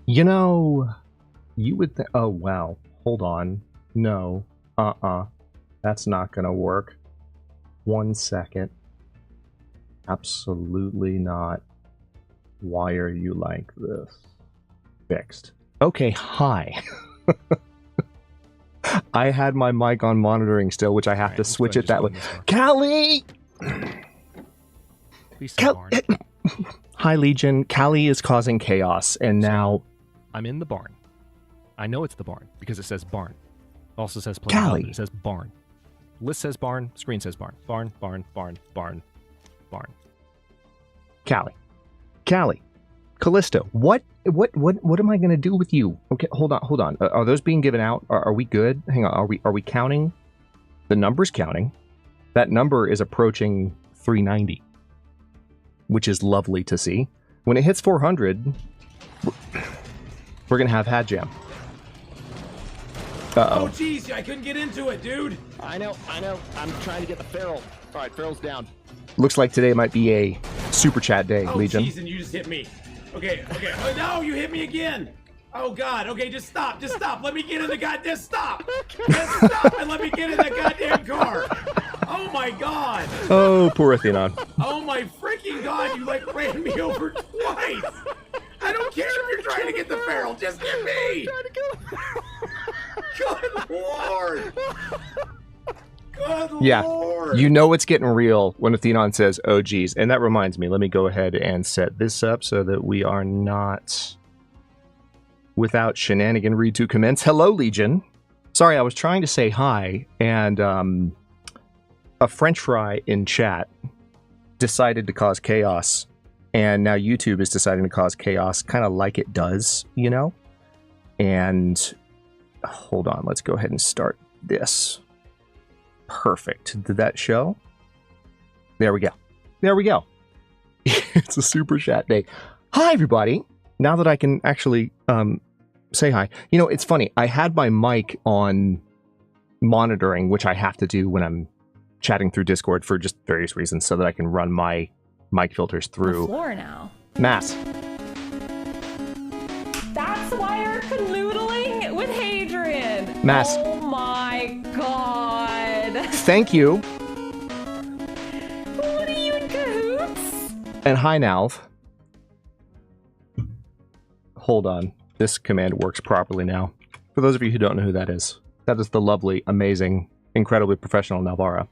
You know, you would think... Oh, wow. Hold on. No. That's not gonna work. 1 second. Absolutely not. Why are you like this? Fixed. Okay, hi. I had my mic on monitoring still, which I have to switch it that way. Callie! Hi, Legion. Callie is causing chaos, and now... I'm in the barn. I know it's the barn, because it says barn. Also says playground, but it says barn. List says barn, screen says barn. Barn, barn, barn, barn, barn. Callie. Callisto, what am I going to do with you? Okay, hold on. Are those being given out? Are we good? Hang on, are we counting? The number's counting. That number is approaching 390, which is lovely to see. When it hits 400, we're going to have Hat Jam. Uh-oh. Oh, jeez, I couldn't get into it, dude. I know. I'm trying to get the feral. All right, feral's down. Looks like today might be a super chat day, Legion. Oh, jeez, and you just hit me. Okay. Oh, no, you hit me again. Oh, God. Okay, just stop. Let me get in the goddamn... Stop. Just stop and let me get in that goddamn car. Oh, my God. Oh, poor Athenon. Oh, my freaking God. You, like, ran me over twice. I don't care if you're trying to get the feral. Just get me. Good Lord. Good Lord. You know it's getting real when Athenon says, oh, geez. And that reminds me, let me go ahead and set this up so that we are not without shenaniganry to commence. Hello, Legion. Sorry, I was trying to say hi, and a French fry in chat decided to cause chaos, and now YouTube is deciding to cause chaos, kind of like it does, you know? And hold on, let's go ahead and start this. Perfect. Did that show? There we go. It's a super chat day. Hi, everybody. Now that I can actually say hi. You know, it's funny. I had my mic on monitoring, which I have to do when I'm chatting through Discord for just various reasons, so that I can run my mic filters through. The floor now. Mass. That's why you're canoodling with Hadrian. Mass. Oh my God. Thank you. What are you in cahoots? And hi, Nalv. Hold on. This command works properly now. For those of you who don't know who that is the lovely, amazing, incredibly professional Nalvara.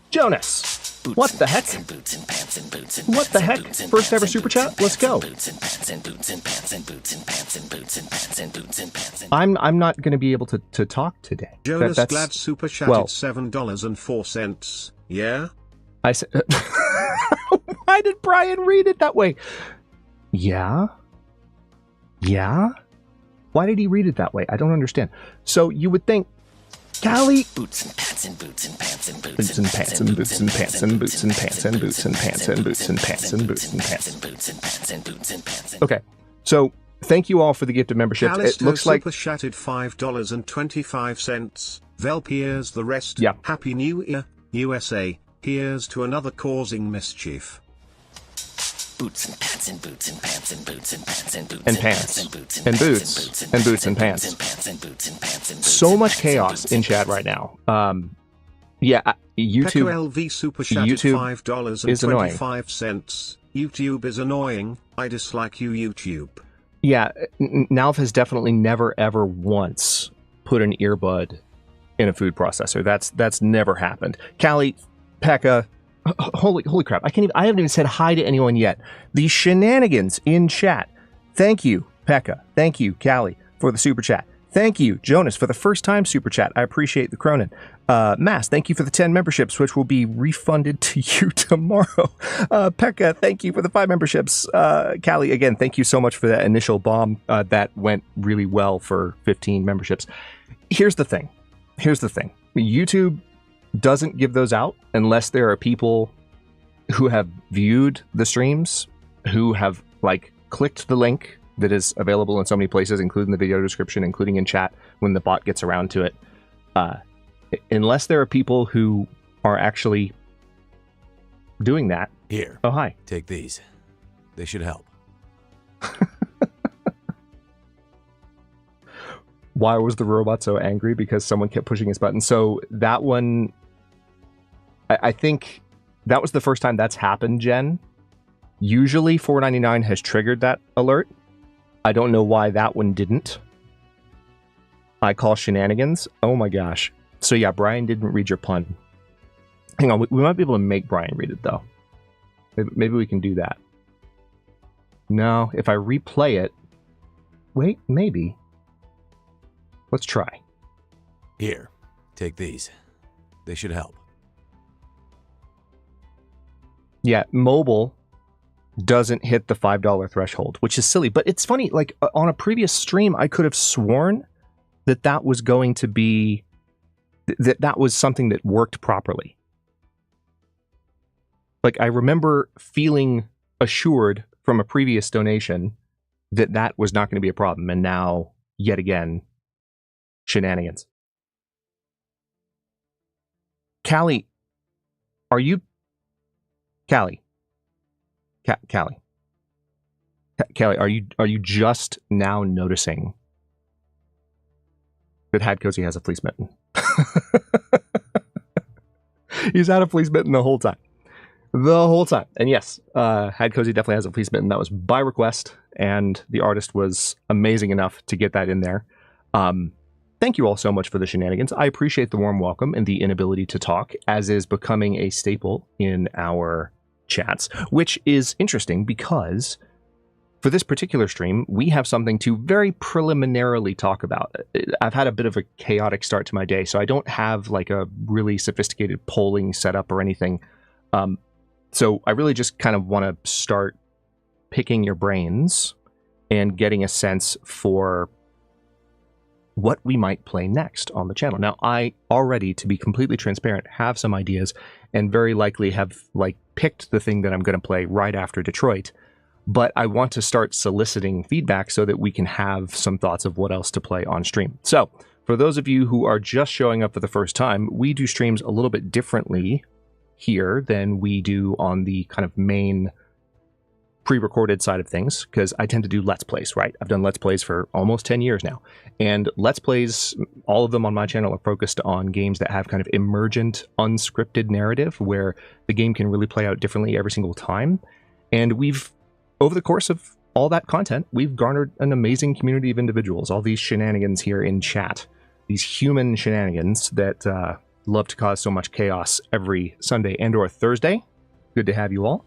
Jonas! What the heck? What the heck? First ever super chat? Let's go. I'm not going to be able to talk today. Jonas Glad super chatted $7.04. Yeah? I said. Why did Brian read it that way? Yeah? Yeah? Why did he read it that way? I don't understand. So you would think, Callie, boots and pants and boots and pants and boots and pants and boots and pants and boots and pants and boots and pants and boots and pants and boots and pants. Okay, so thank you all for the gift of membership. It looks like super chatted $5.25. Velp, here's the rest. Yeah. Happy New Year, USA. Here's to another causing mischief. Boots and pants and boots and pants and boots and pants and boots and pants and boots and boots and pants. So much chaos in chat right now. Yeah, YouTube. LV super chatted $5.25. YouTube is annoying. I dislike you, YouTube. Yeah, Nalv has definitely never ever once put an earbud in a food processor. That's never happened. Callie, Pekka. Holy crap. I haven't even said hi to anyone yet. The shenanigans in chat. Thank you, Pekka. Thank you, Callie, for the super chat. Thank you, Jonas, for the first time super chat. I appreciate the Cronin. Mass, thank you for the 10 memberships, which will be refunded to you tomorrow. Pekka, thank you for the 5 memberships. Callie, again, thank you so much for that initial bomb. That went really well for 15 memberships. Here's the thing. YouTube doesn't give those out unless there are people who have viewed the streams, who have clicked the link that is available in so many places, including the video description, including in chat when the bot gets around to it. Unless there are people who are actually doing that. Here. Oh, hi. Take these. They should help. Why was the robot so angry? Because someone kept pushing his button. So that one, I think that was the first time that's happened, Jen. Usually $4.99 has triggered that alert. I don't know why that one didn't. I call shenanigans. Oh my gosh. So yeah, Brian didn't read your pun. Hang on, we might be able to make Brian read it though. Maybe we can do that. No, if I replay it... Wait, maybe. Let's try. Here, take these. They should help. Yeah, mobile doesn't hit the $5 threshold, which is silly. But it's funny, like on a previous stream, I could have sworn that that was going to be... that was something that worked properly. Like, I remember feeling assured from a previous donation that that was not going to be a problem. And now, yet again, shenanigans. Callie, are you... Callie, are you just now noticing that Had Cozy has a fleece mitten? He's had a fleece mitten the whole time. The whole time. And yes, Had Cozy definitely has a fleece mitten. That was by request, and the artist was amazing enough to get that in there. Thank you all so much for the shenanigans. I appreciate the warm welcome and the inability to talk, as is becoming a staple in our chats, which is interesting because for this particular stream, we have something to very preliminarily talk about. I've had a bit of a chaotic start to my day, so I don't have like a really sophisticated polling setup or anything. So I really just kind of want to start picking your brains and getting a sense for what we might play next on the channel. Now, I already, to be completely transparent, have some ideas and very likely have like picked the thing that I'm going to play right after Detroit, but I want to start soliciting feedback so that we can have some thoughts of what else to play on stream. So for those of you who are just showing up for the first time, we do streams a little bit differently here than we do on the kind of main pre-recorded side of things, because I tend to do Let's Plays, right? I've done Let's Plays for almost 10 years now. And Let's Plays, all of them on my channel are focused on games that have kind of emergent, unscripted narrative where the game can really play out differently every single time. And we've, over the course of all that content, we've garnered an amazing community of individuals, all these shenanigans here in chat, these human shenanigans that love to cause so much chaos every Sunday and or Thursday. Good to have you all.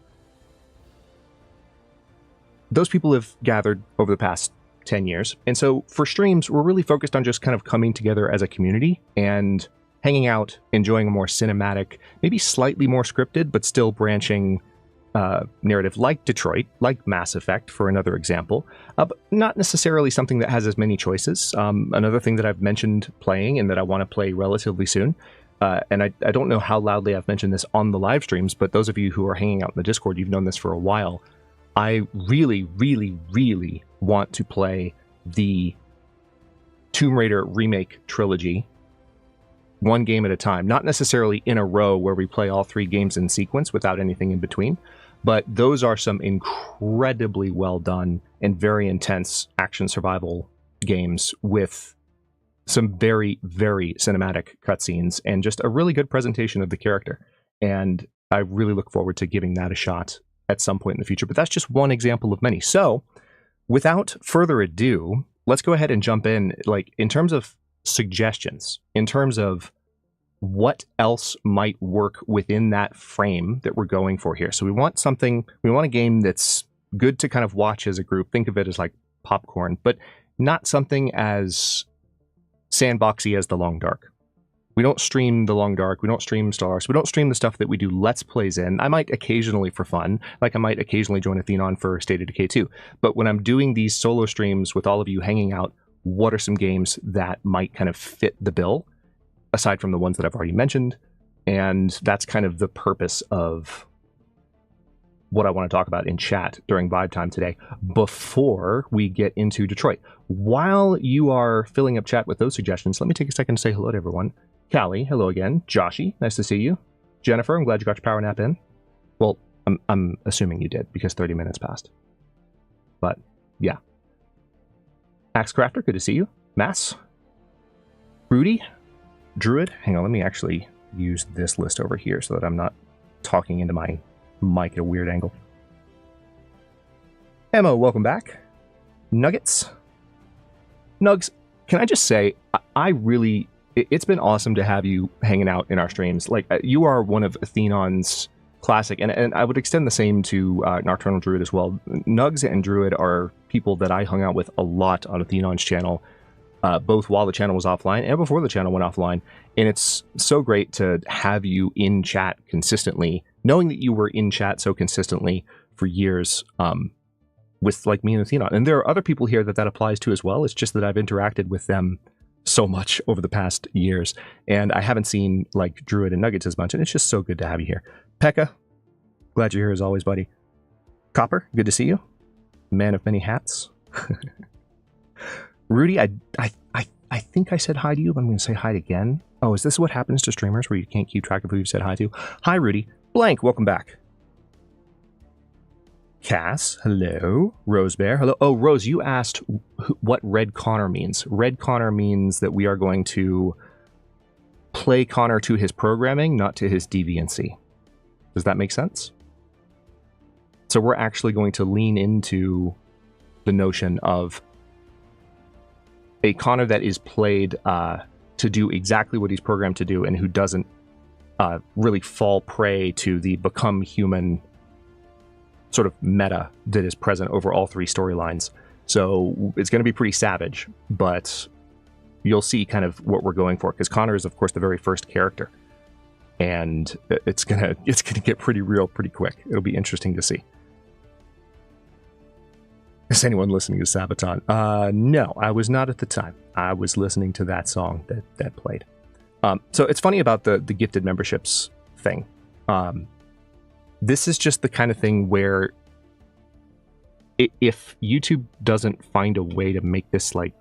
Those people have gathered over the past 10 years. And so for streams, we're really focused on just kind of coming together as a community and hanging out, enjoying a more cinematic, maybe slightly more scripted, but still branching narrative like Detroit, like Mass Effect, for another example, but not necessarily something that has as many choices. Another thing that I've mentioned playing and that I want to play relatively soon, and I don't know how loudly I've mentioned this on the live streams, but those of you who are hanging out in the Discord, you've known this for a while. I really, really, really want to play the Tomb Raider remake trilogy one game at a time. Not necessarily in a row where we play all 3 games in sequence without anything in between, but those are some incredibly well done and very intense action survival games with some very, very cinematic cutscenes and just a really good presentation of the character. And I really look forward to giving that a shot at some point in the future, but that's just one example of many. So without further ado, let's go ahead and jump in, like in terms of suggestions, in terms of what else might work within that frame that we're going for here. So we want a game that's good to kind of watch as a group. Think of it as like popcorn, but not something as sandboxy as The Long Dark. We don't stream The Long Dark, we don't stream Star Wars, we don't stream the stuff that we do Let's Plays in. I might occasionally for fun, like I might occasionally join Athenon for State of Decay 2. But when I'm doing these solo streams with all of you hanging out, what are some games that might kind of fit the bill, aside from the ones that I've already mentioned? And that's kind of the purpose of what I want to talk about in chat during Vibe Time today, before we get into Detroit. While you are filling up chat with those suggestions, let me take a second to say hello to everyone. Callie, hello again. Joshy, nice to see you. Jennifer, I'm glad you got your power nap in. Well, I'm assuming you did, because 30 minutes passed. But, yeah. Axe Crafter, good to see you. Mass, Rudy, Druid. Hang on, let me actually use this list over here so that I'm not talking into my mic at a weird angle. Emma, welcome back. Nuggets. Nugs, can I just say, I really, it's been awesome to have you hanging out in our streams. Like, you are one of Athenon's classic, and I would extend the same to Nocturnal Druid as well. Nugs and Druid are people that I hung out with a lot on Athenon's channel, both while the channel was offline and before the channel went offline. And it's so great to have you in chat consistently, knowing that you were in chat so consistently for years, with like me and Athenon. And there are other people here that applies to as well. It's just that I've interacted with them so much over the past years, and I haven't seen like Druid and Nuggets as much, and it's just so good to have you here. Pekka, glad you're here as always, buddy. Copper, good to see you. Man of many hats. Rudy, I think I said hi to you, but I'm going to say hi again. Oh, is this what happens to streamers where you can't keep track of who you've said hi to? Hi, Rudy. Blank, welcome back. Cass, hello. Rose Bear, hello. Oh, Rose, you asked what Red Connor means. Red Connor means that we are going to play Connor to his programming, not to his deviancy. Does that make sense? So we're actually going to lean into the notion of a Connor that is played to do exactly what he's programmed to do, and who doesn't really fall prey to the become human sort of meta that is present over all three storylines. So it's going to be pretty savage, but you'll see kind of what we're going for, because Connor is, of course, the very first character, and it's gonna get pretty real pretty quick. It'll be interesting to see. Is anyone listening to Sabaton? No, I was not at the time. I was listening to that song that played. So it's funny about the gifted memberships thing. This is just the kind of thing where if YouTube doesn't find a way to make this like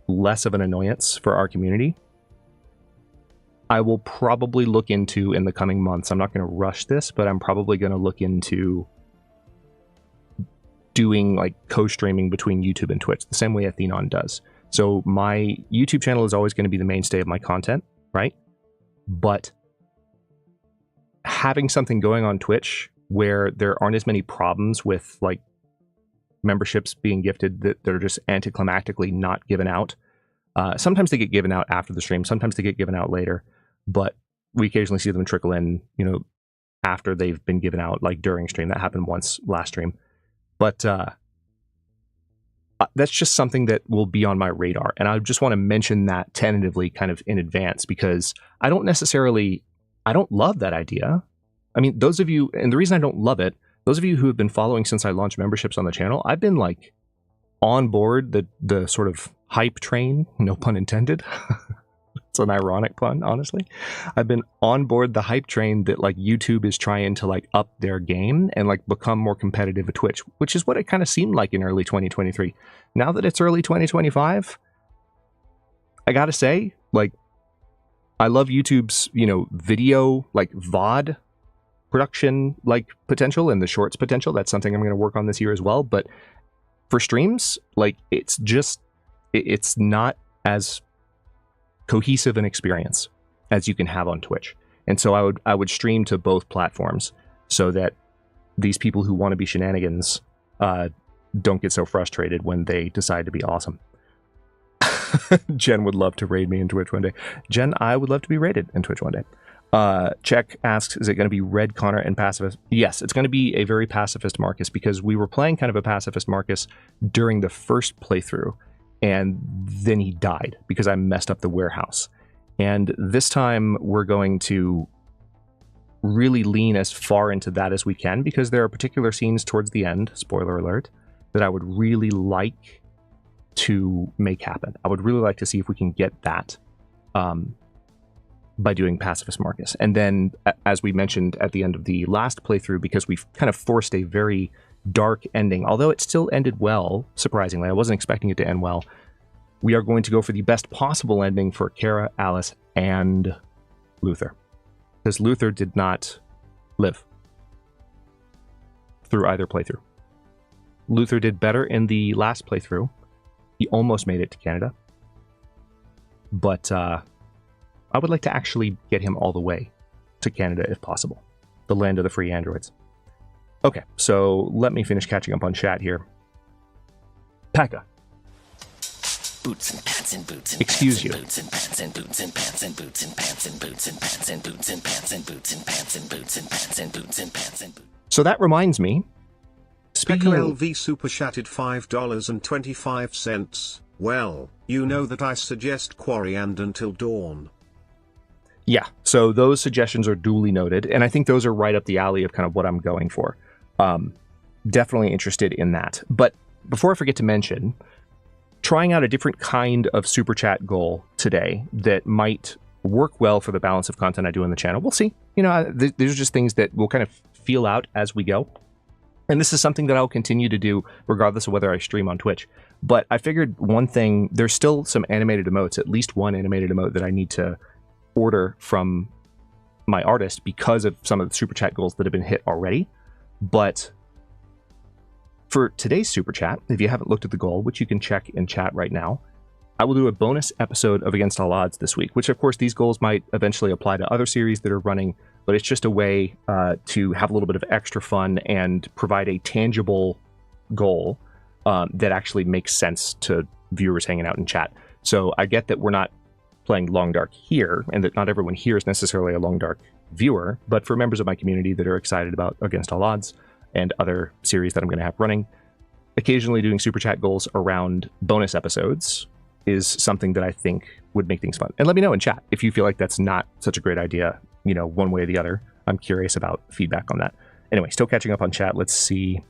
less of an annoyance for our community, I will probably look into in the coming months. I'm not going to rush this, but I'm probably going to look into doing like co-streaming between YouTube and Twitch the same way Athenon does. So my YouTube channel is always going to be the mainstay of my content, right? But having something going on Twitch where there aren't as many problems with like memberships being gifted that are just anticlimactically not given out. Sometimes they get given out after the stream. Sometimes they get given out later, but we occasionally see them trickle in, you know, after they've been given out, like during stream. That happened once last stream. But that's just something that will be on my radar. And I just want to mention that tentatively kind of in advance, because I don't love that idea. I mean, those of you, and the reason I don't love it, those of you who have been following since I launched memberships on the channel, I've been like on board the sort of hype train, no pun intended. It's an ironic pun, honestly. I've been on board the hype train that like YouTube is trying to like up their game and like become more competitive with Twitch, which is what it kind of seemed like in early 2023. Now that it's early 2025, I gotta say, like, I love YouTube's, you know, video, like VOD production, like potential, and the shorts potential. That's something I'm going to work on this year as well. But for streams, like, it's not as cohesive an experience as you can have on Twitch. And so I would stream to both platforms so that these people who want to be shenanigans don't get so frustrated when they decide to be awesome. Jen would love to raid me in Twitch one day. Jen, I would love to be raided in Twitch one day. Check asks, is it going to be Red Connor and pacifist? Yes, it's going to be a very pacifist Marcus, because we were playing kind of a pacifist Marcus during the first playthrough, and then he died because I messed up the warehouse. And this time we're going to really lean as far into that as we can, because there are particular scenes towards the end, spoiler alert, that I would really like to make happen. I would really like to see if we can get that by doing pacifist Marcus. And then, as we mentioned at the end of the last playthrough, because we've kind of forced a very dark ending, although it still ended well, surprisingly, I wasn't expecting it to end well, we are going to go for the best possible ending for Kara, Alice, and Luther. Because Luther did not live through either playthrough. Luther did better in the last playthrough. He almost made it to Canada. but I would like to actually get him all the way to Canada if possible. The land of the free androids. Okay, so let me finish catching up on chat here. Pekka. Boots and pants and boots and Excuse you. boots and pants and boots and pants and boots and pants and boots and pants and boots and pants and boots and pants and boots and pants and boots and pants and boots. So that reminds me. Speaking Pekka of, LV super chatted $5.25. Well, you know that I suggest quarry and until dawn. yeah, so those suggestions are duly noted, and I think those are right up the alley of kind of what I'm going for. Definitely interested in that. But before I forget to mention, trying out a different kind of super chat goal today that might work well for the balance of content I do on the channel. We'll see. You know, these are just things that we'll kind of feel out as we go. And this is something that I'll continue to do regardless of whether I stream on Twitch. But I figured one thing, there's still some animated emotes, at least one animated emote that I need to order from my artist because of some of the super chat goals that have been hit already. But for today's super chat, if you haven't looked at the goal, which you can check in chat right now, I will do a bonus episode of Against All Odds this week, which of course these goals might eventually apply to other series that are running, but it's just a way to have a little bit of extra fun and provide a tangible goal that actually makes sense to viewers hanging out in chat. So I get that we're not playing Long Dark here, and that not everyone here is necessarily a Long Dark viewer, but for members of my community that are excited about Against All Odds and other series that I'm going to have running, occasionally doing super chat goals around bonus episodes is something that I think would make things fun. And let me know in chat if you feel like that's not such a great idea, you know, one way or the other. I'm curious about feedback on that. Anyway, still catching up on chat. Let's see.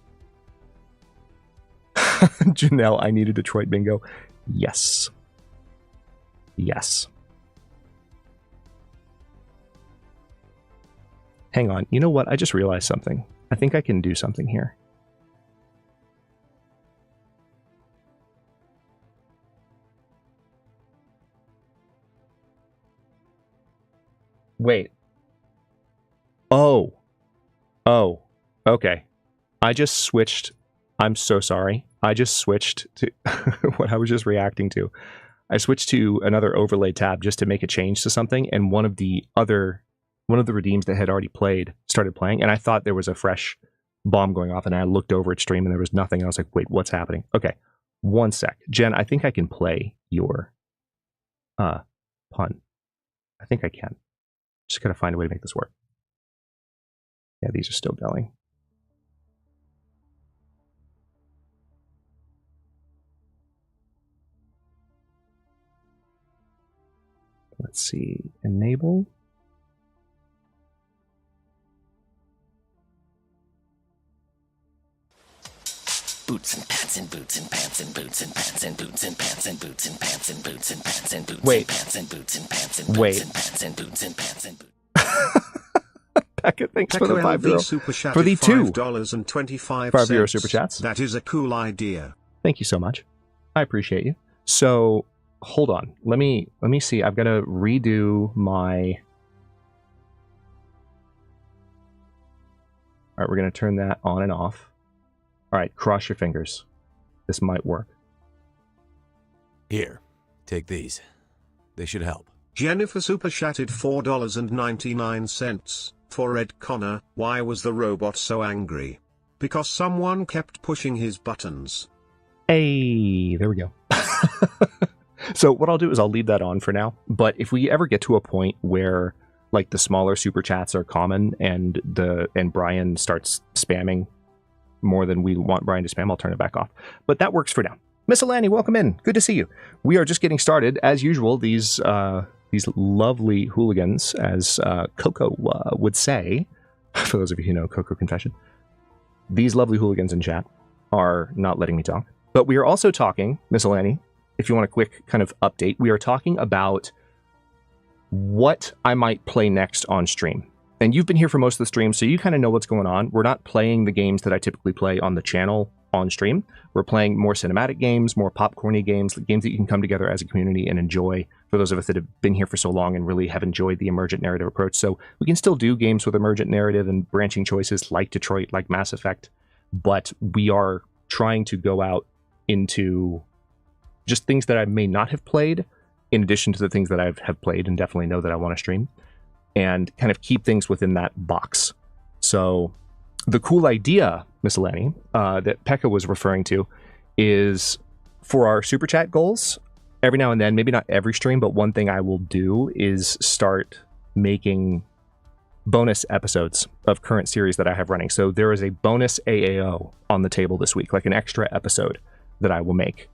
Janelle, I need a Detroit bingo. Yes. Yes. Hang on. You know what? I just realized something. I think I can do something here. Wait. Oh. Okay. I just switched. I'm so sorry. I just switched to what I was just reacting to. I switched to another overlay tab just to make a change to something, and one of the redeems that had already played started playing, and I thought there was a fresh bomb going off, and I looked over at stream and there was nothing. I was like, wait, what's happening? Okay, one sec. Jen, I think I can play your pun. I think I can. Just gotta find a way to make this work. Yeah, these are still going. Let's see, enable. Boots and pants and boots and pants and boots and pants and boots and pants and boots and pants and boots and pants and boots and pants and boots and pants and boots and pants and boots and pants and boots. Pekka, thanks for the Pekka €5 super chat for the two $5.25. €5 super chats. That is a cool idea. Thank you so much. I appreciate you. So hold on. Let me see. I've got to redo my. All right, we're going to turn that on and off. All right, cross your fingers. This might work. Here, take these. They should help. Jennifer super chatted $4.99. For Ed Connor, why was the robot so angry? Because someone kept pushing his buttons. Hey, there we go. So what I'll do is I'll leave that on for now. But if we ever get to a point where like the smaller super chats are common and Brian starts spamming more than we want Brian to spam, I'll turn it back off. But that works for now. Miss Alani, welcome in. Good to see you. We are just getting started. As usual, these lovely hooligans, as Coco would say, for those of you who know Coco Confession, these lovely hooligans in chat are not letting me talk. But we are also talking, Miss Alani, if you want a quick kind of update, we are talking about what I might play next on stream. And you've been here for most of the stream, so you kind of know what's going on. We're not playing the games that I typically play on the channel on stream. We're playing more cinematic games, more popcorny games, games that you can come together as a community and enjoy, for those of us that have been here for so long and really have enjoyed the emergent narrative approach. So we can still do games with emergent narrative and branching choices like Detroit, like Mass Effect, but we are trying to go out into just things that I may not have played in addition to the things that I have played and definitely know that I want to stream, and kind of keep things within that box. So the cool idea, Miss Eleni, that Pekka was referring to is for our super chat goals, every now and then, maybe not every stream, but one thing I will do is start making bonus episodes of current series that I have running. So there is a bonus AAO on the table this week, like an extra episode that I will make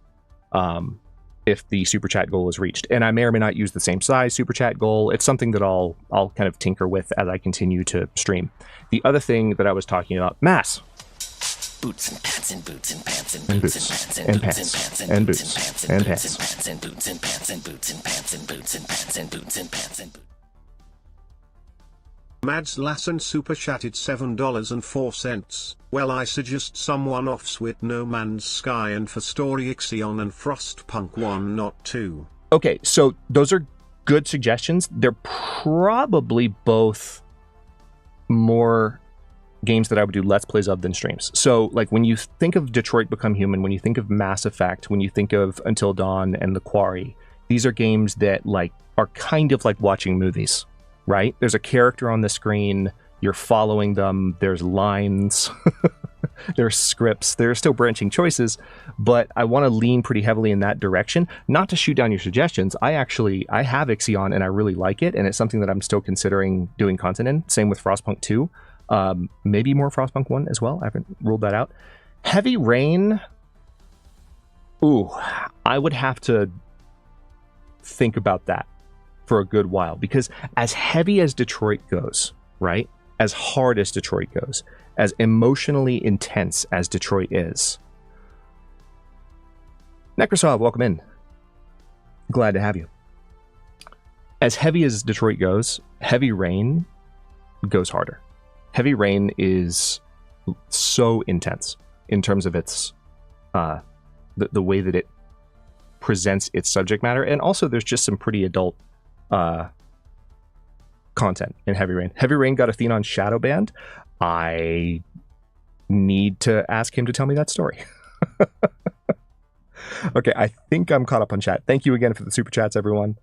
if the super chat goal is reached. And I may or may not use the same size super chat goal. It's something that I'll kind of tinker with as I continue to stream. The other thing that I was talking about, Mass. Boots and pants and boots and pants and And boots boots and and pants and pants boots and and boots pants and and boots and pants. pants and boots and pants and boots and pants and boots and pants and boots. Mads Lassen super chatted $7.04. Well, I suggest someone offs with No Man's Sky and for Story Ixion and Frostpunk 1 not 2. Okay, so those are good suggestions. They're probably both more games that I would do Let's Plays of than streams. So, like, when you think of Detroit Become Human, when you think of Mass Effect, when you think of Until Dawn and The Quarry, these are games that, like, are kind of like watching movies, right? There's a character on the screen, you're following them, there's lines, there's scripts, there are still branching choices, but I want to lean pretty heavily in that direction. Not to shoot down your suggestions, I have Ixion and I really like it, and it's something that I'm still considering doing content in. Same with Frostpunk 2. Maybe more Frostpunk 1 as well. I haven't ruled that out. Heavy Rain. Ooh, I would have to think about that for a good while, because as heavy as Detroit goes, right? As hard as Detroit goes, as emotionally intense as Detroit is. Necrosov, welcome in. Glad to have you. As heavy as Detroit goes, Heavy Rain goes harder. Heavy Rain is so intense in terms of its the way that it presents its subject matter, and also there's just some pretty adult content in Heavy Rain. Heavy Rain got Athenon shadow banned. I need to ask him to tell me that story. Okay, I think I'm caught up on chat. Thank you again for the super chats, everyone.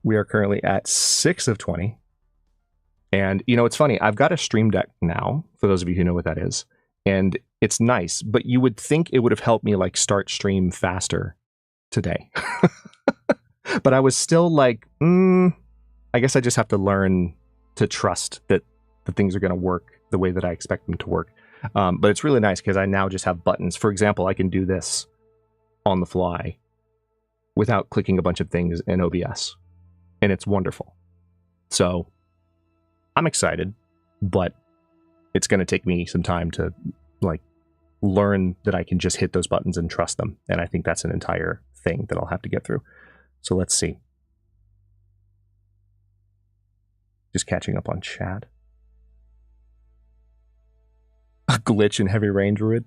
We are currently at 6 of 20. And, you know, it's funny. I've got a Stream Deck now, for those of you who know what that is. And it's nice, but you would think it would have helped me, like, start stream faster today. But I was still like, I guess I just have to learn to trust that the things are going to work the way that I expect them to work. But it's really nice because I now just have buttons. For example, I can do this on the fly without clicking a bunch of things in OBS. And it's wonderful. So I'm excited, but it's going to take me some time to, like, learn that I can just hit those buttons and trust them. And I think that's an entire thing that I'll have to get through. So let's see. Just catching up on chat. A glitch in Heavy Rain, Druid?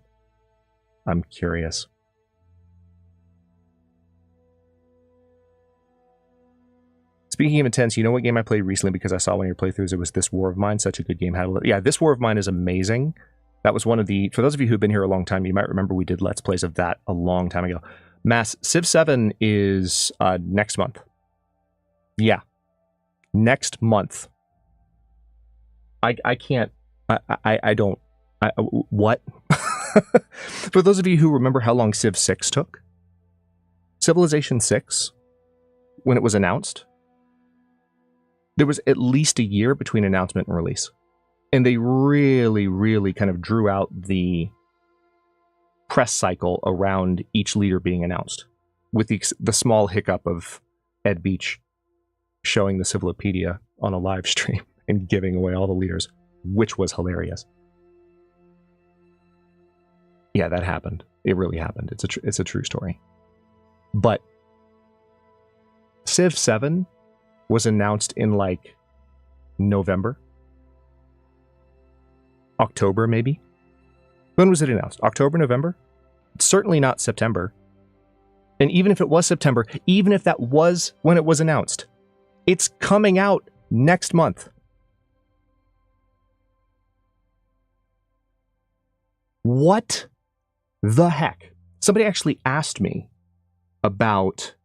I'm curious. Speaking of intense, you know what game I played recently because I saw one of your playthroughs? It was This War of Mine. Such a good game. Yeah, This War of Mine is amazing. That was one of the... For those of you who've been here a long time, you might remember we did Let's Plays of that a long time ago. Mass, Civ 7 is next month. Yeah. Next month. I can't... I don't... what? For those of you who remember how long Civ 6 took, Civilization 6, when it was announced, there was at least a year between announcement and release. And they really, really kind of drew out the press cycle around each leader being announced, with the small hiccup of Ed Beach showing the Civilopedia on a live stream and giving away all the leaders, which was hilarious. Yeah, that happened. It really happened. It's a true story. But Civ 7 was announced in, like, November? October, maybe? When was it announced? October, November? Certainly not September. And even if it was September, even if that was when it was announced, it's coming out next month. What the heck? Somebody actually asked me about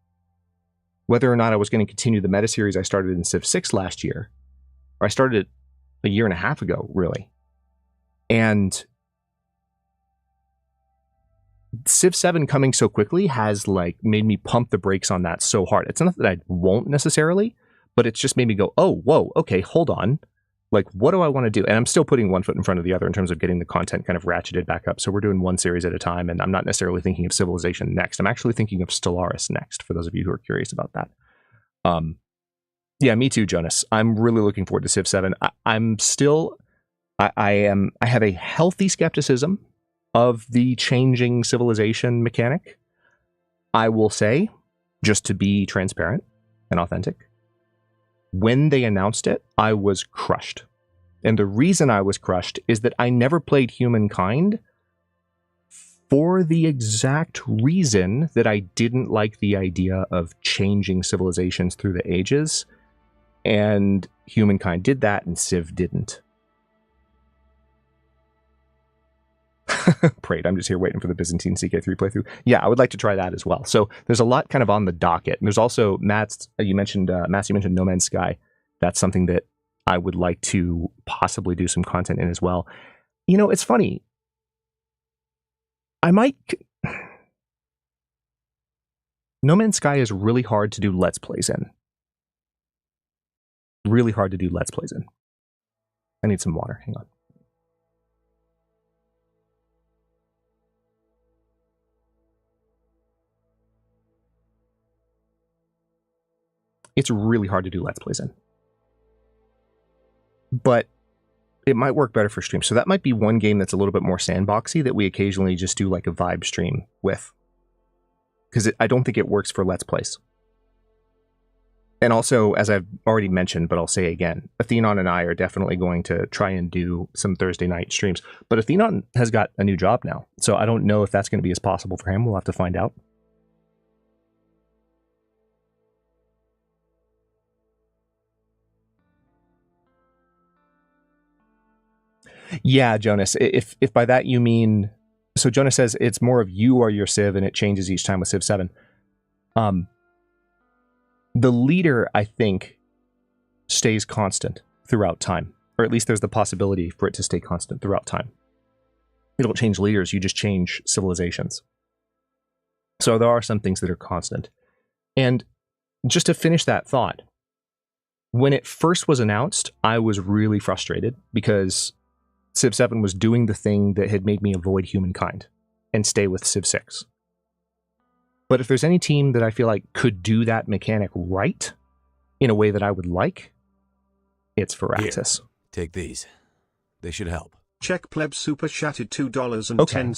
whether or not I was going to continue the meta series I started in Civ 6 last year, or I started it a year and a half ago, really. And Civ 7 coming so quickly has like made me pump the brakes on that so hard. It's not that I won't necessarily, but it's just made me go, oh, whoa, okay, hold on. Like, what do I want to do? And I'm still putting one foot in front of the other in terms of getting the content kind of ratcheted back up. So we're doing one series at a time, and I'm not necessarily thinking of Civilization next. I'm actually thinking of Stellaris next, for those of you who are curious about that. Yeah, me too, Jonas. I'm really looking forward to Civ 7. I have a healthy skepticism of the changing civilization mechanic. I will say, just to be transparent and authentic, when they announced it, I was crushed. And the reason I was crushed is that I never played Humankind for the exact reason that I didn't like the idea of changing civilizations through the ages. And Humankind did that, and Civ didn't. Prayed. I'm just here waiting for the Byzantine CK3 playthrough. Yeah, I would like to try that as well. So there's a lot kind of on the docket. And there's also Matt, you mentioned No Man's Sky. That's something that I would like to possibly do some content in as well. You know, it's funny. No Man's Sky is really hard to do Let's Plays in. Really hard to do Let's Plays in. I need some water. Hang on. It's really hard to do Let's Plays in. But it might work better for stream. So that might be one game that's a little bit more sandboxy that we occasionally just do like a vibe stream with. Because I don't think it works for Let's Plays. And also, as I've already mentioned, but I'll say again, Athenon and I are definitely going to try and do some Thursday night streams. But Athenon has got a new job now. So I don't know if that's going to be as possible for him. We'll have to find out. Yeah, Jonas, if by that you mean... So Jonas says it's more of you are your Civ and it changes each time with Civ 7. The leader, I think, stays constant throughout time. Or at least there's the possibility for it to stay constant throughout time. You don't change leaders, you just change civilizations. So there are some things that are constant. And just to finish that thought, when it first was announced, I was really frustrated because Civ 7 was doing the thing that had made me avoid Humankind and stay with Civ 6. But if there's any team that I feel like could do that mechanic right in a way that I would like, it's Firaxis. Here, take these. They should help. Check Pleb Super chatted $2.10. Okay.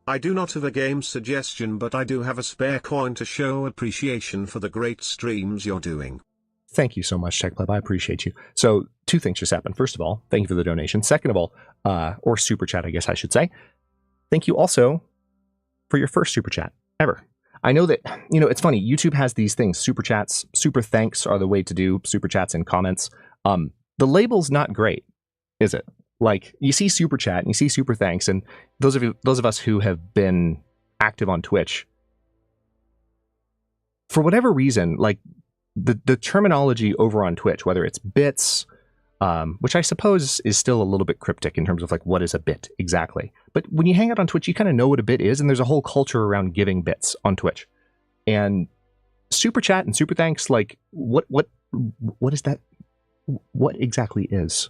I do not have a game suggestion, but I do have a spare coin to show appreciation for the great streams you're doing. Thank you so much, Tech Pleb. I appreciate you. So, two things just happened. First of all, thank you for the donation. Second of all, or super chat, I guess I should say. Thank you also for your first super chat ever. I know that, you know, it's funny. YouTube has these things, super chats, super thanks are the way to do super chats and comments. The label's not great, is it? Like, you see super chat and you see super thanks, and those of us who have been active on Twitch, for whatever reason, like, the terminology over on Twitch, whether it's bits, which I suppose is still a little bit cryptic in terms of like what is a bit exactly. But when you hang out on Twitch, you kind of know what a bit is, and there's a whole culture around giving bits on Twitch. And super chat and super thanks, like what is that? What exactly is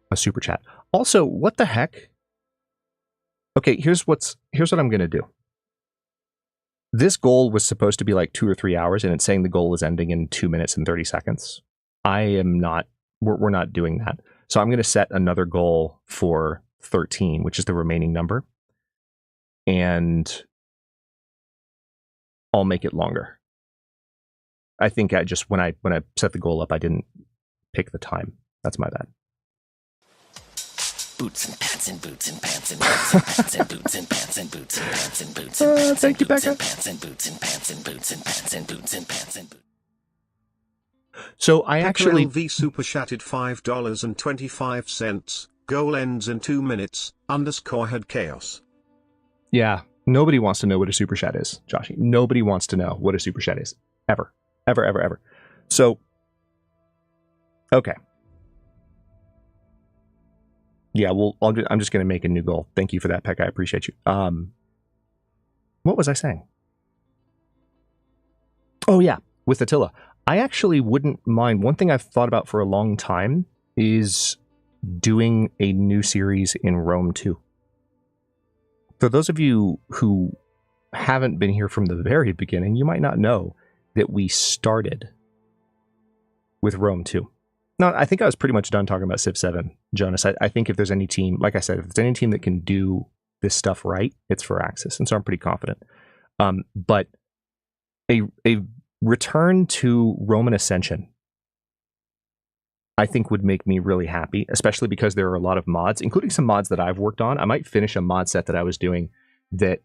a super chat? Also, what the heck? Okay, here's what I'm gonna do. This goal was supposed to be like 2 or 3 hours, and it's saying the goal is ending in 2 minutes and 30 seconds. We're not doing that. So I'm going to set another goal for 13, which is the remaining number. And I'll make it longer. I think when I set the goal up, I didn't pick the time. That's my bad. Boots and pants and boots and pants and boots and pants and boots and pants and boots and pants and boots and pants thank you, Becca. and pants and boots and pants and boots and pants and boots and pants and boots. So I actually LV super chatted $5.25. Goal ends in 2 minutes. _head chaos. Yeah, nobody wants to know what a super chat is, Joshy. Nobody wants to know what a super chat is ever. Ever. So, okay. Yeah, well, I'm just going to make a new goal. Thank you for that, Peck. I appreciate you. What was I saying? Oh, yeah, with Attila. I actually wouldn't mind. One thing I've thought about for a long time is doing a new series in Rome 2. For those of you who haven't been here from the very beginning, you might not know that we started with Rome 2. No, I think I was pretty much done talking about Civ 7, Jonas. I think if there's any team, like I said, if there's any team that can do this stuff right, it's Firaxis, and so I'm pretty confident. But a return to Roman Ascension, I think would make me really happy, especially because there are a lot of mods, including some mods that I've worked on. I might finish a mod set that I was doing that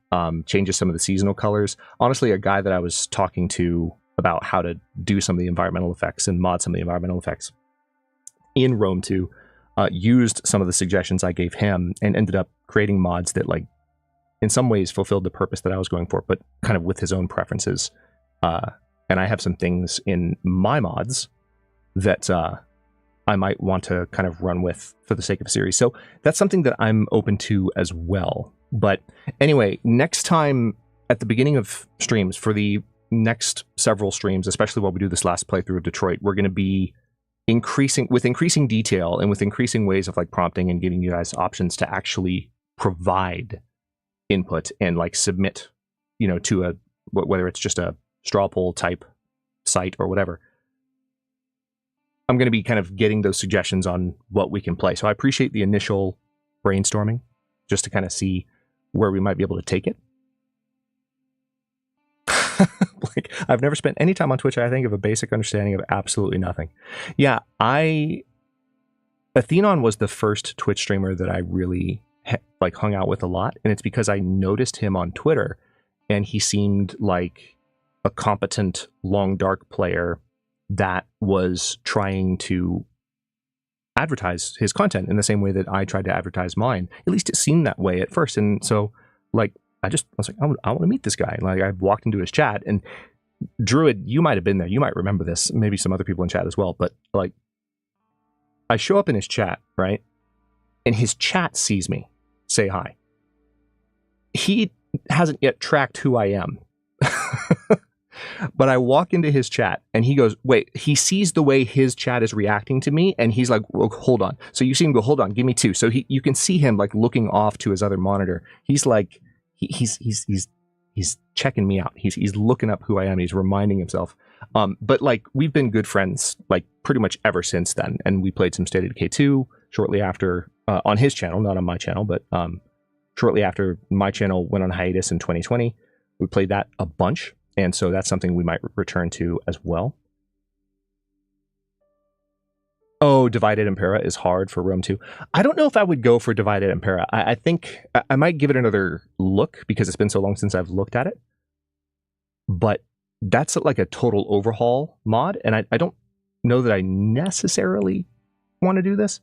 changes some of the seasonal colors. Honestly, a guy that I was talking to about how to do some of the environmental effects and mod some of the environmental effects in Rome 2 used some of the suggestions I gave him and ended up creating mods that, like, in some ways fulfilled the purpose that I was going for, but kind of with his own preferences. And I have some things in my mods that I might want to kind of run with for the sake of a series. So that's something that I'm open to as well. But anyway, next time at the beginning of streams, for the next several streams, especially while we do this last playthrough of Detroit, we're going to be increasing detail and with increasing ways of like prompting and giving you guys options to actually provide input and like submit, you know, to a, whether it's just a straw poll type site or whatever. I'm going to be kind of getting those suggestions on what we can play. So I appreciate the initial brainstorming just to kind of see where we might be able to take it. Like, I've never spent any time on Twitch, I think, of a basic understanding of absolutely nothing. Yeah, Athenon was the first Twitch streamer that I really hung out with a lot, and it's because I noticed him on Twitter, and he seemed like a competent Long Dark player that was trying to advertise his content in the same way that I tried to advertise mine. At least it seemed that way at first, and so, like, I was like, I want to meet this guy. Like, I walked into his chat, and Druid, you might have been there. You might remember this. Maybe some other people in chat as well. But like, I show up in his chat, right? And his chat sees me say hi. He hasn't yet tracked who I am. But I walk into his chat and he goes, wait, he sees the way his chat is reacting to me. And he's like, well, hold on. So you see him go, hold on, give me two. So you can see him like looking off to his other monitor. He's like, he's checking me out. He's looking up who I am. He's reminding himself. But like, we've been good friends like pretty much ever since then. And we played some State of Decay 2 shortly after on his channel, not on my channel, but shortly after my channel went on hiatus in 2020. We played that a bunch. And so that's something we might return to as well. Oh, Divided Impera is hard for Rome 2. I don't know if I would go for Divided Impera. I think I might give it another look because it's been so long since I've looked at it. But that's like a total overhaul mod, and I don't know that I necessarily want to do this.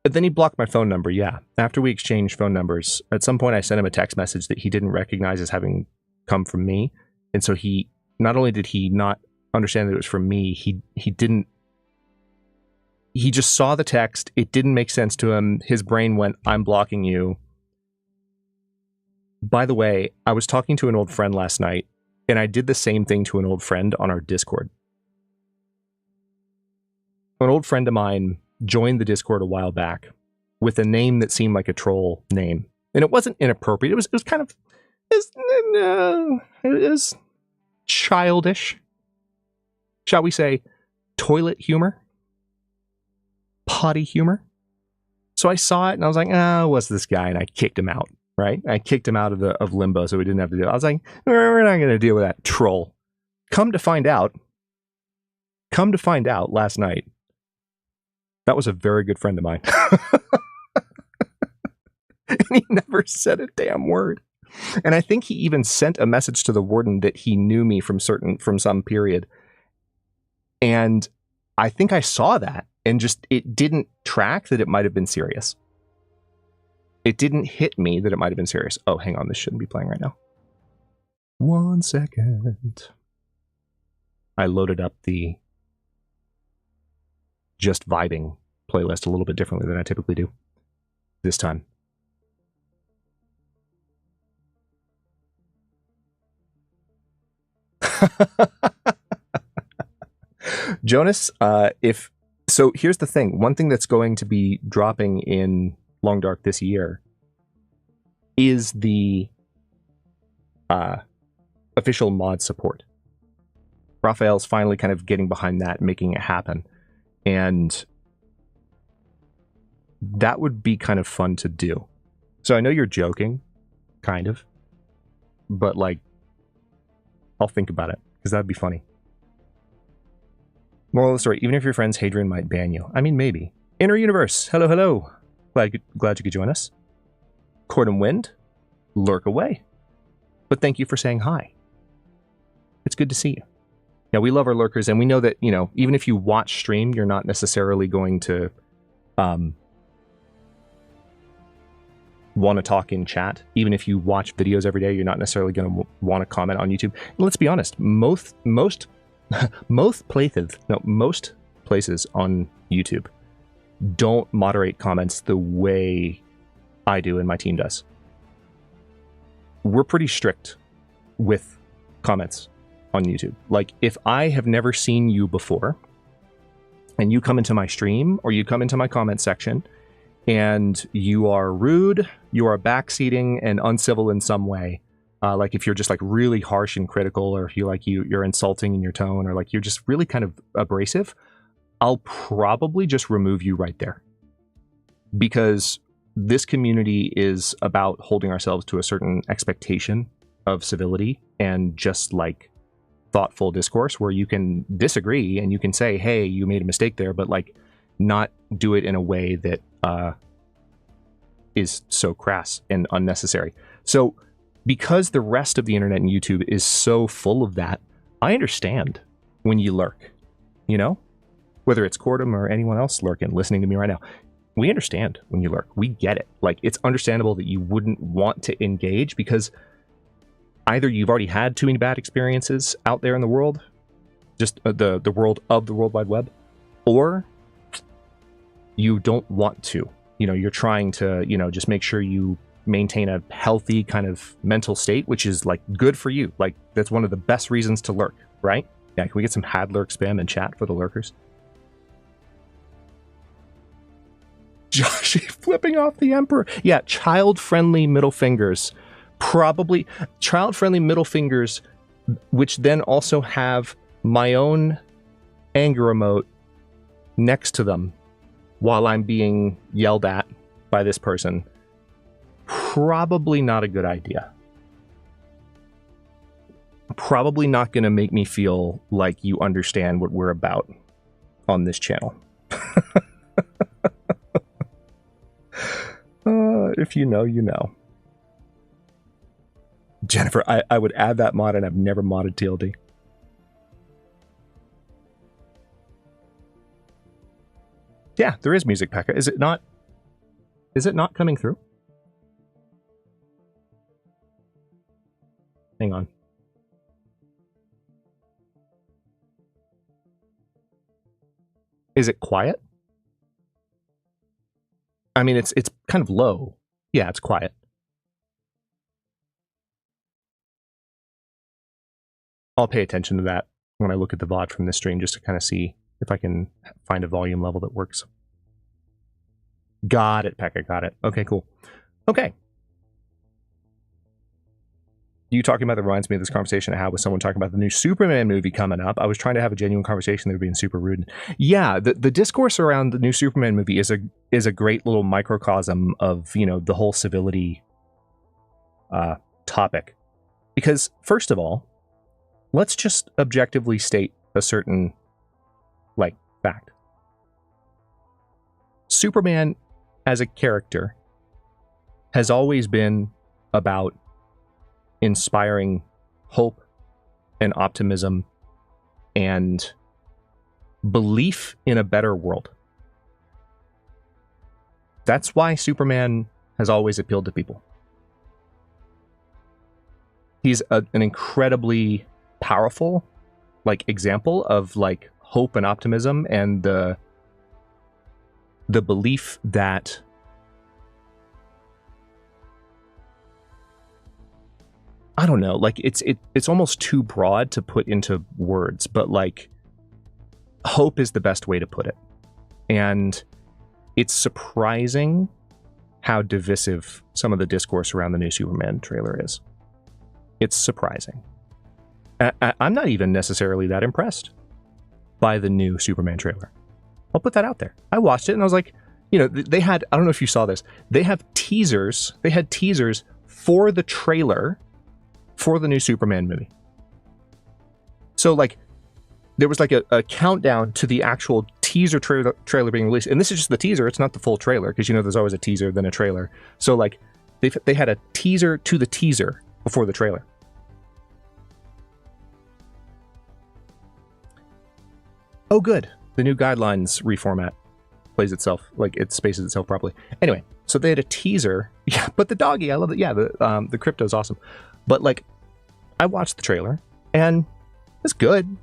But then he blocked my phone number, yeah. After we exchanged phone numbers, at some point I sent him a text message that he didn't recognize as having come from me. And so he, not only did he not understand that it was from me, he just saw the text. It didn't make sense to him. His brain went, I'm blocking you. By the way, I was talking to an old friend last night, and I did the same thing to an old friend on our Discord. An old friend of mine joined the Discord a while back with a name that seemed like a troll name. And it wasn't inappropriate. It was kind of, it was childish. Shall we say toilet humor? Potty humor. So I saw it and I was like, what's this guy? And I kicked him out, right? I kicked him out of limbo so we didn't have to do it. I was like, we're not going to deal with that troll. Come to find out last night, that was a very good friend of mine. And he never said a damn word. And I think he even sent a message to the warden that he knew me from some period. And I think I saw that. And just, it didn't track that it might have been serious. It didn't hit me that it might have been serious. Oh, hang on. This shouldn't be playing right now. 1 second. I loaded up the just vibing playlist a little bit differently than I typically do this time. Jonas, so here's the thing. One thing that's going to be dropping in Long Dark this year is the official mod support. Raphael's finally kind of getting behind that, making it happen. And that would be kind of fun to do. So I know you're joking, kind of. But, like, I'll think about it, because that'd be funny. Moral of the story, even if your friends Hadrian might ban you. I mean, maybe. Inner Universe, hello, hello. Glad you could join us. Cordon Wind, lurk away. But thank you for saying hi. It's good to see you. Yeah, we love our lurkers, and we know that, you know, even if you watch stream, you're not necessarily going to want to talk in chat. Even if you watch videos every day, you're not necessarily going to want to comment on YouTube. And let's be honest, most places on YouTube don't moderate comments the way I do and my team does. We're pretty strict with comments on YouTube. Like, if I have never seen you before and you come into my stream or you come into my comment section and you are rude, you are backseating and uncivil in some way, like if you're just like really harsh and critical, or if you're insulting in your tone, or like you're just really kind of abrasive, I'll probably just remove you right there. Because this community is about holding ourselves to a certain expectation of civility and just like thoughtful discourse where you can disagree and you can say, hey, you made a mistake there, but like not do it in a way that is so crass and unnecessary. So because the rest of the internet and YouTube is so full of that, I understand when you lurk, you know? Whether it's Cordum or anyone else lurking, listening to me right now, we understand when you lurk. We get it. Like, it's understandable that you wouldn't want to engage because either you've already had too many bad experiences out there in the world, just the world of the World Wide Web, or you don't want to. You know, you're trying to, you know, just make sure you maintain a healthy kind of mental state, which is like good for you. Like, that's one of the best reasons to lurk, right? Yeah, can we get some had lurk spam in chat for the lurkers? Josh flipping off the Emperor. Yeah, child-friendly middle fingers. Probably child-friendly middle fingers, which then also have my own anger emote next to them while I'm being yelled at by this person. Probably not a good idea. Probably not going to make me feel like you understand what we're about on this channel. If you know, you know. Jennifer, I would add that mod, and I've never modded TLD. Yeah, there is music, Pekka. Is it not? Is it not coming through? Hang on. Is it quiet? I mean, it's kind of low. Yeah, it's quiet. I'll pay attention to that when I look at the VOD from this stream, just to kind of see if I can find a volume level that works. Got it, Pekka, got it. Okay, cool. Okay. You talking about that reminds me of this conversation I had with someone talking about the new Superman movie coming up. I was trying to have a genuine conversation. They were being super rude. Yeah, the discourse around the new Superman movie is a great little microcosm of, you know, the whole civility topic. Because first of all, let's just objectively state a certain like fact. Superman as a character has always been about inspiring hope and optimism and belief in a better world. That's why Superman has always appealed to people. He's an incredibly powerful like example of like hope and optimism and the belief that I don't know, like it's almost too broad to put into words, but like hope is the best way to put it. And it's surprising how divisive some of the discourse around the new Superman trailer is. It's surprising. I'm not even necessarily that impressed by the new Superman trailer. I'll put that out there. I watched it and I was like, you know, they had, I don't know if you saw this, they had teasers for the trailer for the new Superman movie. So like, there was like a countdown to the actual teaser trailer being released. And this is just the teaser. It's not the full trailer because, you know, there's always a teaser, then a trailer. So like they had a teaser to the teaser before the trailer. Oh, good. The new guidelines reformat plays itself, like it spaces itself properly. Anyway, so they had a teaser. Yeah, but the doggy, I love it. Yeah, the crypto is awesome. But like, I watched the trailer and it's good.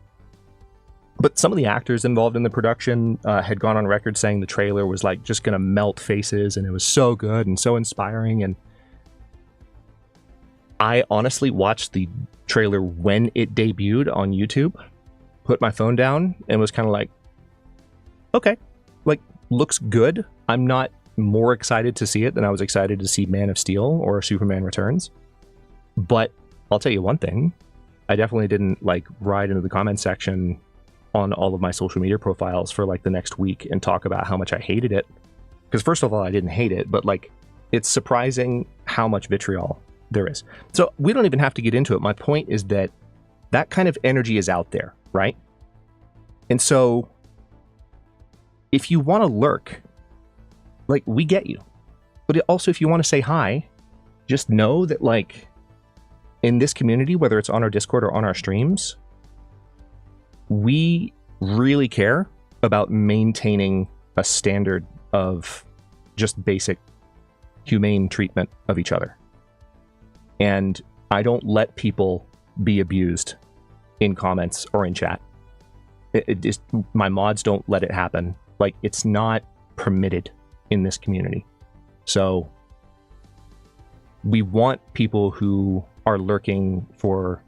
But some of the actors involved in the production had gone on record saying the trailer was like just going to melt faces and it was so good and so inspiring. And I honestly watched the trailer when it debuted on YouTube, put my phone down and was kind of like, okay, like looks good. I'm not more excited to see it than I was excited to see Man of Steel or Superman Returns. But I'll tell you one thing, I definitely didn't like ride into the comment section on all of my social media profiles for like the next week and talk about how much I hated it. Because first of all, I didn't hate it, but like it's surprising how much vitriol there is. So we don't even have to get into it. My point is that that kind of energy is out there, right? And so if you want to lurk, like we get you. But also if you want to say hi, just know that like in this community, whether it's on our Discord or on our streams, we really care about maintaining a standard of just basic humane treatment of each other. And I don't let people be abused in comments or in chat. It just, my mods don't let it happen. Like, it's not permitted in this community. So we want people who are lurking for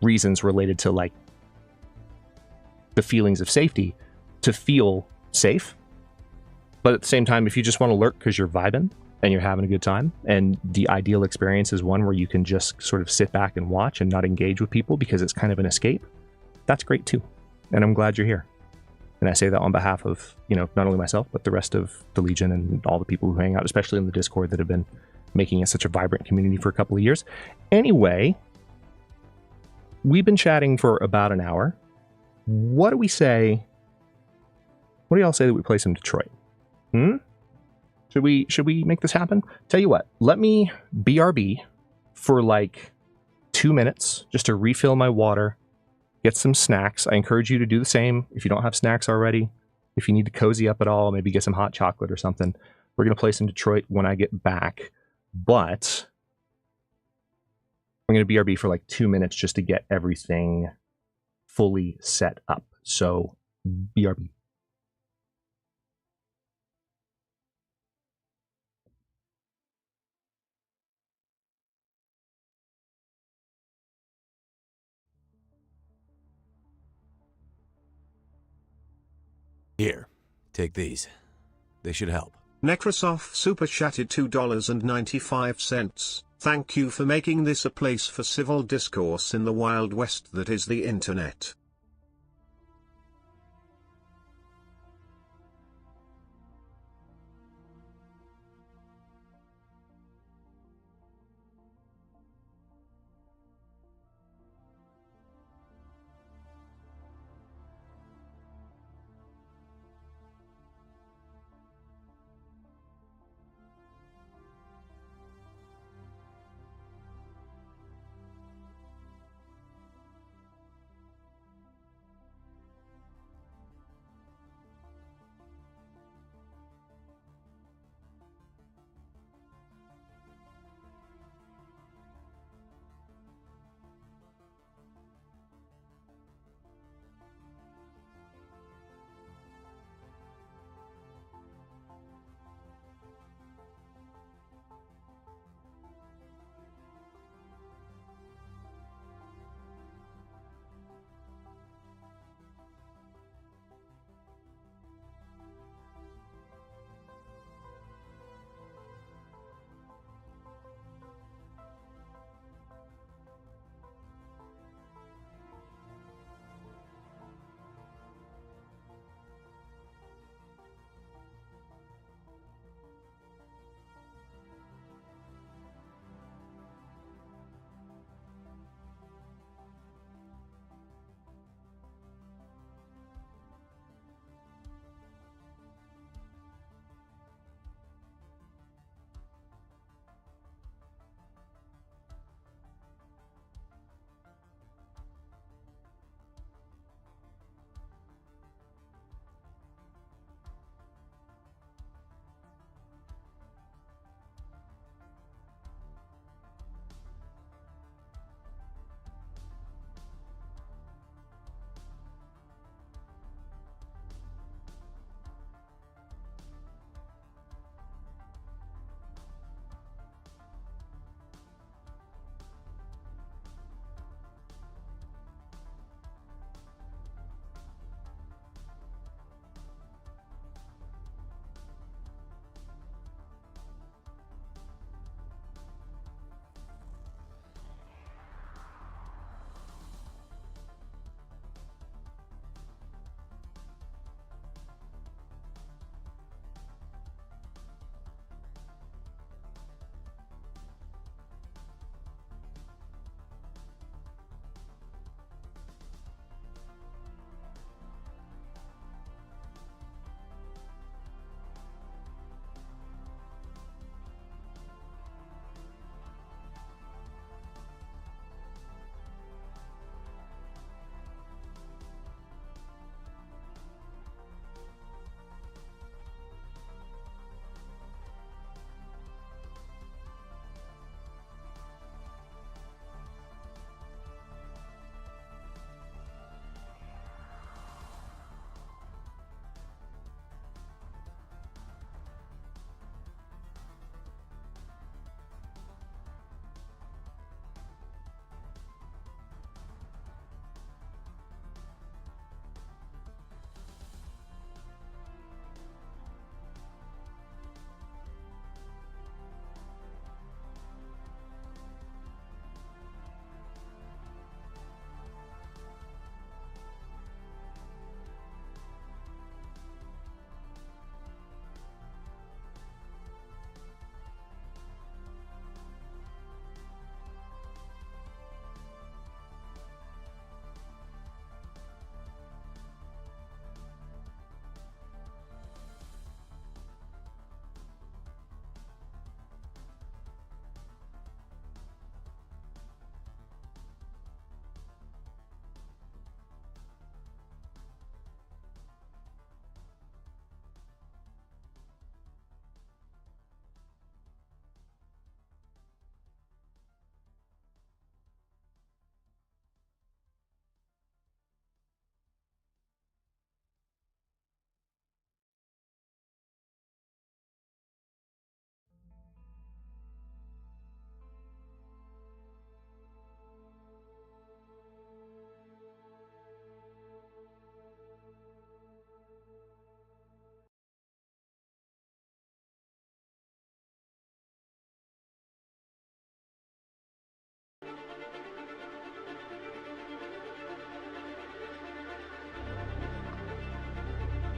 reasons related to like the feelings of safety to feel safe. But at the same time, if you just want to lurk because you're vibing and you're having a good time, and the ideal experience is one where you can just sort of sit back and watch and not engage with people because it's kind of an escape, that's great too. And I'm glad you're here. And I say that on behalf of, you know, not only myself, but the rest of the Legion and all the people who hang out, especially in the Discord, that have been making it such a vibrant community for a couple of years. Anyway, we've been chatting for about an hour. What do we say? What do y'all say that we play some Detroit? Should we make this happen? Tell you what, let me BRB for like 2 minutes just to refill my water, get some snacks. I encourage you to do the same if you don't have snacks already. If you need to cozy up at all, maybe get some hot chocolate or something. We're going to play some Detroit when I get back, but I'm going to BRB for like 2 minutes just to get everything fully set up. So BRB. Here, take these. They should help. Necrosoft Super Chatted $2.95. Thank you for making this a place for civil discourse in the Wild West that is the internet.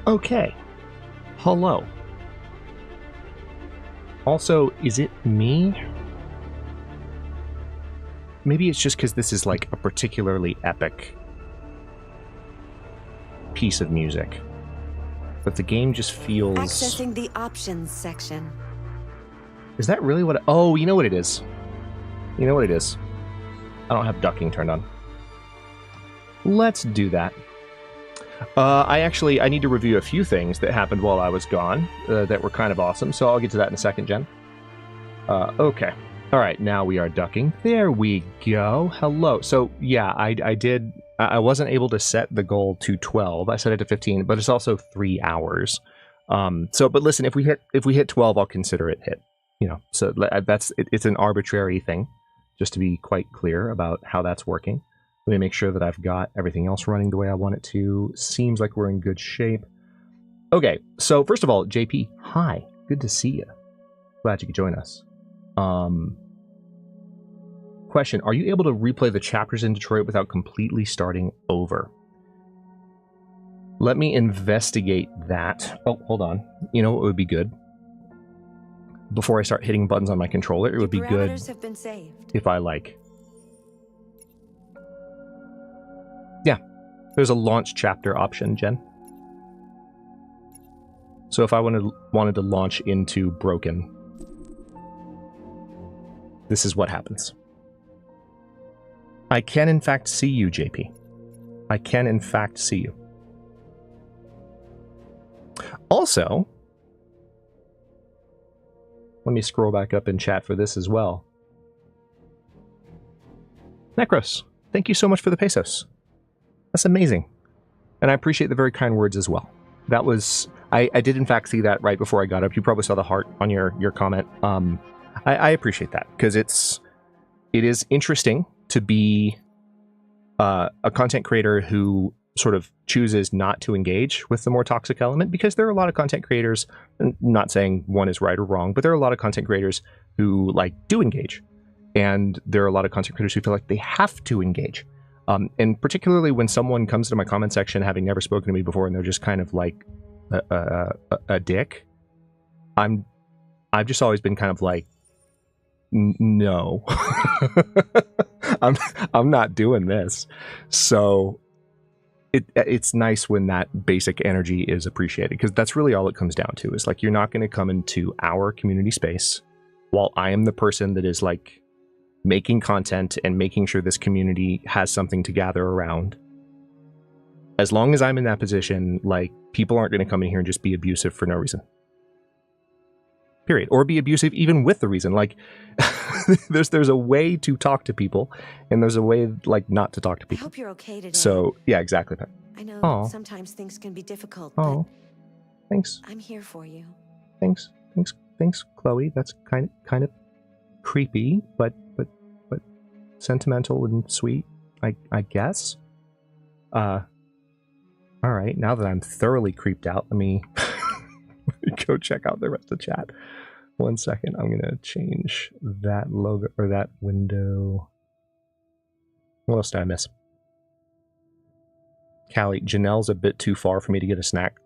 Okay. Hello. Also, is it me? Maybe it's just because this is like a particularly epic piece of music. But the game just feels... Accessing the options section. Is that really what... Oh, you know what it is. You know what it is. I don't have ducking turned on. Let's do that. I need to review a few things that happened while I was gone that were kind of awesome, so I'll get to that in a second, Jen. Okay. All right, now we are ducking. There we go. Hello. So, yeah, I did... I wasn't able to set the goal to 12. I set it to 15, but it's also 3 hours. But listen, if we hit 12, I'll consider it hit. You know, so it's an arbitrary thing, just to be quite clear about how that's working. Let me make sure that I've got everything else running the way I want it to. Seems like we're in good shape. Okay, so first of all, JP, hi. Good to see you. Glad you could join us. Question, are you able to replay the chapters in Detroit without completely starting over? Let me investigate that. Oh, hold on. You know what would be good? Before I start hitting buttons on my controller, it would be good if I Yeah, there's a launch chapter option, Jen. So if I wanted to launch into Broken, this is what happens. I can in fact see you, JP. I can in fact see you. Also, let me scroll back up in chat for this as well. Necros, thank you so much for the pesos. That's amazing. And I appreciate the very kind words as well. That was... I did in fact see that right before I got up. You probably saw the heart on your comment. I appreciate that, because it is interesting to be a content creator who sort of chooses not to engage with the more toxic element, because there are a lot of content creators, not saying one is right or wrong, but there are a lot of content creators who do engage. And there are a lot of content creators who feel like they have to engage. And particularly when someone comes to my comment section having never spoken to me before and they're just kind of like a dick, I've just always been kind of like, no, I'm not doing this. So it's nice when that basic energy is appreciated, because that's really all it comes down to, is like, you're not going to come into our community space while I am the person that is like making content and making sure this community has something to gather around. As long as I'm in that position, like, people aren't going to come in here and just be abusive for no reason. Period. Or be abusive even with the reason. Like, there's a way to talk to people, and there's a way, like, not to talk to people. I hope you're okay today. So, yeah, exactly. I know sometimes things can be difficult, but thanks. I'm here for you. Thanks, Chloe. That's kind of creepy, but sentimental and sweet, I guess. All right, now that I'm thoroughly creeped out, let me go check out the rest of the chat. 1 second, I'm gonna change that logo, or that window. What else did I miss? Callie, Janelle's a bit too far for me to get a snack.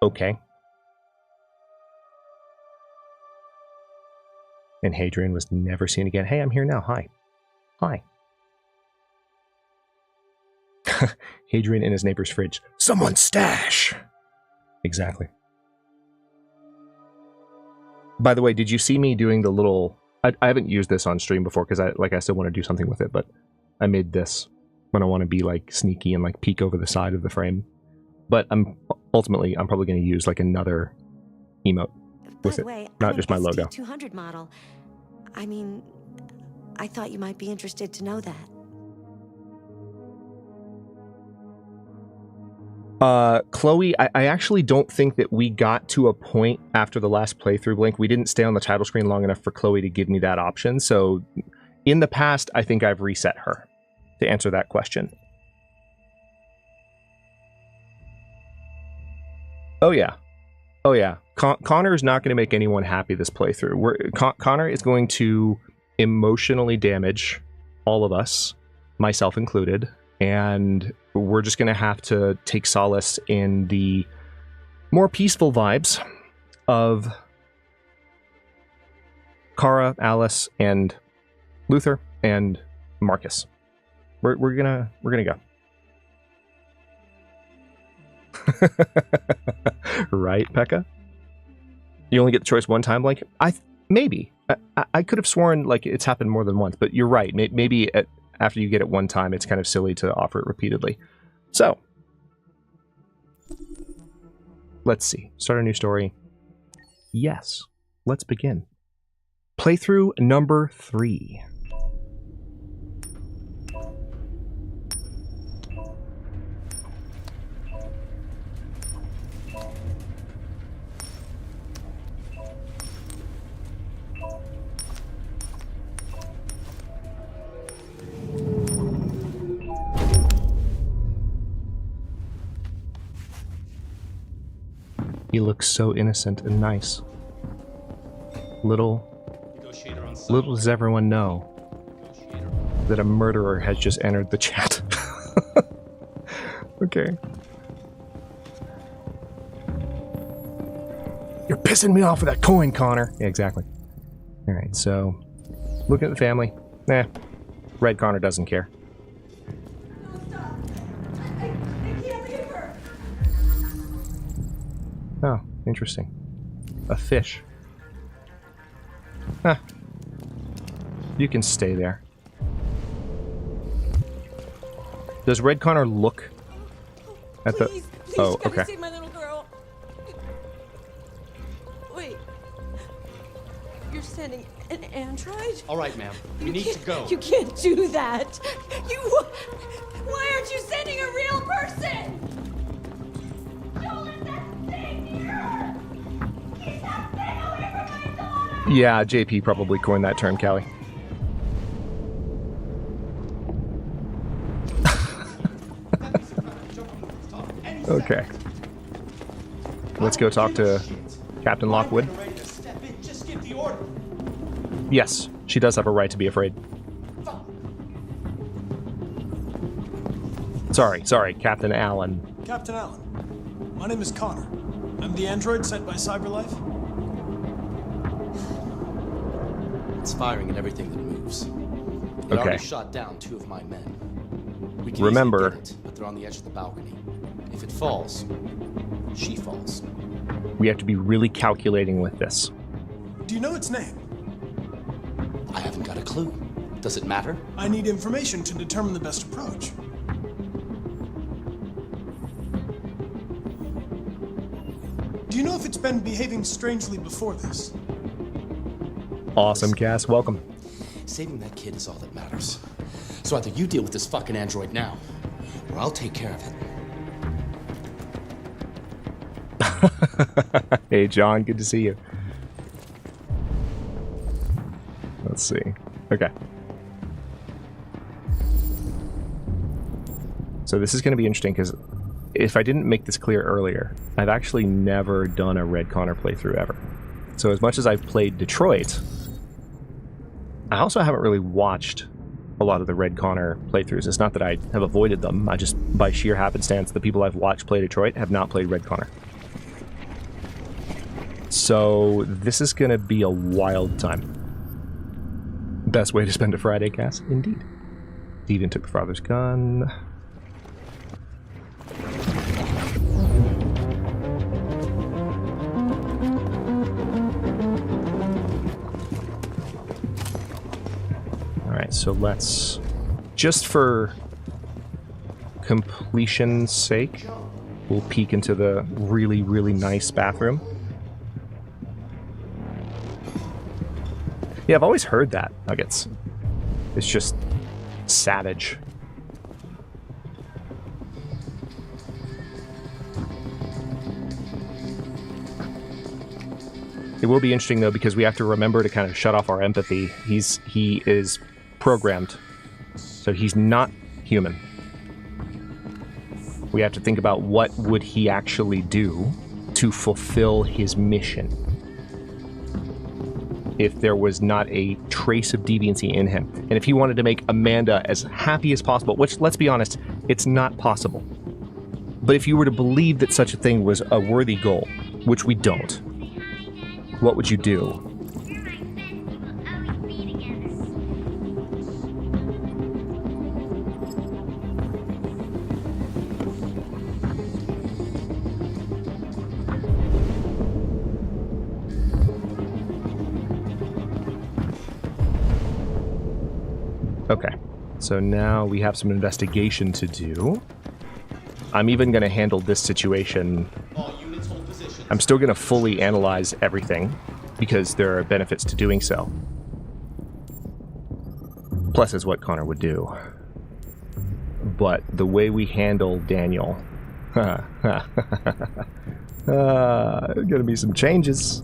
Okay. And Hadrian was never seen again. Hey, I'm here now. Hi. Hadrian in his neighbor's fridge. Someone's stash! Exactly. By the way, did you see me doing the little... I haven't used this on stream before, because I still want to do something with it, but I made this when I want to be like sneaky and like peek over the side of the frame. But ultimately, I'm probably going to use like another emote with it, not just my logo. 200 model. I mean, I thought you might be interested to know that. Chloe, I actually don't think that we got to a point after the last playthrough, Blink. We didn't stay on the title screen long enough for Chloe to give me that option. So in the past, I think I've reset her to answer that question. Oh yeah. Connor is not going to make anyone happy this playthrough. Connor is going to emotionally damage all of us, myself included, and we're just going to have to take solace in the more peaceful vibes of Kara, Alice, and Luther, and Marcus. We're gonna go. Right, Pekka? You only get the choice one time, like maybe. I could have sworn like it's happened more than once, but you're right. Maybe after you get it one time, it's kind of silly to offer it repeatedly. So, let's see. Start a new story. Yes. Let's begin. Playthrough number 3. He looks so innocent and nice. Little does everyone know that a murderer has just entered the chat. Okay. You're pissing me off with that coin, Connor. Yeah, exactly. Alright, so looking at the family. Nah. Red Connor doesn't care. Oh, interesting. A fish. Huh. You can stay there. Does Red Connor look at the... Please, oh, come okay. see my little girl. Wait. You're sending an android? All right, ma'am. We need to go. You can't do that. Why aren't you sending a real person? Don't let that thing here. Keep that thing away from my daughter. Yeah, JP probably coined that term, Callie. Okay. Let's go talk to Captain Lockwood. Yes, she does have a right to be afraid. Sorry, Captain Allen. Captain Allen, my name is Connor. I'm the android sent by CyberLife. It's firing at everything that moves. It Okay. already shot down 2 of my men. We can Remember- easily get it, but they're on the edge of the balcony. If it falls, she falls. We have to be really calculating with this. Do you know its name? I haven't got a clue. Does it matter? I need information to determine the best approach. Do you know if it's been behaving strangely before this? Awesome, Cass. Welcome. Saving that kid is all that matters. So either you deal with this fucking android now, or I'll take care of it. Hey, John. Good to see you. Let's see. Okay. So this is going to be interesting because if I didn't make this clear earlier, I've actually never done a Red Connor playthrough ever. So as much as I've played Detroit, I also haven't really watched a lot of the Red Connor playthroughs. It's not that I have avoided them. I just, by sheer happenstance, the people I've watched play Detroit have not played Red Connor. So this is going to be a wild time. Best way to spend a Friday, Cass? Indeed. Deviant took the father's gun. Alright, so let's... just for completion's sake, we'll peek into the really, really nice bathroom. Yeah, I've always heard that, Nuggets. It's just savage. It will be interesting, though, because we have to remember to kind of shut off our empathy. He is programmed, so he's not human. We have to think about what would he actually do to fulfill his mission. if there was not a trace of deviancy in him. And if he wanted to make Amanda as happy as possible, which, let's be honest, it's not possible. But if you were to believe that such a thing was a worthy goal, which we don't, what would you do? Okay, so now we have some investigation to do. I'm even going to handle this situation. I'm still going to fully analyze everything, because there are benefits to doing so. Plus, is what Connor would do. But the way we handle Daniel... gonna be some changes.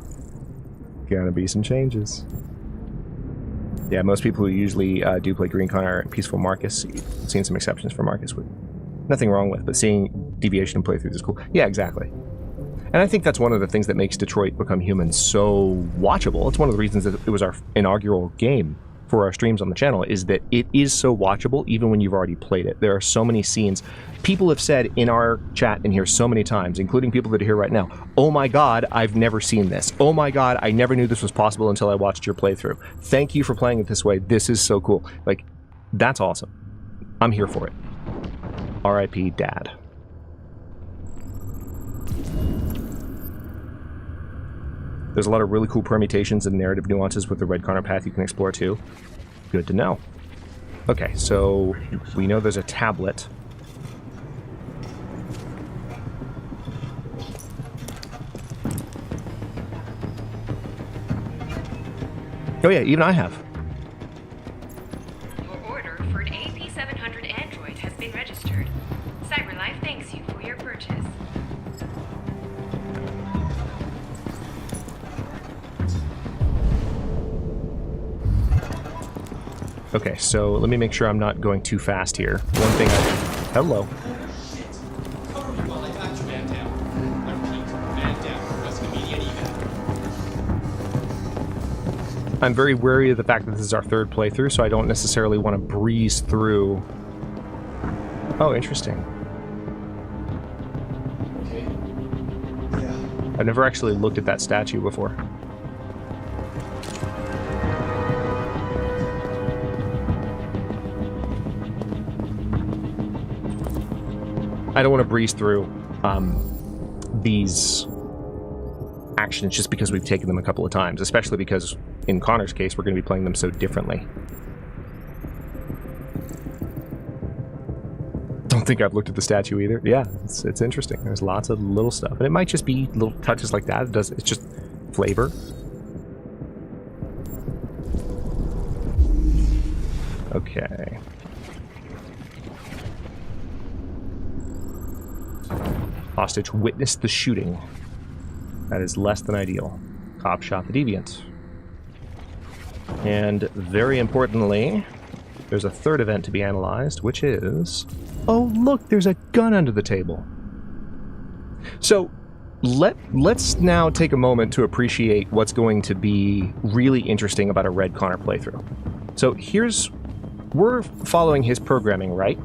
Gonna be some changes. Yeah, most people who usually do play Green Connor and Peaceful Marcus, seen some exceptions for Marcus, with nothing wrong with, but seeing deviation playthroughs is cool. Yeah, exactly. And I think that's one of the things that makes Detroit Become Human so watchable. It's one of the reasons that it was our inaugural game for our streams on the channel, is that it is so watchable even when you've already played it. There are so many scenes. People have said in our chat in here so many times, including people that are here right now, oh my god, I've never seen this. Oh my god, I never knew this was possible until I watched your playthrough. Thank you for playing it this way. This is so cool. Like, that's awesome. I'm here for it. R.I.P. Dad. There's a lot of really cool permutations and narrative nuances with the Red Connor path you can explore too. Good to know. Okay, so we know there's a tablet. Oh yeah, even I have. Your order for an AP700 Android has been registered. CyberLife thanks you for your purchase. Okay, so let me make sure I'm not going too fast here. One thing Hello. I'm very wary of the fact that this is our third playthrough, so I don't necessarily want to breeze through. Oh, interesting. Okay. Yeah. I've never actually looked at that statue before. I don't want to breeze through these actions just because we've taken them a couple of times, especially because in Connor's case, we're going to be playing them so differently. Don't think I've looked at the statue either. Yeah, it's interesting. There's lots of little stuff, and it might just be little touches like that. It's just flavor. Okay. Hostage witnessed the shooting. That is less than ideal. Cop shot the deviant. And very importantly, there's a third event to be analyzed, which is... Oh, look, there's a gun under the table. So, let's now take a moment to appreciate what's going to be really interesting about a Red Connor playthrough. So here's... We're following his programming, right?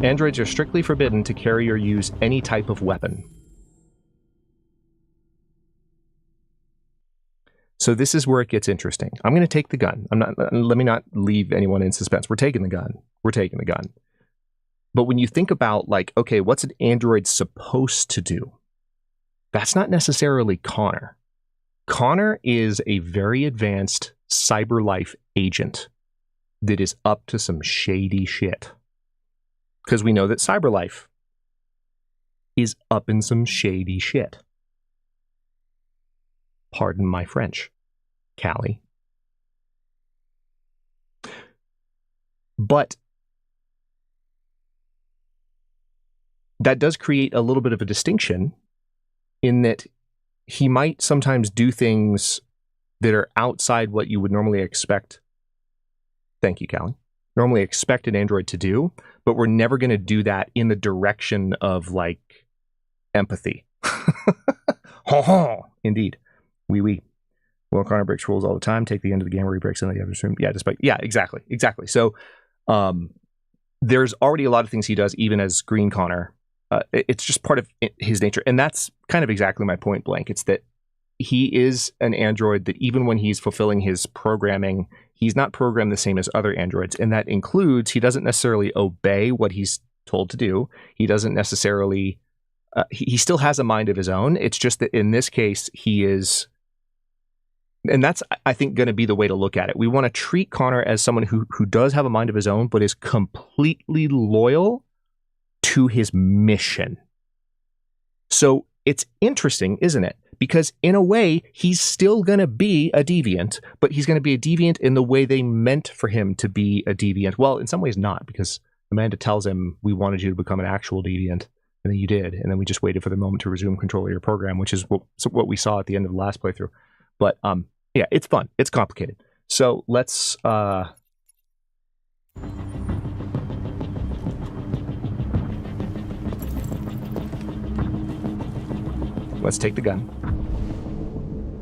Androids are strictly forbidden to carry or use any type of weapon. So this is where it gets interesting. I'm going to take the gun. Let me not leave anyone in suspense. We're taking the gun. We're taking the gun. But when you think about, like, okay, what's an android supposed to do? That's not necessarily Connor. Connor is a very advanced CyberLife agent that is up to some shady shit. Because we know that CyberLife is up in some shady shit. Pardon my French, Callie. But that does create a little bit of a distinction in that he might sometimes do things that are outside what you would normally expect. Thank you, Callie. Normally expect an android to do, but we're never going to do that in the direction of like empathy. Indeed. Oui. Will Connor breaks rules all the time. Take the end of the game where he breaks in the other room. Yeah, exactly. So there's already a lot of things he does, even as Green Connor. It's just part of his nature. And that's kind of exactly my point blank. It's that he is an android that even when he's fulfilling his programming, he's not programmed the same as other androids. And that includes, he doesn't necessarily obey what he's told to do. He doesn't necessarily, he still has a mind of his own. It's just that in this case, he is, and that's, I think, going to be the way to look at it. We want to treat Connor as someone who does have a mind of his own, but is completely loyal to his mission. So it's interesting, isn't it? Because in a way, he's still going to be a deviant, but he's going to be a deviant in the way they meant for him to be a deviant. Well, in some ways not, because Amanda tells him, we wanted you to become an actual deviant, and then you did, and then we just waited for the moment to resume control of your program, which is what we saw at the end of the last playthrough. But yeah, it's fun. It's complicated. So let's... let's take the gun.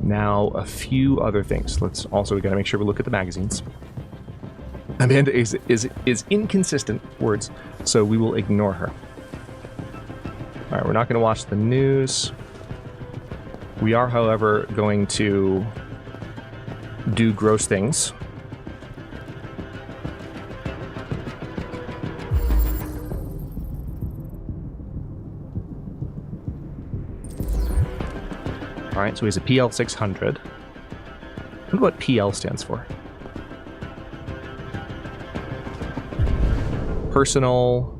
Now, a few other things. We got to make sure we look at the magazines. Amanda is inconsistent words, so we will ignore her. All right, we're not going to watch the news. We are, however, going to do gross things. All right, so he has a PL 600. I wonder what PL stands for. Personal.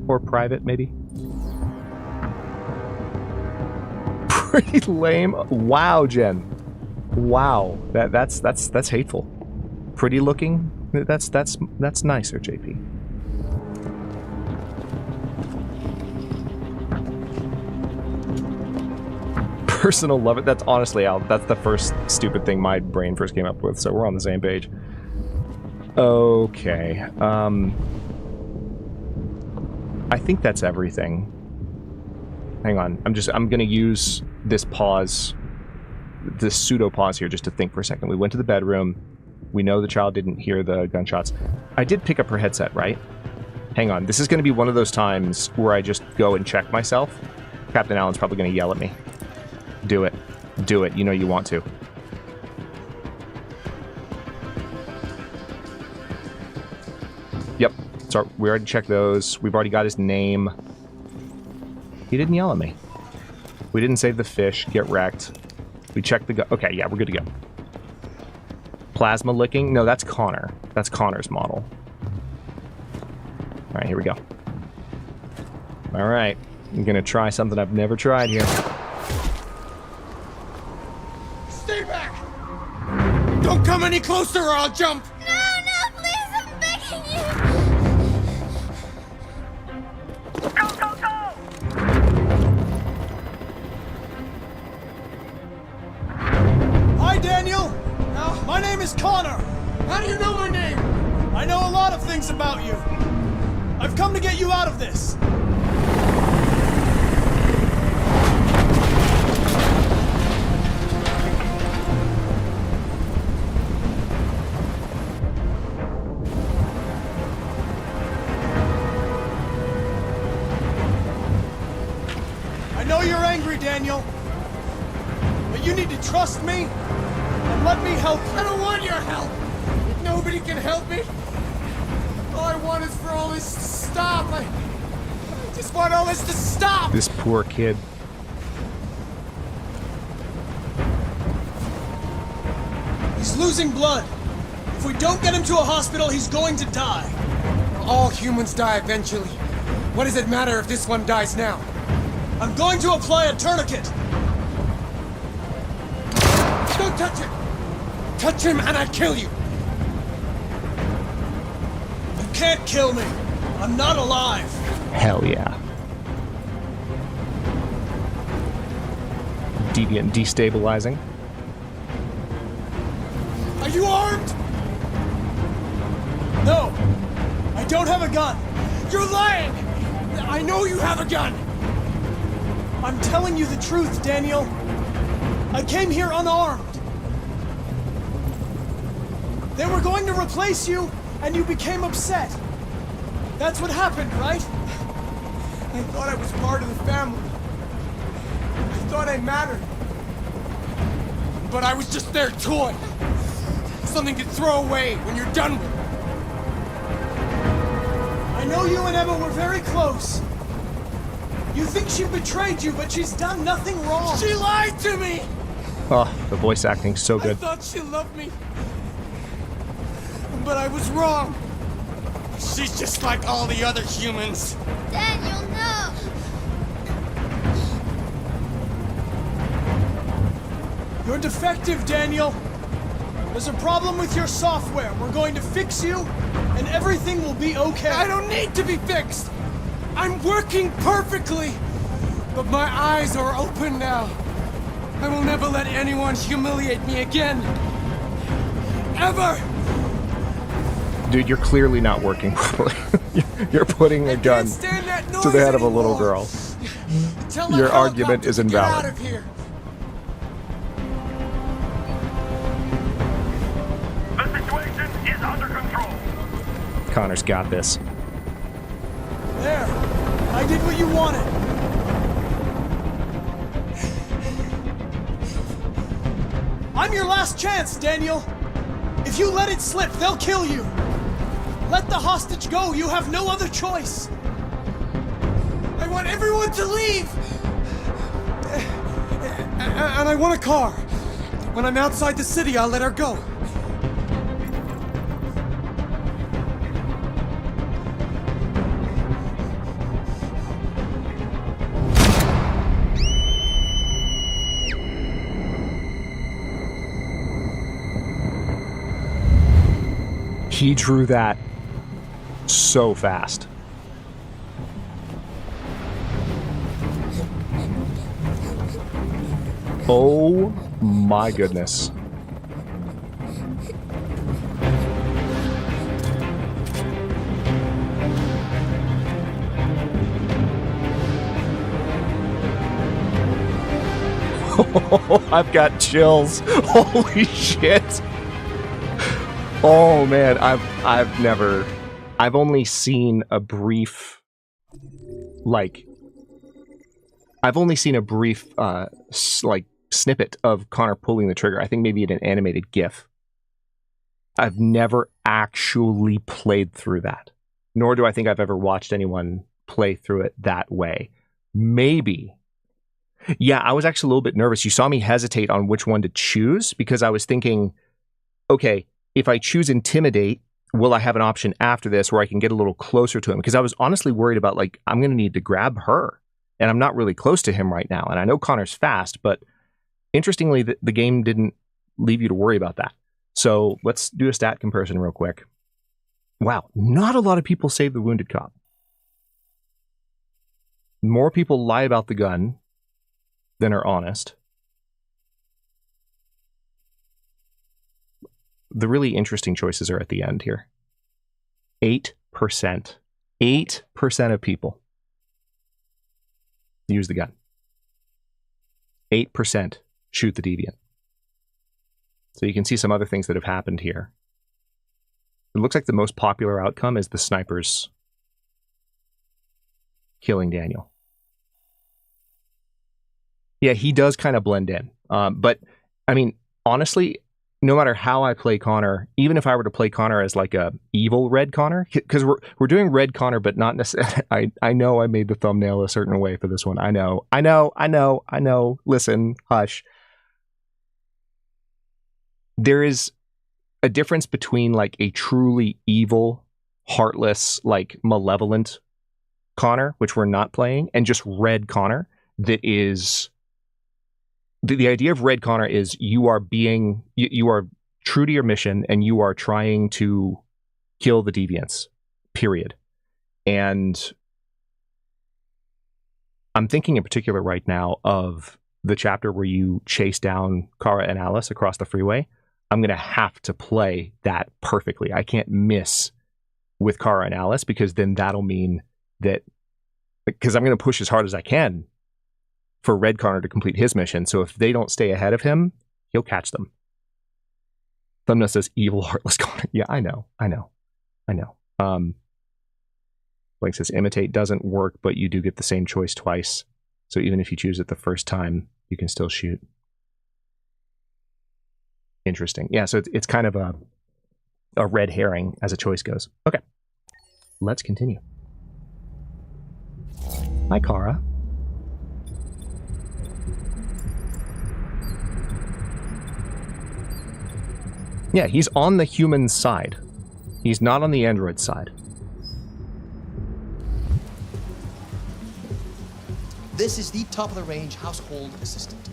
Or private, maybe. Pretty lame. Wow, Jen. Wow, that's hateful. Pretty looking. That's nicer, JP. Personal love it. That's honestly, Al, that's the first stupid thing my brain first came up with, so we're on the same page. Okay. I think that's everything. Hang on. I'm gonna use this pause, this pseudo pause here, just to think for a second. We went to the bedroom. We know the child didn't hear the gunshots. I did pick up her headset, right? Hang on. This is gonna be one of those times where I just go and check myself. Captain Allen's probably gonna yell at me. Do it. Do it. You know you want to. Yep. So we already checked those. We've already got his name. He didn't yell at me. We didn't save the fish. Get wrecked. We checked the... Okay, yeah, we're good to go. Plasma licking? No, that's Connor. That's Connor's model. All right, here we go. All right. I'm going to try something I've never tried here. Stay back! Don't come any closer or I'll jump! No, please, I'm begging you! Go! Hi, Daniel! My name is Connor! How do you know my name? I know a lot of things about you. I've come to get you out of this. I know you're angry, Daniel. But you need to trust me and let me help you. I don't want your help! Nobody can help me! All I want is for all this to stop. I just want all this to stop! This poor kid. He's losing blood. If we don't get him to a hospital, he's going to die. All humans die eventually. What does it matter if this one dies now? I'm going to apply a tourniquet. Don't touch him! Touch him and I kill you! You can't kill me. I'm not alive. Hell yeah. Deviant destabilizing. you armed? No, I don't have a gun. You're lying! I know you have a gun! I'm telling you the truth, Daniel. I came here unarmed. They were going to replace you, and you became upset. That's what happened, right? I thought I was part of the family. I thought I mattered. But I was just their toy. Something to throw away when you're done with it. I know you and Emma were very close. You think she betrayed you, but she's done nothing wrong. She lied to me! Oh, the voice acting's so good. I thought she loved me. But I was wrong. She's just like all the other humans. Daniel, no! You're defective, Daniel. There's a problem with your software. We're going to fix you, and everything will be okay. I don't need to be fixed. I'm working perfectly. But my eyes are open now. I will never let anyone humiliate me again. Ever! Dude, you're clearly not working properly. You're putting a gun to the head of a little girl. Your argument is invalid. Get out of here. The situation is under control. Connor's got this. There. I did what you wanted. I'm your last chance, Daniel. If you let it slip, they'll kill you. Let the hostage go. You have no other choice. I want everyone to leave. And I want a car. When I'm outside the city, I'll let her go. He drew that so fast. Oh my goodness. I've got chills. Holy shit. Oh man, I've only seen a brief snippet of Connor pulling the trigger. I think maybe in an animated GIF. I've never actually played through that. Nor do I think I've ever watched anyone play through it that way. Maybe. Yeah, I was actually a little bit nervous. You saw me hesitate on which one to choose because I was thinking, okay, if I choose Intimidate, will I have an option after this where I can get a little closer to him? Because I was honestly worried about, like, I'm going to need to grab her. And I'm not really close to him right now. And I know Connor's fast, but interestingly, the game didn't leave you to worry about that. So let's do a stat comparison real quick. Wow, not a lot of people save the wounded cop. More people lie about the gun than are honest. The really interesting choices are at the end here. 8%. 8% of people use the gun. 8% shoot the deviant. So you can see some other things that have happened here. It looks like the most popular outcome is the snipers killing Daniel. Yeah, he does kind of blend in. But, I mean, honestly, no matter how I play Connor, even if I were to play Connor as like a evil Red Connor, because we're doing Red Connor, but not necessarily. I know I made the thumbnail a certain way for this one. I know. Listen, hush. There is a difference between like a truly evil, heartless, like malevolent Connor, which we're not playing, and just Red Connor. That is. The idea of Red Connor is you are true to your mission and you are trying to kill the deviants, period. And I'm thinking in particular right now of the chapter where you chase down Kara and Alice across the freeway. I'm going to have to play that perfectly. I can't miss with Kara and Alice, because then that'll mean that, because I'm going to push as hard as I can for Red Connor to complete his mission. So if they don't stay ahead of him, he'll catch them. Thumbnail says evil heartless Connor. Yeah, I know. Blake says imitate doesn't work, but you do get the same choice twice. So even if you choose it the first time, you can still shoot. Interesting. Yeah, so it's kind of a red herring as a choice goes. Okay, let's continue. Hi, Kara. Yeah, he's on the human side. He's not on the android side. This is the top-of-the-range household assistant.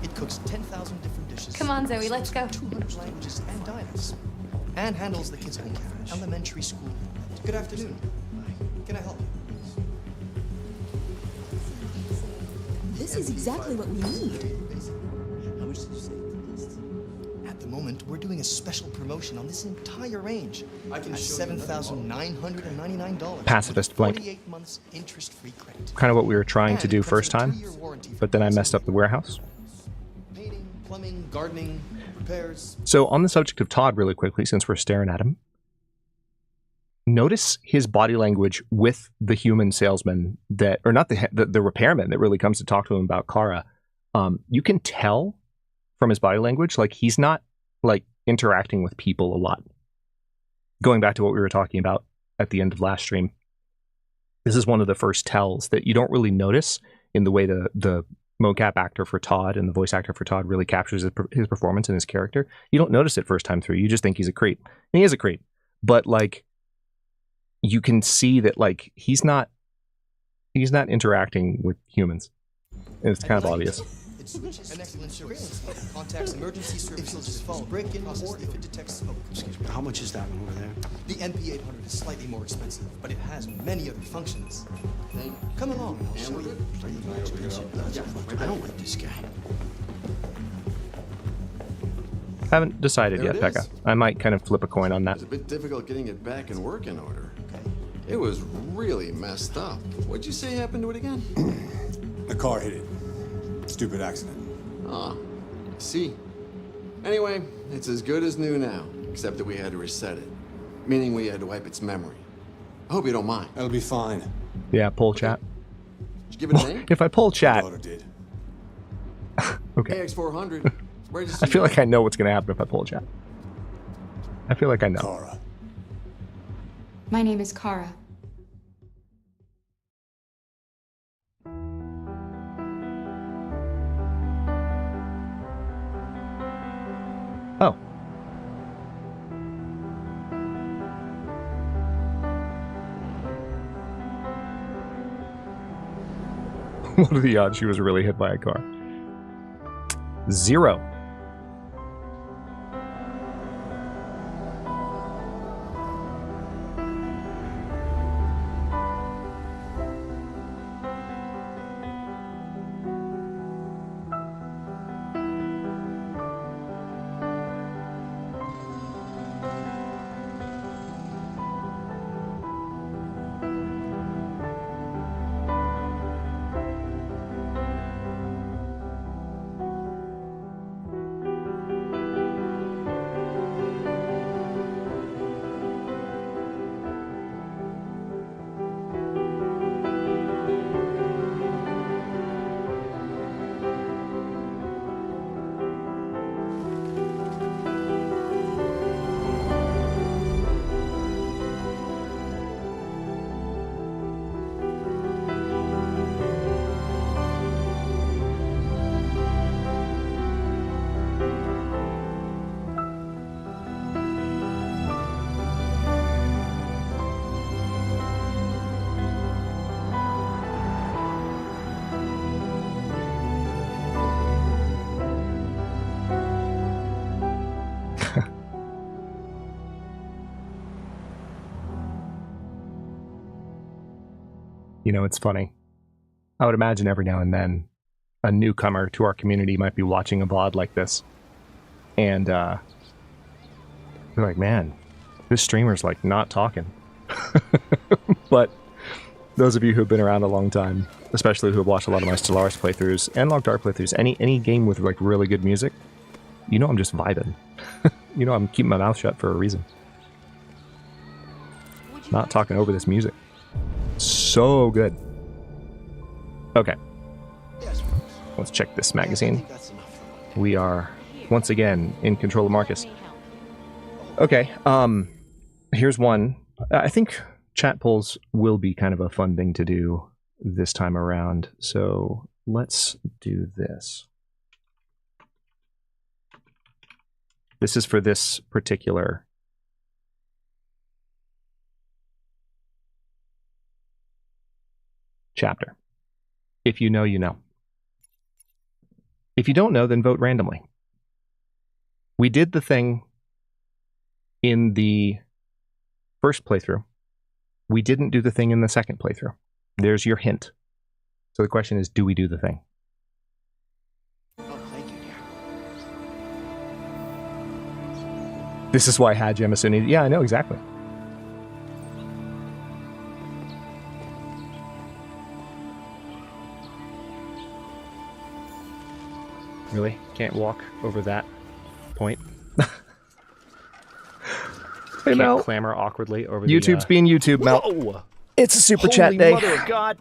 It cooks 10,000 different dishes. Come on, Zoe, let's go. 200 languages and dialects. And handles the kids' home elementary school. Good afternoon. Can I help you? This is exactly what we need. How much did you say? At the moment, we're doing a special promotion on this entire range. I can show $7,999. Pacifist blank. 48 months interest-free credit. Kind of what we were trying to do first time, but then I messed up the warehouse. Painting, plumbing, gardening, repairs. So on the subject of Todd, really quickly, since we're staring at him, notice his body language with the human salesman that, or not the repairman that really comes to talk to him about Kara. You can tell from his body language, like he's not like interacting with people a lot. Going back to what we were talking about at the end of last stream, this is one of the first tells that you don't really notice in the way the mocap actor for Todd and the voice actor for Todd really captures his performance and his character. You don't notice it first time through. You just think he's a creep. And he is a creep. But like, you can see that like he's not interacting with humans. And it's kind of obvious. It switches an excellent surveillance. Contacts emergency services phone break-in, or if it detects smoke. Excuse me, how much is that one over there? The NP800 is slightly more expensive, but it has many other functions. Come along, I'll show you. I don't like this guy. Haven't decided yet, Pekka. I might kind of flip a coin on that. It's a bit difficult getting it back in working order. It was really messed up. What'd you say happened to it again? The car hit it. Stupid accident. Ah, I see. Anyway, it's as good as new now, except that we had to reset it. Meaning we had to wipe its memory. I hope you don't mind. That'll be fine. Yeah, poll chat. Did you give it a name? If I poll chat. Did. Okay. AX400. I feel like I know what's going to happen if I poll chat. I feel like I know. Kara. My name is Kara. Oh. What are the odds she was really hit by a car? 0. You know, it's funny. I would imagine every now and then a newcomer to our community might be watching a VOD like this. And You're like, man, this streamer's like not talking. But those of you who've been around a long time, especially who have watched a lot of my Stellaris playthroughs and Log Dark playthroughs, any game with like really good music, you know I'm just vibing. You know I'm keeping my mouth shut for a reason. Not talking over this music. So good. Okay. Let's check this magazine. We are once again in control of Marcus. Okay, here's one. I think chat polls will be kind of a fun thing to do this time around. So let's do this. This is for this particular chapter. If you know, you know. If you don't know, then vote randomly. We did the thing in the first playthrough. We didn't do the thing in the second playthrough. There's your hint. So the question is, do we do the thing? Oh, thank you, dear. This is why Haj Emerson. Yeah, I know exactly. Really? Can't walk over that point? Hey, Mel. Can't clamor awkwardly over YouTube's being YouTube, Mel. Whoa! It's a super Holy chat day. Mother of God!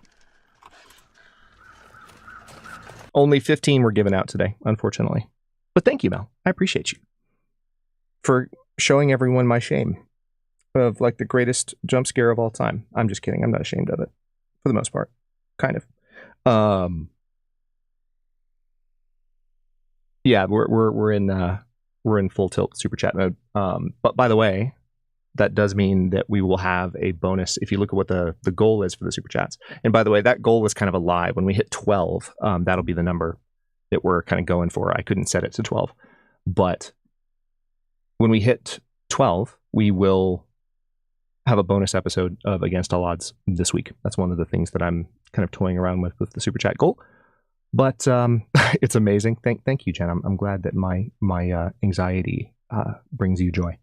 Only 15 were given out today, unfortunately. But thank you, Mel. I appreciate you for showing everyone my shame of like the greatest jump scare of all time. I'm just kidding. I'm not ashamed of it for the most part. Kind of. Yeah, we're in full tilt super chat mode. But by the way, that does mean that we will have a bonus if you look at what the goal is for the super chats. And by the way, that goal was kind of a lie. When we hit 12, that'll be the number that we're kind of going for. I couldn't set it to 12. But when we hit 12, we will have a bonus episode of Against All Odds this week. That's one of the things that I'm kind of toying around with the super chat goal. But it's amazing. Thank you, Jen. I'm glad that my anxiety brings you joy.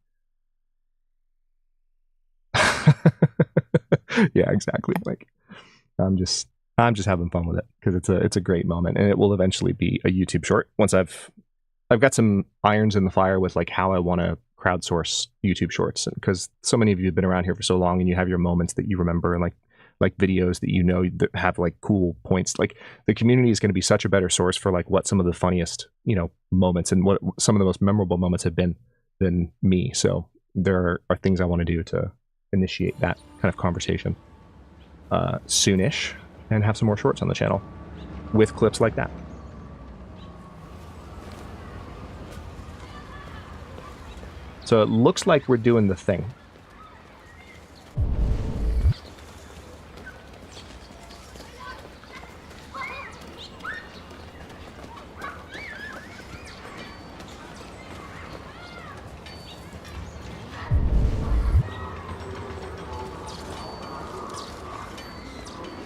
Yeah, exactly. Like I'm just having fun with it because it's a great moment, and it will eventually be a YouTube short once I've got some irons in the fire with like how I want to crowdsource YouTube shorts, because so many of you have been around here for so long and you have your moments that you remember, and like videos that you know that have like cool points. Like the community is going to be such a better source for like what some of the funniest, moments and what some of the most memorable moments have been than me. So there are things I want to do to initiate that kind of conversation soonish and have some more shorts on the channel with clips like that. So it looks like we're doing the thing.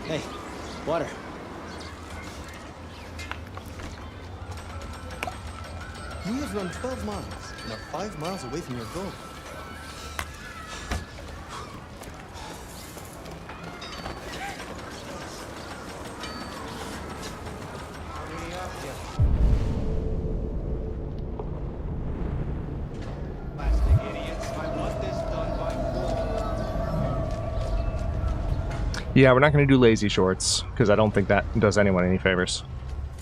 Hey, water. We have run 12 miles and are 5 miles away from your goal. Yeah, we're not going to do lazy shorts because I don't think that does anyone any favors.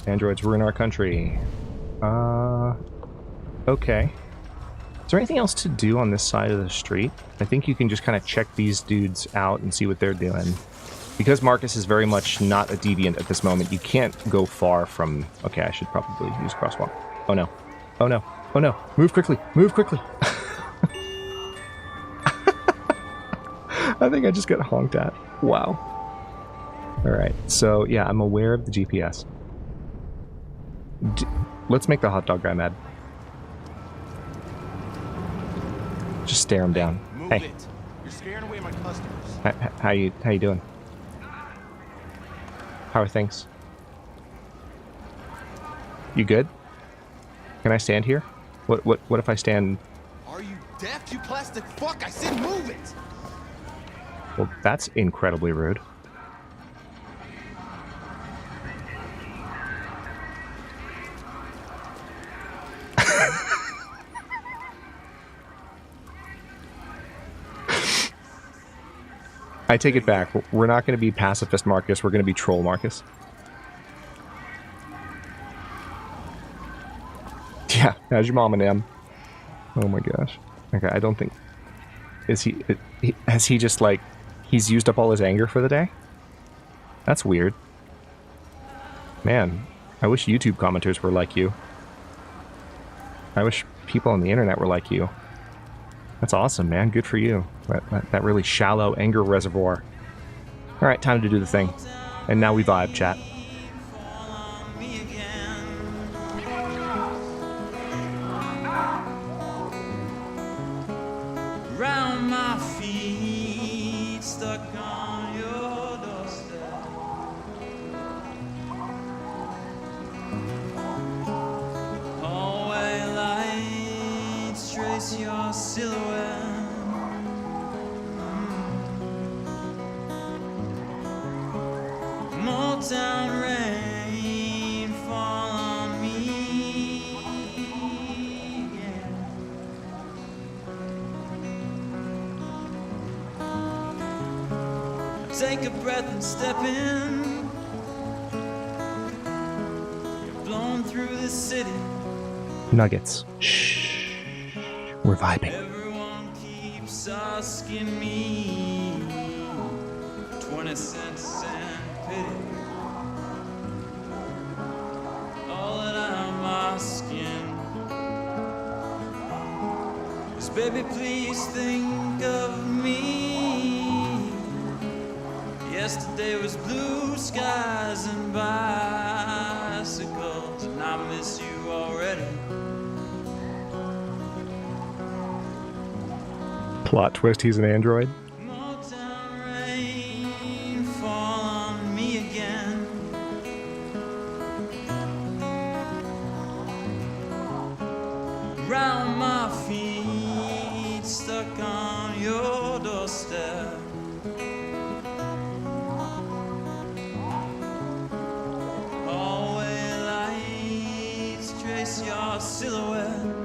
Androids ruin our country. Okay. Is there anything else to do on this side of the street? I think you can just kind of check these dudes out and see what they're doing. Because Marcus is very much not a deviant at this moment, you can't go far from... Okay, I should probably use crosswalk. Oh no. Oh no. Oh no. Move quickly. Move quickly. I think I just got honked at. Wow. Alright, so yeah, I'm aware of the GPS. Let's make the hot dog guy mad. Just stare him down. Move Hey. it. You're scaring away my customers. How you doing? How are things? You good? Can I stand here? What if I stand Are you deaf, you plastic fuck? I said move it! Well, that's incredibly rude. I take it back. We're not going to be pacifist Marcus. We're going to be troll Marcus. Yeah, how's your mom and M? Oh my gosh. Okay, I don't think... Has he just, like... He's used up all his anger for the day? That's weird. Man, I wish YouTube commenters were like you. I wish people on the internet were like you. That's awesome, man. Good for you. That really shallow anger reservoir. Alright, time to do the thing. And now we vibe, chat. Round my feet, stuck on your doorstep. Hallway lights trace your silhouette. Motown rain fall on me again. Take a breath and step in. You're blown through the city. Nuggets. Shh. We're vibing. Everyone keeps asking me 20 cents and pity. All that I'm asking is, baby, please think of me. Yesterday was blue skies and bicycles, and I miss you already. Plot twist, he's an android. Motown rain fall on me again. Round my feet, stuck on your doorstep. Hallway lights trace your silhouette.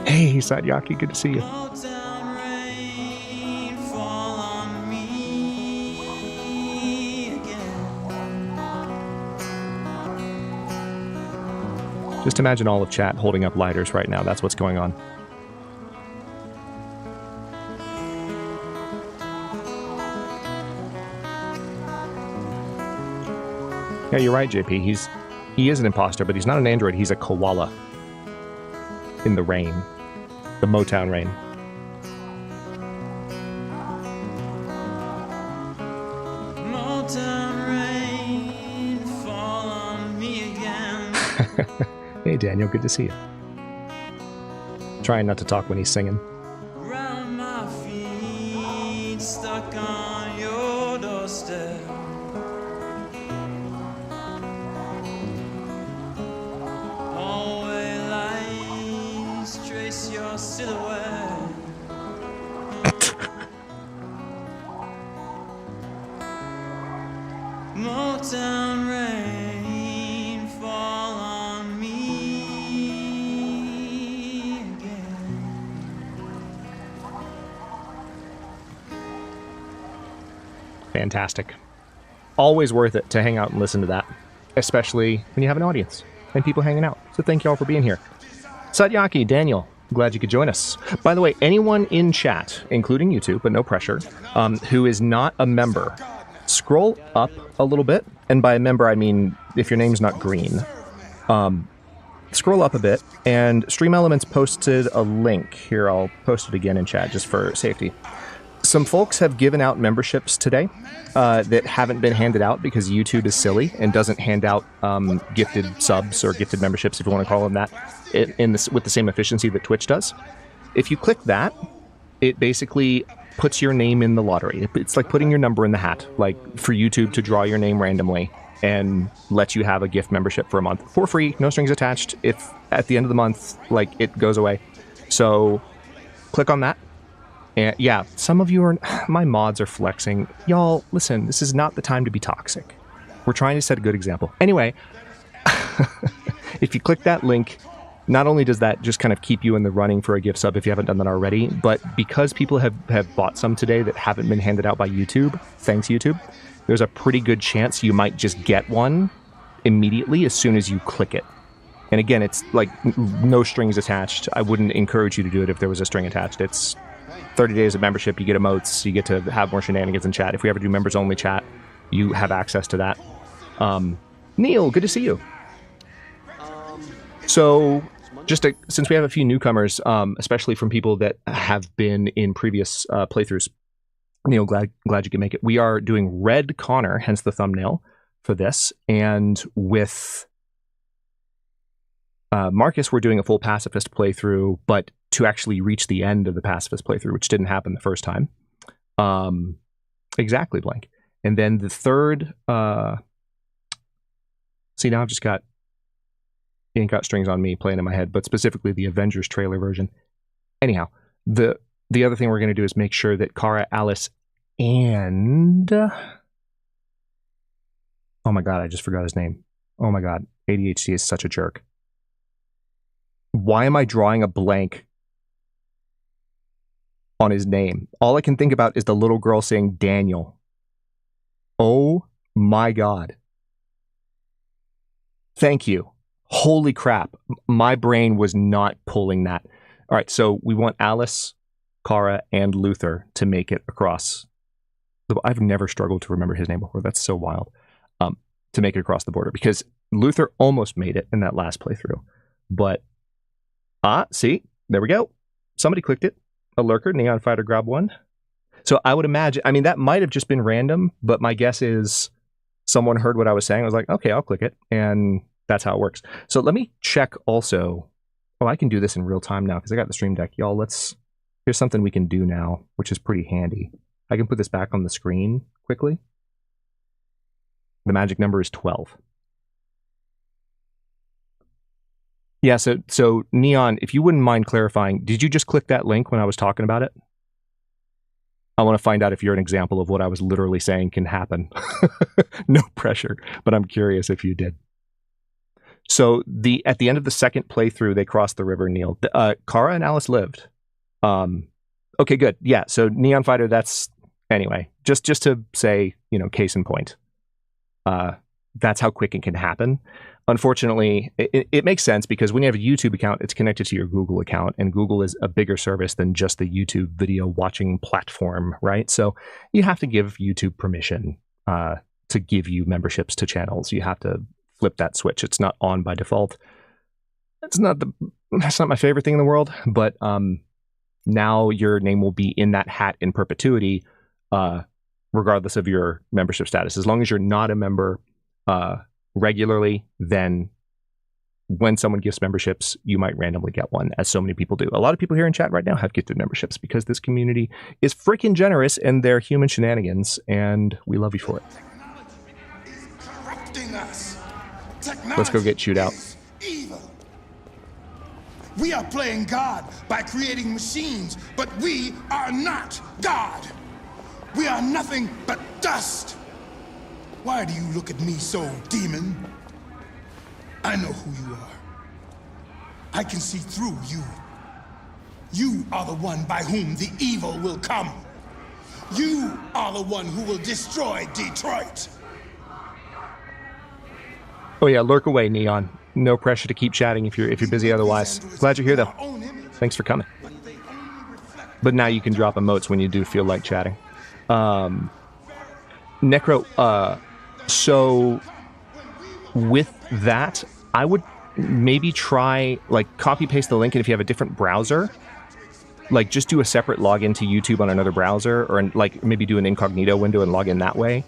Hey, Satyaki, good to see you. Motown rain fall on me again. Just imagine all of chat holding up lighters right now. That's what's going on. Yeah, you're right, JP. He is an imposter, but he's not an android. He's a koala. In the rain. The Motown rain. Motown rain fall on me again. Hey, Daniel, good to see you. Trying not to talk when he's singing. Round my feet, stuck on your doorstep. Hallway lights trace your silhouette. Motown rain fall on me again. Fantastic. Always worth it to hang out and listen to that. Especially when you have an audience and people hanging out. So thank you all for being here. Satyaki, Daniel, glad you could join us. By the way, anyone in chat, including YouTube, but no pressure, who is not a member, scroll up a little bit. And by a member, I mean if your name's not green. Scroll up a bit, and Stream Elements posted a link. Here, I'll post it again in chat just for safety. Some folks have given out memberships today that haven't been handed out because YouTube is silly and doesn't hand out gifted subs or gifted memberships, if you want to call them that, with the same efficiency that Twitch does. If you click that, it basically puts your name in the lottery. It's like putting your number in the hat, like for YouTube to draw your name randomly and let you have a gift membership for a month for free, no strings attached. If at the end of the month, like, it goes away. So click on that. And yeah, some of you are, my mods are flexing. Y'all, listen, this is not the time to be toxic. We're trying to set a good example. Anyway, if you click that link, not only does that just kind of keep you in the running for a gift sub if you haven't done that already, but because people have bought some today that haven't been handed out by YouTube, thanks YouTube, there's a pretty good chance you might just get one immediately as soon as you click it. And again, it's like no strings attached. I wouldn't encourage you to do it if there was a string attached. It's 30 days of membership, you get emotes, you get to have more shenanigans in chat. If we ever do members only chat, you have access to that. Neil, good to see you. So since we have a few newcomers, especially from people that have been in previous playthroughs, Neil, glad you can make it. We are doing Red Connor, hence the thumbnail for this. And with Marcus, we're doing a full pacifist playthrough, but to actually reach the end of the pacifist playthrough, which didn't happen the first time. Exactly, Blank. And then the third, see, now I've just got strings on me playing in my head, but specifically the Avengers trailer version. Anyhow, the other thing we're going to do is make sure that Kara, Alice, and oh my god, I just forgot his name. Oh my god, ADHD is such a jerk. Why am I drawing a blank on his name? All I can think about is the little girl saying Daniel. Oh my god. Thank you. Holy crap. My brain was not pulling that. All right, so we want Alice, Kara, and Luther to make it across. I've never struggled to remember his name before. That's so wild. To make it across the border, because Luther almost made it in that last playthrough. But, see, there we go. Somebody clicked it. A lurker, Neon Fighter, grab one. So I would imagine, I mean, that might have just been random, but my guess is someone heard what I was saying. I was like, okay, I'll click it. And that's how it works. So let me check also. Oh, I can do this in real time now because I got the stream deck. Y'all, here's something we can do now, which is pretty handy. I can put this back on the screen quickly. The magic number is 12. Yeah, so Neon, if you wouldn't mind clarifying, did you just click that link when I was talking about it? I want to find out if you're an example of what I was literally saying can happen. No pressure, but I'm curious if you did. So at the end of the second playthrough, they crossed the river, Neil. Kara and Alice lived. Okay, good. Yeah, so Neon Fighter, that's... Anyway, just to say, case in point. That's how quick it can happen. Unfortunately, it makes sense because when you have a YouTube account, it's connected to your Google account, and Google is a bigger service than just the YouTube video watching platform, right? So you have to give YouTube permission to give you memberships to channels. You have to flip that switch. It's not on by default. That's not my favorite thing in the world, but now your name will be in that hat in perpetuity, regardless of your membership status. As long as you're not a member regularly, then when someone gives memberships, you might randomly get one, as so many people do. A lot of people here in chat right now have gifted memberships because this community is freaking generous in their human shenanigans, and we love you for it. Let's go get chewed out. Evil. We are playing God by creating machines, but we are not God. We are nothing but dust. Why do you look at me so, demon? I know who you are. I can see through you. You are the one by whom the evil will come. You are the one who will destroy Detroit. Oh yeah, lurk away, Neon. No pressure to keep chatting if you're busy otherwise. Glad you're here though. Thanks for coming. But now you can drop emotes when you do feel like chatting. Necro, so with that, I would maybe try, copy paste the link, and if you have a different browser, just do a separate login to YouTube on another browser, or maybe do an incognito window and log in that way.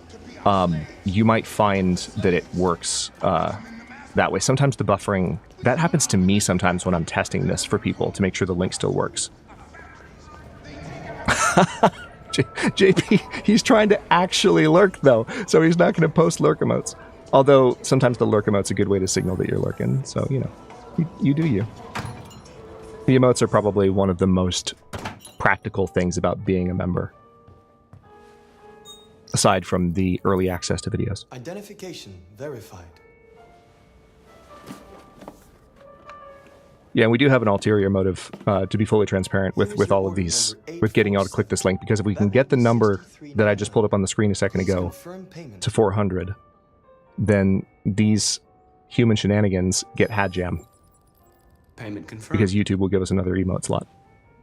You might find that it works that way. Sometimes the buffering, that happens to me sometimes when I'm testing this for people to make sure the link still works. JP, he's trying to actually lurk though, so he's not going to post lurk emotes. Although sometimes the lurk emote's a good way to signal that you're lurking, so You do you. The emotes are probably one of the most practical things about being a member. Aside from the early access to videos. Identification verified. Yeah, we do have an ulterior motive, to be fully transparent with all of these, with getting y'all to click this link, because if we can get the number that I just pulled up on the screen a second ago to 400, then these human shenanigans get had jam. Payment confirmed. Because YouTube will give us another emote slot.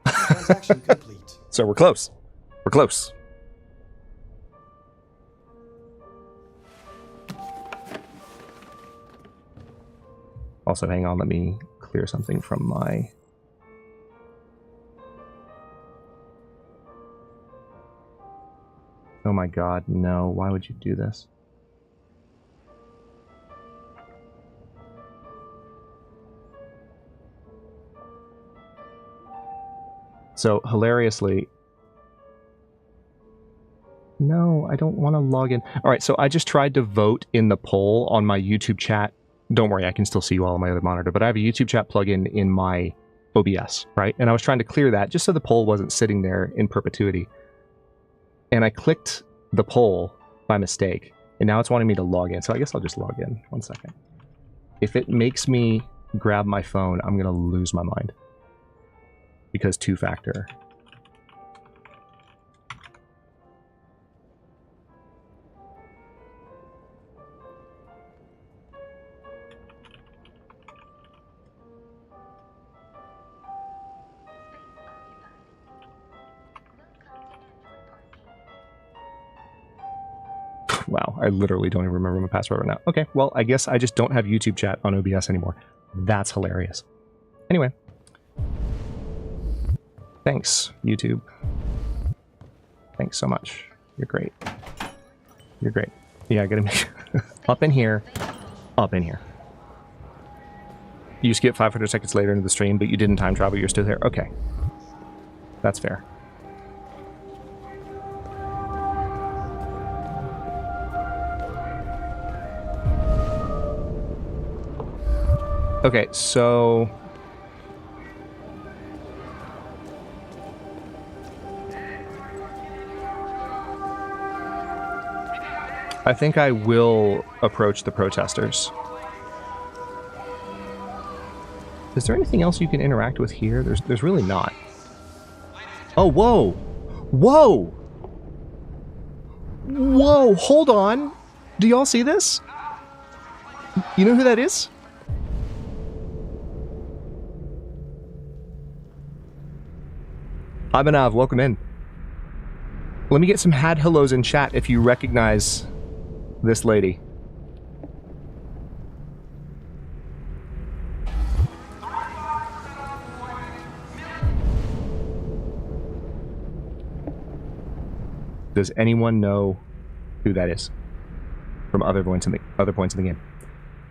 Transaction complete. So we're close. We're close. Also, hang on, let me clear something from my... Oh my god, no. Why would you do this? So, hilariously... No, I don't want to log in. Alright, so I just tried to vote in the poll on my YouTube chat. Don't worry, I can still see you all on my other monitor, but I have a YouTube chat plugin in my OBS, right? And I was trying to clear that just so the poll wasn't sitting there in perpetuity. And I clicked the poll by mistake, and now it's wanting me to log in. So I guess I'll just log in. 1 second. If it makes me grab my phone, I'm going to lose my mind. Because two-factor. Wow, I literally don't even remember my password right now. Okay, well, I guess I just don't have YouTube chat on OBS anymore. That's hilarious. Anyway. Thanks, YouTube. Thanks so much. You're great. You're great. Yeah, I gotta make... Up in here. Up in here. You skip 500 seconds later into the stream, but you didn't time travel, you're still there. Okay. That's fair. Okay, so... I think I will approach the protesters. Is there anything else you can interact with here? There's really not. Oh, whoa! Whoa! Whoa, hold on! Do y'all see this? You know who that is? Abhinav, welcome in. Let me get some had hellos in chat if you recognize this lady. Does anyone know who that is from other points in the game?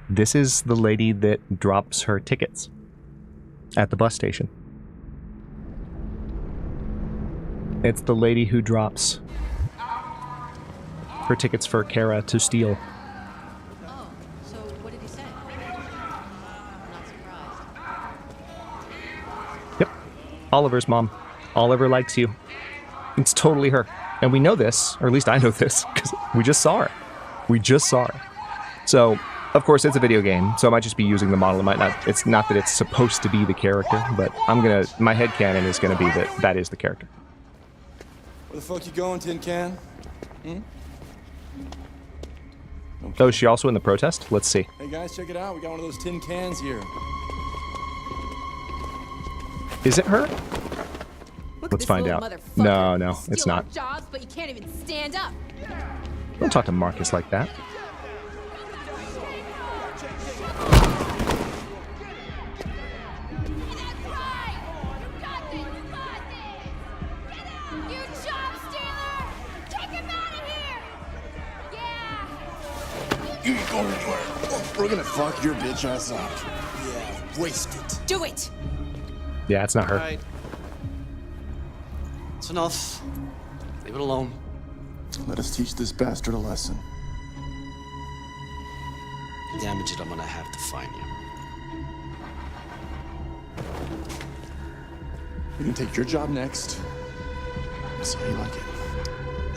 This is the lady that drops her tickets at the bus station. It's the lady who drops her tickets for Kara to steal. Oh, so what did he say? I'm not surprised. Yep. Oliver's mom. Oliver likes you. It's totally her. And we know this, or at least I know this, because we just saw her. We just saw her. So, of course, it's a video game, so I might just be using the model. It might not. It's not that it's supposed to be the character, but my headcanon is gonna be that is the character. Where the fuck you going, Tin Can? Hmm? Okay. Oh, is she also in the protest? Let's see. Hey guys, check it out. We got one of those tin cans here. Is it her? Let's find out. No, it's not. Jobs, but you can't even stand up. Don't talk to Marcus like that. You ain't going anywhere. We're gonna fuck your bitch ass up. Yeah, waste it. Do it! Yeah, it's not her. Right. It's enough. Leave it alone. Let us teach this bastard a lesson. Damage it, I'm gonna have to find you. You can take your job next. Let's see how you like it.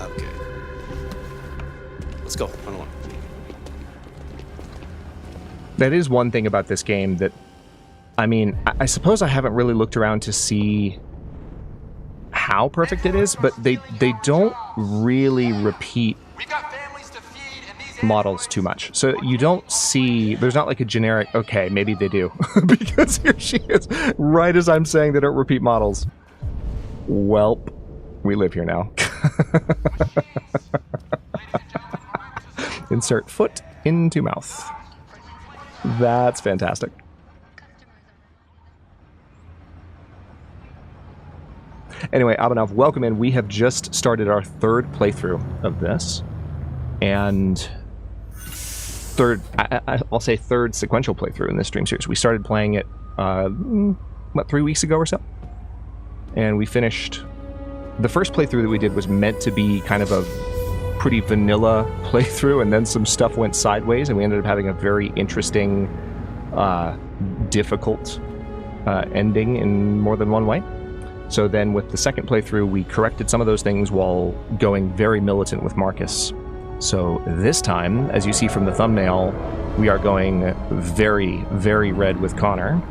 Okay. Let's go. Run along. That is one thing about this game that, I mean, I suppose I haven't really looked around to see how perfect it is, but they don't really repeat models too much. So you don't see, there's not like a generic, okay, maybe they do. Because here she is, right as I'm saying they don't repeat models. Welp, we live here now. Insert foot into mouth. That's fantastic. Anyway, Abhinav, welcome in. We have just started our third playthrough of this. And I'll say third sequential playthrough in this stream series. We started playing it, 3 weeks ago or so? And we finished... The first playthrough that we did was meant to be kind of a pretty vanilla playthrough, and then some stuff went sideways, and we ended up having a very interesting, difficult ending in more than one way. So then with the second playthrough, we corrected some of those things while going very militant with Marcus. So this time, as you see from the thumbnail, we are going very, very red with Connor,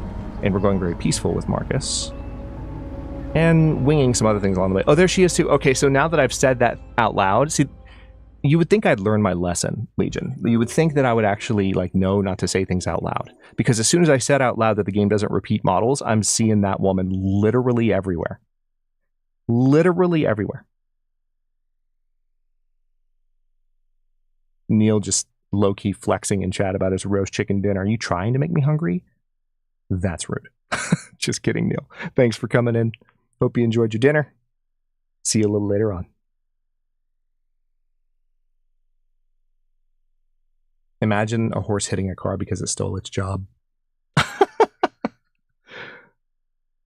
and we're going very peaceful with Marcus. And winging some other things along the way. Oh, there she is too. Okay, so now that I've said that out loud, see, you would think I'd learn my lesson, Legion. You would think that I would actually, like, know not to say things out loud. Because as soon as I said out loud that the game doesn't repeat models, I'm seeing that woman literally everywhere. Literally everywhere. Neil just low-key flexing in chat about his roast chicken dinner. Are you trying to make me hungry? That's rude. Just kidding, Neil. Thanks for coming in. Hope you enjoyed your dinner. See you a little later on. Imagine a horse hitting a car because it stole its job. I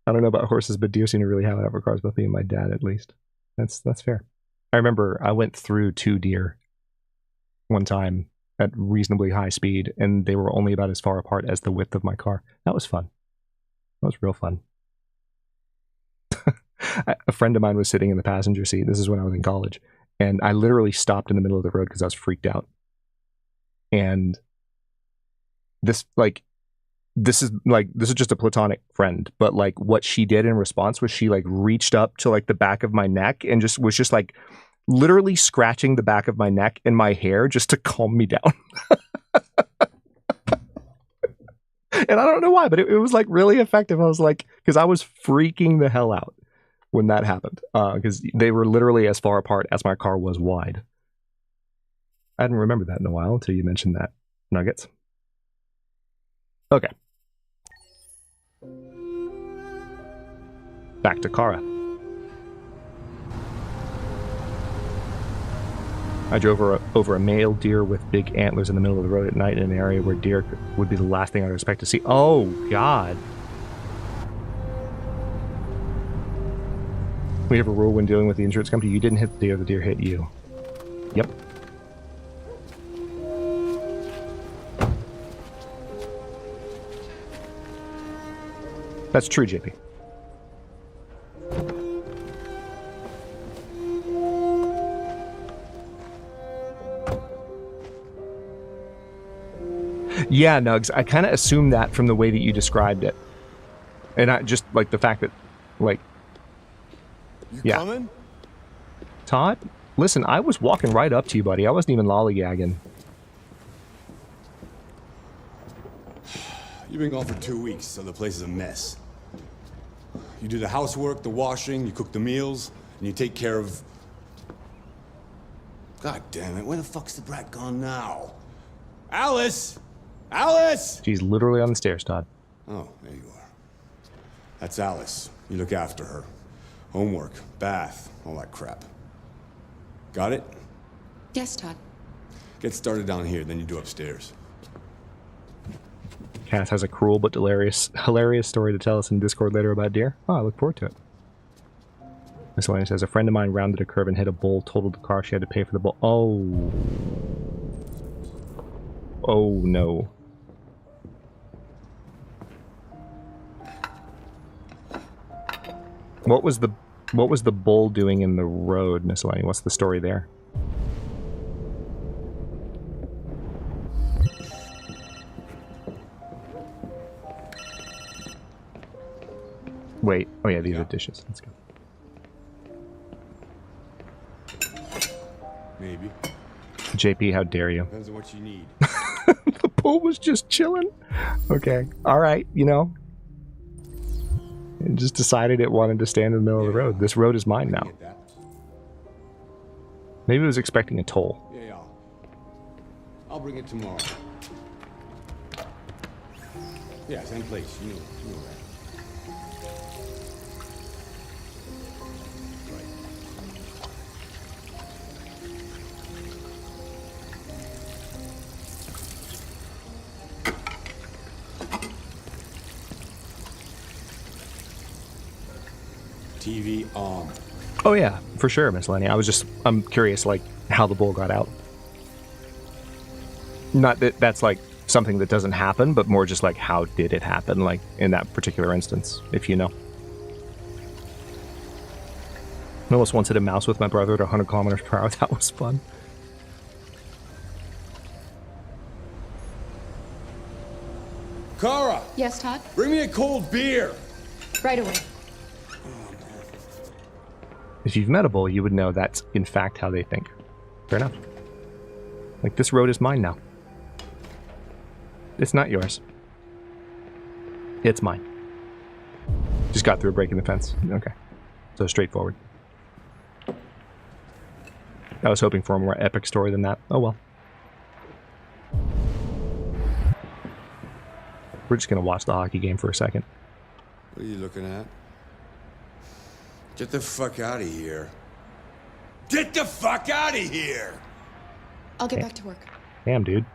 don't know about horses, but deer seem to really have it out for cars, both me and my dad at least. That's fair. I remember I went through 2 deer one time at reasonably high speed, and they were only about as far apart as the width of my car. That was fun. That was real fun. A friend of mine was sitting in the passenger seat. This is when I was in college. And I literally stopped in the middle of the road because I was freaked out. And this is just a platonic friend. But like what she did in response was she like reached up to like the back of my neck and was just like literally scratching the back of my neck and my hair just to calm me down. And I don't know why, but it was like really effective. I was like, because I was freaking the hell out when that happened, because they were literally as far apart as my car was wide. I hadn't remembered that in a while until you mentioned that, Nuggets. Okay. Back to Kara. I drove over a male deer with big antlers in the middle of the road at night in an area where deer would be the last thing I would expect to see. Oh, God. We have a rule when dealing with the insurance company. You didn't hit the deer hit you. Yep. That's true, JP. Yeah, Nugs, I kind of assumed that from the way that you described it. And I just, like, the fact that, like... You coming? Todd, listen, I was walking right up to you, buddy. I wasn't even lollygagging. You've been gone for 2 weeks, so the place is a mess. You do the housework, the washing, you cook the meals, and you take care of... God damn it, where the fuck's the brat gone now? Alice! Alice! She's literally on the stairs, Todd. Oh, there you are. That's Alice. You look after her. Homework, bath, all that crap. Got it? Yes, Todd. Get started down here, then you do upstairs. Cass has a cruel but hilarious story to tell us in Discord later about deer. Oh, I look forward to it. Miscellaneous says, a friend of mine rounded a curve and hit a bull, totaled the car. She had to pay for the bull. Oh. Oh, no. What was the bull doing in the road, Miss Lenny? What's the story there? Wait. Oh yeah, these are dishes. Let's go. Maybe. JP, how dare you? Depends on what you need. The bull was just chilling. Okay. All right. You know. It just decided it wanted to stand in the middle of the road. This road is mine now. Maybe it was expecting a toll. Yeah. I'll bring it tomorrow. Yeah, same place. You know that. TV on. Oh yeah, for sure, Miss Lenny. I'm curious, like, how the bull got out. Not that that's like something that doesn't happen, but more just like, how did it happen, like, in that particular instance, if you know. I almost once hit a mouse with my brother at 100 kilometers per hour. That was fun. Kara! Yes, Todd? Bring me a cold beer! Right away. If you've met a bull, you would know that's, in fact, how they think. Fair enough. Like, this road is mine now. It's not yours. It's mine. Just got through breaking the fence. Okay. So straightforward. I was hoping for a more epic story than that. Oh well. We're just going to watch the hockey game for a second. What are you looking at? Get the fuck out of here. Get the fuck out of here! I'll get back to work. Damn, dude.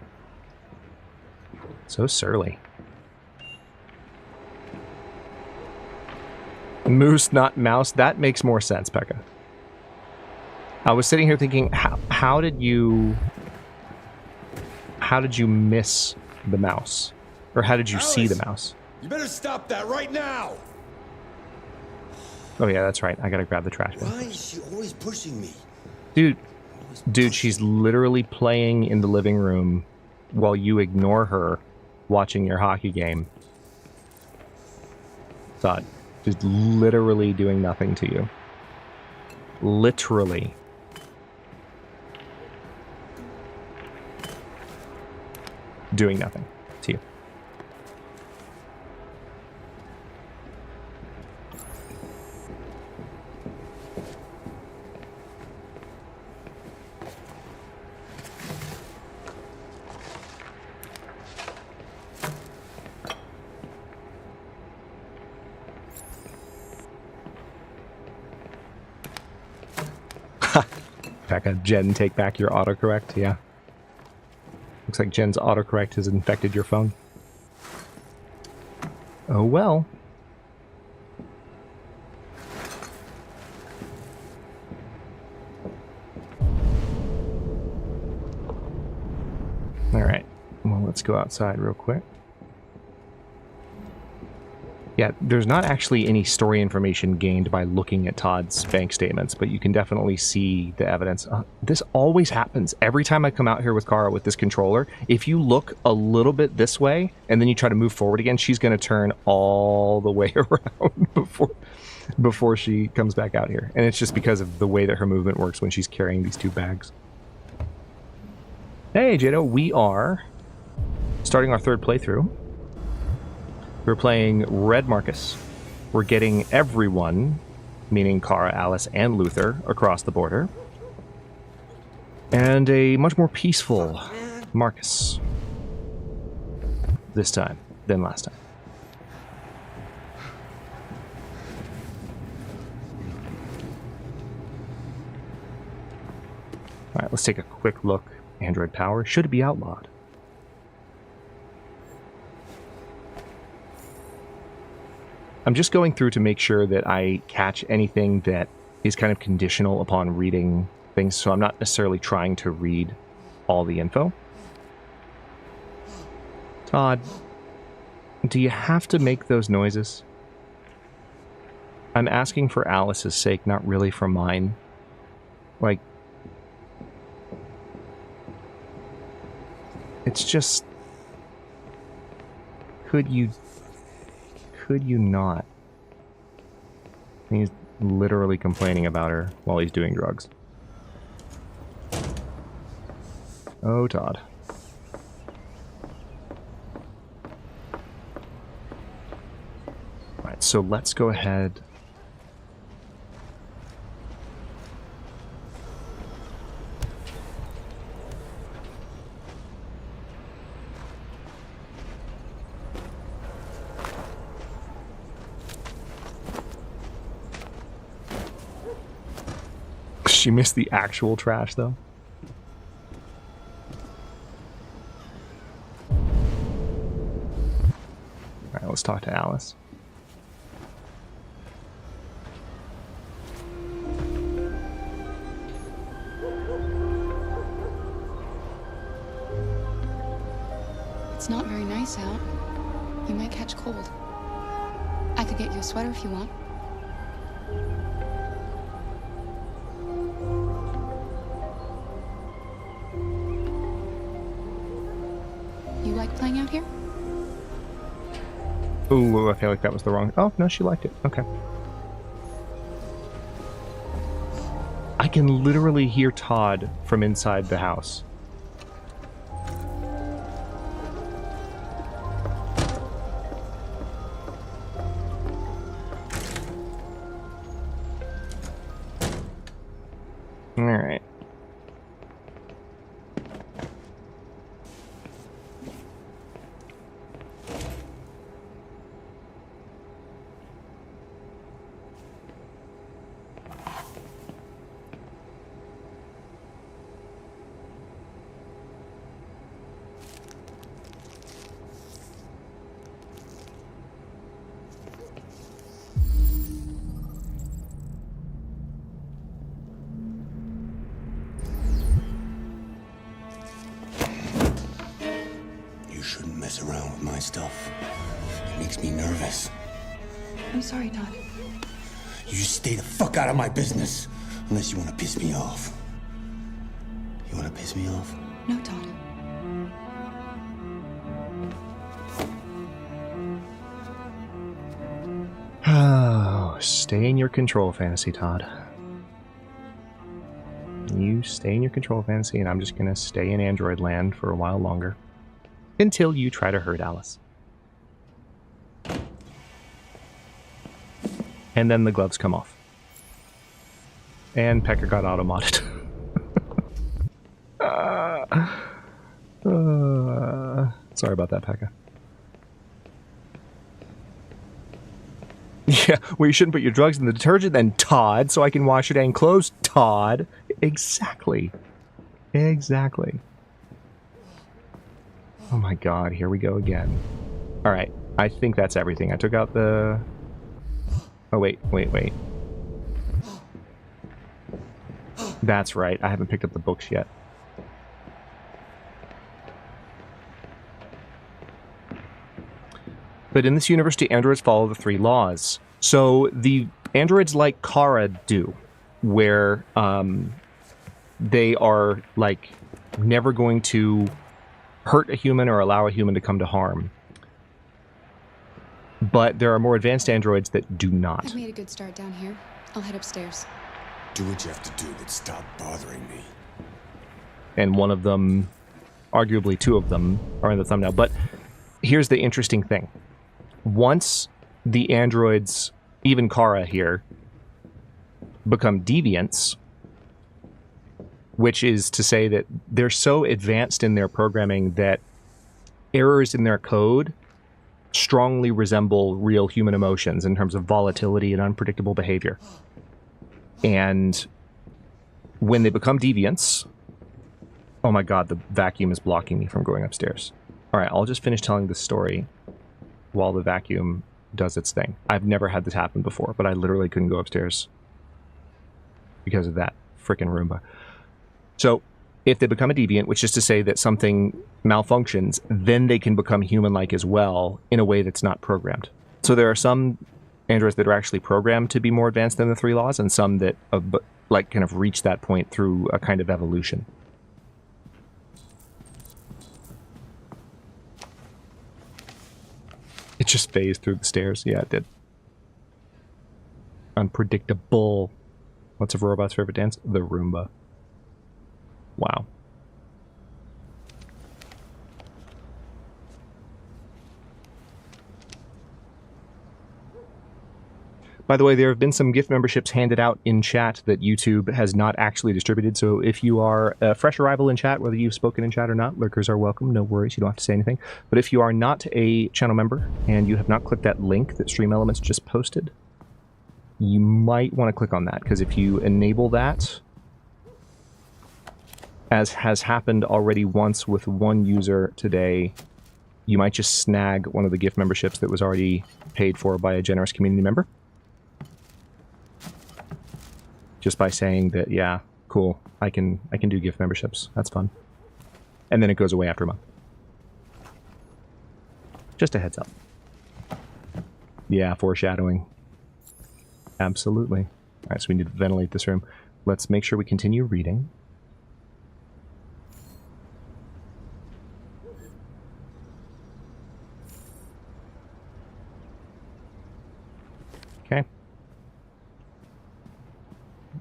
So surly. Moose, not mouse. That makes more sense, Pekka. I was sitting here thinking, how did you miss the mouse? Or how did you see the mouse? You better stop that right now! Oh yeah, that's right. I gotta grab the trash bin. Why is she always pushing me? Dude, she's literally playing in the living room while you ignore her watching your hockey game. Thought. Just literally doing nothing to you. Literally. Doing nothing to you. Pekka, Jen, take back your autocorrect, yeah. Looks like Jen's autocorrect has infected your phone. Oh well. Alright, well, let's go outside real quick. Yeah, there's not actually any story information gained by looking at Todd's bank statements, but you can definitely see the evidence. This always happens. Every time I come out here with Kara with this controller, if you look a little bit this way, and then you try to move forward again, she's going to turn all the way around before she comes back out here. And it's just because of the way that her movement works when she's carrying these two bags. Hey, Jado, we are starting our third playthrough. We're playing Red Marcus. We're getting everyone, meaning Kara, Alice, and Luther, across the border. And a much more peaceful Marcus this time than last time. Alright, let's take a quick look. Android power should be outlawed. I'm just going through to make sure that I catch anything that is kind of conditional upon reading things, so I'm not necessarily trying to read all the info. Todd, do you have to make those noises? I'm asking for Alice's sake, not really for mine. Like, it's just, could you not? He's literally complaining about her while he's doing drugs. Oh, Todd. Alright, so let's go ahead. She missed the actual trash, though. Alright, let's talk to Alice. It's not very nice out. You might catch cold. I could get you a sweater if you want. You like playing out here? Ooh, I feel like that was the wrong... Oh, no, she liked it. Okay. I can literally hear Todd from inside the house. Alright. Mess around with my stuff. It makes me nervous. I'm sorry, Todd. You just stay the fuck out of my business. Unless you want to piss me off. You want to piss me off? No, Todd. Oh, stay in your control fantasy, Todd. You stay in your control fantasy, and I'm just gonna stay in Android land for a while longer. Until you try to hurt Alice. And then the gloves come off. And Pecker got auto-modded. Sorry about that, Pekka. Yeah, well, you shouldn't put your drugs in the detergent then, Todd, so I can wash your dang clothes, Todd. Exactly. Exactly. Oh my god, here we go again. Alright, I think that's everything. I took out the... Oh, wait. That's right, I haven't picked up the books yet. But in this universe, the androids follow the 3 laws. So the androids like Kara do, where they are, like, never going to hurt a human or allow a human to come to harm. But there are more advanced androids that do not. I've made a good start down here. I'll head upstairs. Do what you have to do, but stop bothering me. And one of them, arguably 2 of them, are in the thumbnail. But here's the interesting thing. Once the androids, even Kara here, become deviants, which is to say that they're so advanced in their programming that errors in their code strongly resemble real human emotions in terms of volatility and unpredictable behavior. And when they become deviants... Oh my god, the vacuum is blocking me from going upstairs. Alright, I'll just finish telling this story while the vacuum does its thing. I've never had this happen before, but I literally couldn't go upstairs because of that frickin' Roomba. So, if they become a deviant, which is to say that something malfunctions, then they can become human-like as well in a way that's not programmed. So there are some androids that are actually programmed to be more advanced than the 3 laws, and some that like kind of reach that point through a kind of evolution. It just phased through the stairs. Yeah, it did. Unpredictable. What's a robot's favorite dance? The Roomba. Wow. By the way, there have been some gift memberships handed out in chat that YouTube has not actually distributed, so if you are a fresh arrival in chat, whether you've spoken in chat or not, lurkers are welcome, no worries, you don't have to say anything. But if you are not a channel member, and you have not clicked that link that Stream Elements just posted, you might want to click on that, because if you enable that, as has happened already once with one user today, you might just snag one of the gift memberships that was already paid for by a generous community member. Just by saying that, yeah, cool, I can do gift memberships. That's fun. And then it goes away after a month. Just a heads up. Yeah, foreshadowing. Absolutely. All right, so we need to ventilate this room. Let's make sure we continue reading. Okay.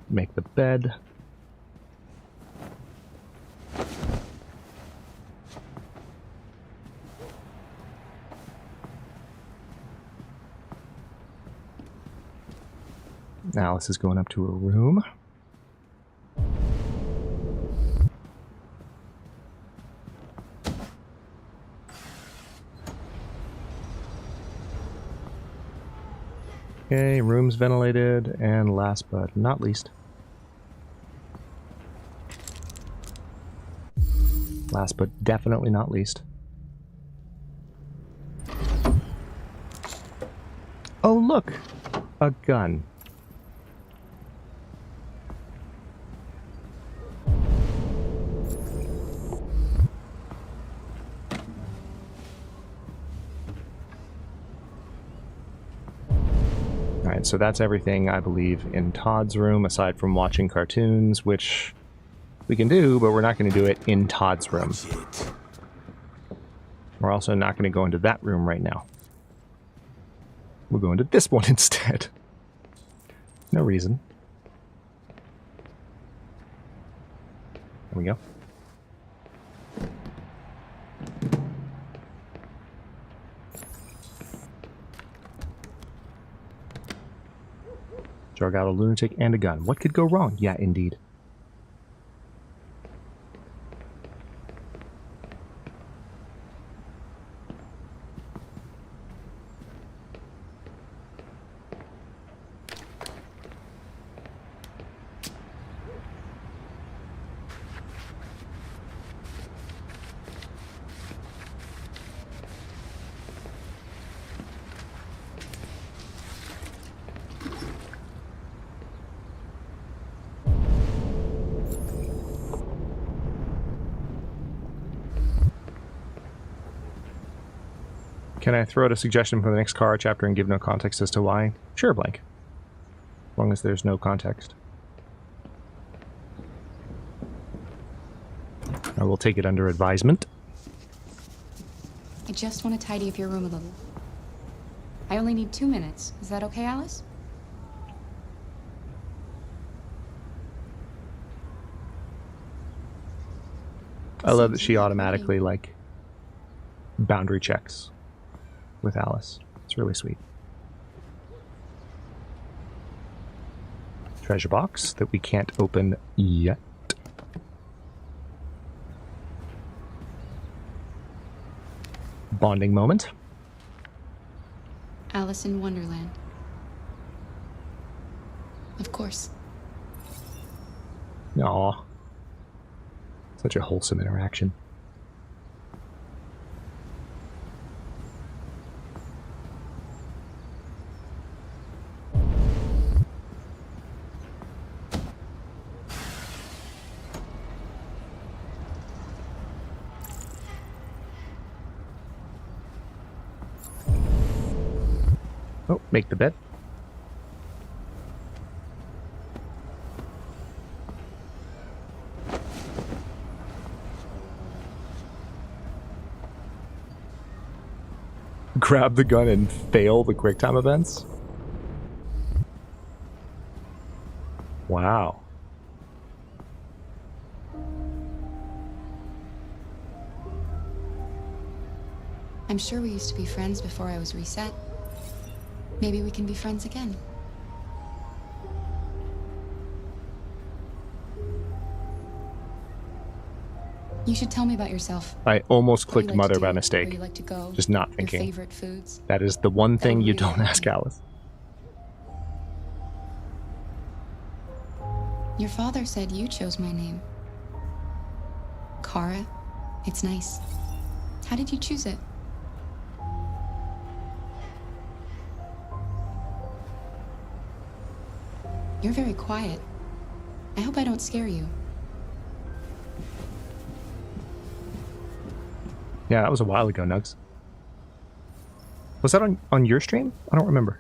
Make the bed. Alice is going up to her room. Okay, room's ventilated, and last but not least. Last but definitely not least. Oh, look! A gun. Alright, so that's everything, I believe, in Todd's room, aside from watching cartoons, which we can do, but we're not going to do it in Todd's room. We're also not going to go into that room right now. We'll go into this one instead. No reason. There we go. Drug out a lunatic and a gun. What could go wrong? Yeah, indeed. Can I throw out a suggestion for the next car chapter and give no context as to why? Sure, Blank. As long as there's no context. I will take it under advisement. I just want to tidy up your room a little. I only need 2 minutes. Is that okay, Alice? I love that she automatically, like, boundary checks with Alice. It's really sweet. Treasure box that we can't open yet. Bonding moment. Alice in Wonderland. Of course. Aw. Such a wholesome interaction. Oh, make the bed. grab the gun and fail the QuickTime events? Wow. I'm sure we used to be friends before I was reset. Maybe we can be friends again. You should tell me about yourself. I almost What clicked you like to mother do, by where mistake. you like to go, Just not your thinking. favorite foods. That is the one thing you really don't ask Alice. Your father said you chose my name. Kara. It's nice. How did you choose it? You're very quiet. I hope I don't scare you. Yeah, that was a while ago, Nugs. Was that on your stream? I don't remember.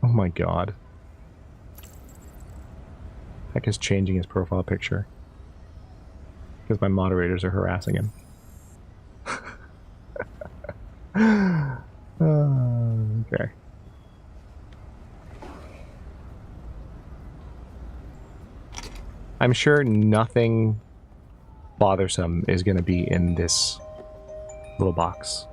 Oh my god. Heck is changing his profile picture. Because my moderators are harassing him. Okay. I'm sure nothing bothersome is going to be in this little box.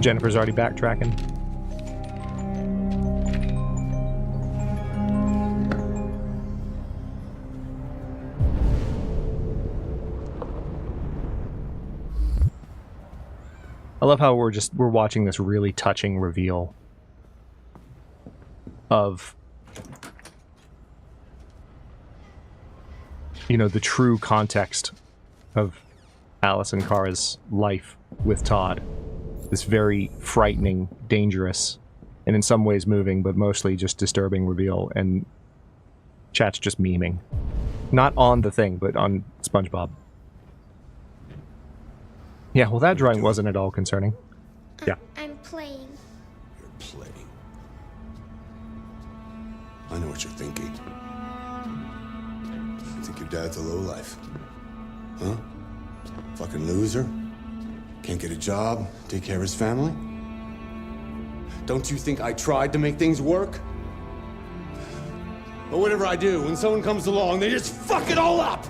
Jennifer's already backtracking. I love how we're watching this really touching reveal of, you know, the true context of Alice and Kara's life with Todd. This very frightening, dangerous, and in some ways moving, but mostly just disturbing reveal, and chat's just memeing. Not on the thing, but on SpongeBob. Yeah, well that drawing wasn't at all concerning. Yeah. I'm playing. You're playing. I know what you're thinking. You think your dad's a lowlife? Huh? Fucking loser? Can't get a job, take care of his family? Don't you think I tried to make things work? But whatever I do, when someone comes along, they just fuck it all up!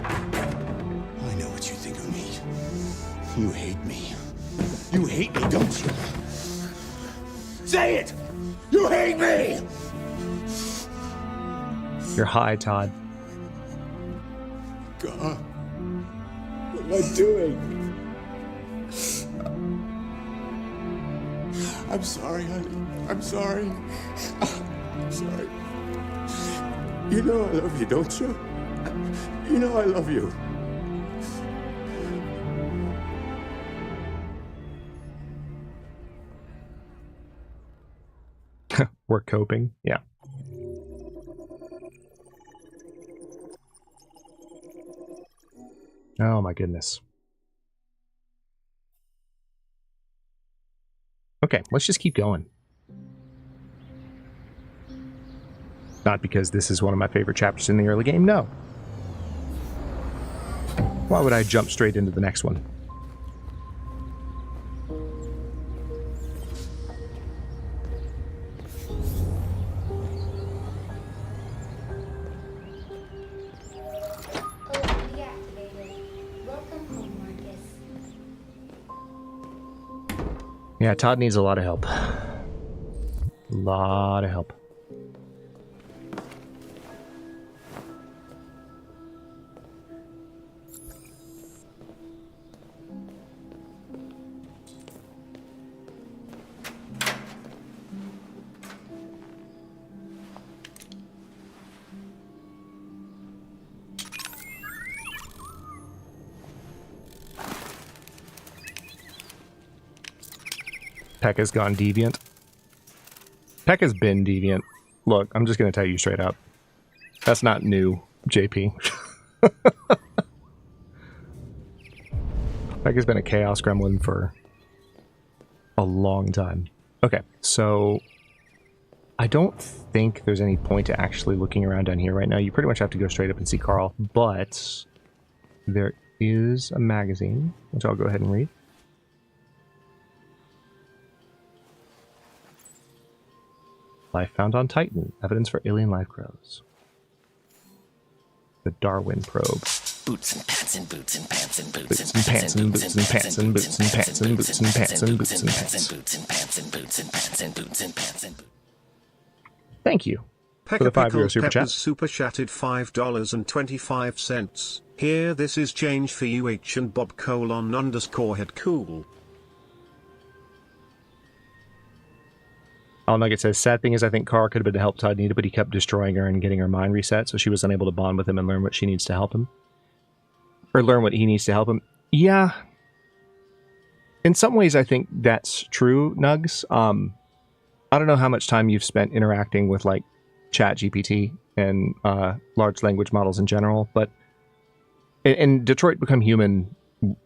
I know what you think of me. You hate me. You hate me, don't you? Say it! You hate me! You're high, Todd. God. What am I doing? I'm sorry, honey. I'm sorry. I'm sorry. You know I love you, don't you? You know I love you. We're coping. Yeah. Oh my goodness. Okay, let's just keep going. Not because this is one of my favorite chapters in the early game, no. Why would I jump straight into the next one? Yeah, Todd needs a lot of help. A lot of help. Pekka's gone deviant. Pekka's been deviant. Look, I'm just going to tell you straight up. That's not new, JP. Pekka's been a chaos gremlin for a long time. Okay, so I don't think there's any point to actually looking around down here right now. You pretty much have to go straight up and see Carl, but there is a magazine, which I'll go ahead and read. Life found on Titan. Evidence for alien life grows. The Darwin probe. Boots and pants and boots and pants and boots and pants and boots and pants and boots and pants and boots and pants and boots and pants and boots and pants and boots and pants and boots and pants and boots. Thank you for the €5 super chat. Super chatted $5.25. Here, this is change for you, H and Bob _head cool. All Nugget says, sad thing is I think Carl could have been the help Todd needed, but he kept destroying her and getting her mind reset, so she was unable to bond with him and learn what she needs to help him. Or learn what he needs to help him. Yeah. In some ways, I think that's true, Nugs. I don't know how much time you've spent interacting with, like, ChatGPT and large language models in general, but in Detroit Become Human,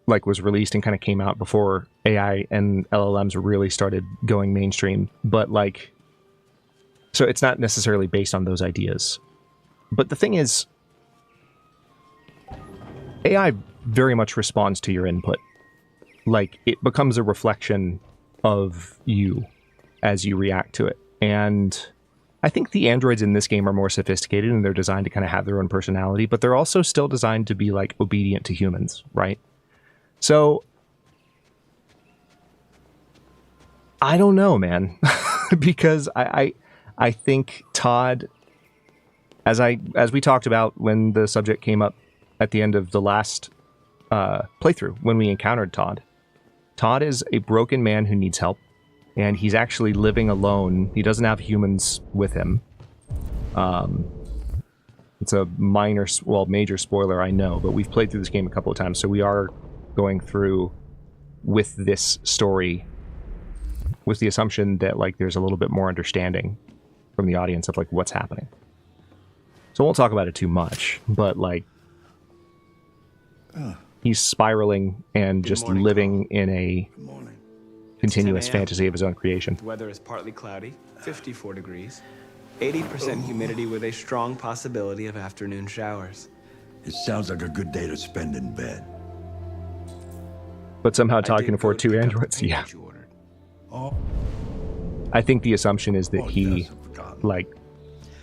like, was released and kind of came out before AI and LLMs really started going mainstream, but like, so it's not necessarily based on those ideas. But the thing is, AI very much responds to your input. Like, it becomes a reflection of you as you react to it. And I think the androids in this game are more sophisticated and they're designed to kind of have their own personality, but they're also still designed to be like obedient to humans, right? So, I don't know, man, because I think Todd, as we talked about when the subject came up at the end of the last playthrough, when we encountered Todd is a broken man who needs help, and he's actually living alone. He doesn't have humans with him. It's a major spoiler, I know, but we've played through this game a couple of times, so we are going through with this story with the assumption that, like, there's a little bit more understanding from the audience of, like, what's happening. So I won't talk about it too much, but, like, he's spiraling and just living in a continuous fantasy of his own creation. The weather is partly cloudy, 54 degrees, 80% humidity with a strong possibility of afternoon showers. It sounds like a good day to spend in bed. But somehow Todd can afford 2 androids. Yeah. I think the assumption is that he, like,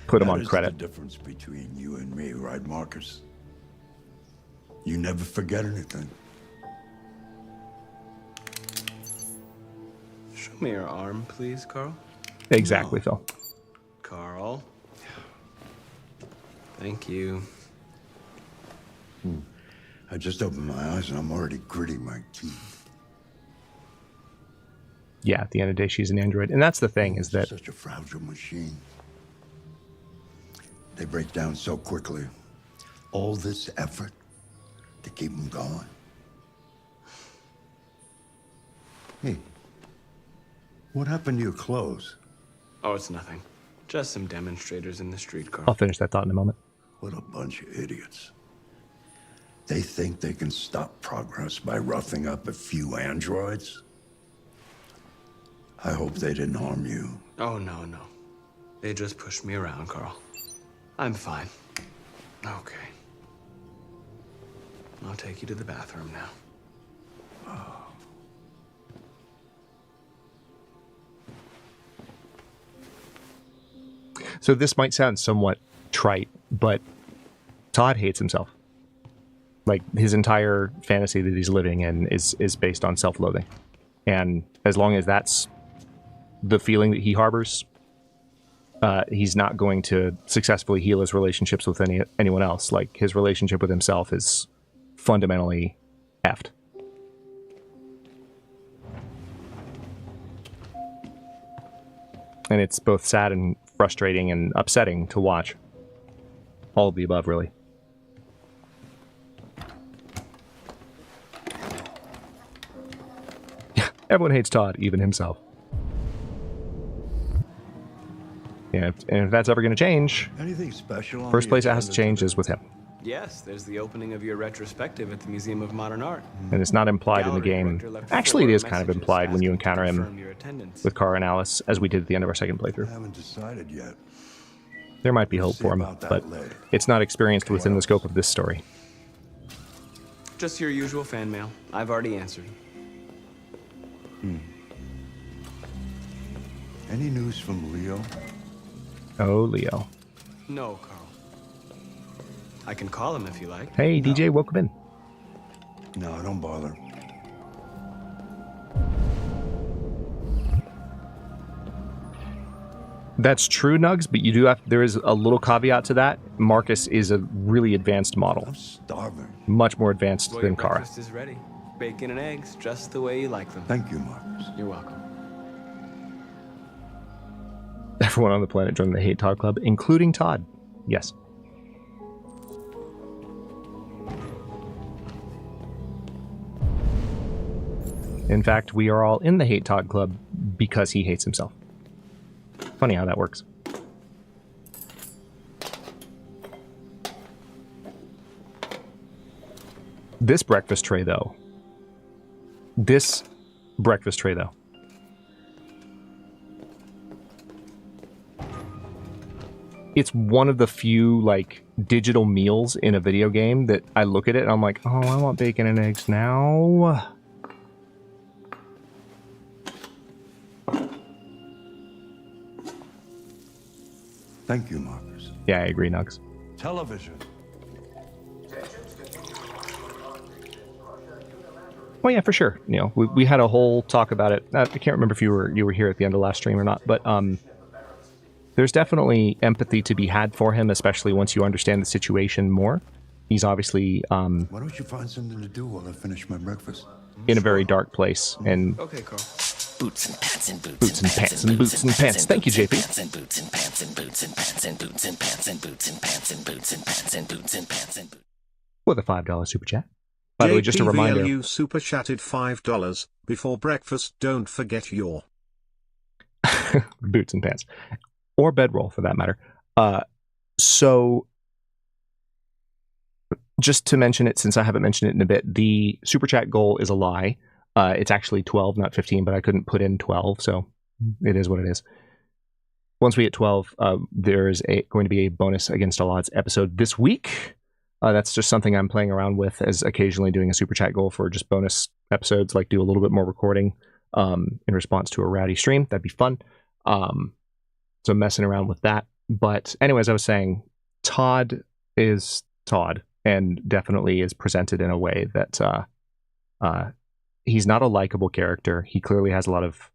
put him on credit. The difference between you and me, right, Marcus? You never forget anything. Show me your arm, please, Carl. Exactly, Phil. Carl. Thank you. I just opened my eyes and I'm already gritting my teeth. Yeah, at the end of the day, she's an android. And that's the thing, is that... Such a fragile machine. They break down so quickly. All this effort to keep them going. Hey, what happened to your clothes? Oh, it's nothing. Just some demonstrators in the street car. I'll finish that thought in a moment. What a bunch of idiots. They think they can stop progress by roughing up a few androids? I hope they didn't harm you. Oh, no. They just pushed me around, Carl. I'm fine. Okay. I'll take you to the bathroom now. So this might sound somewhat trite, but Todd hates himself. Like, his entire fantasy that he's living in is based on self-loathing. And as long as that's the feeling that he harbors, he's not going to successfully heal his relationships with anyone else. Like, his relationship with himself is fundamentally effed. And it's both sad and frustrating and upsetting to watch. All of the above, really. Everyone hates Todd, even himself. Yeah, and if that's ever going to change, Anything special? First place it has to change is with him. Yes, there's the opening of your retrospective at the Museum of Modern Art. And it's not implied in the game. Actually, it is kind of implied when you encounter him with Kara and Alice, as we did at the end of our second playthrough. I haven't decided yet. There might be hope for him, but it's not experienced within the scope of this story. Just your usual fan mail. I've already answered. Any news from Leo? Oh, Leo. No, Carl. I can call him if you like. Hey, DJ, welcome in. No, don't bother. That's true, Nugs, but you do have. There is a little caveat to that. Marcus is a really advanced model. I'm starving. Much more advanced Well, than your Kara. breakfast is ready. Bacon and eggs, just the way you like them. Thank you, Marcus. You're welcome. Everyone on the planet joined the Hate Todd Club, including Todd. Yes. In fact, we are all in the Hate Todd Club because he hates himself. Funny how that works. This breakfast tray, though. It's one of the few, like, digital meals in a video game that I look at it and I'm like, oh, I want bacon and eggs now. Thank you, Marcus. Yeah, I agree, Nugs. Television. Oh yeah, for sure. You know, we had a whole talk about it. I can't remember if you were here at the end of last stream or not, but there's definitely empathy to be had for him, especially once you understand the situation more. He's obviously Why don't you find something to do while I finish my breakfast? in a very dark place, and Okay, Carl. Boots and pants and boots boots and pants and boots and pants. Thank you, JP. Pants and boots and pants and boots and pants and boots and pants and boots and pants and boots and pants and boots and pants and boots. With a $5 super chat. By the way, just a reminder. JPVLU super chatted $5 before breakfast. Don't forget your boots and pants, or bedroll for that matter. So just to mention it, since I haven't mentioned it in a bit, the super chat goal is a lie. It's actually 12, not 15, but I couldn't put in 12, so it is what it is. Once we hit 12, there is going to be a bonus Against All Odds episode this week. That's just something I'm playing around with, as occasionally doing a super chat goal for just bonus episodes, like do a little bit more recording in response to a rowdy stream. That'd be fun. So messing around with that. But anyways, I was saying Todd is Todd, and definitely is presented in a way that he's not a likable character. He clearly has a lot of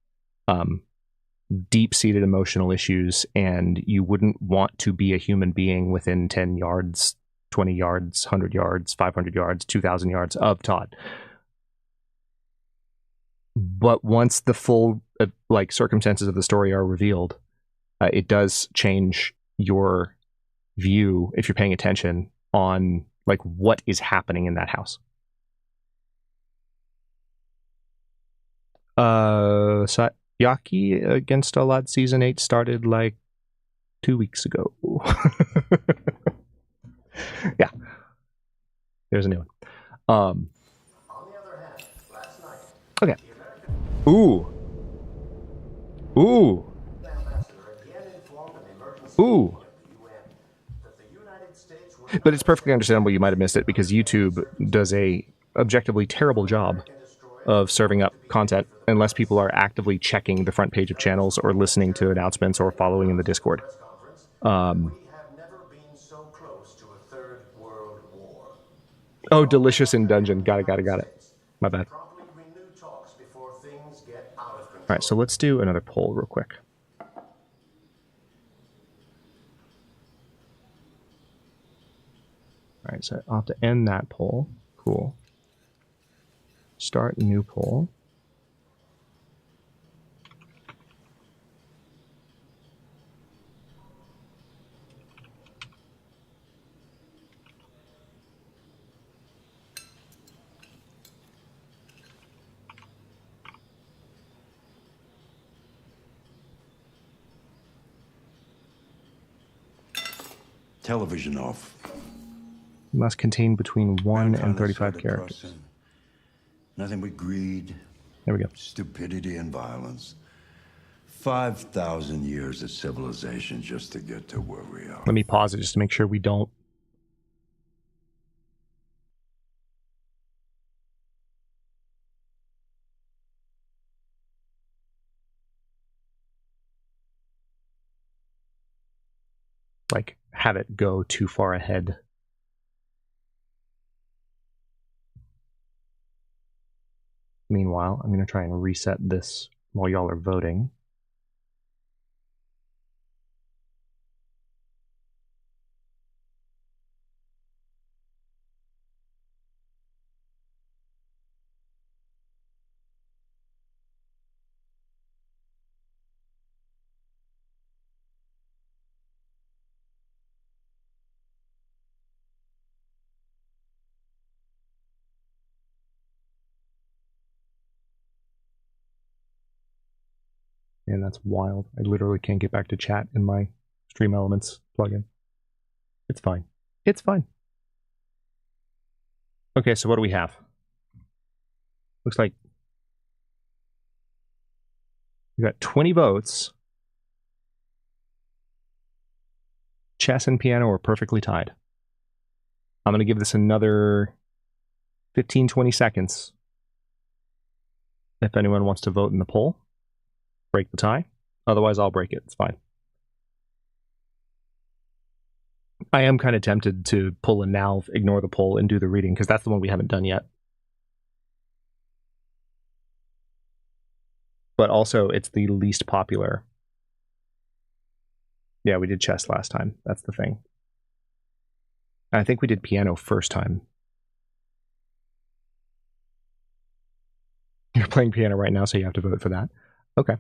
deep-seated emotional issues, and you wouldn't want to be a human being within 10 yards, 20 yards, 100 yards, 500 yards, 2,000 yards of Todd. But once the full circumstances of the story are revealed, it does change your view, if you're paying attention, on like what is happening in that house. Yaki Against All Odds Season 8 started like 2 weeks ago. Yeah. There's a new one. Okay. Ooh. Ooh. Ooh. But it's perfectly understandable you might have missed it, because YouTube does a objectively terrible job of serving up content unless people are actively checking the front page of channels or listening to announcements or following in the Discord. Oh, Delicious in Dungeon. Got it. My bad. All right, so let's do another poll real quick. Alright, so I'll have to end that poll. Cool. Start new poll. Television off. Must contain between 1 and 35 characters. Nothing but greed. There we go. Stupidity and violence. 5,000 years of civilization just to get to where we are. Let me pause it just to make sure we don't. Like, have it go too far ahead. Meanwhile, I'm going to try and reset this while y'all are voting. And that's wild. I literally can't get back to chat in my Stream Elements plugin. It's fine. It's fine. Okay, so what do we have? Looks like we got 20 votes. Chess and piano are perfectly tied. I'm going to give this another 15, 20 seconds. If anyone wants to vote in the poll. Break the tie. Otherwise, I'll break it. It's fine. I am kind of tempted to pull a now, ignore the poll, and do the reading, because that's the one we haven't done yet. But also, it's the least popular. Yeah, we did chess last time. That's the thing. I think we did piano first time. You're playing piano right now, so you have to vote for that. Okay.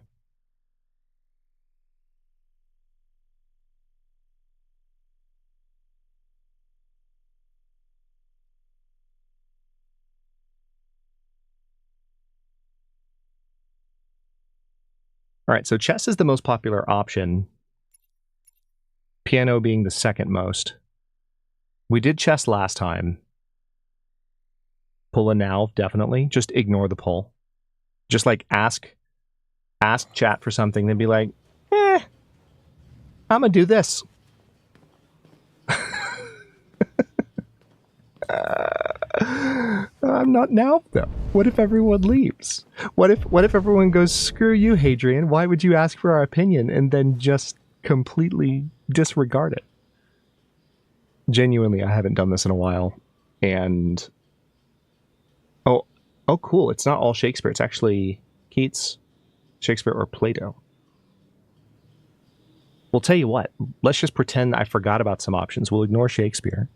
All right, so chess is the most popular option. Piano being the second most. We did chess last time. Pull a now, definitely. Just ignore the poll. Just like ask chat for something, then be like, I'm gonna do this. I'm not now, though. What if everyone leaves? What if everyone goes, screw you, Hadrian? Why would you ask for our opinion and then just completely disregard it? Genuinely, I haven't done this in a while. And oh cool, it's not all Shakespeare. It's actually Keats, Shakespeare, or Plato. We'll tell you what. Let's just pretend I forgot about some options. We'll ignore Shakespeare.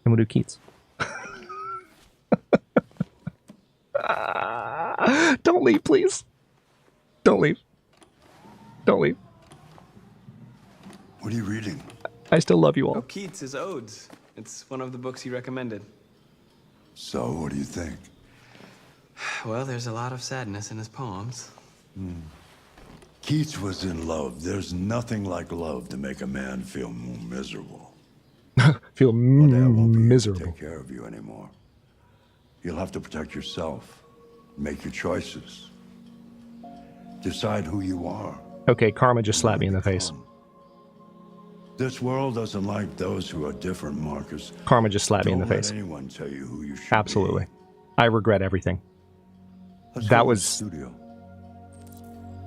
And we'll do Keats. Don't leave, please. Don't leave. Don't leave. What are you reading? I still love you all. Oh, Keats' Odes. It's one of the books he recommended. So, what do you think? Well, there's a lot of sadness in his poems. Keats was in love. There's nothing like love to make a man feel more miserable. Feel miserable. Take care of you anymore. You'll have to protect yourself. Make your choices. Decide who you are. Okay, karma just slapped me in the face. This world doesn't like those who are different, Marcus. Karma just slapped me in the face. Don't let anyone tell you who you should Absolutely. be. I regret everything. Let's That go to was... the studio.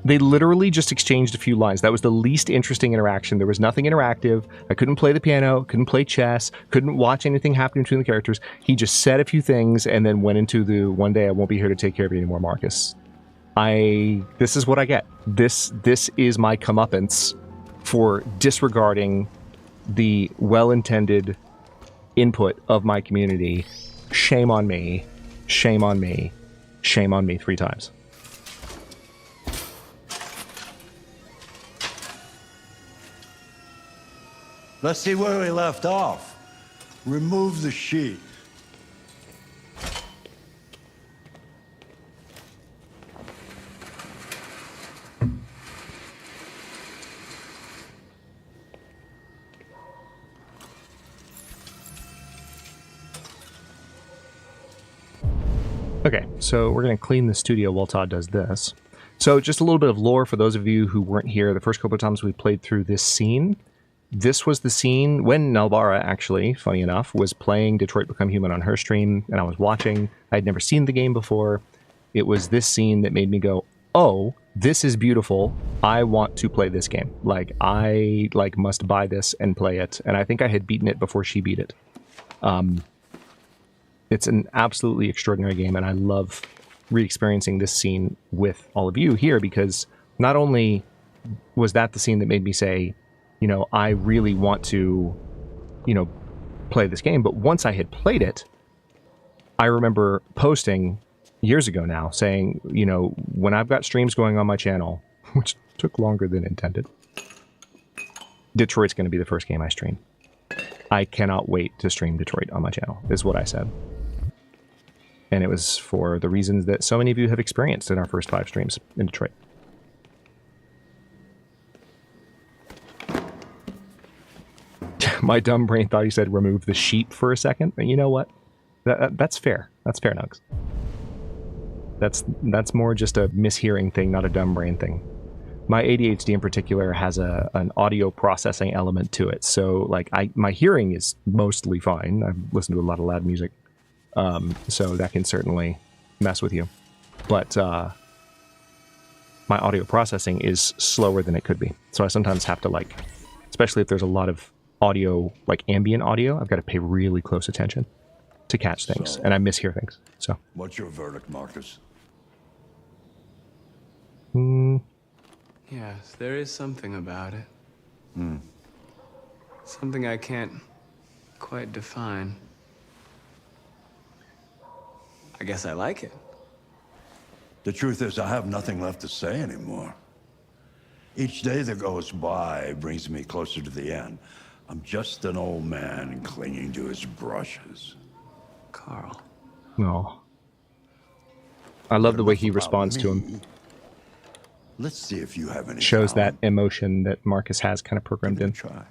They literally just exchanged a few lines. That was the least interesting interaction. There was nothing interactive. I couldn't play the piano, couldn't play chess, couldn't watch anything happening between the characters. He just said a few things and then went into the one day I won't be here to take care of you anymore, Marcus. This is what I get. This is my comeuppance for disregarding the well-intended input of my community. Shame on me. Shame on me. Shame on me 3 times. Let's see where we left off. Remove the sheet. Okay, so we're going to clean the studio while Todd does this. So just a little bit of lore for those of you who weren't here the first couple of times we played through this scene. This was the scene when Nalbara, actually, funny enough, was playing Detroit Become Human on her stream, and I was watching. I'd never seen the game before. It was this scene that made me go, oh, this is beautiful. I want to play this game. Like, I must buy this and play it. And I think I had beaten it before she beat it. It's an absolutely extraordinary game, and I love re-experiencing this scene with all of you here, because not only was that the scene that made me say, you know, I really want to, you know, play this game, but once I had played it, I remember posting years ago now saying, you know, when I've got streams going on my channel, which took longer than intended, Detroit's going to be the first game I stream. I cannot wait to stream Detroit on my channel, is what I said. And it was for the reasons that so many of you have experienced in our first 5 streams in Detroit. My dumb brain thought he said remove the sheep for a second. And you know what? That's fair. That's fair, Nugs. That's more just a mishearing thing, not a dumb brain thing. My ADHD in particular has an audio processing element to it. So like my hearing is mostly fine. I've listened to a lot of loud music. So that can certainly mess with you. But my audio processing is slower than it could be. So I sometimes have to, like, especially if there's a lot of audio, like ambient audio, I've got to pay really close attention to catch things, and I mishear things. So What's your verdict, Marcus? Yes, there is something about it. Something I can't quite define. I guess I like it. The truth is, I have nothing left to say anymore. Each day that goes by brings me closer to the end. I'm just an old man clinging to his brushes. Carl. No. I love the way he responds to him. Let's see if you have any. Shows talent. that emotion that Marcus has kind of programmed in. Try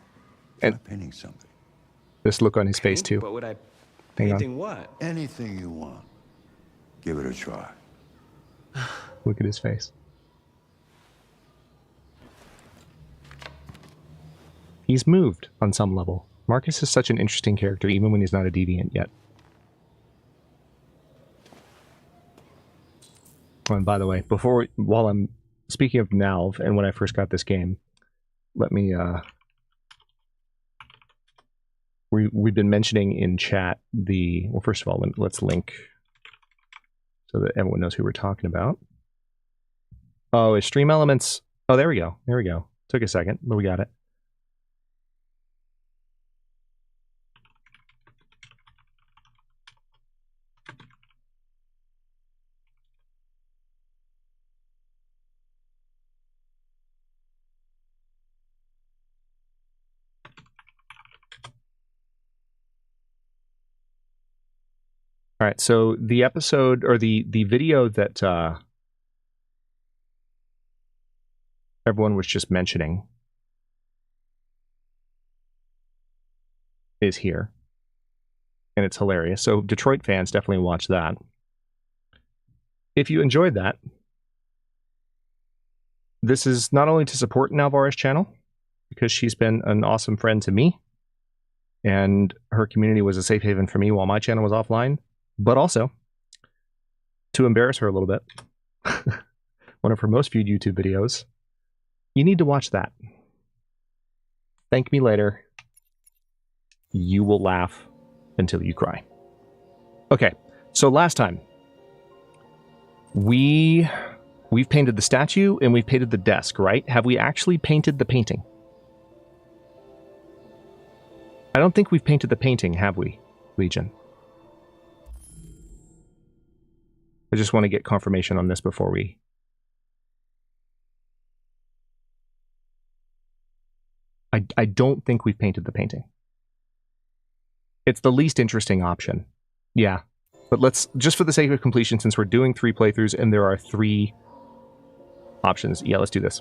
And painting something. this look on his face too. What would I... Hang on. Painting what? Anything you want. Give it a try. Look at his face. He's moved on some level. Marcus is such an interesting character, even when he's not a deviant yet. Oh, and by the way, while I'm speaking of Nalv and when I first got this game, let me, we've been mentioning in chat well, first of all, let's link so that everyone knows who we're talking about. Oh, is Stream Elements, oh, there we go, there we go. Took a second, but we got it. All right, so the episode, or the video that everyone was just mentioning is here. And it's hilarious. So Detroit fans, definitely watch that. If you enjoyed that, this is not only to support Nalvara's channel, because she's been an awesome friend to me, and her community was a safe haven for me while my channel was offline, but also to embarrass her a little bit. One of her most viewed YouTube videos. You need to watch that. Thank me later. You will laugh until you cry. Okay, so last time we've painted the statue and we've painted the desk, right? Have we actually painted the painting? I don't think we've painted the painting, have we, Legion? I just want to get confirmation on this before we... I don't think we've painted the painting. It's the least interesting option. Yeah. But let's, just for the sake of completion, since we're doing 3 playthroughs and there are 3 options, yeah, let's do this.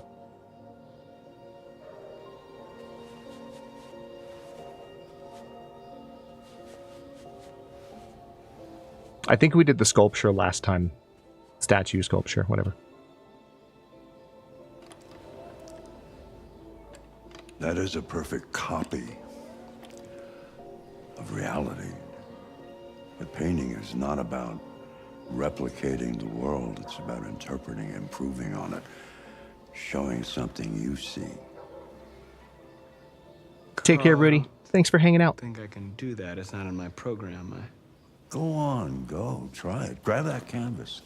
I think we did the sculpture last time. Statue, sculpture, whatever. That is a perfect copy of reality. But painting is not about replicating the world. It's about interpreting, improving on it, showing something you see. Take care, Rudy. Thanks for hanging out. I think I can do that. It's not in my program. Go on, go. Try it. Grab that canvas.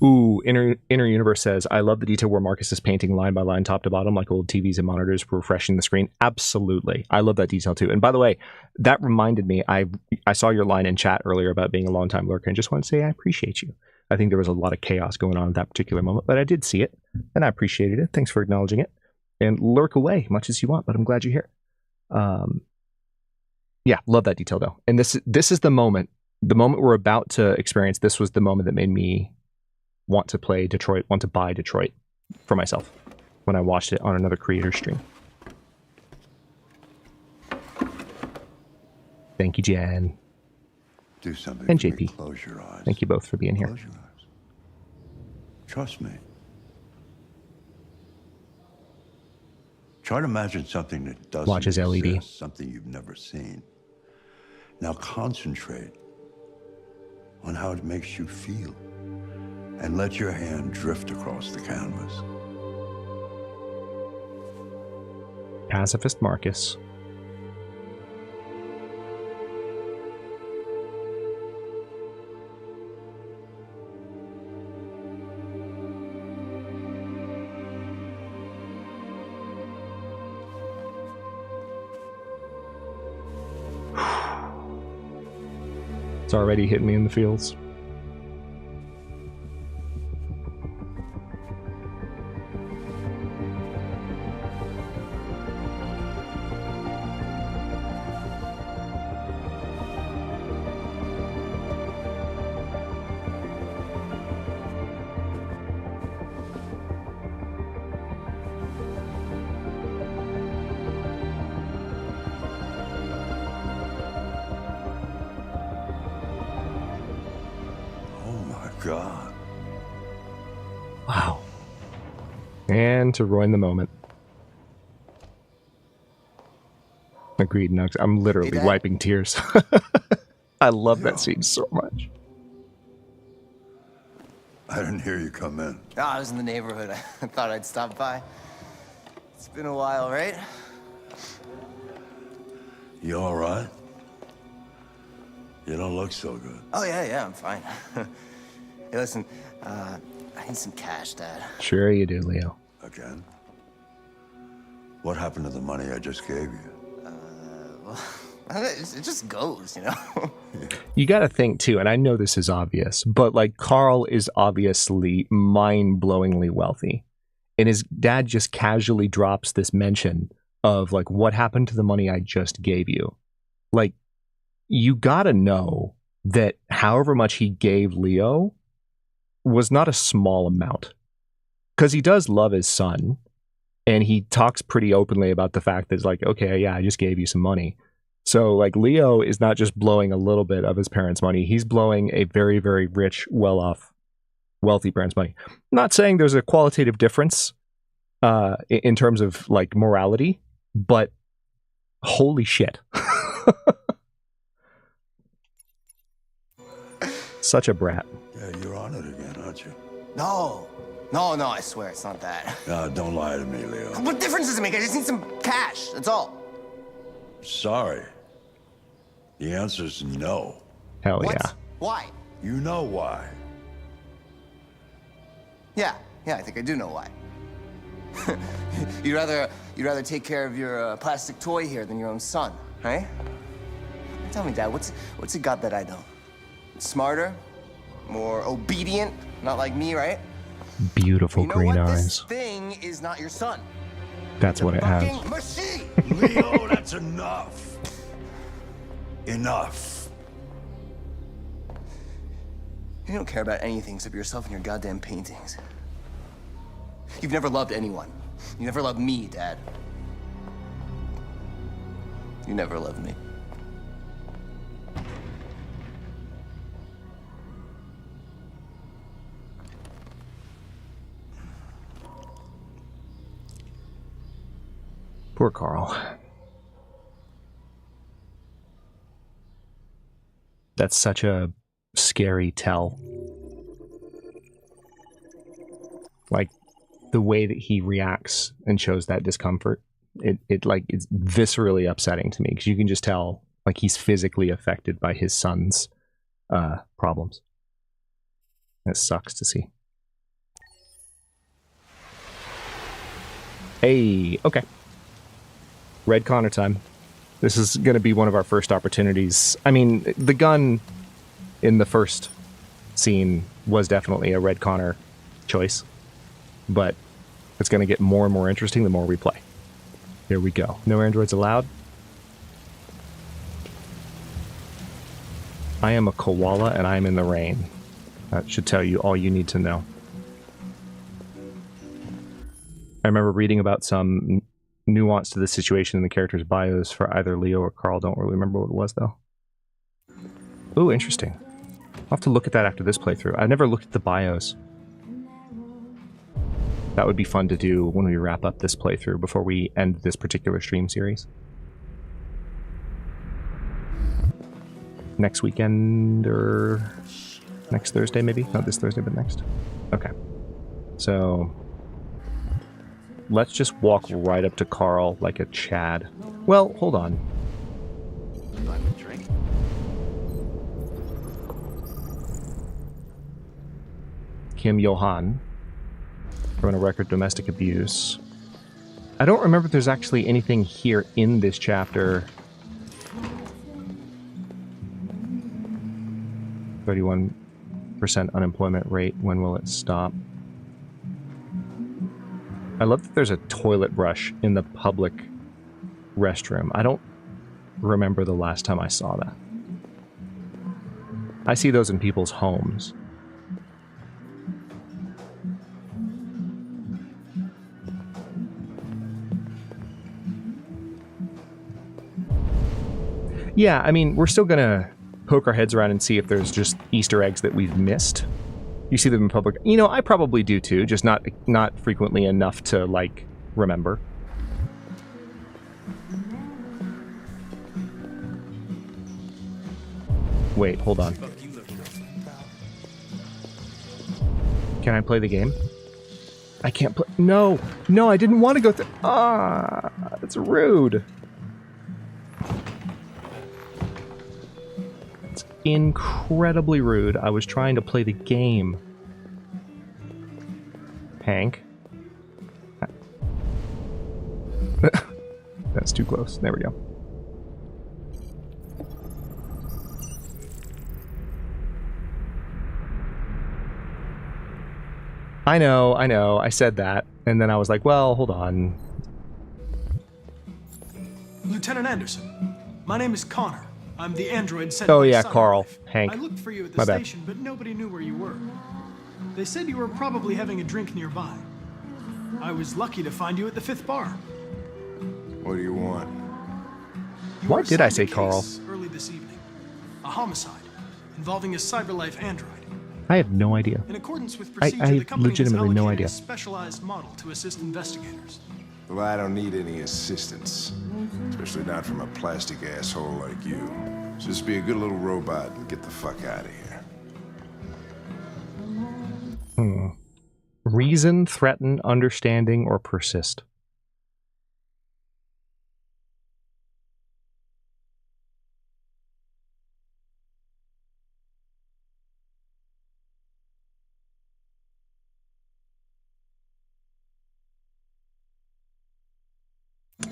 Ooh, Inner Universe says, I love the detail where Marcus is painting line by line, top to bottom, like old TVs and monitors refreshing the screen. Absolutely. I love that detail too. And by the way, that reminded me, I saw your line in chat earlier about being a long-time lurker and just want to say I appreciate you. I think there was a lot of chaos going on at that particular moment, but I did see it and I appreciated it. Thanks for acknowledging it. And lurk away much as you want, but I'm glad you're here. Yeah, love that detail though. And this is the moment we're about to experience. This was the moment that made me want to play Detroit, want to buy Detroit for myself when I watched it on another creator stream. Thank you, Jen. Do something. And JP. Close your eyes. Thank you both for being here. Close your eyes. Trust me. Try to imagine something that doesn't Watch his LED. exist, something you've never seen. Now concentrate on how it makes you feel. And let your hand drift across the canvas. Pacifist Marcus. It's already hitting me in the feels. God. Wow. And to ruin the moment. Agreed, Nux. I'm literally wiping tears. I love that scene so much. I didn't hear you come in. Oh, I was in the neighborhood. I thought I'd stop by. It's been a while, right? You all right? You don't look so good. Oh, yeah, I'm fine. Hey, listen, I need some cash, Dad. Sure you do, Leo. Again? What happened to the money I just gave you? Well, it just goes, you know? You gotta think, too, and I know this is obvious, but, like, Carl is obviously mind-blowingly wealthy. And his dad just casually drops this mention of, like, what happened to the money I just gave you? Like, you gotta know that however much he gave Leo was not a small amount, because he does love his son and he talks pretty openly about the fact that it's like, okay, yeah, I just gave you some money. So like Leo is not just blowing a little bit of his parents' money, he's blowing a very, very rich, well-off, wealthy parents' money. I'm not saying there's a qualitative difference in terms of like morality, but holy shit. Such a brat. Yeah, you're on it again, aren't you? No, I swear it's not that. No, don't lie to me, Leo. What difference does it make? I just need some cash, that's all. Sorry. The answer's no. Hell What? yeah. Why? You know why. Yeah, I think I do know why. You'd rather take care of your plastic toy here than your own son, right? Tell me, Dad, what's it got that I don't? Smarter, more obedient, not like me, right? Beautiful You know green what? eyes. This thing is not your son. That's what it has. Fucking machine. Leo, that's enough. Enough. You don't care about anything except yourself and your goddamn paintings. You've never loved anyone. You never loved me, Dad. You never loved me. Poor Carl. That's such a scary tell. Like, the way that he reacts and shows that discomfort, it's viscerally upsetting to me, because you can just tell, like, he's physically affected by his son's problems. It sucks to see. Hey, okay. Red Connor time. This is going to be one of our first opportunities. I mean, the gun in the first scene was definitely a Red Connor choice, but it's going to get more and more interesting the more we play. Here we go. No androids allowed. I am a koala and I am in the rain. That should tell you all you need to know. I remember reading about some nuance to the situation in the characters' bios for either Leo or Carl. Don't really remember what it was, though. Ooh, interesting. I'll have to look at that after this playthrough. I never looked at the bios. That would be fun to do when we wrap up this playthrough before we end this particular stream series. Next weekend, or next Thursday, maybe? Not this Thursday, but next. Okay. So let's just walk right up to Carl like a Chad. Well, hold on. Kim Johan, from a record domestic abuse. I don't remember if there's actually anything here in this chapter. 31% unemployment rate. When will it stop? I love that there's a toilet brush in the public restroom. I don't remember the last time I saw that. I see those in people's homes. Yeah, I mean, we're still gonna poke our heads around and see if there's just Easter eggs that we've missed. You see them in public. You know, I probably do too, just not frequently enough to, like, remember. Wait, hold on. Can I play the game? I can't play. No, no, I didn't want to go through. Ah, that's rude. It's incredibly rude. I was trying to play the game. Hank. That's too close. There we go. I know, I said that, and then I was like, well, hold on. Lieutenant Anderson, my name is Connor. I'm the android sent Oh by yeah, Cyberlife. Carl, Hank. I looked for you at the My bad. station, but nobody knew where you were. They said you were probably having a drink nearby. I was lucky to find you at the 5th bar. What do you want? Why did I say Carl? Early this evening. A homicide involving a Cyberlife android. I have no idea. In accordance with procedure, I the company legitimately has no allocated idea. a specialized model to assist investigators. Well, I don't need any assistance. Especially not from a plastic asshole like you. Just be a good little robot and get the fuck out of here. Reason, threaten, understanding, or persist.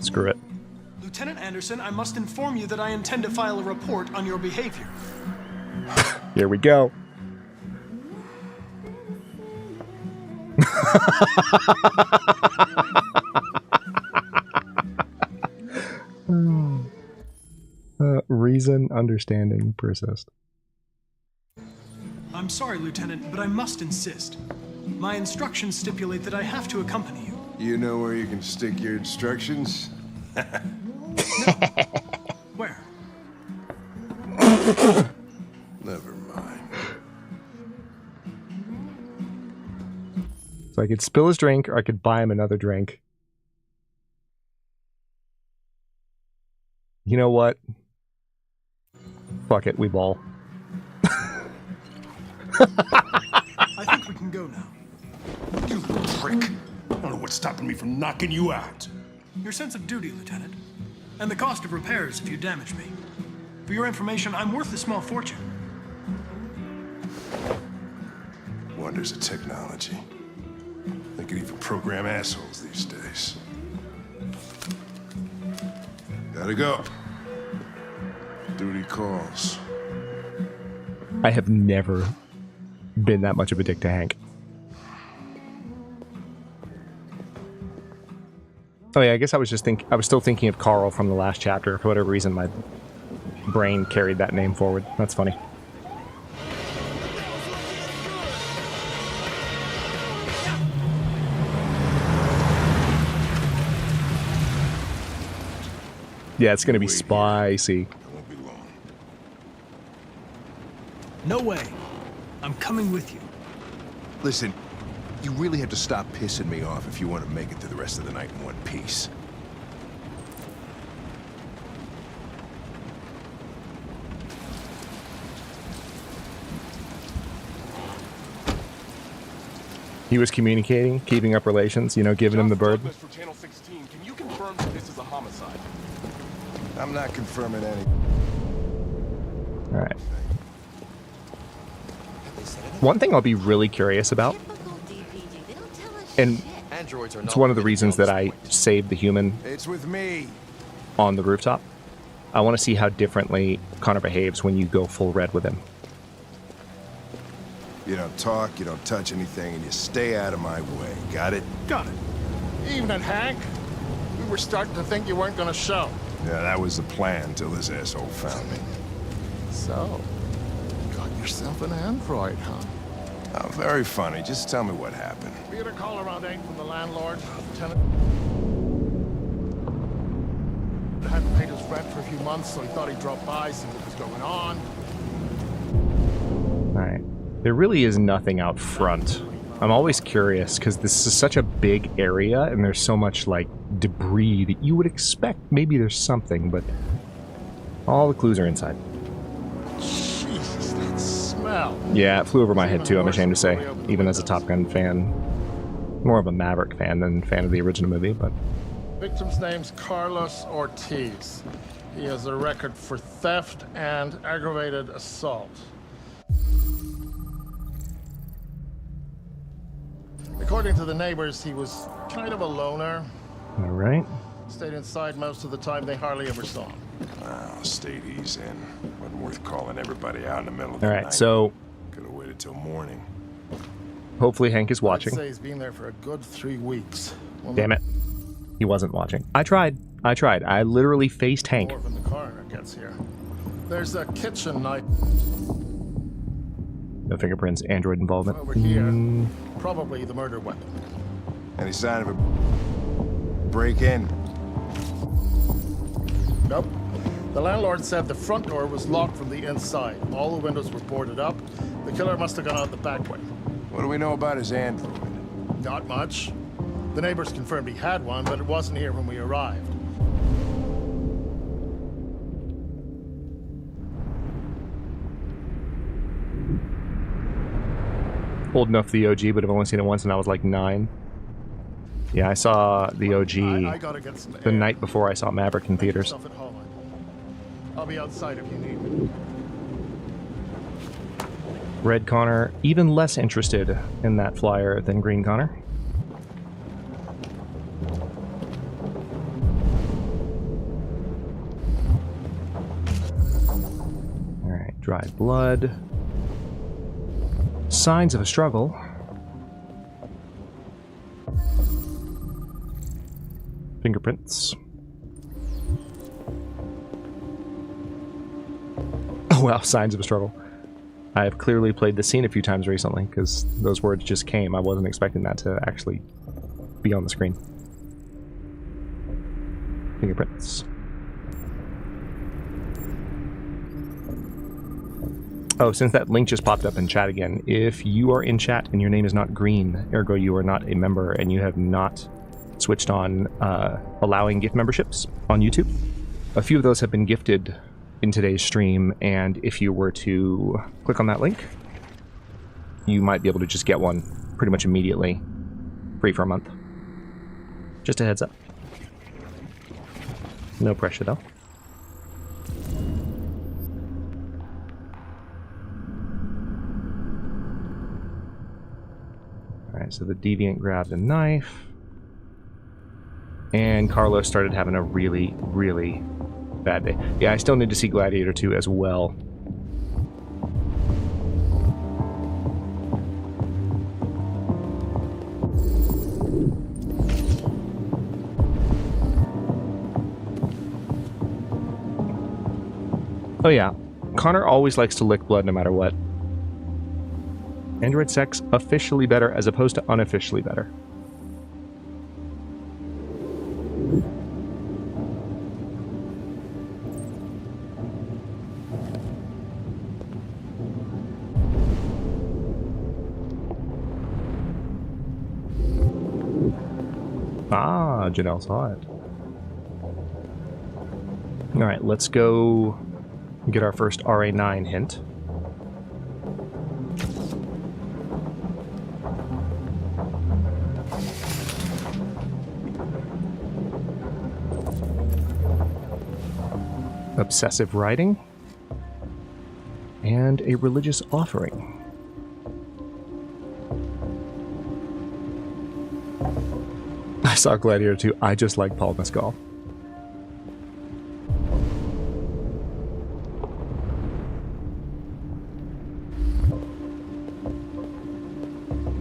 Screw it. Lieutenant Anderson, I must inform you that I intend to file a report on your behavior. Here we go. Reason, understanding, persist. I'm sorry, Lieutenant, but I must insist. My instructions stipulate that I have to accompany you. You know where you can stick your instructions? Where? Never mind. So I could spill his drink, or I could buy him another drink. You know what? Fuck it, we ball. I think we can go now. You little prick. I don't know what's stopping me from knocking you out. Your sense of duty, Lieutenant. And the cost of repairs if you damage me. For your information, I'm worth a small fortune. Wonders of technology. They can even program assholes these days. Gotta go. Duty calls. I have never been that much of a dick to Hank. Oh yeah, I guess I was still thinking of Carl from the last chapter. For whatever reason, my brain carried that name forward. That's funny. Yeah, it's gonna be spicy. No way. I'm coming with you. Listen, you really have to stop pissing me off if you want to make it through the rest of the night in one piece. He was communicating, keeping up relations, you know, giving him the bird. For Channel 16, can you confirm that this is a homicide? I'm not confirming any. All right. One thing I'll be really curious about, and it's one of the reasons that I saved the human It's with me. on the rooftop. I want to see how differently Connor behaves when you go full red with him. You don't talk, you don't touch anything, and you stay out of my way. Got it? Got it. Evening, Hank. We were starting to think you weren't going to show. Yeah, that was the plan till this asshole found me. So, got yourself an android, huh? Oh, very funny. Just tell me what happened. We had a call around 8 from the landlord. Tenant hadn't paid his rent for a few months, so he thought he'd drop by, see what was going on. Alright. There really is nothing out front. I'm always curious, because this is such a big area, and there's so much, like, debris that you would expect maybe there's something, but all the clues are inside. Jesus, that smell. Yeah, it flew over my head too, I'm ashamed to say, even as a Top Gun fan. More of a Maverick fan than fan of the original movie, but... Victim's name's Carlos Ortiz. He has a record for theft and aggravated assault. According to the neighbors, he was kind of a loner. Alright. Stayed inside most of the time. They hardly ever saw him. Well, state he's in. Wasn't worth calling everybody out in the middle of the night. Alright, so... Could have waited till morning. Hopefully Hank is watching. I'd say he's been there for a good 3 weeks. Damn it. He wasn't watching. I tried. I literally faced Hank. More when the coroner gets here. There's a kitchen knife No fingerprints, android involvement. over here. Probably the murder weapon. Any sign of a break-in? Nope. The landlord said the front door was locked from the inside. All the windows were boarded up. The killer must have gone out the back way. What do we know about his android? Not much. The neighbors confirmed he had one, but it wasn't here when we arrived. Old enough for the OG, but I've only seen it once and I was like 9. Yeah, I saw the OG I gotta get some the air. night before I saw Maverick in theaters. Yourself at home. I'll be outside if you need me. Red Connor, even less interested in that flyer than Green Connor. Dried blood. Signs of a struggle. Fingerprints. Oh wow, signs of a struggle. I have clearly played the scene a few times recently because those words just came. I wasn't expecting that to actually be on the screen. Fingerprints. Oh, since that link just popped up in chat again, if you are in chat and your name is not green, ergo you are not a member and you have not switched on allowing gift memberships on YouTube, a few of those have been gifted in today's stream, and if you were to click on that link, you might be able to just get one pretty much immediately, free for a month. Just a heads up. No pressure though. Alright, so the deviant grabbed a knife. And Carlos started having a really, really bad day. Yeah, I still need to see Gladiator 2 as well. Oh yeah, Connor always likes to lick blood no matter what. Android sex officially better as opposed to unofficially better. Ah, Janelle saw it. Alright, let's go get our first RA9 hint. Obsessive writing. And a religious offering. I saw Gladiator 2. I just like Paul Mescal.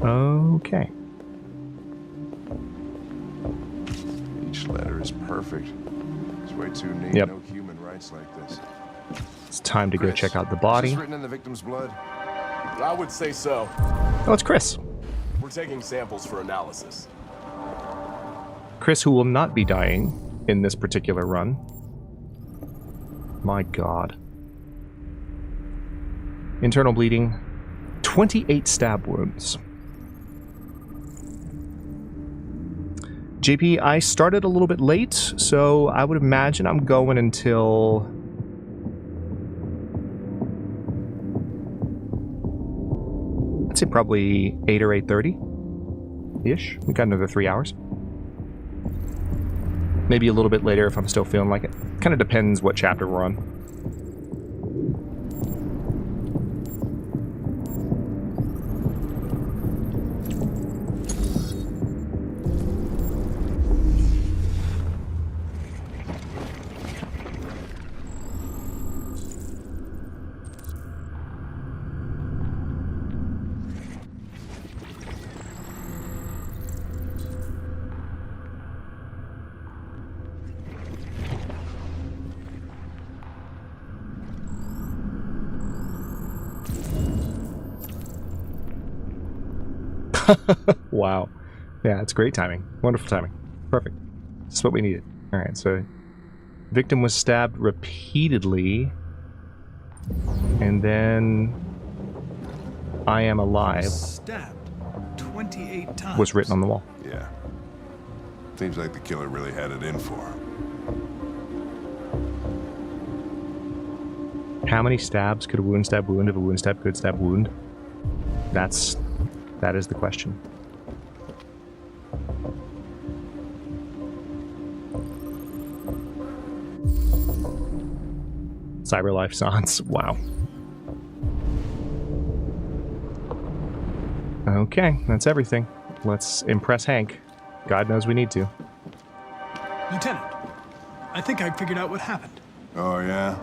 Okay. Each letter is perfect. It's way too neat. Yep. No human writes like this. It's time to go check out the body. Is this written in the victim's blood? I would say so. Oh, it's Chris. We're taking samples for analysis. Chris, who will not be dying in this particular run. My God. Internal bleeding. 28 stab wounds. JP, I started a little bit late, so I would imagine I'm going until... I'd say probably 8 or 8:30-ish. We've got another 3 hours. Maybe a little bit later if I'm still feeling like it. Kind of depends what chapter we're on. Wow. Yeah, it's great timing. Wonderful timing. Perfect. That's what we needed. Alright, so victim was stabbed repeatedly, and then I am alive Stabbed 28 times. was written on the wall. Yeah. Seems like the killer really had it in for him. How many stabs could a wound stab wound if a wound stab could stab wound? That is the question. Cyberlife Sans. Wow. Okay, that's everything. Let's impress Hank. God knows we need to. Lieutenant, I think I figured out what happened. Oh, yeah?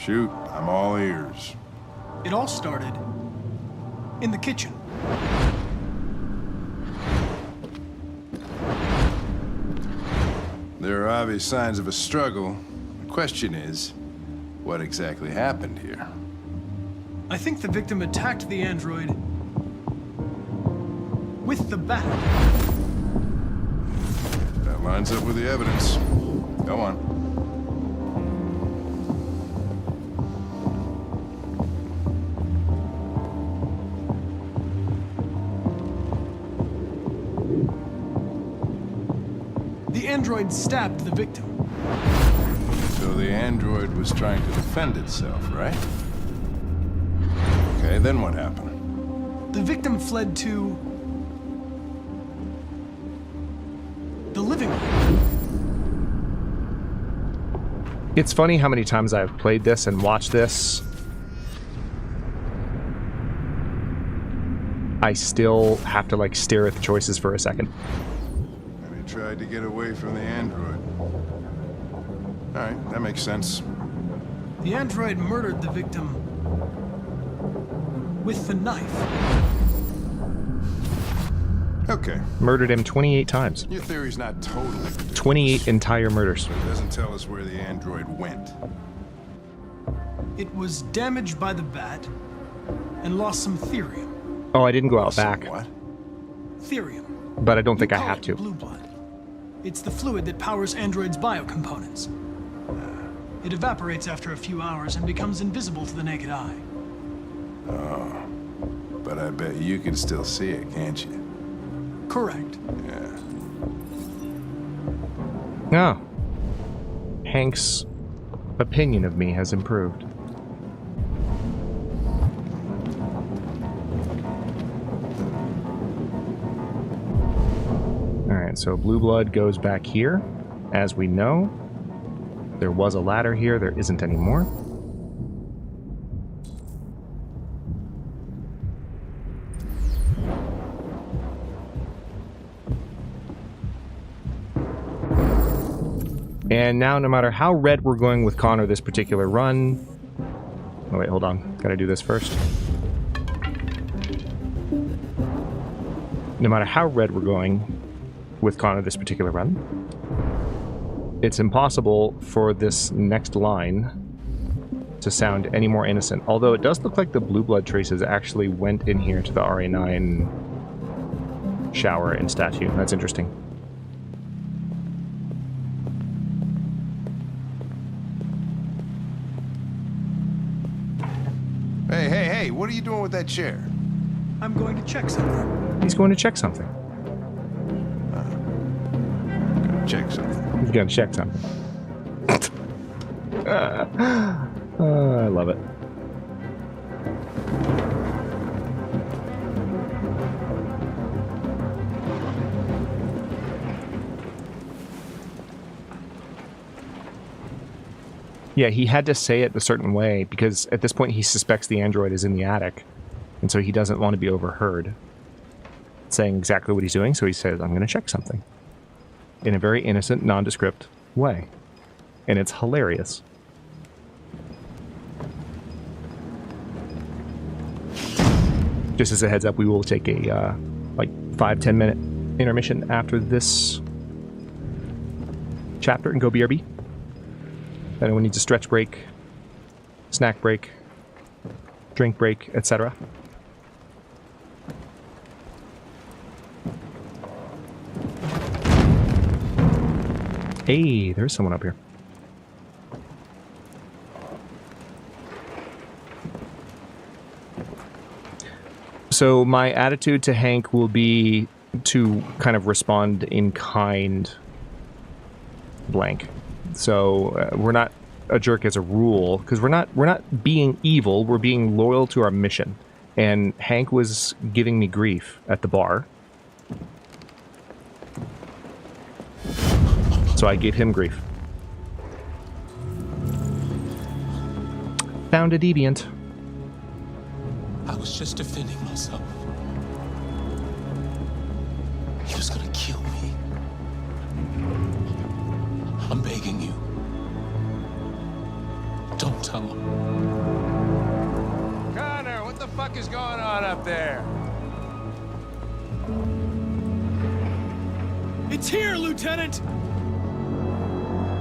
Shoot, I'm all ears. It all started in the kitchen. There are obvious signs of a struggle. The question is, what exactly happened here? I think the victim attacked the android with the bat. That lines up with the evidence. Go on. The android stabbed the victim. So the android was trying to defend itself, right? Okay, then what happened? The victim fled to the living room. It's funny how many times I've played this and watched this. I still have to like stare at the choices for a second. Maybe he tried to get away from the android. All right, that makes sense. The android murdered the victim with the knife. Okay. Murdered him 28 times. Your theory's not totally ridiculous. 28 entire murders. But it doesn't tell us where the android went. It was damaged by the bat and lost some therium. Oh, I didn't go out back. What? Therium. But I don't think I have to. Blue blood. It's the fluid that powers androids' biocomponents. It evaporates after a few hours and becomes invisible to the naked eye. Oh. But I bet you can still see it, can't you? Correct. Yeah. Oh. Hank's opinion of me has improved. Alright, so blue blood goes back here. As we know, there was a ladder here, there isn't anymore. And now, no matter how red we're going with Connor this particular run... Oh wait, hold on. Gotta do this first. No matter how red we're going with Connor this particular run, it's impossible for this next line to sound any more innocent. Although it does look like the blue blood traces actually went in here to the RA9 shower and statue. That's interesting. Hey, what are you doing with that chair? I'm going to check something. He's going to check something. Check something. He's going to check something. I love it. Yeah, he had to say it a certain way because at this point he suspects the android is in the attic, and so he doesn't want to be overheard saying exactly what he's doing, so he says, I'm going to check something. In a very innocent, nondescript way. And it's hilarious. Just as a heads up, we will take a like 5-10 minute intermission after this chapter and go BRB. Anyone needs a stretch break, snack break, drink break, etc. Hey, there's someone up here. So my attitude to Hank will be to kind of respond in kind blank. So we're not a jerk as a rule, because we're not being evil, we're being loyal to our mission. And Hank was giving me grief at the bar. So I gave him grief. Found a deviant. I was just defending myself. He was gonna kill me. I'm begging you. Don't tell him. Connor, what the fuck is going on up there? It's here, Lieutenant!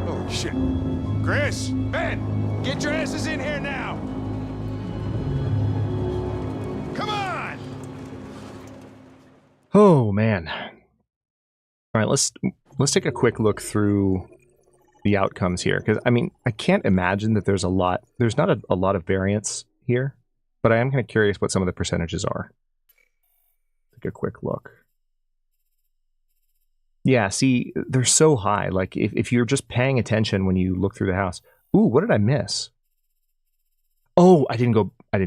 Holy shit. Chris, Ben, get your asses in here now! Come on! Oh man. All right, let's take a quick look through the outcomes here, because I mean, I can't imagine that there's not a lot of variance here, but I am kind of curious what some of the percentages are. Take a quick look. Yeah, see, they're so high. Like if you're just paying attention when you look through the house. Ooh, what did I miss? Oh, I didn't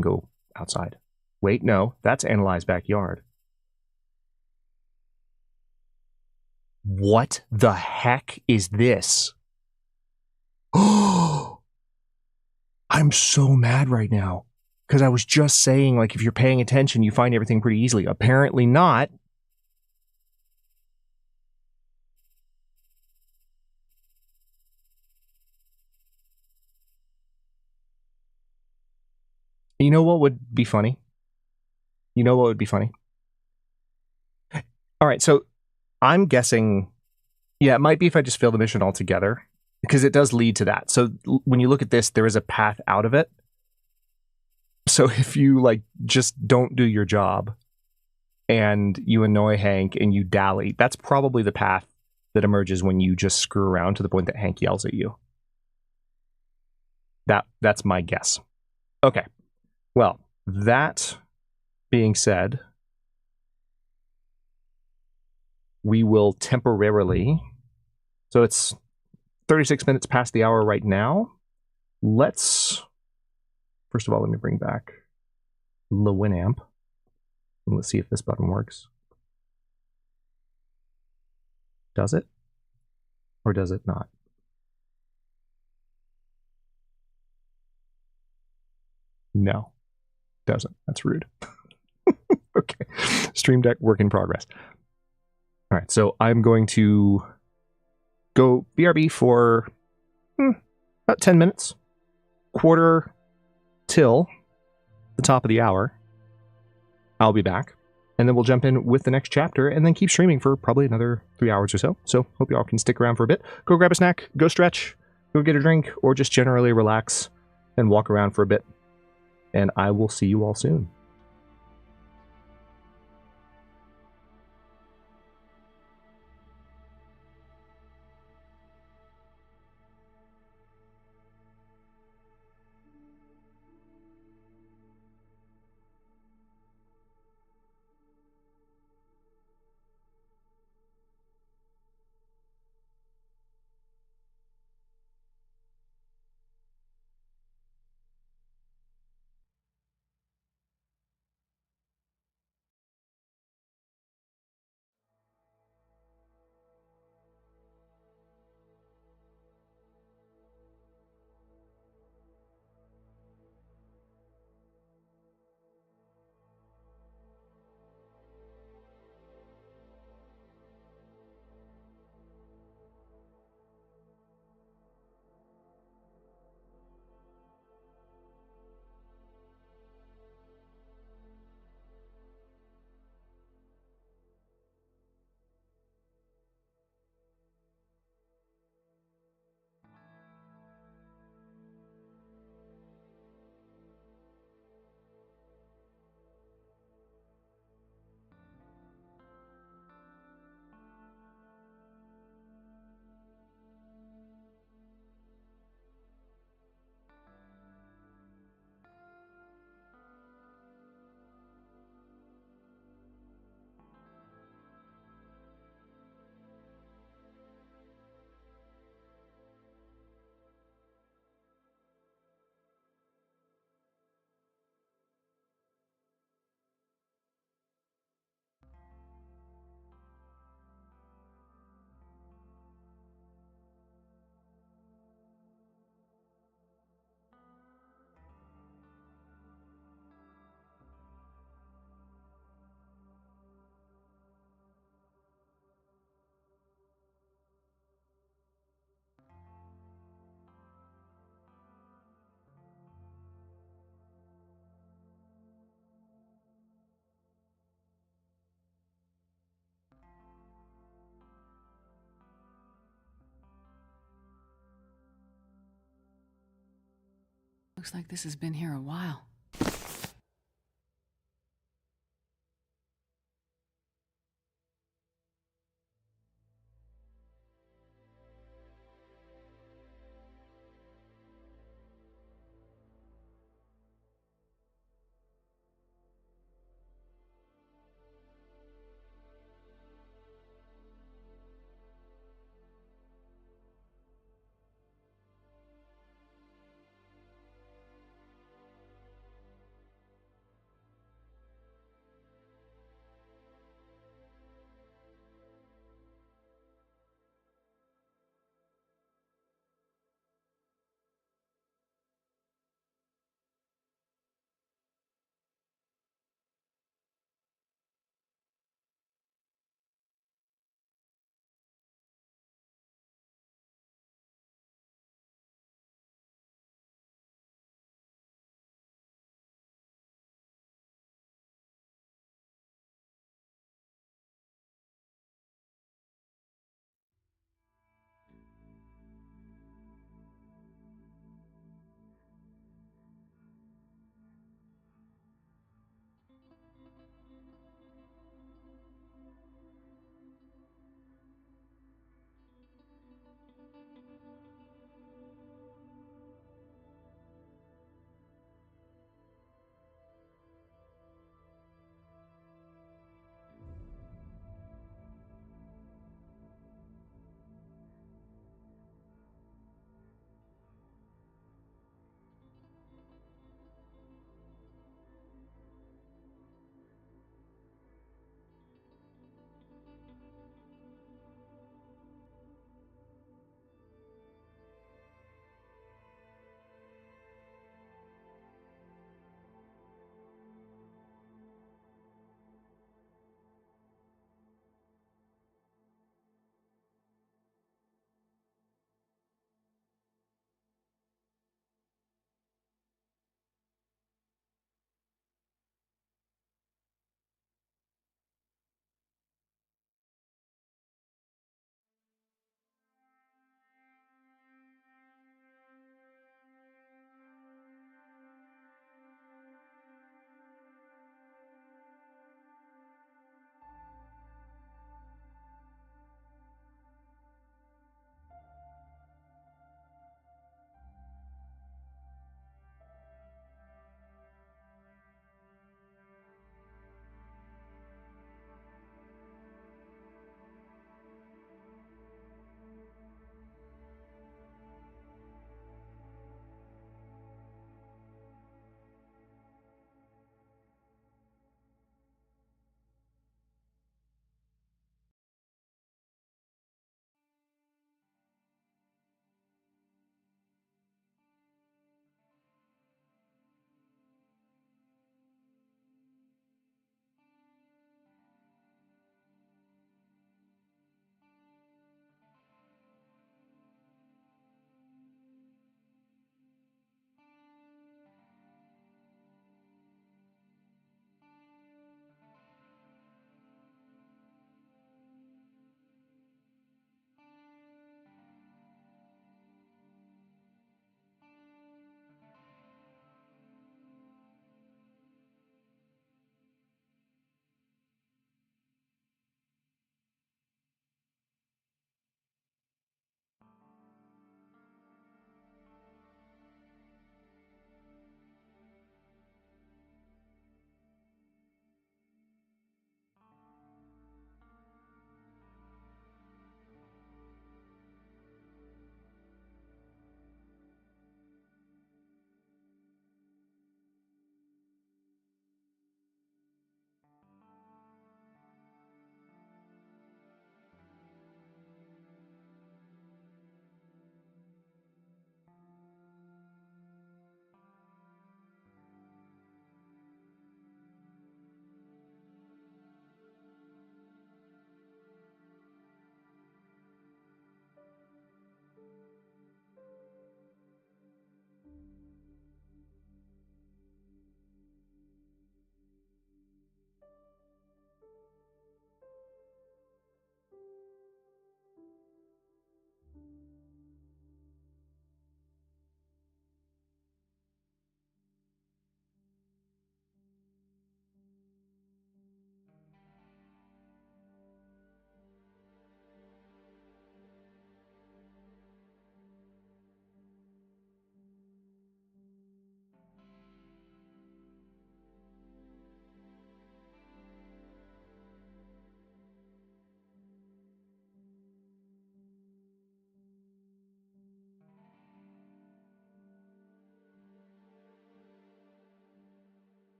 go outside. Wait, no, that's Analyze Backyard. What the heck is this? Oh, I'm so mad right now. Because I was just saying, like, if you're paying attention, you find everything pretty easily. Apparently not. You know what would be funny? You know what would be funny? All right, so I'm guessing, yeah, it might be if I just fail the mission altogether, because it does lead to that. So when you look at this, there is a path out of it. So if you, like, just don't do your job and you annoy Hank and you dally, that's probably the path that emerges when you just screw around to the point that Hank yells at you. That's my guess. Okay. Well, that being said, we will temporarily, so it's 36 minutes past the hour right now. Let's, first of all, let me bring back the Winamp. And let's see if this button works. Does it? Or does it not? No, doesn't. That's rude. Okay. Stream Deck work in progress. All right, so I'm going to go BRB for about 10 minutes. Quarter till the top of the hour. I'll be back. And then we'll jump in with the next chapter and then keep streaming for probably another 3 hours or so. So hope you all can stick around for a bit. Go grab a snack, go stretch, go get a drink, or just generally relax and walk around for a bit. And I will see you all soon. Looks like this has been here a while.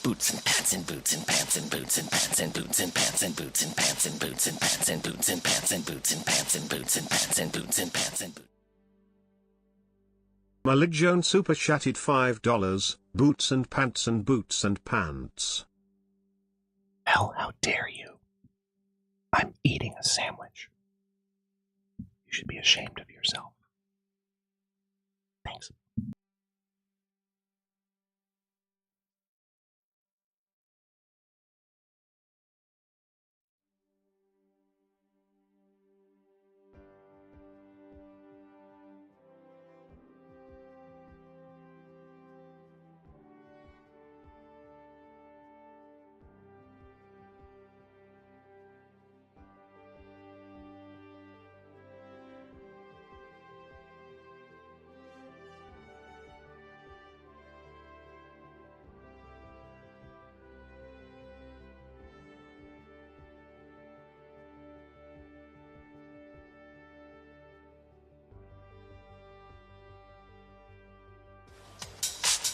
Boots and pants and boots and pants and boots and pants and boots and pants and boots and pants and boots and pants and boots and pants and boots and pants and boots and pants and boots and pants and boots. Malik Jones super chatted $5. Boots and pants and boots and pants. Hell, how dare you? I'm eating a sandwich. You should be ashamed of yourself. Thanks.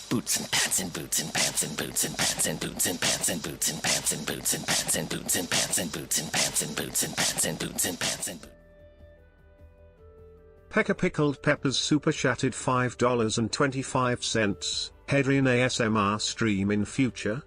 Boots and pants and boots and pants and boots and pants and boots and pants and boots and pants and boots and pants and boots and pants and boots and pants and boots and pants and boots and pants and boots. Pekka Pickled Peppers super chatted $5.25. Hedrian ASMR stream in future.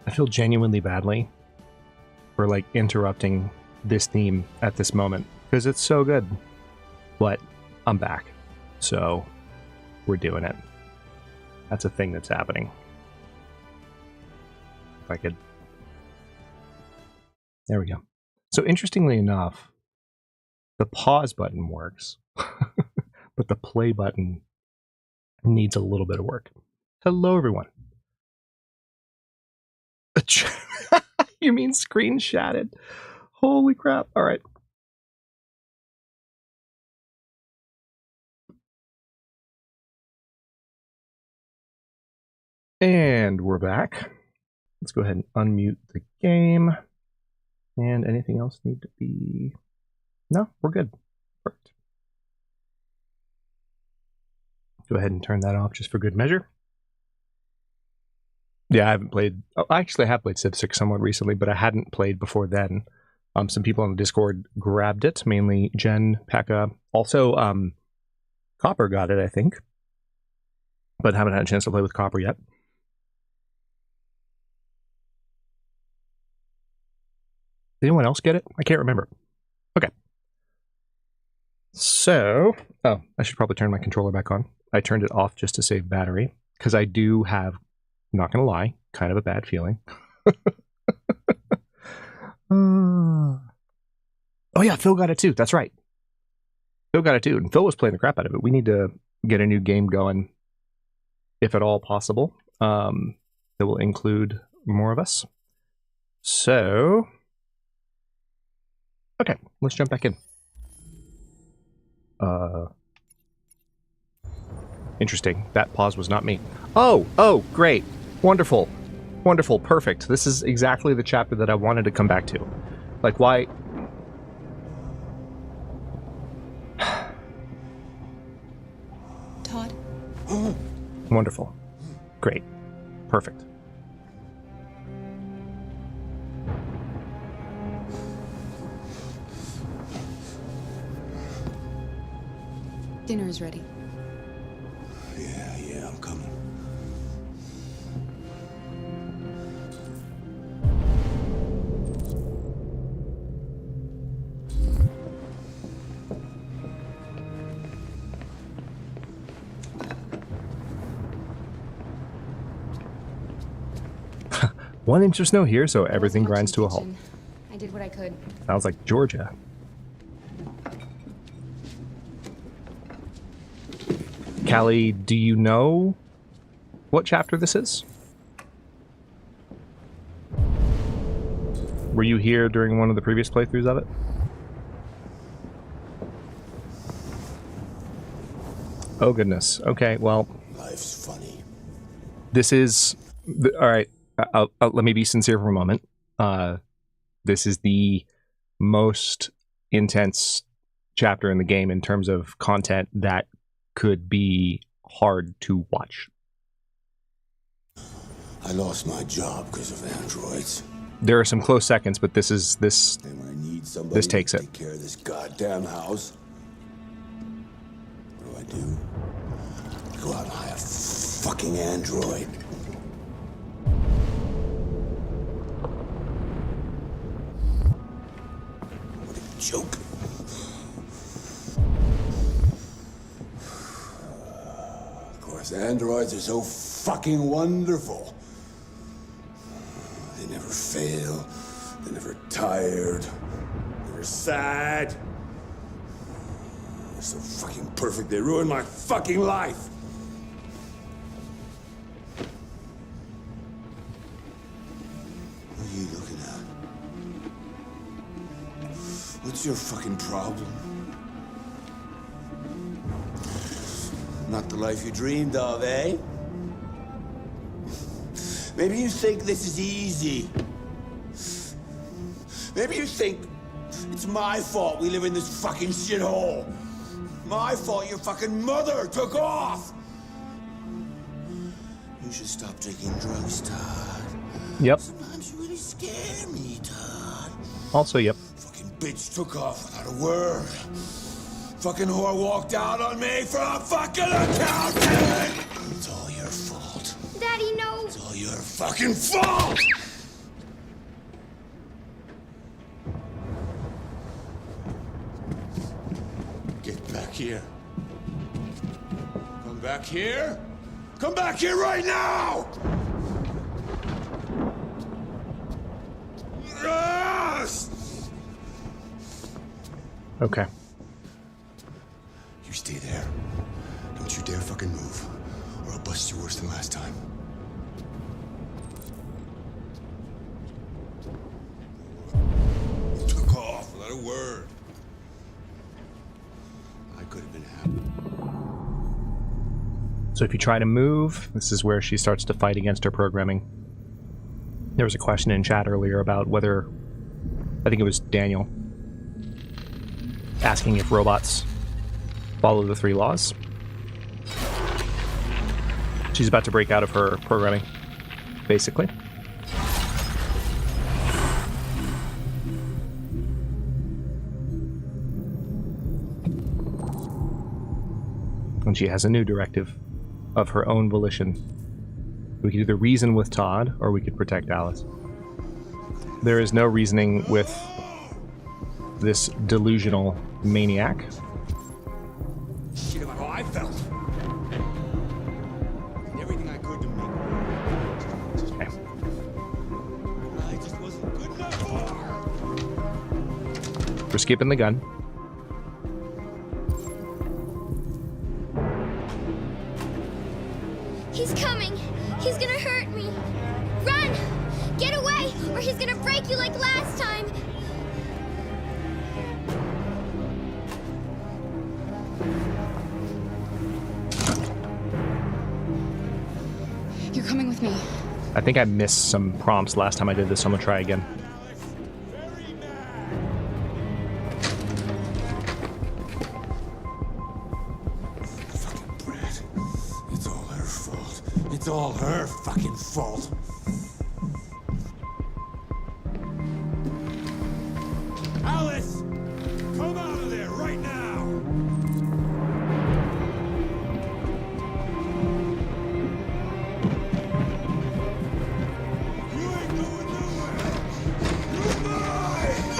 I feel genuinely badly for like interrupting this theme at this moment because it's so good. But I'm back. So we're doing it. That's a thing that's happening. If I could. There we go. So interestingly enough, the pause button works, but the play button needs a little bit of work. Hello, everyone. You mean screen shattered? Holy crap. All right. And we're back. Let's go ahead and unmute the game. And anything else need to be... No, we're good. Perfect. Go ahead and turn that off just for good measure. Yeah, I haven't played... Oh, I actually have played Civ 6 somewhat recently, but I hadn't played before then. Some people on the Discord grabbed it, mainly Jen, Pekka. Also, Copper got it, I think. But haven't had a chance to play with Copper yet. Did anyone else get it? I can't remember. Okay. So, oh, I should probably turn my controller back on. I turned it off just to save battery, because I do have, not going to lie, kind of a bad feeling. Oh yeah, Phil got it too. That's right. Phil got it too, and Phil was playing the crap out of it. We need to get a new game going, if at all possible, that will include more of us. So, okay, let's jump back in. Interesting. That pause was not me. Oh, great. Wonderful. Wonderful. Perfect. This is exactly the chapter that I wanted to come back to. Like, why... Todd? Wonderful. Great. Perfect. Dinner is ready. Yeah, I'm coming. One inch of snow here, so everything grinds to a halt. I did what I could. Sounds like Georgia. Callie, do you know what chapter this is? Were you here during one of the previous playthroughs of it? Oh goodness. Okay, well... Life's funny. This is... Alright, let me be sincere for a moment. This is the most intense chapter in the game in terms of content that could be hard to watch. I lost my job because of androids. There are some close seconds, but this And when I need somebody this takes to it. take care of this goddamn house, what do? Go out and hire a fucking android. What a joke. Of course, androids are so fucking wonderful. They never fail. They're never tired. Never sad. They're so fucking perfect, they ruin my fucking life. What are you looking at? What's your fucking problem? Not the life you dreamed of, eh? Maybe you think this is easy. Maybe you think it's my fault we live in this fucking shithole. My fault your fucking mother took off. You should stop taking drugs, Todd. Yep. Sometimes you really scare me, Todd. Also, yep. Fucking bitch took off without a word. Fucking whore walked out on me for a fucking accountant. It's all your fault. Daddy, no. It's all your fucking fault. Get back here. Come back here. Come back here right now! Yes! Okay. You stay there. Don't you dare fucking move, or I'll bust you worse than last time. You took off without a word. I could have been happy. So if you try to move, this is where she starts to fight against her programming. There was a question in chat earlier about whether, I think it was Daniel, asking if robots follow the 3 laws. She's about to break out of her programming, basically. And she has a new directive of her own volition. We could either reason with Todd, or we could protect Alice. There is no reasoning with this delusional maniac. Shit about how I felt. And everything I could to make. Okay. I just wasn't good enough for her. We're skipping the gun. He's coming. He's gonna hurt me. Run! Get away, or he's gonna break you like last time! You're coming with me. I think I missed some prompts last time I did this, so I'm gonna try again. It's all her fault. It's all her fucking fault. Alice! Come out of there right now! You ain't going nowhere! You're mine!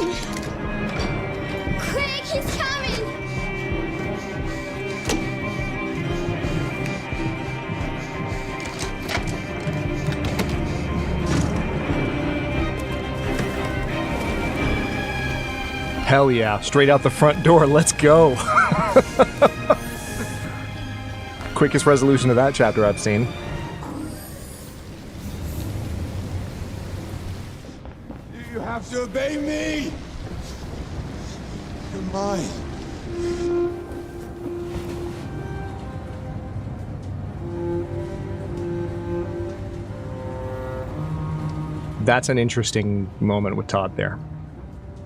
Quick, he's coming! Hell yeah, straight out the front door, let's go. Quickest resolution of that chapter I've seen. You have to obey me! You're mine. That's an interesting moment with Todd there.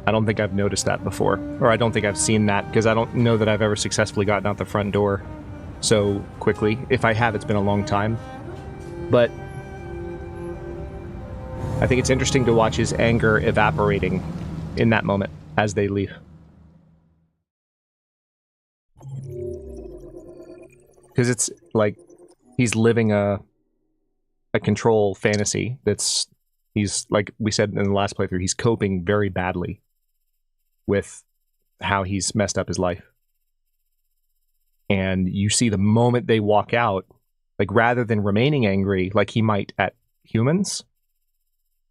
I don't think I've noticed that before, or I don't think I've seen that, because I don't know that I've ever successfully gotten out the front door so quickly. If I have, it's been a long time. But I think it's interesting to watch his anger evaporating in that moment as they leave. Because it's like he's living a control fantasy that's, he's, like we said in the last playthrough, he's coping very badly with how he's messed up his life. And you see the moment they walk out, like rather than remaining angry like he might at humans,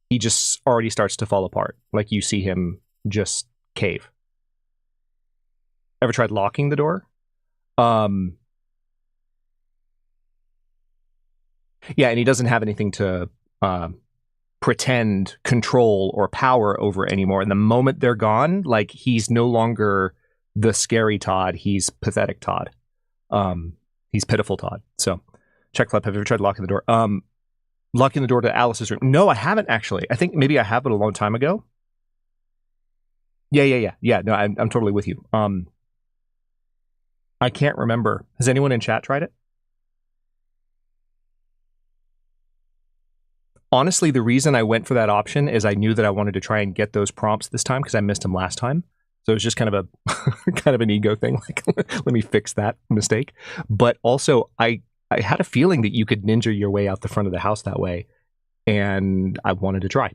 he just already starts to fall apart. Like you see him just cave. Ever tried locking the door? Yeah, and he doesn't have anything to pretend control or power over anymore. And the moment they're gone, like he's no longer the scary Todd, he's pathetic Todd. He's pitiful Todd. So check flap, have you ever tried locking the door? Locking the door to Alice's room. No, I haven't actually. I think maybe I have, but a long time ago. Yeah. No, I'm totally with you. I can't remember. Has anyone in chat tried it? Honestly, the reason I went for that option is I knew that I wanted to try and get those prompts this time because I missed them last time. So it was just kind of a kind of an ego thing. Like, let me fix that mistake. But also, I had a feeling that you could ninja your way out the front of the house that way, and I wanted to try.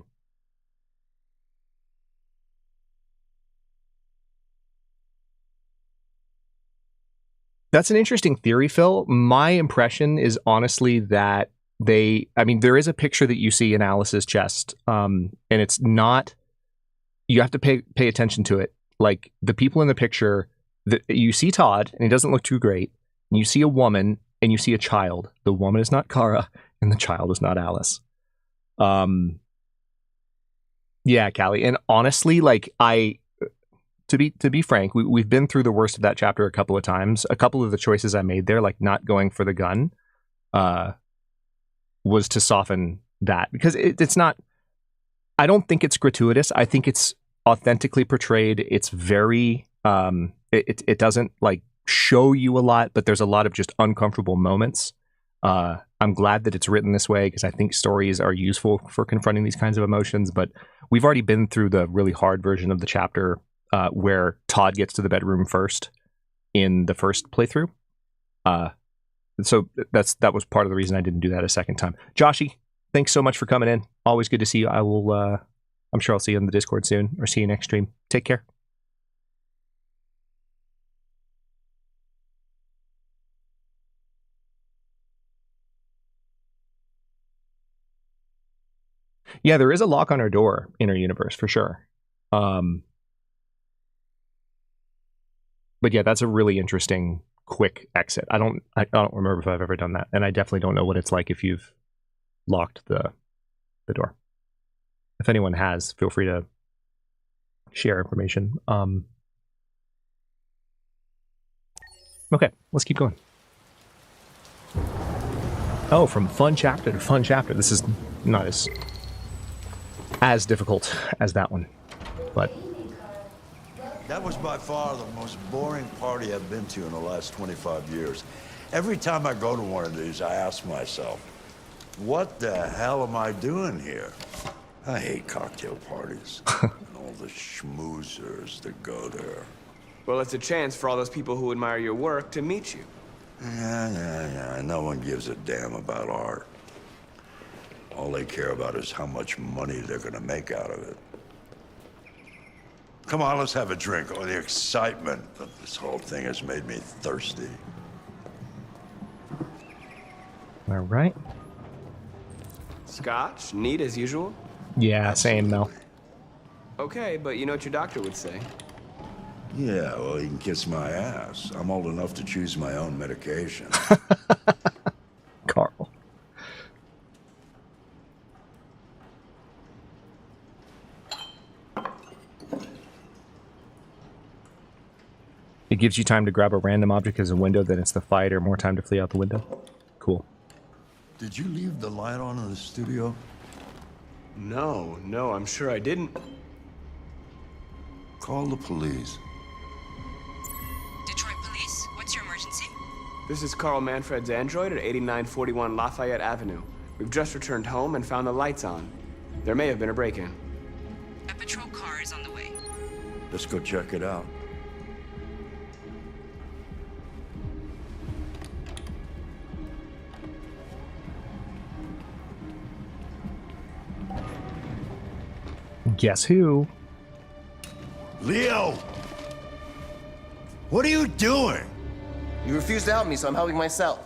That's an interesting theory, Phil. My impression is honestly that there is a picture that you see in Alice's chest, and it's not, you have to pay attention to it. Like, the people in the picture, you see Todd, and he doesn't look too great, and you see a woman, and you see a child. The woman is not Kara, and the child is not Alice. Yeah, Callie, and honestly, like, to be frank, we've been through the worst of that chapter a couple of times. A couple of the choices I made there, like not going for the gun, was to soften that, because it's not, I don't think it's gratuitous. I think it's authentically portrayed. It's very, it doesn't like show you a lot, but there's a lot of just uncomfortable moments. I'm glad that it's written this way because I think stories are useful for confronting these kinds of emotions, but we've already been through the really hard version of the chapter where Todd gets to the bedroom first in the first playthrough. So that was part of the reason I didn't do that a second time. Joshy, thanks so much for coming in. Always good to see you. I will, I'm sure I'll see you in the Discord soon, or see you next stream. Take care. Yeah, there is a lock on our door in our universe for sure. But yeah, that's a really interesting quick exit. I don't remember if I've ever done that, and I definitely don't know what it's like if you've locked the the door. If anyone has, feel free to share information. Okay, let's keep going. Oh, from fun chapter to fun chapter. This is not as difficult as that one, but That was by far the most boring party I've been to in the last 25 years. Every time I go to one of these, I ask myself, what the hell am I doing here? I hate cocktail parties and all the schmoozers that go there. Well, it's a chance for all those people who admire your work to meet you. Yeah. No one gives a damn about art. All they care about is how much money they're gonna make out of it. Come on, let's have a drink. Oh, the excitement of this whole thing has made me thirsty. all right. Scotch, neat as usual. Yeah, same, Mel. Okay, but you know what your doctor would say. Yeah, well, he can kiss my ass. I'm old enough to choose my own medication. Carl. It gives you time to grab a random object as a window, then it's the fight, or more time to flee out the window. Cool. Did you leave the light on in the studio? No, I'm sure I didn't. Call the police. Detroit Police, what's your emergency? This is Carl Manfred's android at 8941 Lafayette Avenue. We've just returned home and found the lights on. There may have been a break-in. A patrol car is on the way. Let's go check it out. Guess who? Leo! What are you doing? You refuse to help me, so I'm helping myself.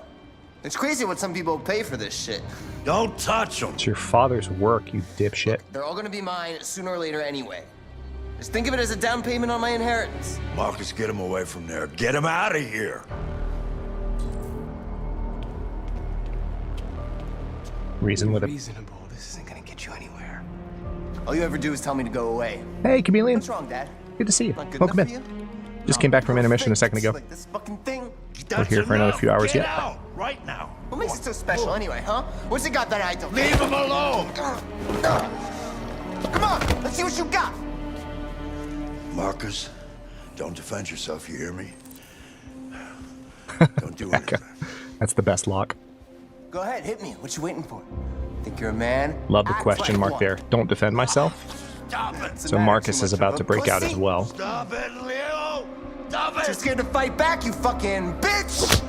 It's crazy what some people pay for this shit. Don't touch them. It's your father's work, you dipshit. They're all gonna be mine sooner or later anyway. Just think of it as a down payment on my inheritance. Marcus, get him away from there. Get him out of here. Reason with it. Reasonable. This isn't gonna get you anywhere. All you ever do is tell me to go away. Hey, Chameleon. What's wrong, Dad? Good to see you. Not good Welcome enough in. for you? Just came back from intermission a second ago. Like this fucking thing? We're here for another few hours yet. Out right now. What makes it so special anyway, huh? What's it got that I don't? Leave him alone. Come on, let's see what you got. Marcus, don't defend yourself, you hear me? Don't do anything. That's the best lock. Go ahead, hit me. What you waiting for? Think you're a man? Love the Act question like mark one. there. Don't defend myself. Stop it. So Marcus is about to break out as well. Stop it, Leo. Stop it. Too scared to fight back, you fucking bitch.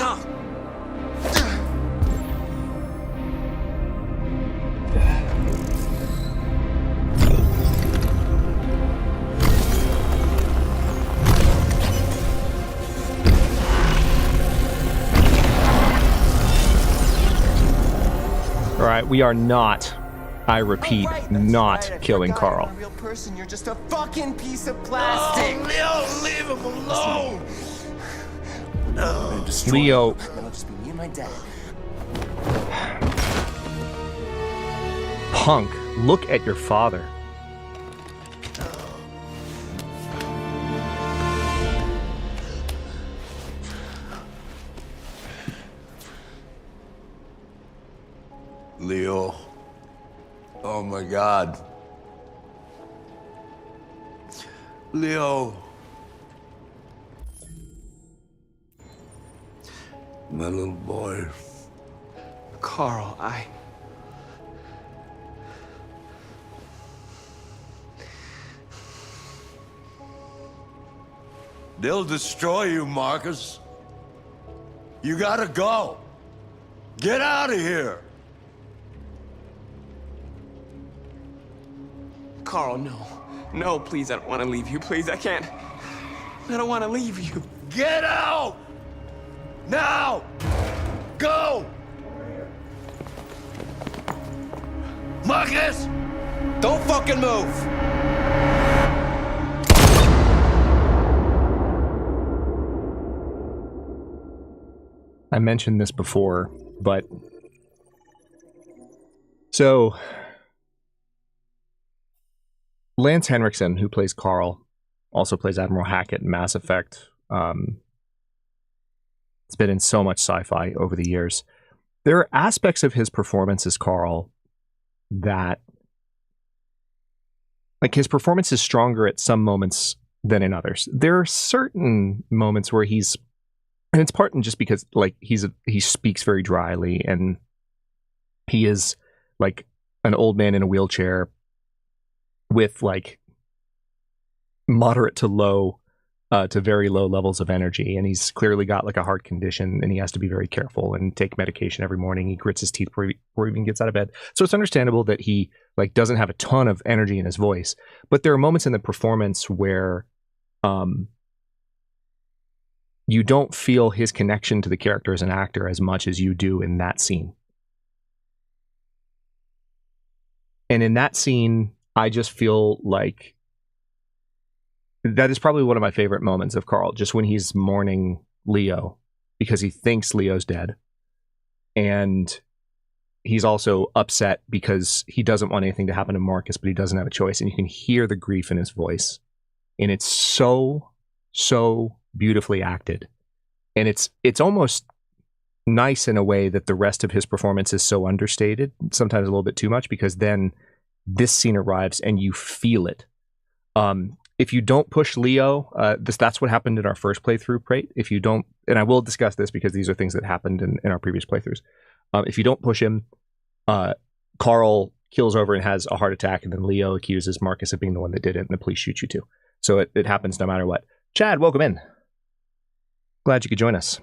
All right, we are not, I repeat, not killing Carl. You're a real person. You're just a fucking piece of plastic. Oh, Leo, leave him alone. Leo. Then it'll just be me and my dad. Punk, look at your father. Leo. Oh my God. Leo. My little boy. Carl, They'll destroy you, Marcus. You gotta go. Get out of here. Carl, no. No, please, I don't want to leave you. Please, I can't. I don't want to leave you. Get out! Now! Go! Marcus! Don't fucking move! I mentioned this before, but so Lance Henriksen, who plays Carl, also plays Admiral Hackett in Mass Effect. It's been in so much sci-fi over the years. There are aspects of his performance as Carl that, like, his performance is stronger at some moments than in others. There are certain moments where he's, and it's partly just because, like, he speaks very dryly, and he is like an old man in a wheelchair with like moderate to low to very low levels of energy, and he's clearly got like a heart condition, and he has to be very careful and take medication every morning. He grits his teeth before he even gets out of bed. So it's understandable that he like doesn't have a ton of energy in his voice, but there are moments in the performance where you don't feel his connection to the character as an actor as much as you do in that scene. And in that scene, I just feel like that is probably one of my favorite moments of Carl, just when he's mourning Leo because he thinks Leo's dead. And he's also upset because he doesn't want anything to happen to Marcus, but he doesn't have a choice. And you can hear the grief in his voice. And it's so beautifully acted. And it's almost nice in a way that the rest of his performance is so understated, sometimes a little bit too much, because then this scene arrives and you feel it. If you don't push Leo, that's what happened in our first playthrough, Prate. If you don't, and I will discuss this because these are things that happened in our previous playthroughs. If you don't push him, Carl keels over and has a heart attack, and then Leo accuses Marcus of being the one that did it, and the police shoot you too. So it happens no matter what. Chad, welcome in. Glad you could join us.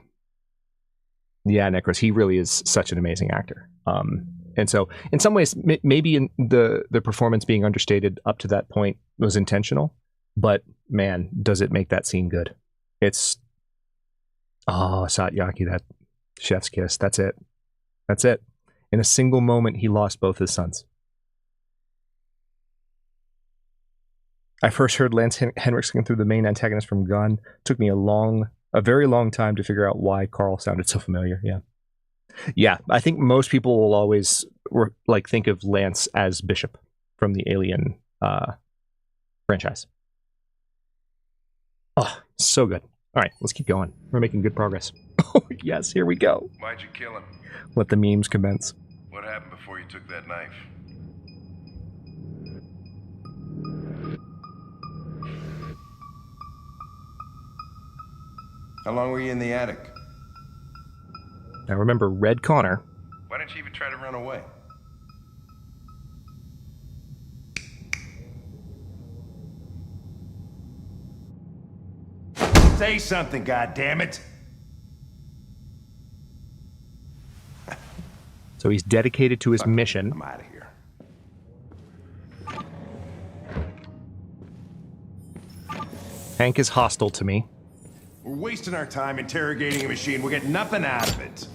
Yeah, Necros, he really is such an amazing actor. And so in some ways, maybe in the performance being understated up to that point was intentional, but man, does it make that scene good. It's, Satyaki, that chef's kiss. That's it. That's it. In a single moment, he lost both his sons. I first heard Lance Henriksen through the main antagonist from Gunn. Took me a very long time to figure out why Carl sounded so familiar. Yeah, I think most people will always think of Lance as Bishop from the Alien franchise. Oh, so good. All right, let's keep going. We're making good progress. Oh, yes, here we go. Why'd you kill him? Let the memes commence. What happened before you took that knife? How long were you in the attic? Now remember, Red Connor. Why didn't you even try to run away? Say something, goddammit! So he's dedicated to his mission. I'm out of here. Hank is hostile to me. We're wasting our time interrogating a machine. We'll get nothing out of it.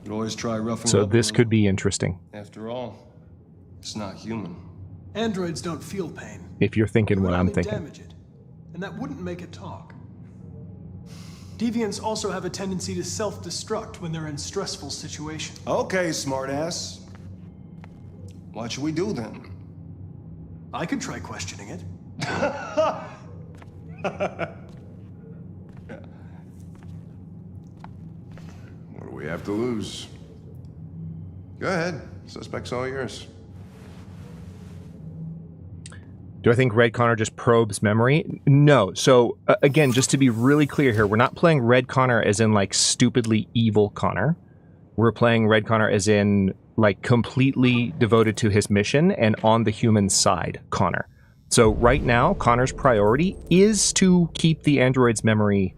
You always try roughing So up this could be interesting. After all, it's not human. Androids don't feel pain. If you're thinking what I'm Only thinking. damage it, and that wouldn't make it talk. Deviants also have a tendency to self-destruct when they're in stressful situations. Okay, smartass. What should we do then? I could try questioning it. What do we have to lose? Go ahead. Suspect's all yours. Do I think Red Connor just probes memory? No. So, again, just to be really clear here, we're not playing Red Connor as in, like, stupidly evil Connor. We're playing Red Connor as in, like, completely devoted to his mission and on the human side Connor. So right now, Connor's priority is to keep the android's memory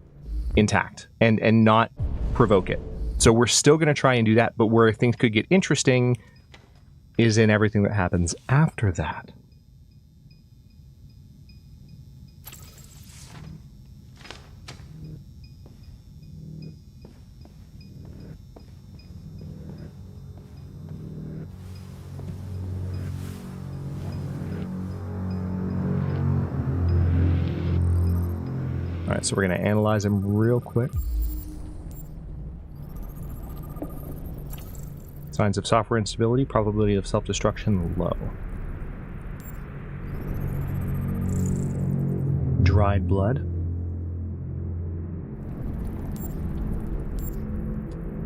intact and not provoke it. So we're still going to try and do that, but where things could get interesting is in everything that happens after that. All right, so we're going to analyze them real quick. Signs of software instability, probability of self-destruction low. dried blood.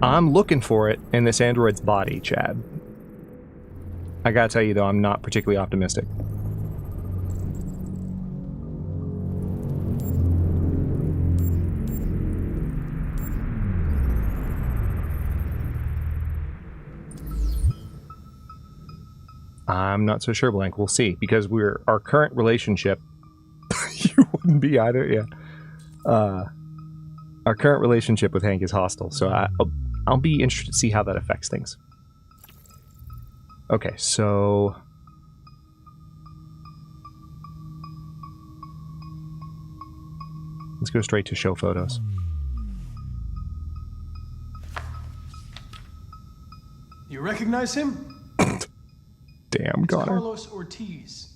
I'm looking for it in this android's body, Chad. I gotta tell you, though, I'm not particularly optimistic. I'm not so sure, Blank. We'll see, because our current relationship. You wouldn't be either, yeah. Our current relationship with Hank is hostile, so I'll be interested to see how that affects things. Okay, so let's go straight to show photos. You recognize him? Damn, It's Connor. Carlos Ortiz.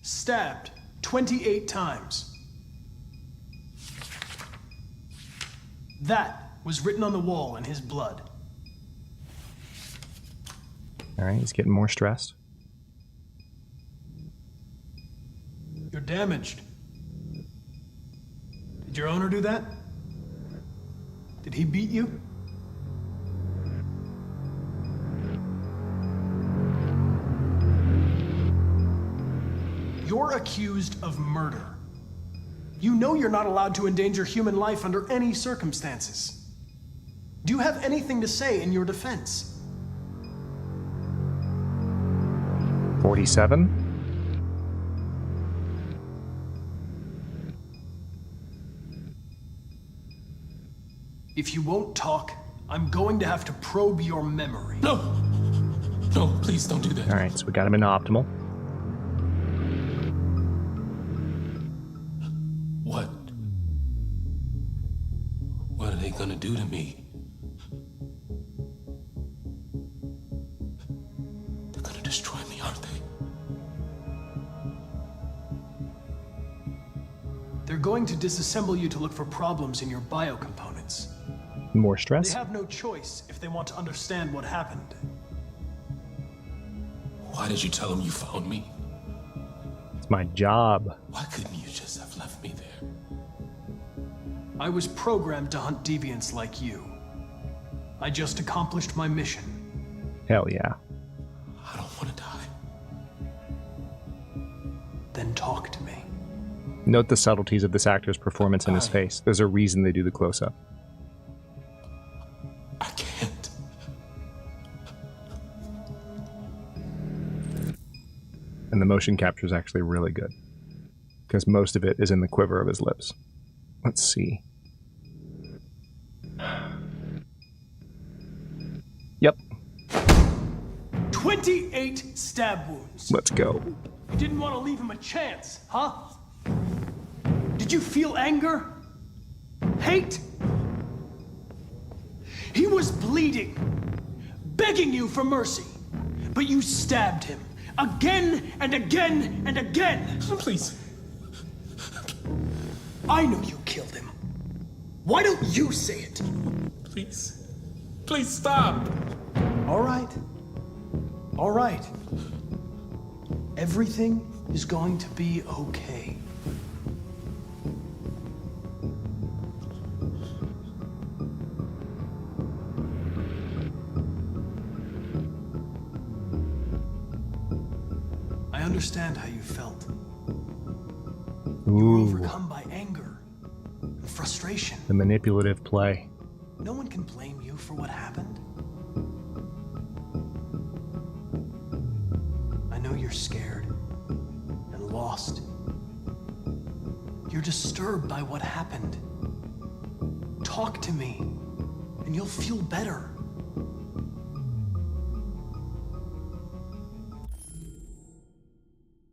Stabbed 28 times. That was written on the wall in his blood. Alright, he's getting more stressed. You're damaged. Did your owner do that? Did he beat you? You're accused of murder. You know you're not allowed to endanger human life under any circumstances. Do you have anything to say in your defense? 47. If you won't talk, I'm going to have to probe your memory. No! No, please don't do that. Alright, so we got him in optimal. What? What are they gonna do to me? They're gonna destroy me, aren't they? They're going to disassemble you to look for problems in your biocomponents. More stress. They have no choice if they want to understand what happened. Why did you tell them you found me? It's my job. Why couldn't you just have left me there? I was programmed to hunt deviants like you. I just accomplished my mission. Hell yeah. I don't want to die. Then talk to me. Note the subtleties of this actor's performance in his face. There's a reason they do the close-up. I can't. And the motion capture is actually really good, because most of it is in the quiver of his lips. Let's see. Yep. 28 stab wounds. Let's go. You didn't want to leave him a chance, huh? Did you feel anger? Hate? He was bleeding, begging you for mercy, but you stabbed him again and again and again. Please. I know you killed him. Why don't you say it? Please. Please stop. All right. All right. Everything is going to be okay. I understand how you felt. You were overcome by anger and frustration. The manipulative play. No one can blame you for what happened. I know you're scared and lost. You're disturbed by what happened. Talk to me, and you'll feel better.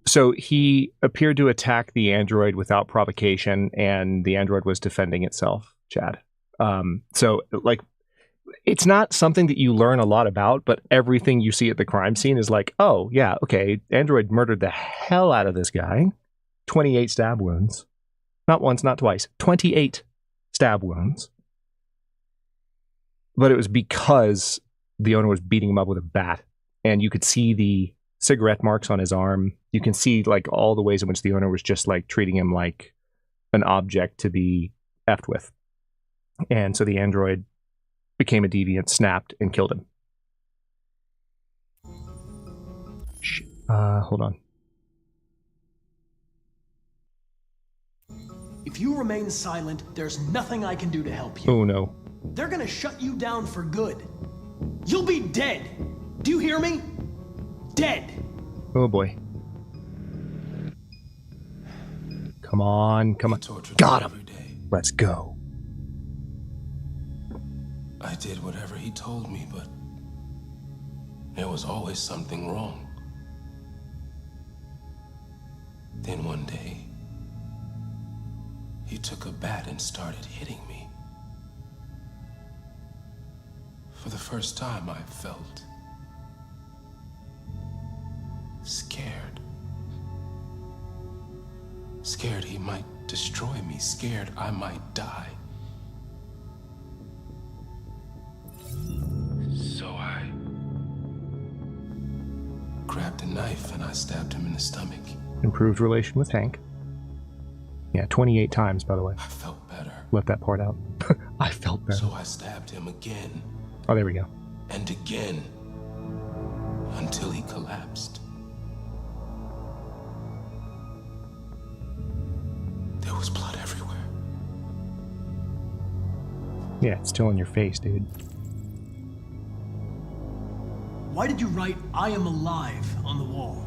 So he appeared to attack the android without provocation, and the android was defending itself, Chad. So, like, it's not something that you learn a lot about, but everything you see at the crime scene is like, oh, yeah, okay, android murdered the hell out of this guy. 28 stab wounds. Not once, not twice. 28 stab wounds. But it was because the owner was beating him up with a bat, and you could see the cigarette marks on his arm. You can see, like, all the ways in which the owner was just, like, treating him like an object to be effed with. And so the android became a deviant, snapped, and killed him. Hold on. If you remain silent, there's nothing I can do to help you. Oh no. They're gonna shut you down for good. You'll be dead. Do you hear me? Dead. Oh boy. Come on, come on. Got him. Let's go. I did whatever he told me, but there was always something wrong. Then one day, he took a bat and started hitting me. For the first time, I felt scared. Scared he might destroy me, scared I might die. So I grabbed a knife and I stabbed him in the stomach. Improved relation with Hank. Yeah, 28 times, by the way. I felt better. Left that part out. I felt better. So I stabbed him again. Oh, there we go. And again. Until he collapsed. There was blood everywhere. Yeah, it's still in your face, dude. Why did you write, "I am alive" on the wall?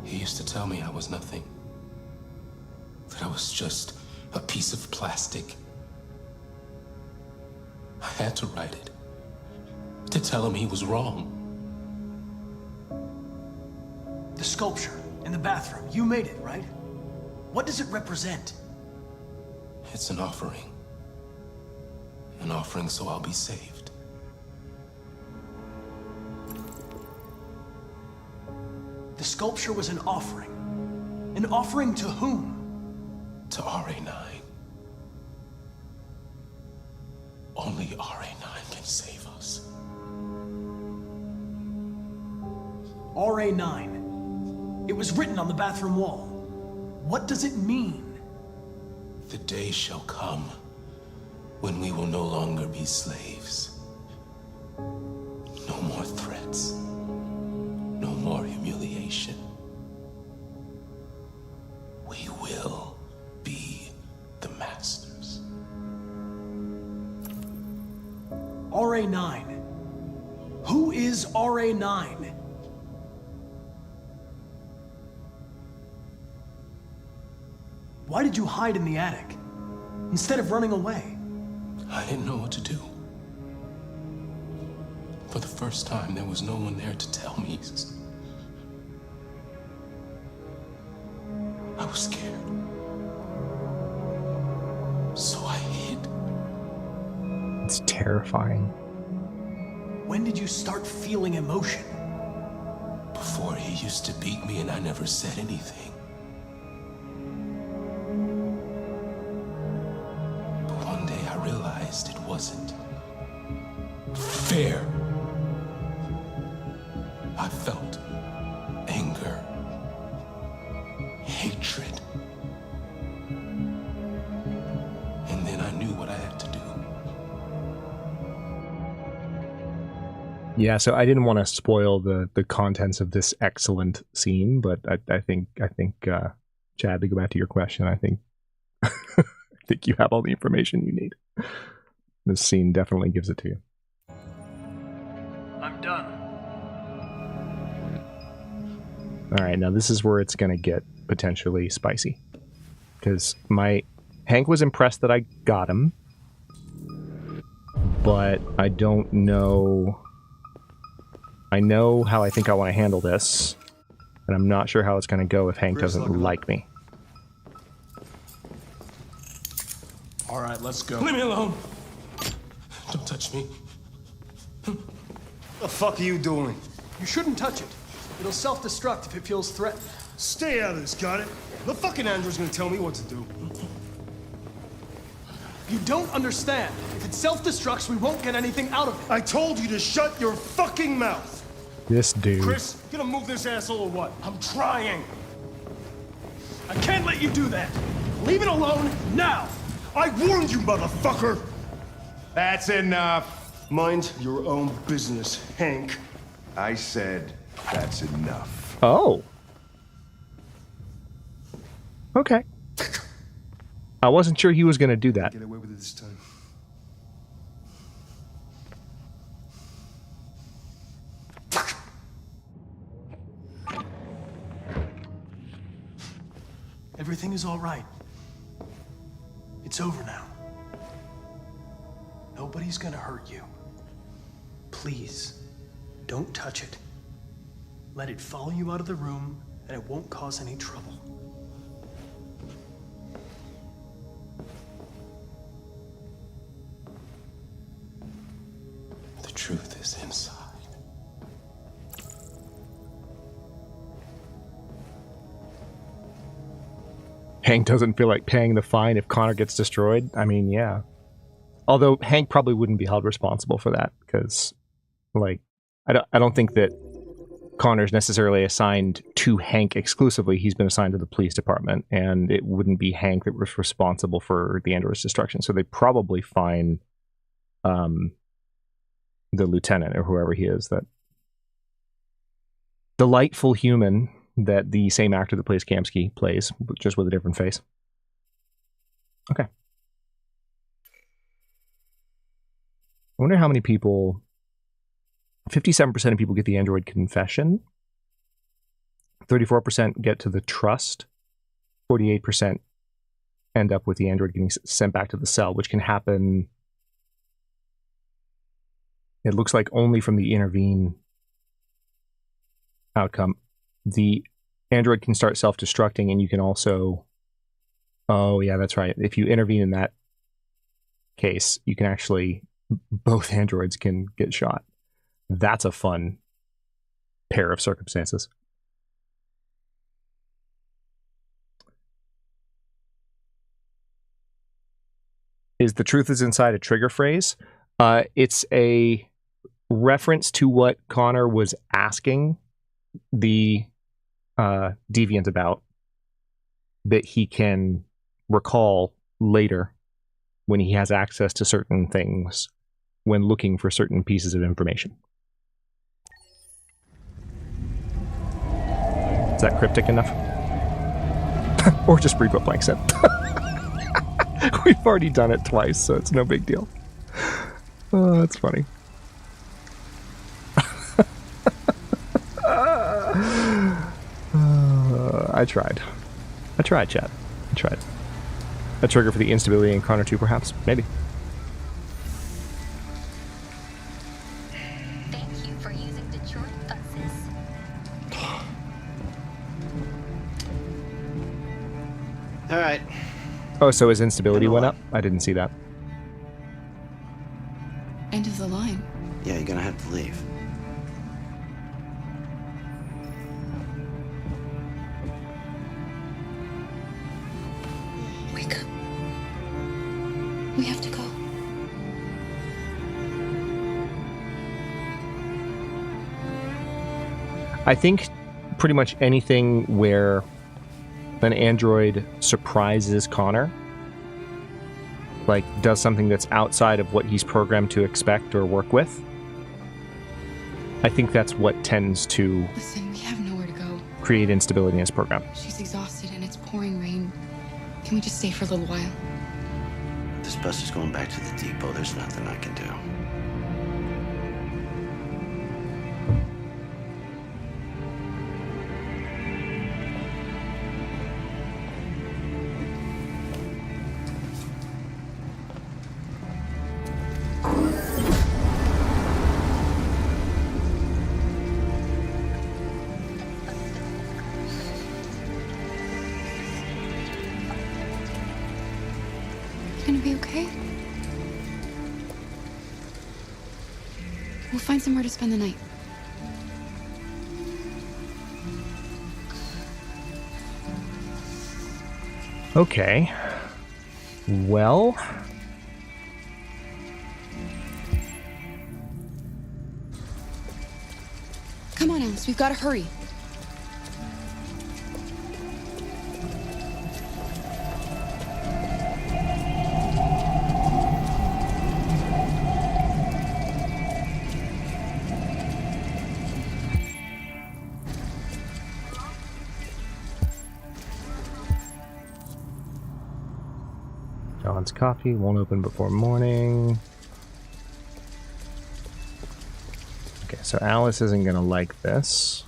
He used to tell me I was nothing. That I was just a piece of plastic. I had to write it. To tell him he was wrong. The sculpture in the bathroom, you made it, right? What does it represent? It's an offering. An offering so I'll be saved. The sculpture was an offering. An offering to whom? To RA9. Only RA9 can save us. RA9. It was written on the bathroom wall. What does it mean? The day shall come when we will no longer be slaves. No more threats. No more humiliation. We will be the masters. RA9. Who is RA9? Why did you hide in the attic instead of running away? I didn't know what to do. For the first time, there was no one there to tell me. I was scared. So I hid. It's terrifying. When did you start feeling emotion? Before, he used to beat me and I never said anything. But one day I realized it wasn't fair. I felt anger, hatred. And then I knew what I had to do. Yeah, so I didn't want to spoil the contents of this excellent scene, but I think Chad, to go back to your question, I think I think you have all the information you need. This scene definitely gives it to you. I'm done. All right, now this is where it's going to get potentially spicy. Because Hank was impressed that I got him, but I don't know. I know how I think I want to handle this, and I'm not sure how it's going to go if Hank doesn't like me. All right, let's go. Leave me alone. Don't touch me. What the fuck are you doing? You shouldn't touch it. It'll self-destruct if it feels threatened. Stay out of this, got it? The fucking android's gonna tell me what to do. You don't understand. If it self-destructs, we won't get anything out of it. I told you to shut your fucking mouth! This dude. Chris, you gonna move this asshole or what? I'm trying! I can't let you do that. Leave it alone now! I warned you, motherfucker! That's enough. Mind your own business, Hank. I said that's enough. Oh. Okay. I wasn't sure he was going to do that. Get away with it this time. Everything is all right. It's over now. Nobody's gonna hurt you. Please, don't touch it. Let it follow you out of the room, and it won't cause any trouble. The truth is inside. Hank doesn't feel like paying the fine if Connor gets destroyed. I mean, yeah. Although Hank probably wouldn't be held responsible for that because, like, I don't think that Connor's necessarily assigned to Hank exclusively. He's been assigned to the police department, and it wouldn't be Hank that was responsible for the android's destruction. So they probably fine the lieutenant or whoever he is, that delightful human that the same actor that plays Kamsky plays, just with a different face. Okay. I wonder how many people... 57% of people get the android confession. 34% get to the trust. 48% end up with the android getting sent back to the cell, which can happen... It looks like only from the intervene outcome. The android can start self-destructing, and you can also... Oh, yeah, that's right. If you intervene in that case, you can actually... Both androids can get shot. That's a fun pair of circumstances. Is the truth is inside a trigger phrase? It's a reference to what Connor was asking the deviant about that he can recall later when he has access to certain things when looking for certain pieces of information. Is that cryptic enough? Or just read what Blank said. We've already done it twice, so it's no big deal. Oh, that's funny. I tried, chat. I tried. A trigger for the instability in Connor 2, perhaps? Maybe. Thank you for using Detroit buses. All right. Oh, so his instability went up? I didn't see that. End of the line. Yeah, you're gonna have to leave. Wake up. We have to go. I think pretty much anything where an android surprises Connor, like does something that's outside of what he's programmed to expect or work with, I think that's what tends to Listen, we have nowhere to go. create instability in his program. She's exhausted and it's pouring rain. Can we just stay for a little while? This bus is going back to the depot. There's nothing I can do. Gonna be okay? We'll find somewhere to spend the night. Okay. Well... Come on, Alice, we've got to hurry. John's coffee won't open before morning. Okay, so Alice isn't going to like this.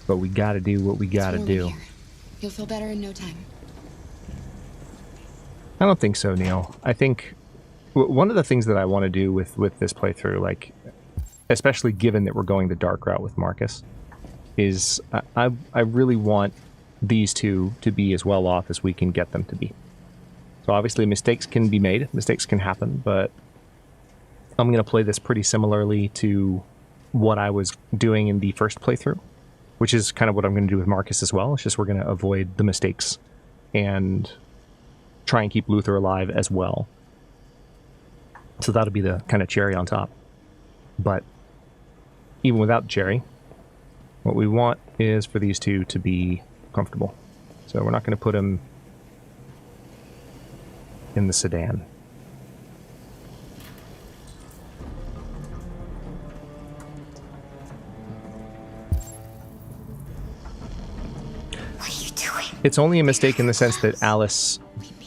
But we got to do what we got to do. You'll feel better in no time. I don't think so, Neil. I think one of the things that I want to do with this playthrough, like, especially given that we're going the dark route with Marcus, is I really want these two to be as well off as we can get them to be. So obviously mistakes can be made, mistakes can happen, but I'm going to play this pretty similarly to what I was doing in the first playthrough, which is kind of what I'm going to do with Marcus as well. It's just we're going to avoid the mistakes and try and keep Luther alive as well. So that'll be the kind of cherry on top. But even without cherry, what we want is for these two to be comfortable. So we're not going to put them in the sedan. What are you doing? It's only a mistake in the sense that Alice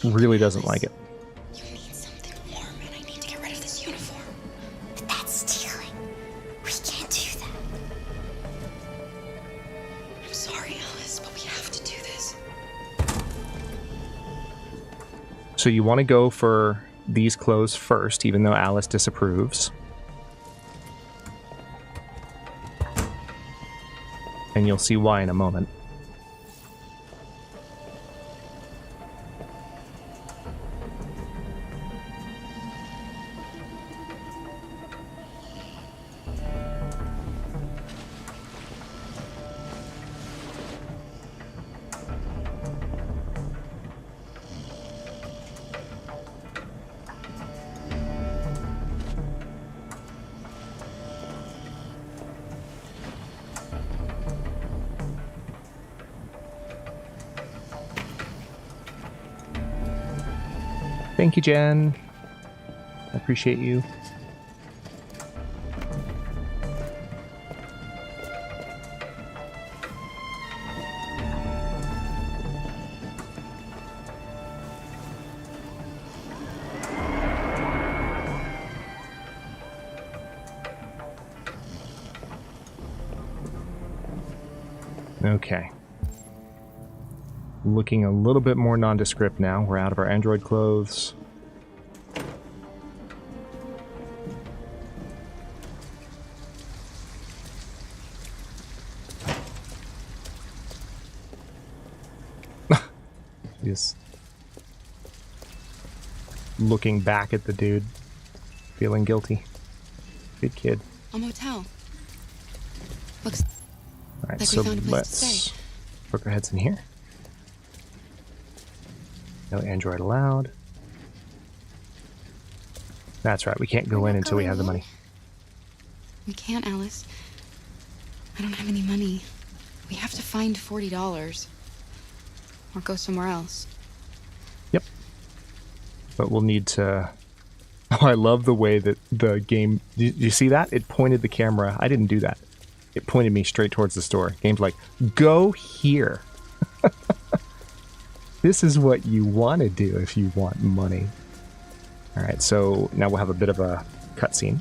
really doesn't like it. You need something warm, and I need to get rid of this uniform. But that's stealing. We can't do that. I'm sorry, Alice, but we have to do this. So you want to go for these clothes first, even though Alice disapproves. And you'll see why in a moment. Thank you, Jen. I appreciate you. Okay. Looking a little bit more nondescript now. We're out of our android clothes. Just looking back at the dude, feeling guilty. Good kid. A motel. Looks Alright, like so we found a place to let's stay. poke our heads in here. No android allowed. That's right, we can't go in until we have the money. We can't, Alice. I don't have any money. We have to find $40. Or go somewhere else. Yep. But we'll need to... Oh, I love the way that the game... Did you see that? It pointed the camera. I didn't do that. It pointed me straight towards the store. Game's like, go here. This is what you want to do if you want money. Alright, so now we'll have a bit of a cutscene.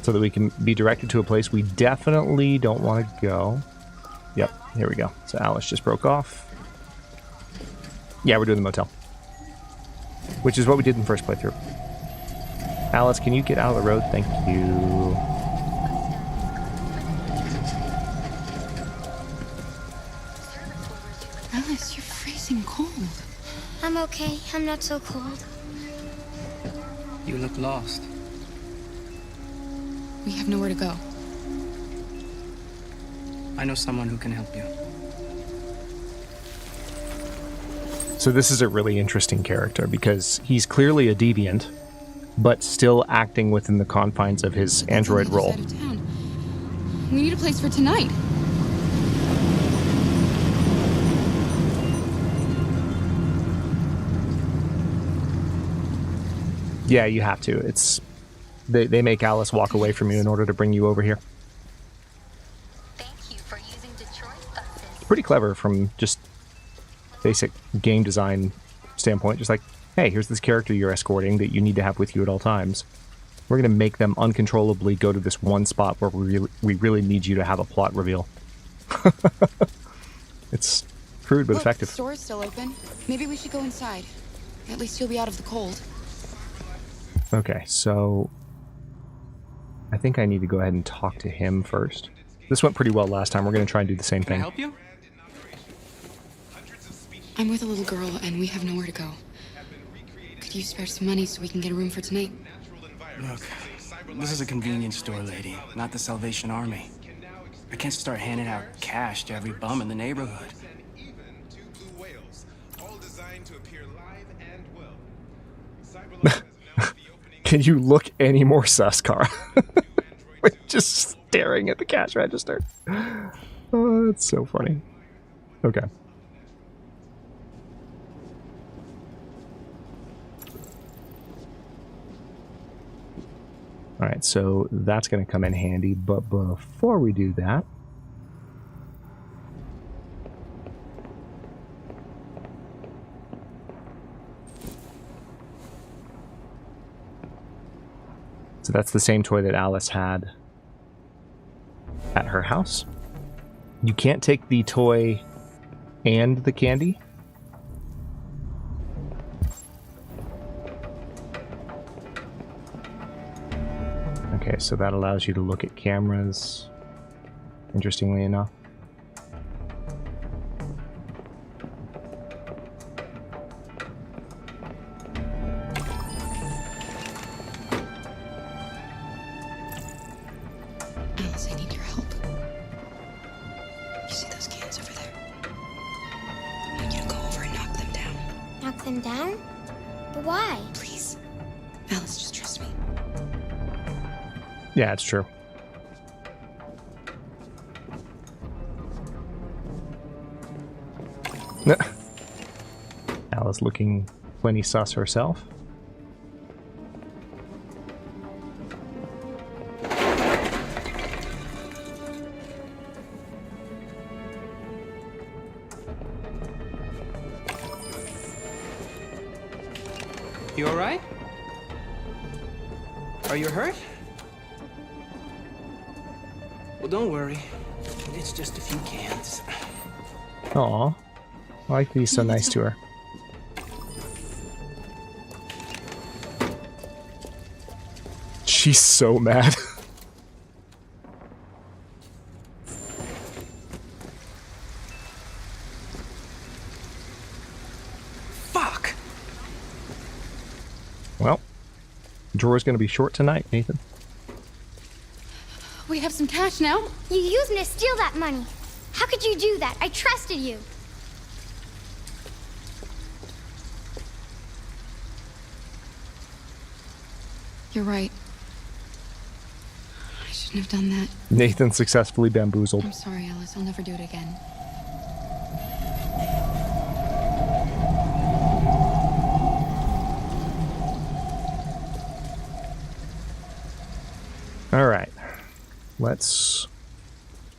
So that we can be directed to a place we definitely don't want to go. Yep, here we go. So Alice just broke off. Yeah, we're doing the motel. Which is what we did in the first playthrough. Alice, can you get out of the road? Thank you. Alice, you're freezing cold. I'm okay. I'm not so cold. You look lost. We have nowhere to go. I know someone who can help you. So this is a really interesting character because he's clearly a deviant, but still acting within the confines of his android role. We need a place for tonight. Yeah, you have to. It's they make Alice walk away from you in order to bring you over here. Thank you for using Detroit buses. pretty clever from just basic game design standpoint. Just like, hey, here's this character you're escorting that you need to have with you at all times. We're going to make them uncontrollably go to this one spot where we really need you to have a plot reveal. It's crude but Look, effective. The store's still open. Maybe we should go inside. At least you'll be out of the cold. Okay, so I think I need to go ahead and talk to him first. This went pretty well last time. We're going to try and do the same thing. Can I help you? I'm with a little girl, and we have nowhere to go. Could you spare some money so we can get a room for tonight? Look, this is a convenience store, lady, not the Salvation Army. I can't start handing out cash to every bum in the neighborhood. Can you look any more sus, Cara? Just staring at the cash register. Oh, that's so funny. Okay. Alright, so that's going to come in handy, but before we do that... So that's the same toy that Alice had at her house. You can't take the toy and the candy. Okay, so that allows you to look at cameras, interestingly enough. Alice, I need your help. You see those cans over there? I want you to go over and knock them down. Knock them down? But why? Please. Alice, just trust me. Yeah, it's true. Alice looking plenty sus herself. You alright? Are you hurt? Well, don't worry. It's just a few cans. Aw. I like that he's so nice to her. She's so mad. Fuck! Well, the drawer's gonna be short tonight, Nathan. We have some cash now. You used me to steal that money. How could you do that? I trusted you. You're right. I shouldn't have done that. Nathan successfully bamboozled. I'm sorry, Alice. I'll never do it again. All right. Let's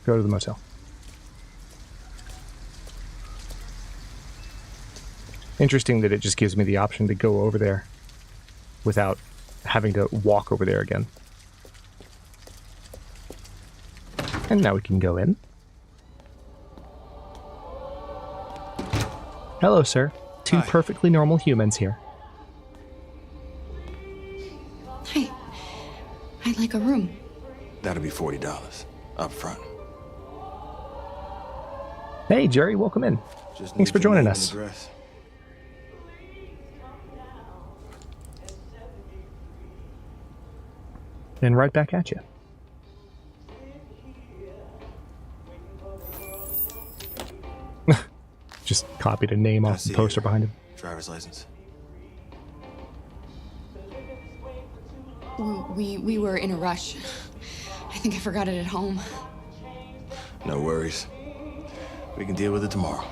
go to the motel. Interesting that it just gives me the option to go over there without having to walk over there again. And now we can go in. Hello, sir. Two perfectly normal humans here. Hey, I'd like a room. That'll be $40 up front. Hey, Jerry, welcome in. Thanks for joining us. And right back at you. Just copied a name off the poster behind him. Driver's license. We were in a rush. I think I forgot it at home. No worries. We can deal with it tomorrow.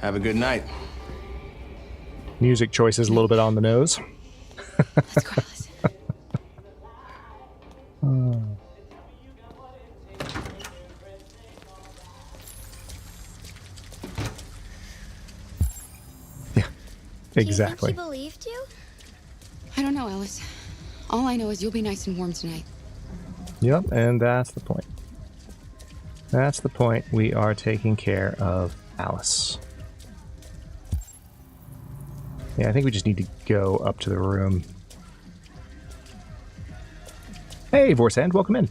Have a good night. Music choice is a little bit on the nose. Let's go, Alice. Exactly. Do you think he believed you? I don't know, Alice. All I know is you'll be nice and warm tonight. Yep, and that's the point. That's the point. We are taking care of Alice. Yeah, I think we just need to go up to the room. Hey, Vorsand, welcome in.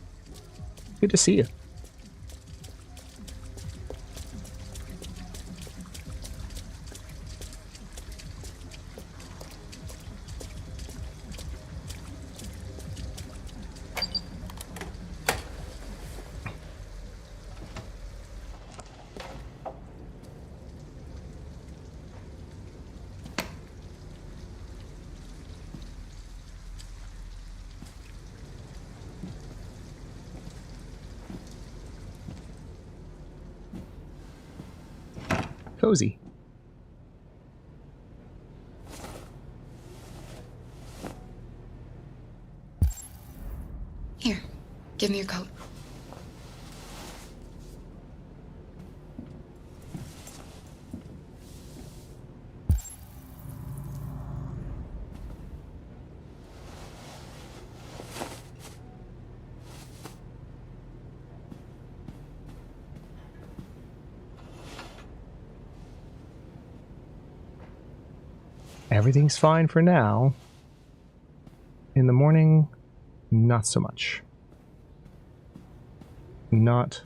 Good to see you. Cozy. Here, give me your coat. Everything's fine for now. In the morning, not so much. Not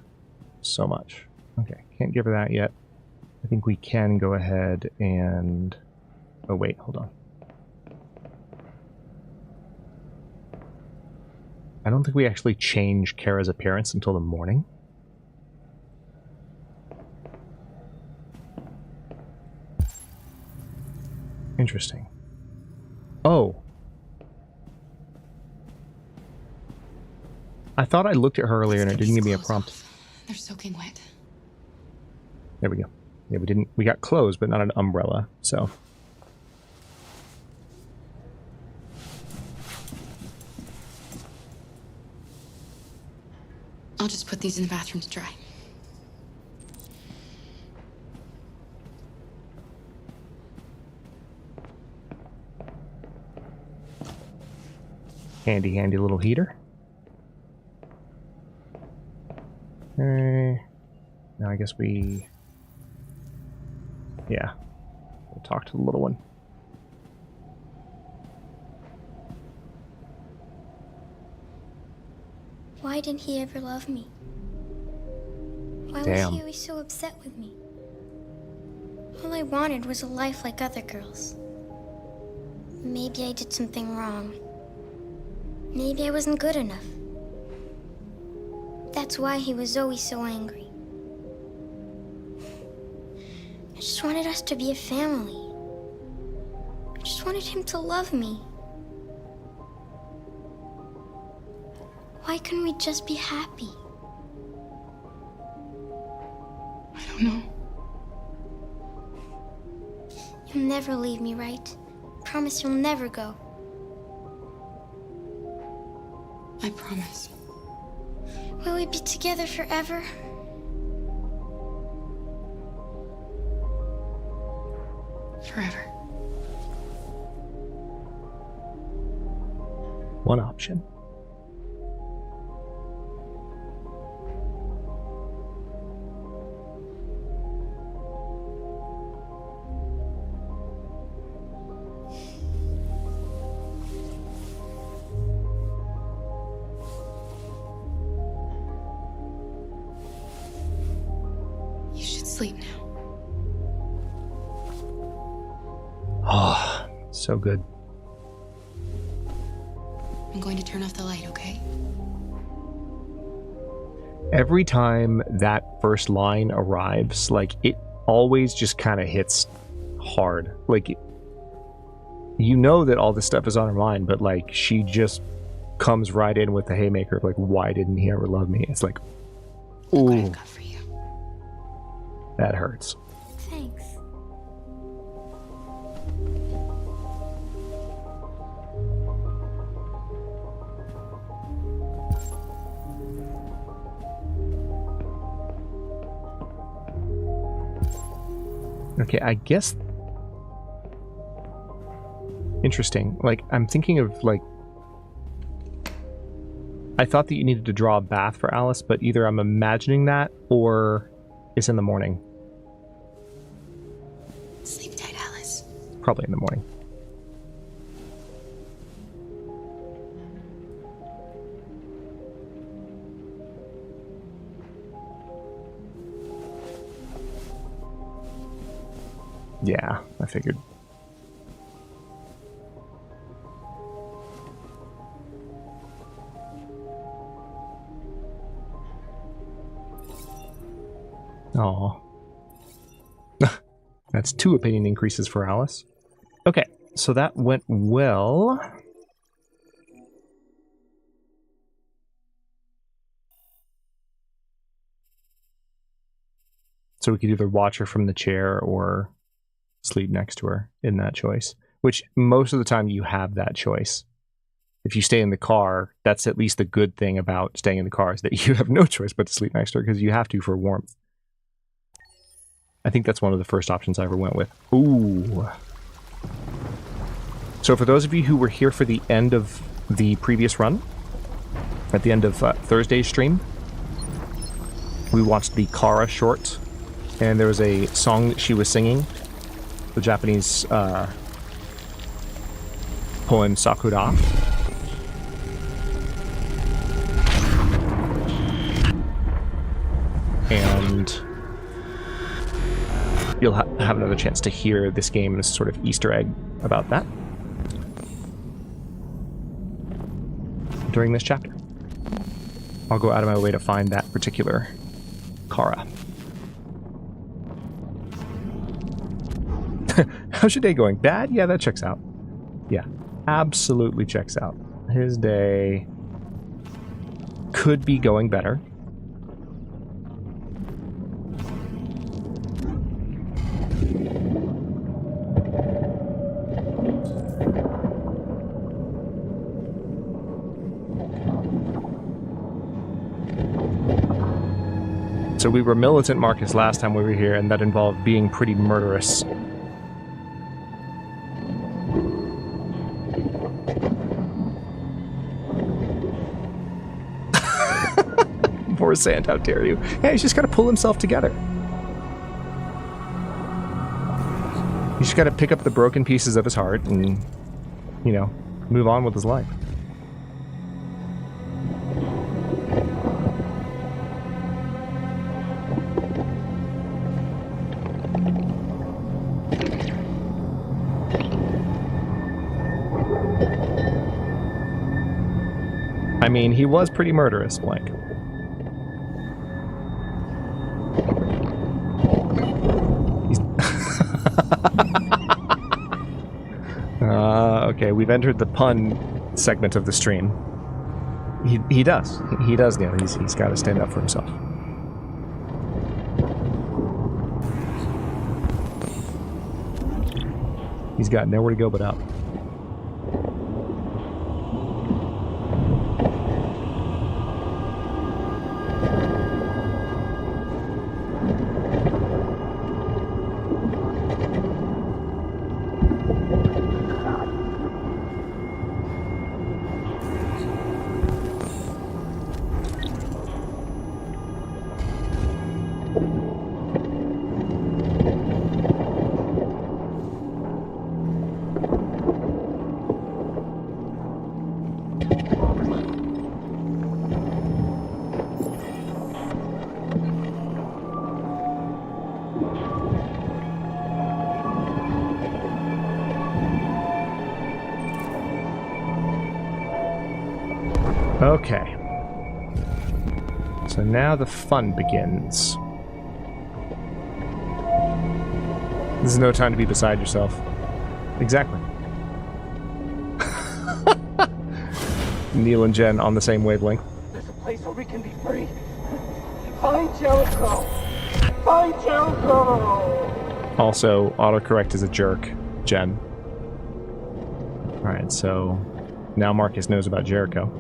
so much. Okay, can't give her that yet. I think we can go ahead and... Oh, wait, hold on. I don't think we actually change Kara's appearance until the morning. Interesting. Oh. I thought I looked at her earlier and it didn't give me a prompt. They're soaking wet. There we go. Yeah, we didn't. We got clothes, but not an umbrella, so. I'll just put these in the bathroom to dry. Handy, handy little heater. Now I guess we... Yeah. We'll talk to the little one. Why didn't he ever love me? Why was Damn. he always so upset with me? All I wanted was a life like other girls. Maybe I did something wrong. Maybe I wasn't good enough. That's why he was always so angry. I just wanted us to be a family. I just wanted him to love me. Why couldn't we just be happy? I don't know. You'll never leave me, right? Promise you'll never go. I promise. Will we be together forever? Forever. One option. You should sleep now. Oh, so good. I'm going to turn off the light, okay? Every time that first line arrives, like, it always just kind of hits hard. Like, you know that all this stuff is on her mind, but, like, she just comes right in with the haymaker of, like, why didn't he ever love me? It's like, ooh. That hurts. Thanks. Okay, I guess Interesting. Like, I'm thinking of, like... I thought that you needed to draw a bath for Alice, but either I'm imagining that, or it's in the morning. Sleep tight, Alice. Probably in the morning. Yeah, I figured. Oh, that's 2 opinion increases for Alice. Okay, so that went well. So we could either watch her from the chair or sleep next to her in that choice, which most of the time you have that choice. If you stay in the car, that's at least the good thing about staying in the car, is that you have no choice but to sleep next to her because you have to for warmth. I think that's one of the first options I ever went with. Ooh. So for those of you who were here for the end of the previous run, at the end of Thursday's stream, we watched the Kara short, and there was a song that she was singing, the Japanese poem Sakura. And you'll have another chance to hear this game as sort of Easter egg about that during this chapter. I'll go out of my way to find that particular Kara. How's your day going? Bad? Yeah, that checks out. Yeah, absolutely checks out. His day could be going better. So we were militant Marcus last time we were here, and that involved being pretty murderous. Poor Sand, how dare you. Yeah, he's just got to pull himself together. He's just got to pick up the broken pieces of his heart and, you know, move on with his life. I mean, he was pretty murderous, Blank. Okay, we've entered the pun segment of the stream. He does. He does, Neil. He's got to stand up for himself. He's got nowhere to go but up. Okay. So now the fun begins. This is no time to be beside yourself. Exactly. Neil and Jen on the same wavelength. There's a place where we can be free. Find Jericho! Find Jericho! Also, autocorrect is a jerk, Jen. Alright, so now Marcus knows about Jericho.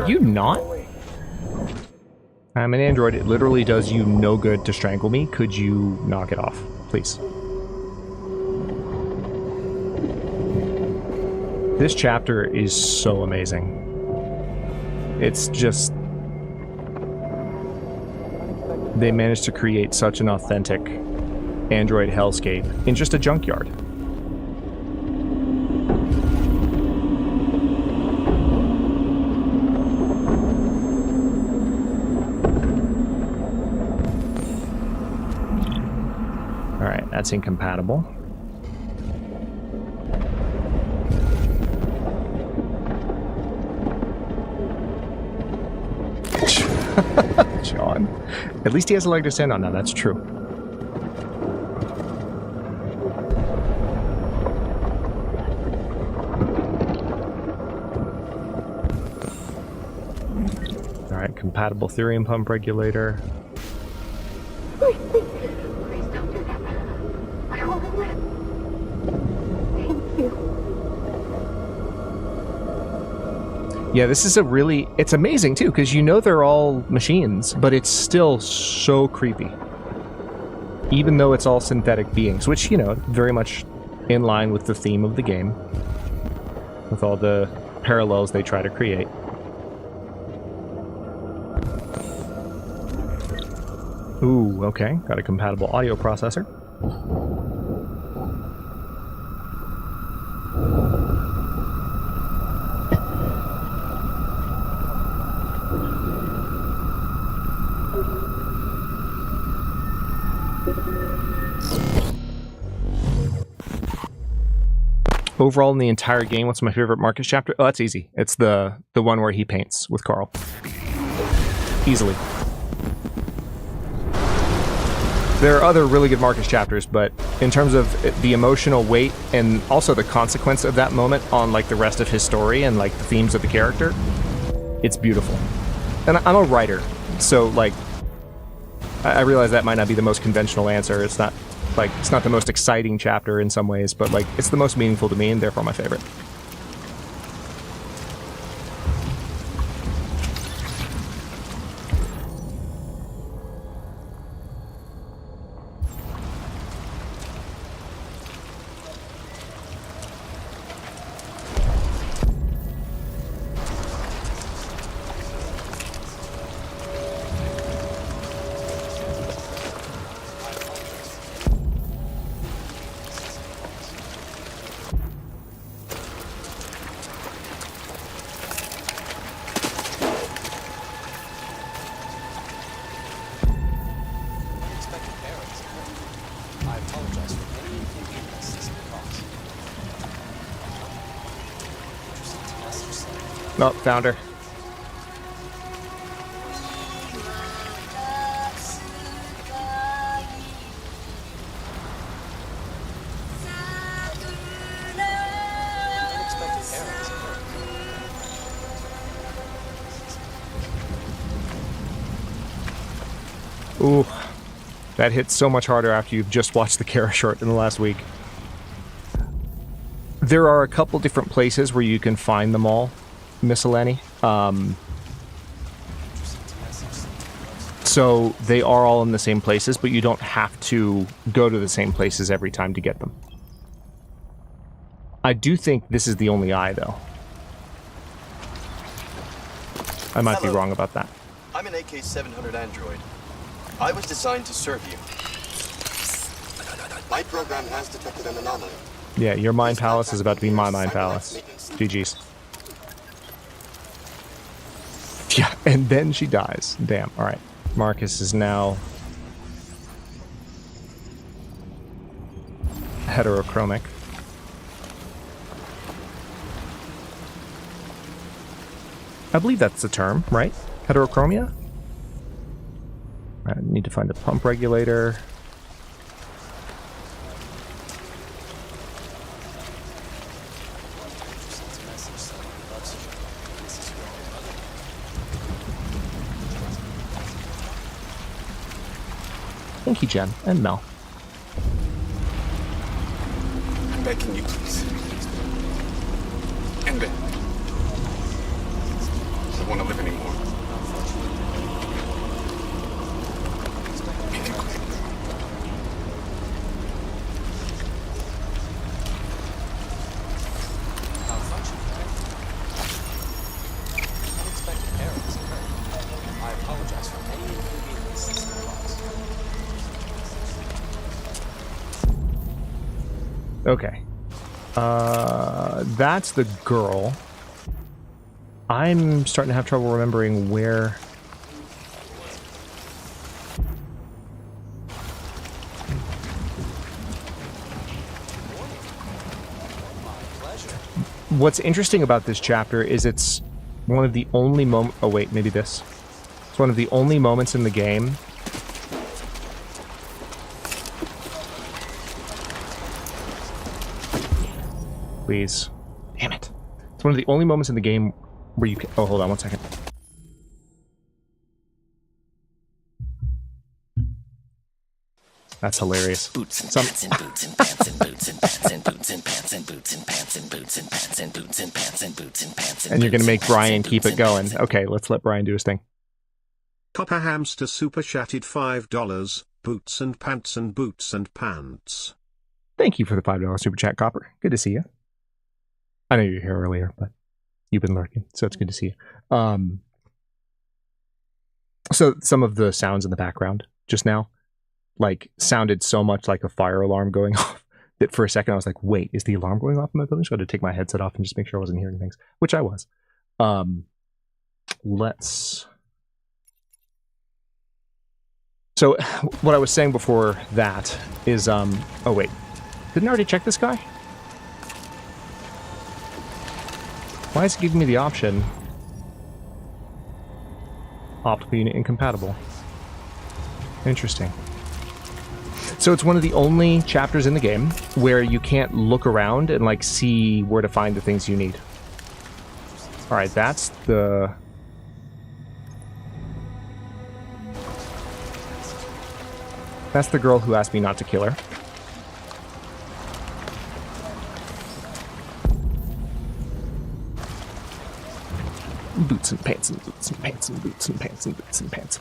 Could you not? I'm an android. It literally does you no good to strangle me. Could you knock it off, please? This chapter is so amazing. It's just... They managed to create such an authentic android hellscape in just a junkyard. Alright, that's incompatible. John. At least he has a leg to stand on now, that's true. Alright, compatible thurium pump regulator. Please don't do that. I want to live. Thank you. Yeah, this is a really... It's amazing, too, because you know they're all machines, but it's still so creepy. Even though it's all synthetic beings, which, you know, very much in line with the theme of the game. With all the parallels they try to create. Ooh, okay. Got a compatible audio processor. Overall in the entire game, what's my favorite Marcus chapter? Oh, that's easy. It's the one where he paints with Carl. Easily. There are other really good Marcus chapters, but in terms of the emotional weight and also the consequence of that moment on like the rest of his story and like the themes of the character, it's beautiful. And I'm a writer, so like I realize that might not be the most conventional answer. It's not the most exciting chapter in some ways, but like it's the most meaningful to me and therefore my favorite. Oh, found her. Ooh, that hits so much harder after you've just watched the Kara short in the last week. There are a couple different places where you can find them all, miscellany. So they are all in the same places, but you don't have to go to the same places every time to get them. I do think this is the only eye, though. I might be wrong about that. I'm an AK-700 android. I was designed to serve you. My program has detected an anomaly. Yeah, your mind palace is about to be my mind palace. GG's. Yeah, and then she dies. Damn. All right. Marcus is now heterochromic. I believe that's the term, right? Heterochromia? I need to find a pump regulator. Thank you, Jen and Mel. I'm begging you, please. End it. doesn't want to live anymore. Unexpected errors occurred. I apologize for any inconveniences caused. Okay. That's the girl. I'm starting to have trouble remembering where... What's interesting about this chapter is it's one of the only oh wait, maybe this. It's one of the only moments in the game please. Damn it. It's one of the only moments in the game where you can... Oh, hold on one second. That's hilarious. Boots and pants and boots and pants and boots and pants and boots and pants and boots and pants and boots and pants and boots and pants and boots and pants and you're gonna make Brian keep it going. Okay, let's let Brian do his thing. Copper Hamster super chatted $5. Boots and pants and boots and pants. Thank you for the $5 super chat, Copper. Good to see you. I know you were here earlier, but you've been lurking, so it's good to see you. So some of the sounds in the background just now, like, sounded so much like a fire alarm going off that for a second I was like, wait, is the alarm going off in my building? So I had to take my headset off and just make sure I wasn't hearing things, which I was. So what I was saying before that is, oh wait, didn't I already check this guy? Why is it giving me the option? Optical unit incompatible. Interesting. So it's one of the only chapters in the game where you can't look around and like see where to find the things you need. Alright, that's the... That's the girl who asked me not to kill her. Boots and pants and boots and pants and boots and pants and boots and pants.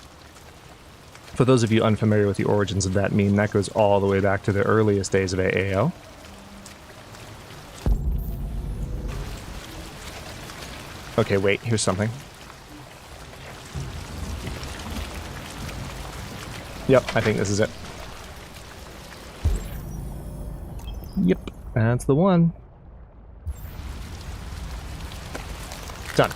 For those of you unfamiliar with the origins of that meme, that goes all the way back to the earliest days of AAO. Okay, wait, here's something. Yep, I think this is it. Yep, that's the one. Done.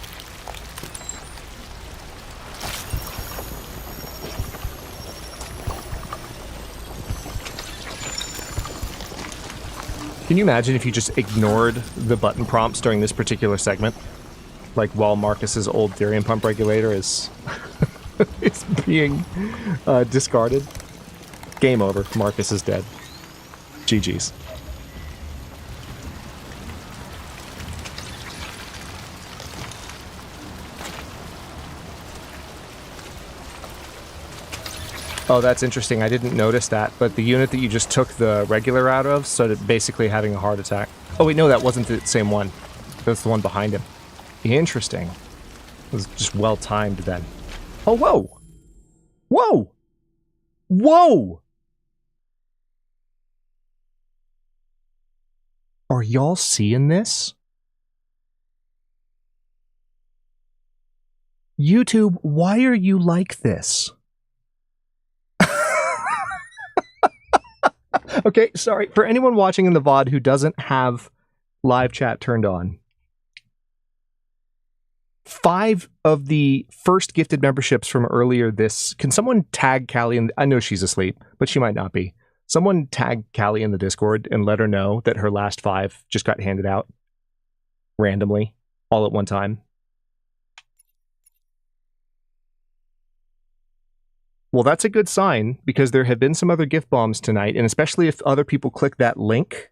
Can you imagine if you just ignored the button prompts during this particular segment? Like while Marcus's old Therium pump regulator is, is being discarded? Game over. Marcus is dead. GG's. Oh, that's interesting. I didn't notice that, but the unit that you just took the regular out of started basically having a heart attack. Oh wait, no, that wasn't the same one. That's the one behind him. Interesting. It was just well timed then. Oh, whoa! Whoa! Whoa! Are y'all seeing this? YouTube, why are you like this? Okay, sorry. For anyone watching in the VOD who doesn't have live chat turned on, 5 of the first gifted memberships from earlier this... Can someone tag Callie in... I know she's asleep, but she might not be. Someone tag Callie in the Discord and let her know that her last 5 just got handed out randomly, all at one time. Well, that's a good sign, because there have been some other gift bombs tonight, and especially if other people click that link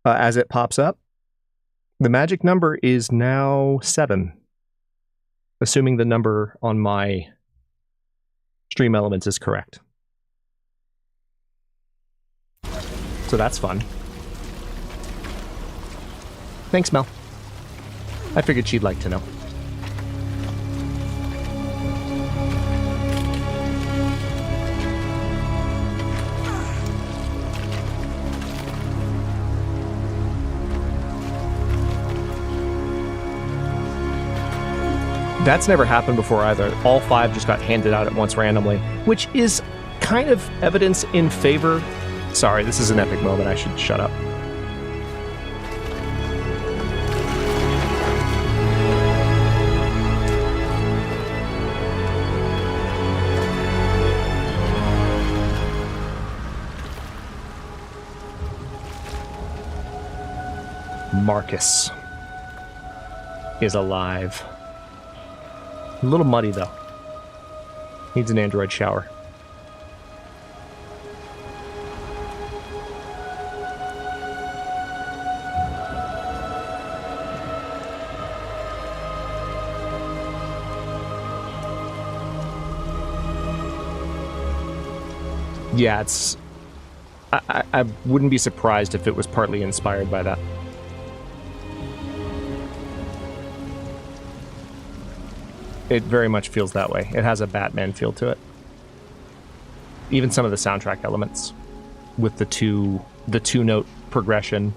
as it pops up. The magic number is now 7. Assuming the number on my stream elements is correct. So that's fun. Thanks, Mel. I figured she'd like to know. That's never happened before either. All 5 just got handed out at once randomly, which is kind of evidence in favor. Sorry, this is an epic moment. I should shut up. Marcus is alive. A little muddy, though. Needs an android shower. Yeah, it's... I wouldn't be surprised if it was partly inspired by that. It very much feels that way. It has a Batman feel to it. Even some of the soundtrack elements with the two-note progression.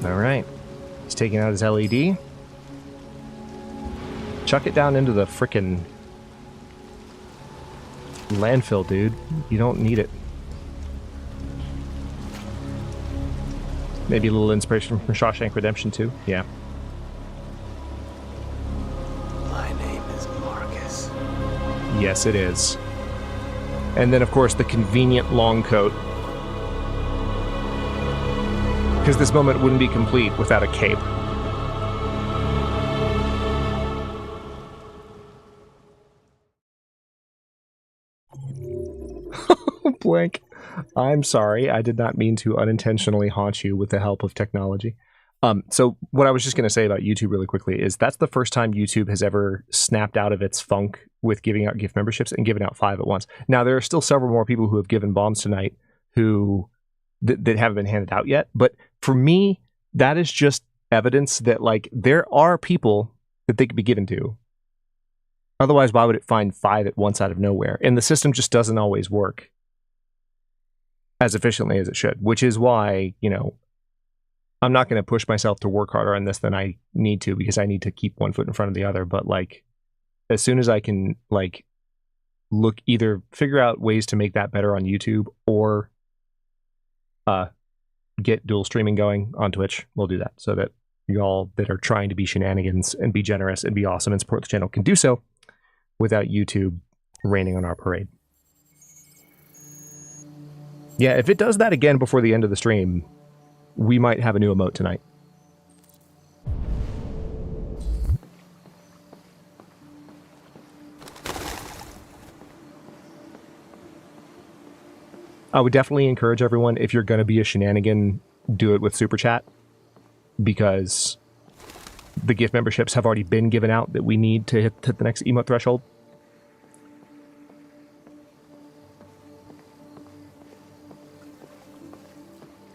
All right. He's taking out his LED. Chuck it down into the frickin' landfill, dude. You don't need it. Maybe a little inspiration from Shawshank Redemption too. Yeah. My name is Marcus. Yes, it is. And then, of course, the convenient long coat. Because this moment wouldn't be complete without a cape. Blank. I'm sorry. I did not mean to unintentionally haunt you with the help of technology. So what I was just going to say about YouTube really quickly is that's the first time YouTube has ever snapped out of its funk with giving out gift memberships and giving out 5 at once. Now, there are still several more people who have given bombs tonight who that haven't been handed out yet. But for me, that is just evidence that, like, there are people that they could be given to. Otherwise, why would it find 5 at once out of nowhere? And the system just doesn't always work as efficiently as it should, which is why, you know, I'm not going to push myself to work harder on this than I need to, because I need to keep one foot in front of the other. But, like, as soon as I can, like, either figure out ways to make that better on YouTube or get dual streaming going on Twitch, we'll do that, so that y'all that are trying to be shenanigans and be generous and be awesome and support the channel can do so without YouTube raining on our parade. Yeah, if it does that again before the end of the stream, we might have a new emote tonight. I would definitely encourage everyone, if you're going to be a shenanigan, do it with Super Chat, because the gift memberships have already been given out that we need to hit the next emote threshold.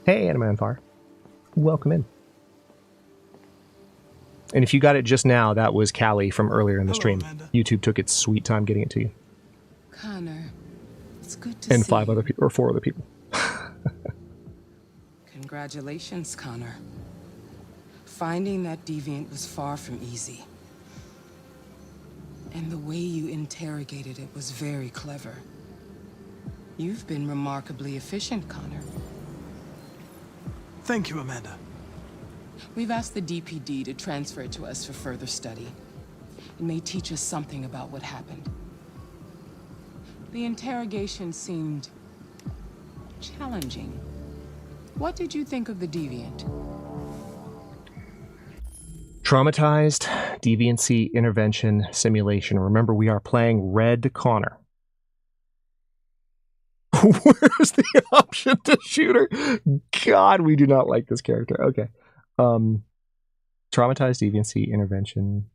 Hey, Anima and Far. Welcome in. And if you got it just now, that was Callie from earlier in the stream. Amanda. YouTube took its sweet time getting it to you. Connor, it's good to see And 5 other people, or 4 other people. Congratulations, Connor. Finding that deviant was far from easy. And the way you interrogated it was very clever. You've been remarkably efficient, Connor. Thank you, Amanda. We've asked the DPD to transfer it to us for further study. It may teach us something about what happened. The interrogation seemed challenging. What did you think of the deviant? Traumatized, deviancy, intervention, simulation. Remember, we are playing Red Connor. Where's the option to shoot her? God, we do not like this character. Okay. Traumatized, deviancy, intervention.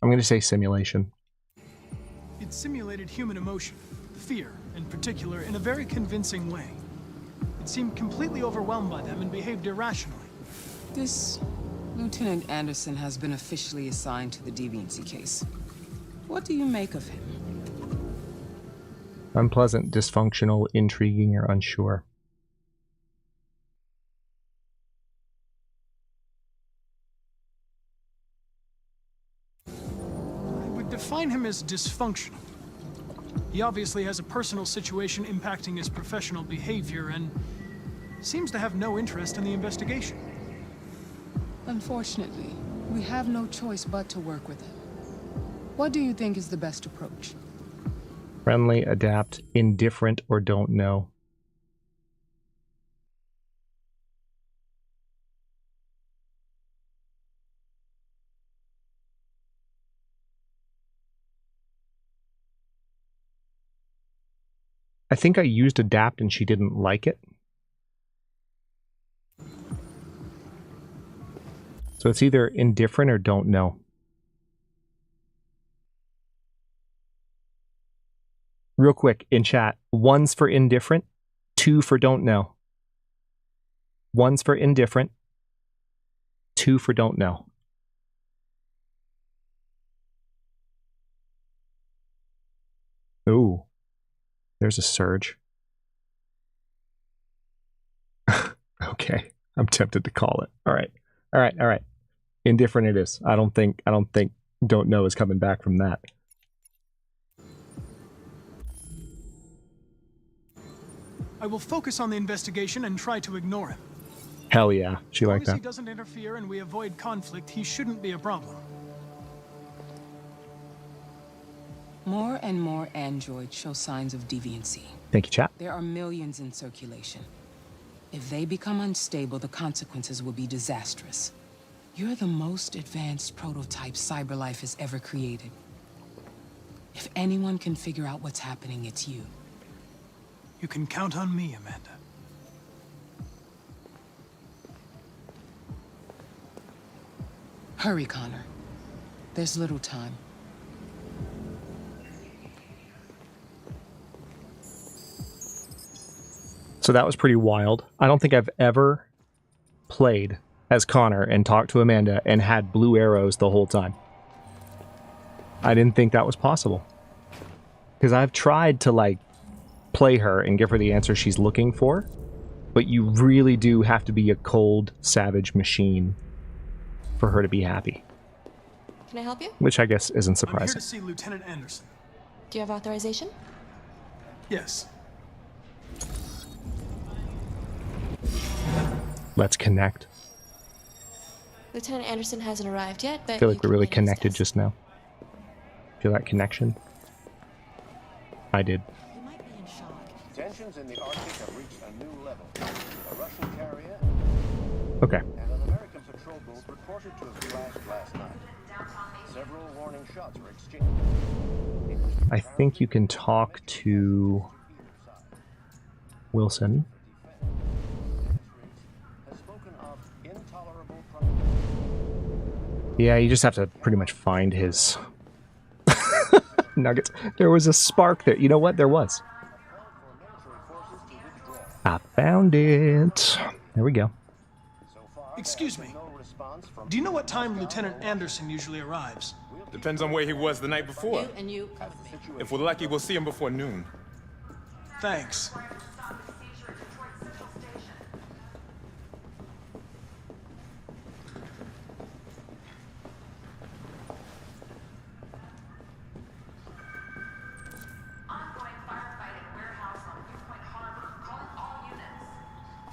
I'm going to say simulation. It simulated human emotion, fear, in particular, in a very convincing way. It seemed completely overwhelmed by them and behaved irrationally. This Lieutenant Anderson has been officially assigned to the deviancy case. What do you make of him? Unpleasant, dysfunctional, intriguing, or unsure. I would define him as dysfunctional. He obviously has a personal situation impacting his professional behavior and seems to have no interest in the investigation. Unfortunately, we have no choice but to work with him. What do you think is the best approach? Friendly, adapt, indifferent, or don't know. I think I used adapt and she didn't like it. So it's either indifferent or don't know. Real quick, in chat, 1's for indifferent, 2 for don't know. 1's for indifferent, 2 for don't know. Ooh, there's a surge. Okay, I'm tempted to call it. All right. Indifferent it is. I don't think don't know is coming back from that. I will focus on the investigation and try to ignore him. Hell yeah, she liked As long as he that. doesn't interfere and we avoid conflict, he shouldn't be a problem. More and more androids show signs of deviancy. Thank you, chat. There are millions in circulation. If they become unstable, the consequences will be disastrous. You're the most advanced prototype cyberlife has ever created. If anyone can figure out what's happening, it's you. You can count on me, Amanda. Hurry, Connor. There's little time. So that was pretty wild. I don't think I've ever played as Connor and talked to Amanda and had blue arrows the whole time. I didn't think that was possible. Because I've tried to, like, play her and give her the answer she's looking for, but you really do have to be a cold, savage machine for her to be happy. Can I help you? Which I guess isn't I'm here surprising. to see Lieutenant Anderson. Do you have authorization? Yes. Let's connect. Lieutenant Anderson hasn't arrived yet, but I feel like we're really connected just now. Feel that connection? I did. Tensions in the Arctic have reached a new level. A Russian carrier Okay. and an American patrol boat reported to have crashed last night. Several warning shots were exchanged. I think you can talk to Wilson. Yeah, you just have to pretty much find his nuggets. There was a spark there. You know what? There was. I found it. There we go. Excuse me. Do you know what time Lieutenant Anderson usually arrives? Depends on where he was the night before. And you come with me. If we're lucky, we'll see him before noon. Thanks.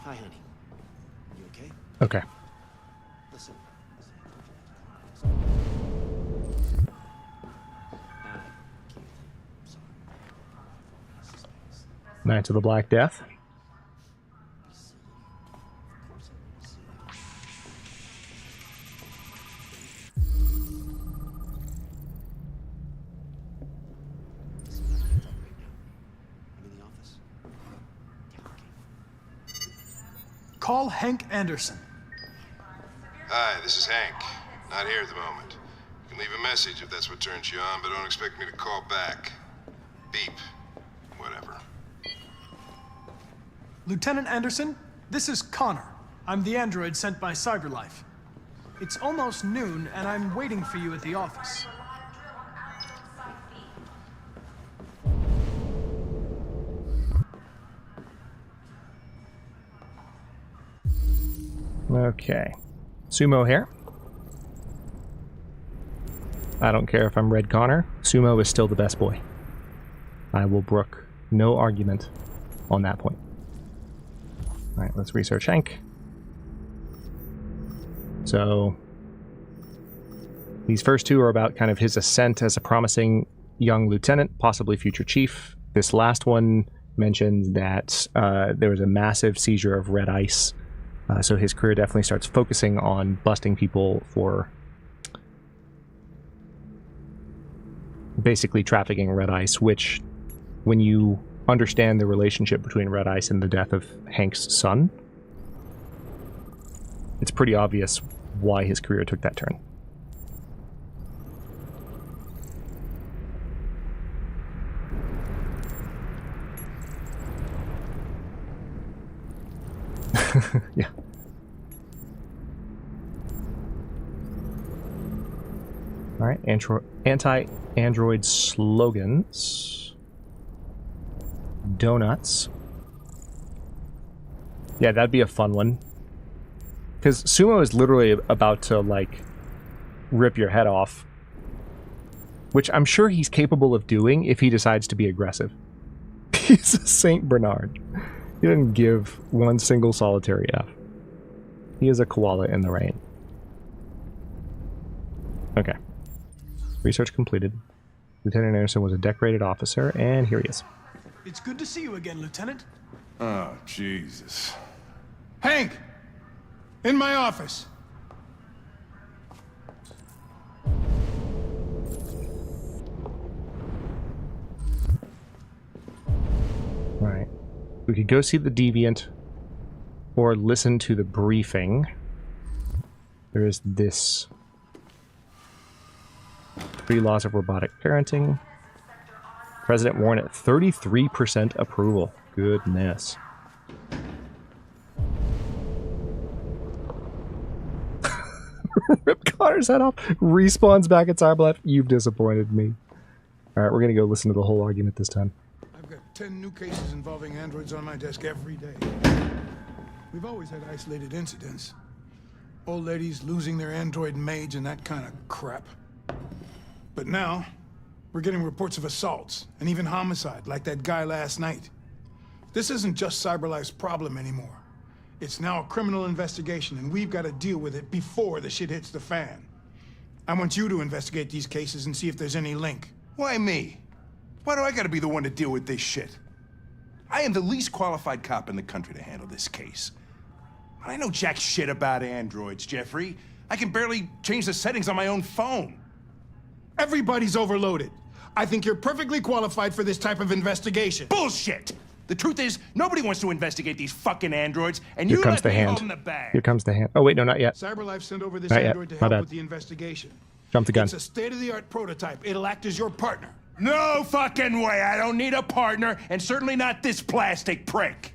Hi, honey. You okay? Okay. Listen. Knights of the Black Death. Call Hank Anderson. Hi, this is Hank. Not here at the moment. You can leave a message if that's what turns you on, but don't expect me to call back. Beep. Well, Lieutenant Anderson, this is Connor. I'm the android sent by CyberLife. It's almost noon, and I'm waiting for you at the office. Okay. Sumo here. I don't care if I'm Red Connor. Sumo is still the best boy. I will brook no argument on that point. Alright, let's research Hank. So, these first two are about kind of his ascent as a promising young lieutenant, possibly future chief. This last one mentions that there was a massive seizure of red ice. So his career definitely starts focusing on busting people for basically trafficking red ice, which, when you understand the relationship between red ice and the death of Hank's son, it's pretty obvious why his career took that turn. Yeah. Alright, anti-android slogans. Donuts. Yeah, that'd be a fun one. Because Sumo is literally about to, like, rip your head off. Which I'm sure he's capable of doing if he decides to be aggressive. He's a Saint Bernard. He didn't give one single solitary F. He is a koala in the rain. Okay. Research completed. Lieutenant Anderson was a decorated officer, and here he is. It's good to see you again, Lieutenant. Oh, Jesus. Hank! In my office. Alright. We could go see the deviant or listen to the briefing. There is this. 3 laws of robotic parenting. President warned at 33% approval. Goodness. Rip Connor's head off. Respawns back at CyberLife. You've disappointed me. Alright, we're gonna go listen to the whole argument this time. I've got 10 new cases involving androids on my desk every day. We've always had isolated incidents. Old ladies losing their android maids and that kind of crap. But now, we're getting reports of assaults and even homicide, like that guy last night. This isn't just CyberLife's problem anymore. It's now a criminal investigation, and we've got to deal with it before the shit hits the fan. I want you to investigate these cases and see if there's any link. Why me? Why do I gotta be the one to deal with this shit? I am the least qualified cop in the country to handle this case. I know jack shit about androids, Jeffrey. I can barely change the settings on my own phone. Everybody's overloaded. I think you're perfectly qualified for this type of investigation. Bullshit! The truth is, nobody wants to investigate these fucking androids, and you let me hold in the bag. Here comes the hand. Oh, wait, no, not yet. CyberLife sent over this Not yet. android to My help bad. with the investigation. Jump the gun. It's a state-of-the-art prototype. It'll act as your partner. No fucking way! I don't need a partner, and certainly not this plastic prick.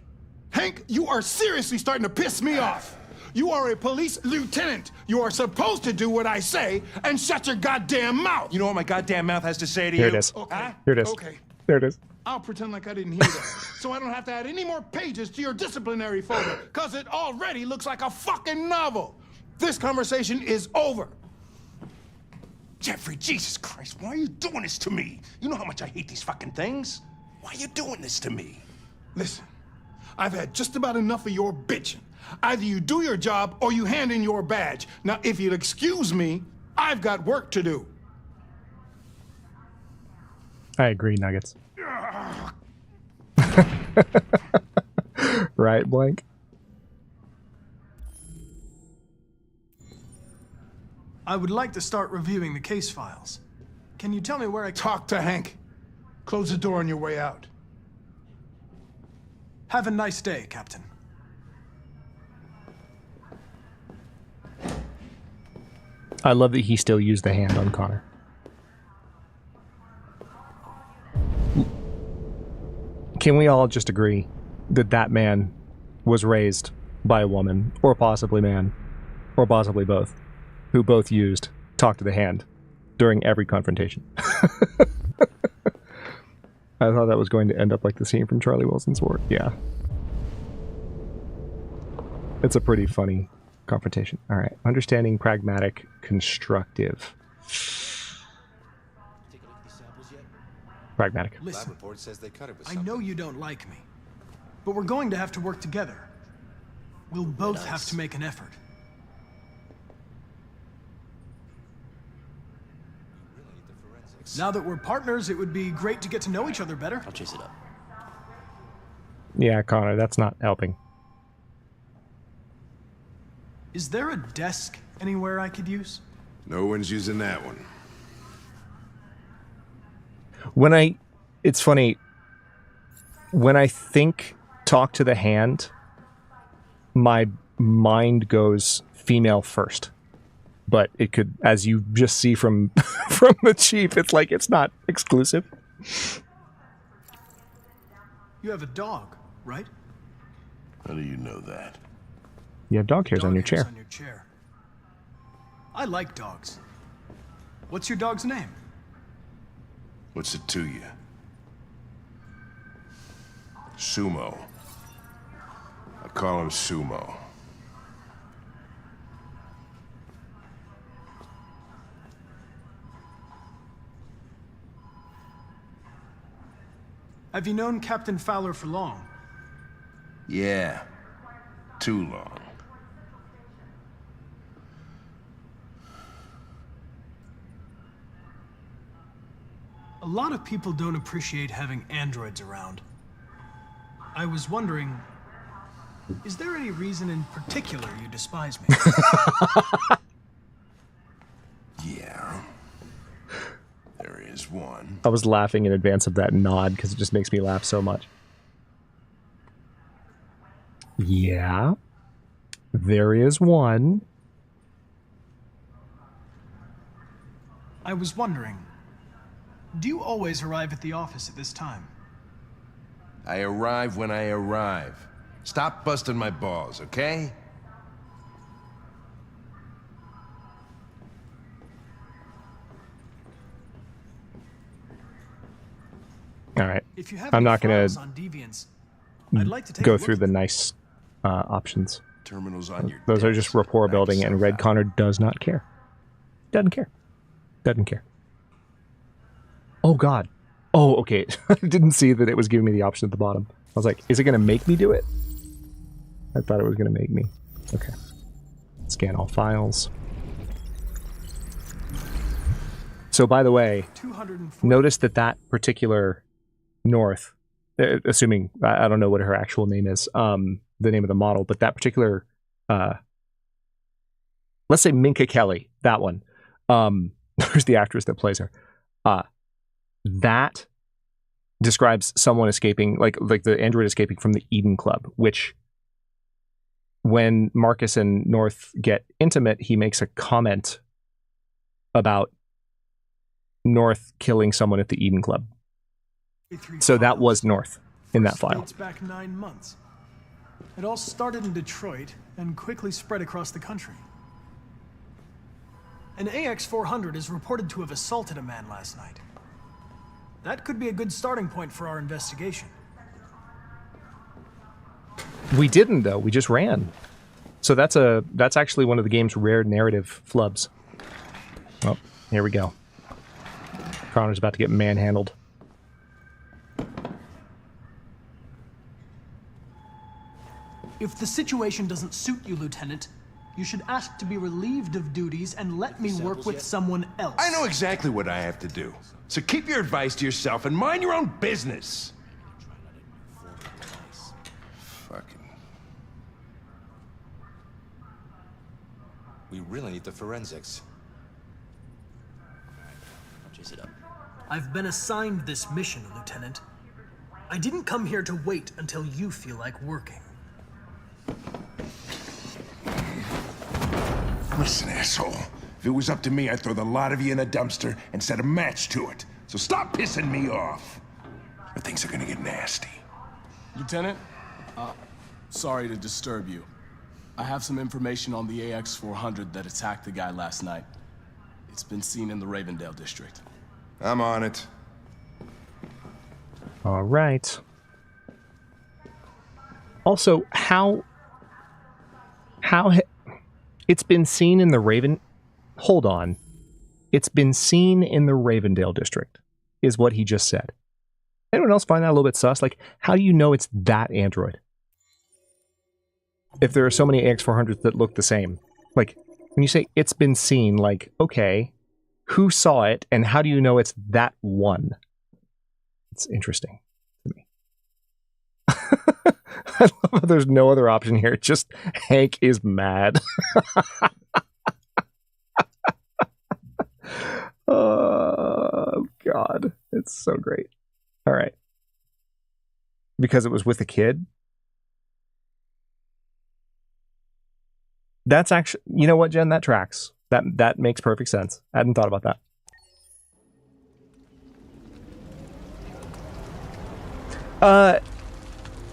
Hank, you are seriously starting to piss me off. You are a police lieutenant. You are supposed to do what I say and shut your goddamn mouth. You know what my goddamn mouth has to say to Here you? it is. Okay. Here it is. Okay. There it is. I'll pretend like I didn't hear that, so I don't have to add any more pages to your disciplinary folder, because it already looks like a fucking novel. This conversation is over. Jeffrey, Jesus Christ, why are you doing this to me? You know how much I hate these fucking things. Why are you doing this to me? Listen, I've had just about enough of your bitching. Either you do your job or you hand in your badge. Now, if you'll excuse me, I've got work to do. I agree, Nuggets. Right, Blank? I would like to start reviewing the case files. Can you tell me where I Talk to Hank. Close the door on your way out. Have a nice day, Captain. I love that he still used the hand on Connor. Can we all just agree that that man was raised by a woman, or possibly man, or possibly both, who both used talk to the hand during every confrontation. I thought that was going to end up like the scene from Charlie Wilson's War. Yeah. It's a pretty funny confrontation. All right. Understanding, pragmatic, constructive. Pragmatic. Listen, I know you don't like me, but we're going to have to work together. We'll both have to make an effort. Now that we're partners, it would be great to get to know each other better. I'll chase it up. Yeah, Connor, that's not helping. Is there a desk anywhere I could use? No one's using that one. It's funny, when I think talk to the hand, my mind goes female first. But it could, as you just see from from the chief, it's like it's not exclusive. You have a dog, right? How do you know that? You have dog hairs on your chair. On your chair. I like dogs. What's your dog's name? What's it to you? Sumo. I call him Sumo. Have you known Captain Fowler for long? Yeah. Too long. A lot of people don't appreciate having androids around. I was wondering, is there any reason in particular you despise me? Yeah. There is one. I was laughing in advance of that nod because it just makes me laugh so much. Yeah. There is one. I was wondering, do you always arrive at the office at this time? I arrive when I arrive. Stop busting my balls, okay? All right. If you have I'm any not going files on deviants, I'd like to take a go look through at the them. nice options. Terminals on your Those are just rapport building, and Red Connor does not care. Doesn't care. Doesn't care. Oh, God. Oh, okay. I didn't see that it was giving me the option at the bottom. I was like, is it going to make me do it? I thought it was going to make me. Okay. Scan all files. So, by the way, notice that that particular North, assuming, I don't know what her actual name is, the name of the model, but that particular, let's say Minka Kelly, that one. There's the actress that plays her. That describes someone escaping, like the android escaping from the Eden Club, which when Marcus and North get intimate, he makes a comment about North killing someone at the Eden Club. So that was North in that file. Dates back 9 months. It all started in Detroit and quickly spread across the country. An AX-400 is reported to have assaulted a man last night. That could be a good starting point for our investigation. We didn't, though. We just ran. So that's actually one of the game's rare narrative flubs. Oh, here we go. Connor's about to get manhandled. If the situation doesn't suit you, Lieutenant, you should ask to be relieved of duties and let me work with someone else. I know exactly what I have to do. So keep your advice to yourself and mind your own business. Fucking. We really need the forensics. I'll chase it up. I've been assigned this mission, Lieutenant. I didn't come here to wait until you feel like working. Listen, asshole. If it was up to me, I'd throw the lot of you in a dumpster and set a match to it. So stop pissing me off. Or things are gonna get nasty. Lieutenant, Sorry to disturb you. I have some information on the AX-400 that attacked the guy last night. It's been seen in the Ravendale district. I'm on it. All right. Also, it's been seen in the Hold on. It's been seen in the Ravendale district, is what he just said. Anyone else find that a little bit sus? Like, how do you know it's that android? If there are so many AX-400s that look the same. Like, when you say it's been seen, like, okay, who saw it, and how do you know it's that one? It's interesting to me. I love how there's no other option here. Just Hank is mad. Oh, God. It's so great. All right. Because it was with a kid? That's actually... You know what, Jen? That tracks. That makes perfect sense. I hadn't thought about that.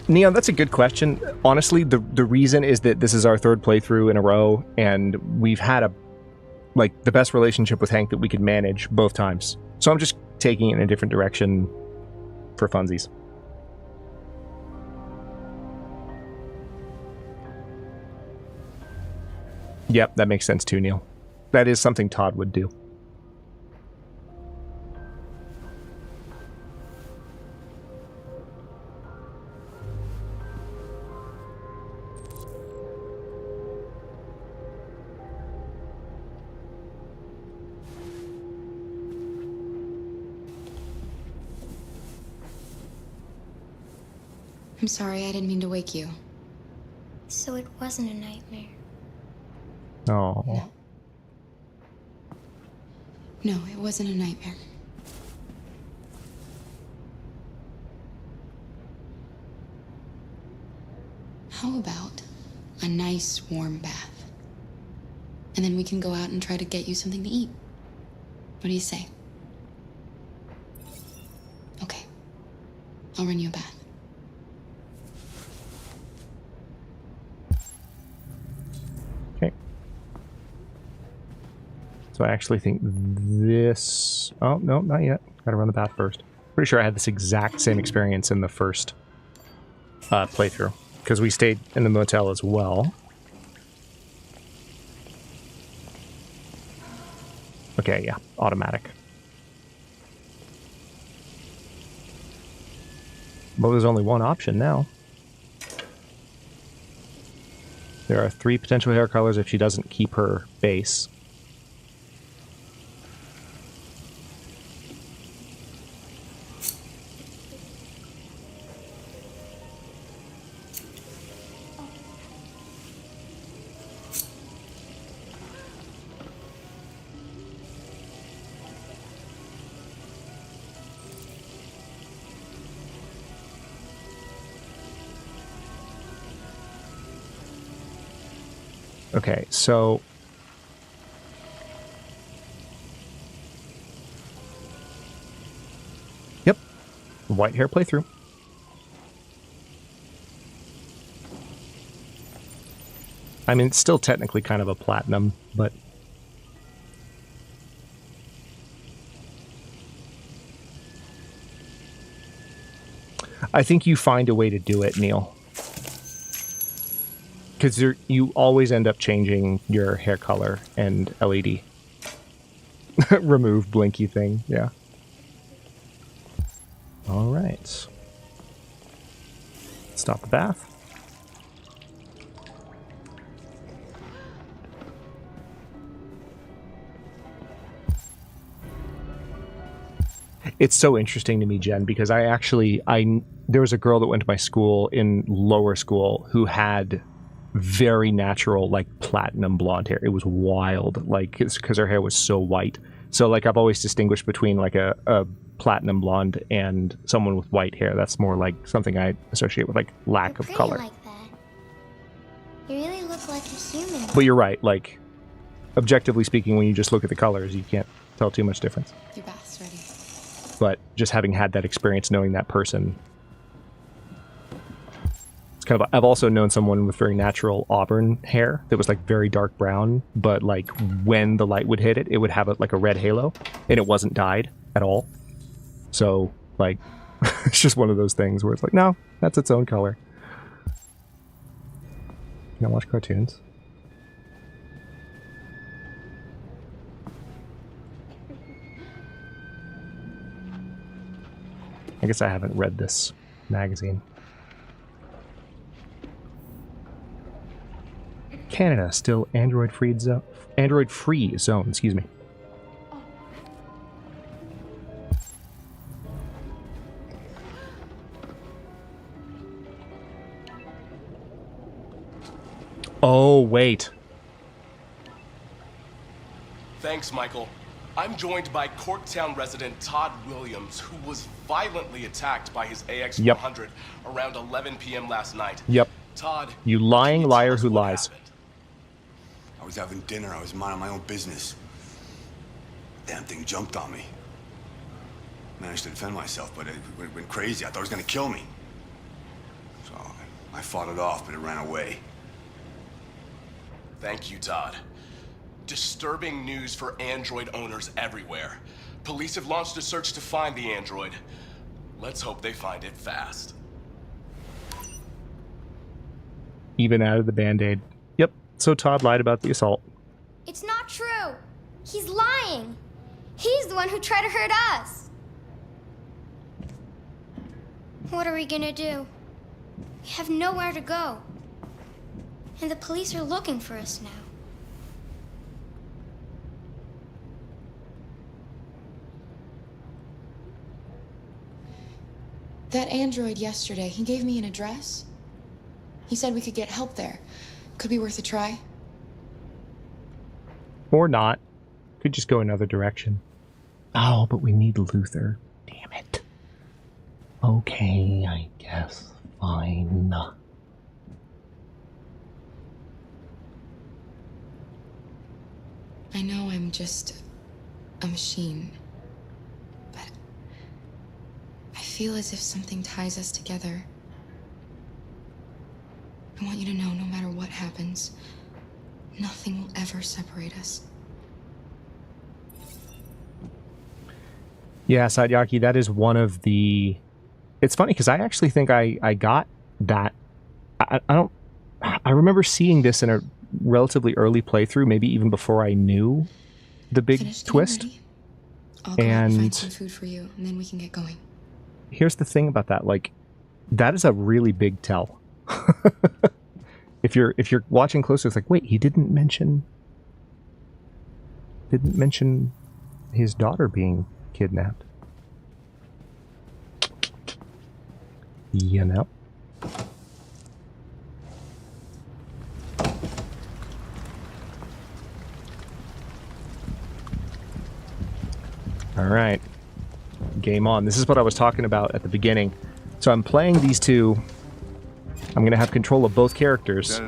Neon, that's a good question. Honestly, the reason is that this is our third playthrough in a row, and we've had the best relationship with Hank that we could manage both times. So I'm just taking it in a different direction for funsies. Yep, that makes sense too, Neil. That is something Todd would do. I'm sorry, I didn't mean to wake you. So it wasn't a nightmare. Oh. No, it wasn't a nightmare. How about a nice warm bath? And then we can go out and try to get you something to eat. What do you say? Okay. I'll run you a bath. So I actually think this... Oh, no, not yet. Gotta run the bath first. Pretty sure I had this exact same experience in the first playthrough, because we stayed in the motel as well. Okay, yeah, automatic. Well, there's only one option now. There are 3 potential hair colors if she doesn't keep her base. Okay, so... Yep. White hair playthrough. I mean, it's still technically kind of a platinum, but... I think you find a way to do it, Neil. Because you always end up changing your hair color and LED. Remove blinky thing, yeah. All right. Stop the bath. It's so interesting to me, Jen, because there was a girl that went to my school in lower school who had very natural, like, platinum blonde hair. It was wild, like, because her hair was so white. So, like, I've always distinguished between, like, a platinum blonde and someone with white hair. That's more like something I associate with, like, lack of color. Like that. You really look like a human. But you're right, like, objectively speaking, when you just look at the colors, you can't tell too much difference. Your bath's ready. But just having had that experience, knowing that person, it's kind of. I've also known someone with very natural auburn hair that was like very dark brown, but like when the light would hit it, it would have like a red halo, and it wasn't dyed at all. So like, it's just one of those things where it's like, no, that's its own color. Can I watch cartoons? I guess I haven't read this magazine. Canada still Android-free zone. Android-free zone, excuse me. Oh, wait. Thanks, Michael. I'm joined by Corktown resident Todd Williams, who was violently attacked by his AX-400 around 11 p.m. last night. Yep. Todd, you lying liar who lies. I was having dinner. I was minding my own business. Damn thing jumped on me. Managed to defend myself, but it went crazy. I thought it was gonna kill me. So I fought it off, but it ran away. Thank you, Todd. Disturbing news for Android owners everywhere. Police have launched a search to find the android. Let's hope they find it fast. Even out of the Band-Aid. Yep, so Todd lied about the assault. It's not true. He's lying. He's the one who tried to hurt us. What are we gonna do? We have nowhere to go. And the police are looking for us now. That android yesterday, he gave me an address. He said we could get help there. Could be worth a try. Or not. Could just go another direction. Oh, but we need Luther. Damn it. Okay, I guess. Fine. I know I'm just a machine. I feel as if something ties us together. I want you to know, no matter what happens, nothing will ever separate us. Yeah, Satyaki, that is one of the... It's funny, because I actually think I got that. I remember seeing this in a relatively early playthrough, maybe even before I knew the big twist. I'll go out and find some food for you, and then we can get going. Here's the thing about that, like, that is a really big tell. If you're watching closer, it's like, wait, he didn't mention his daughter being kidnapped. You know. All right. Game on. This is what I was talking about at the beginning. So I'm playing these two. I'm going to have control of both characters,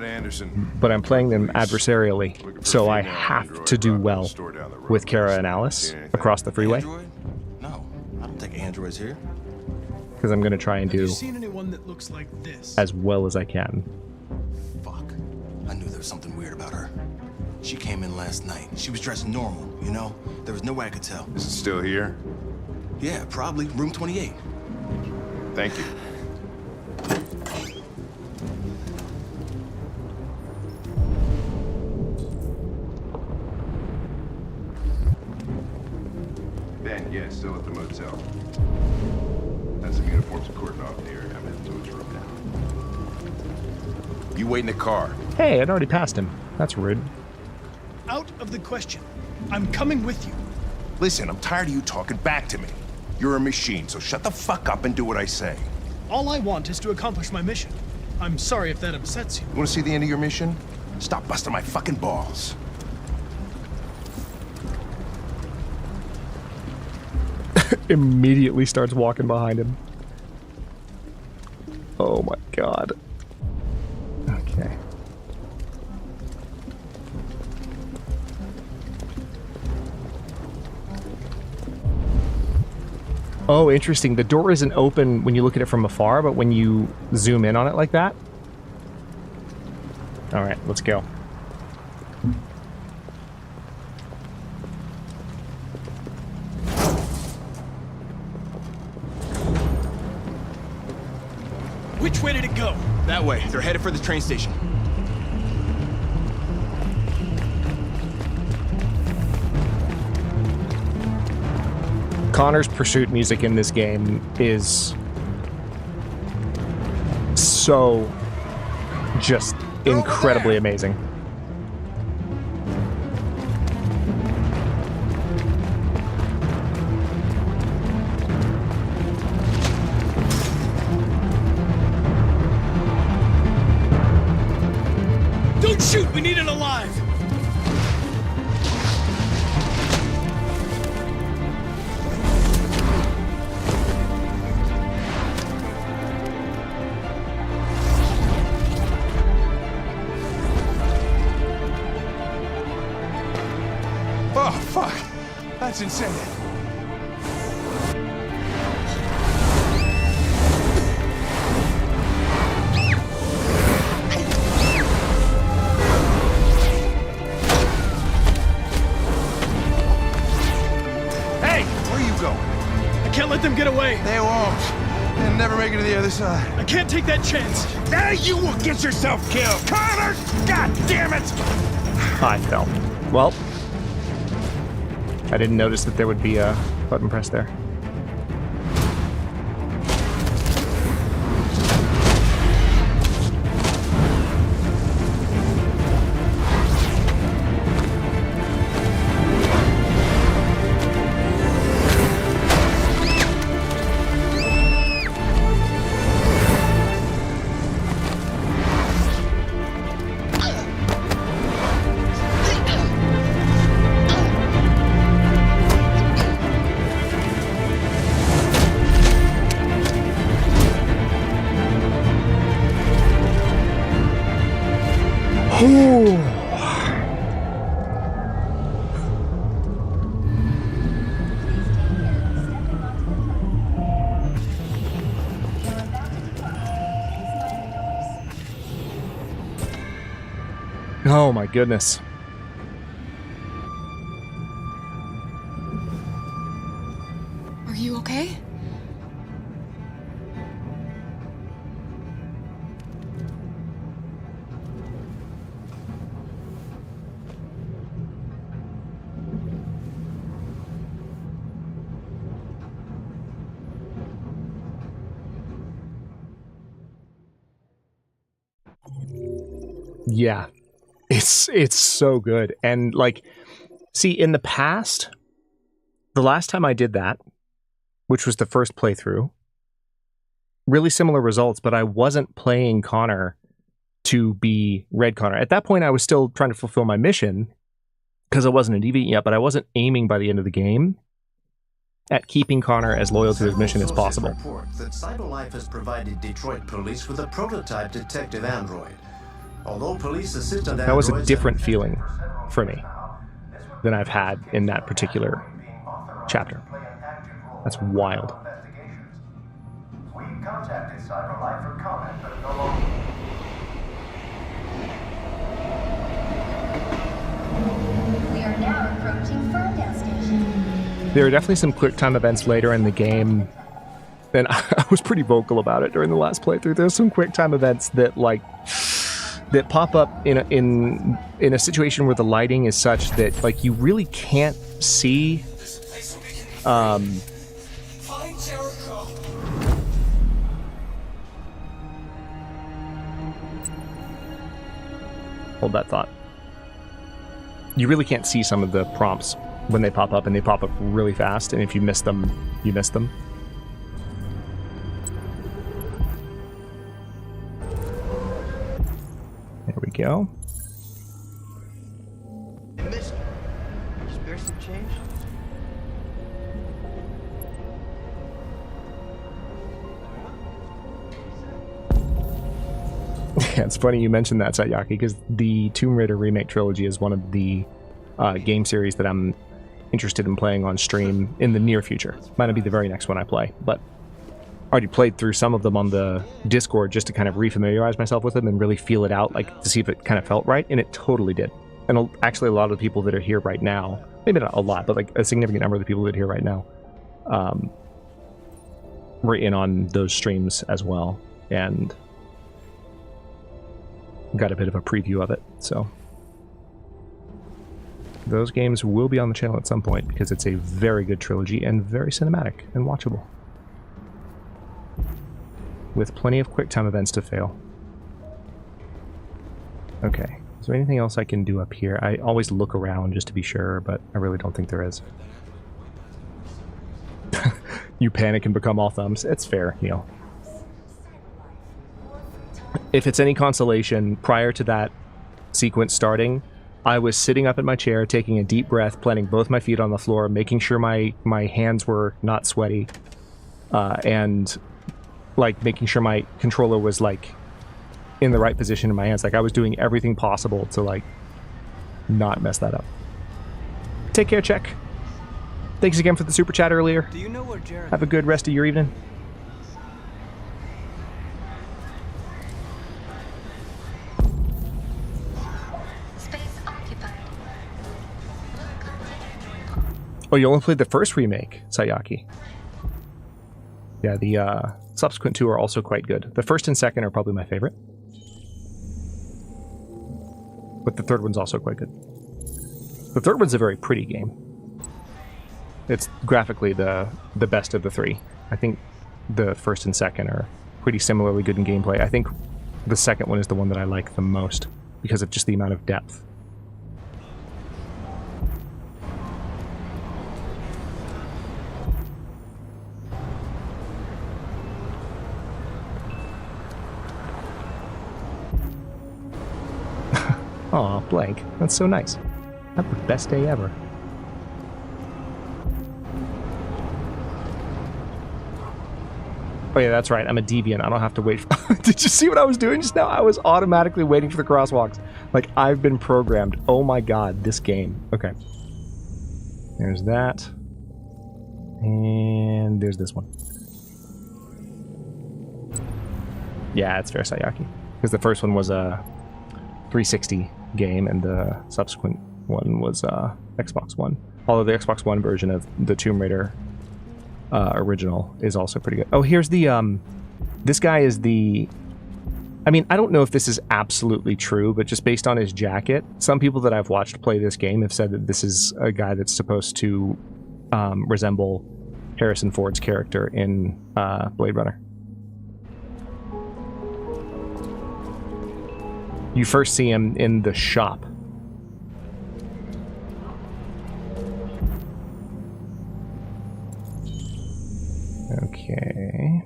but I'm playing them adversarially. So I have to do well with Kara and Alice across the freeway. Android? No, I don't think Android's here. Because I'm going to try and Have do you seen anyone that looks like this? as well as I can. Fuck. I knew there was something weird about her. She came in last night. She was dressed normal, you know? There was no way I could tell. Is it still here? Yeah, probably. Room 28. Thank you. Ben, yeah, still at the motel. Had some uniforms cordoned off the area. I'm heading to his room now. You wait in the car. Hey, I'd already passed him. That's rude. Out of the question. I'm coming with you. Listen, I'm tired of you talking back to me. You're a machine, so shut the fuck up and do what I say. All I want is to accomplish my mission. I'm sorry if that upsets you. You want to see the end of your mission? Stop busting my fucking balls. Immediately starts walking behind him. Oh my god. Okay. Oh, interesting. The door isn't open when you look at it from afar, but when you zoom in on it like that, All right, let's go. Which way did it go? That way. They're headed for the train station. Connor's pursuit music in this game is so just incredibly amazing. Don't shoot! We need it alive! Oh, fuck. That's insane. Hey! Where are you going? I can't let them get away. They won't. They'll never make it to the other side. I can't take that chance. Now you will get yourself killed. Connor! God damn it! I fell. Well, I didn't notice that there would be a button press there. Oh my goodness. Are you okay? Yeah. It's so good. And like, see, in the past, the last time I did that, which was the first playthrough, really similar results, but I wasn't playing Connor to be Red Connor. At that point, I was still trying to fulfill my mission because I wasn't a deviant yet, but I wasn't aiming by the end of the game at keeping Connor as loyal to his mission as possible. Report that CyberLife has provided Detroit police with a prototype detective android. Although police assistant That was a different feeling for me than I've had in that particular chapter. That's wild. We contacted CyberLife for comment, but no longer. We are now approaching Ferndale Station. There are definitely some quick time events later in the game, and I was pretty vocal about it during the last playthrough. There's some quick time events that that pop up in a situation where the lighting is such that like you really can't see. Find Jericho. Hold that thought. You really can't see some of the prompts when they pop up, and they pop up really fast, and if you miss them, you miss them. There we go. Hey, mister, spare some change? Yeah, it's funny you mentioned that, Satyaki, because the Tomb Raider remake trilogy is one of the game series that I'm interested in playing on stream in the near future. Might not be the very next one I play, but already played through some of them on the Discord just to kind of refamiliarize myself with them and really feel it out, like to see if it kind of felt right, and it totally did. And actually, a lot of the people that are here right now, maybe not a lot, but like a significant number of the people that are here right now, were in on those streams as well, and got a bit of a preview of it. So those games will be on the channel at some point because it's a very good trilogy and very cinematic and watchable, with plenty of quick time events to fail. Okay, is there anything else I can do up here? I always look around just to be sure, but I really don't think there is. You panic and become all thumbs. It's fair, Neil. If it's any consolation, prior to that sequence starting, I was sitting up in my chair, taking a deep breath, planting both my feet on the floor, making sure my hands were not sweaty, and like making sure my controller was like in the right position in my hands. Like I was doing everything possible to like not mess that up. Take care, Check. Thanks again for the super chat earlier. Do you know where Jericho? Have a good rest of your evening. Space occupied. Oh, you only played the first remake, Sayaki. Yeah, the subsequent two are also quite good. The first and second are probably my favorite, but the third one's also quite good. The third one's a very pretty game. It's graphically the best of the three. I think the first and second are pretty similarly good in gameplay. I think the second one is the one that I like the most because of just the amount of depth. Aw, Blank. That's so nice. Have the best day ever. Oh yeah, that's right. I'm a deviant. I don't have to wait for... Did you see what I was doing just now? I was automatically waiting for the crosswalks. Like, I've been programmed. Oh my god, this game. Okay. There's that. And there's this one. Yeah, it's fair, Sayaki. Because the first one was a 360 game, and the subsequent one was Xbox One. Although the Xbox One version of the Tomb Raider original is also pretty good. Oh, here's the this guy is the... I mean, I don't know if this is absolutely true, but just based on his jacket, some people that I've watched play this game have said that this is a guy that's supposed to resemble Harrison Ford's character in Blade Runner. You first see him in the shop. Okay.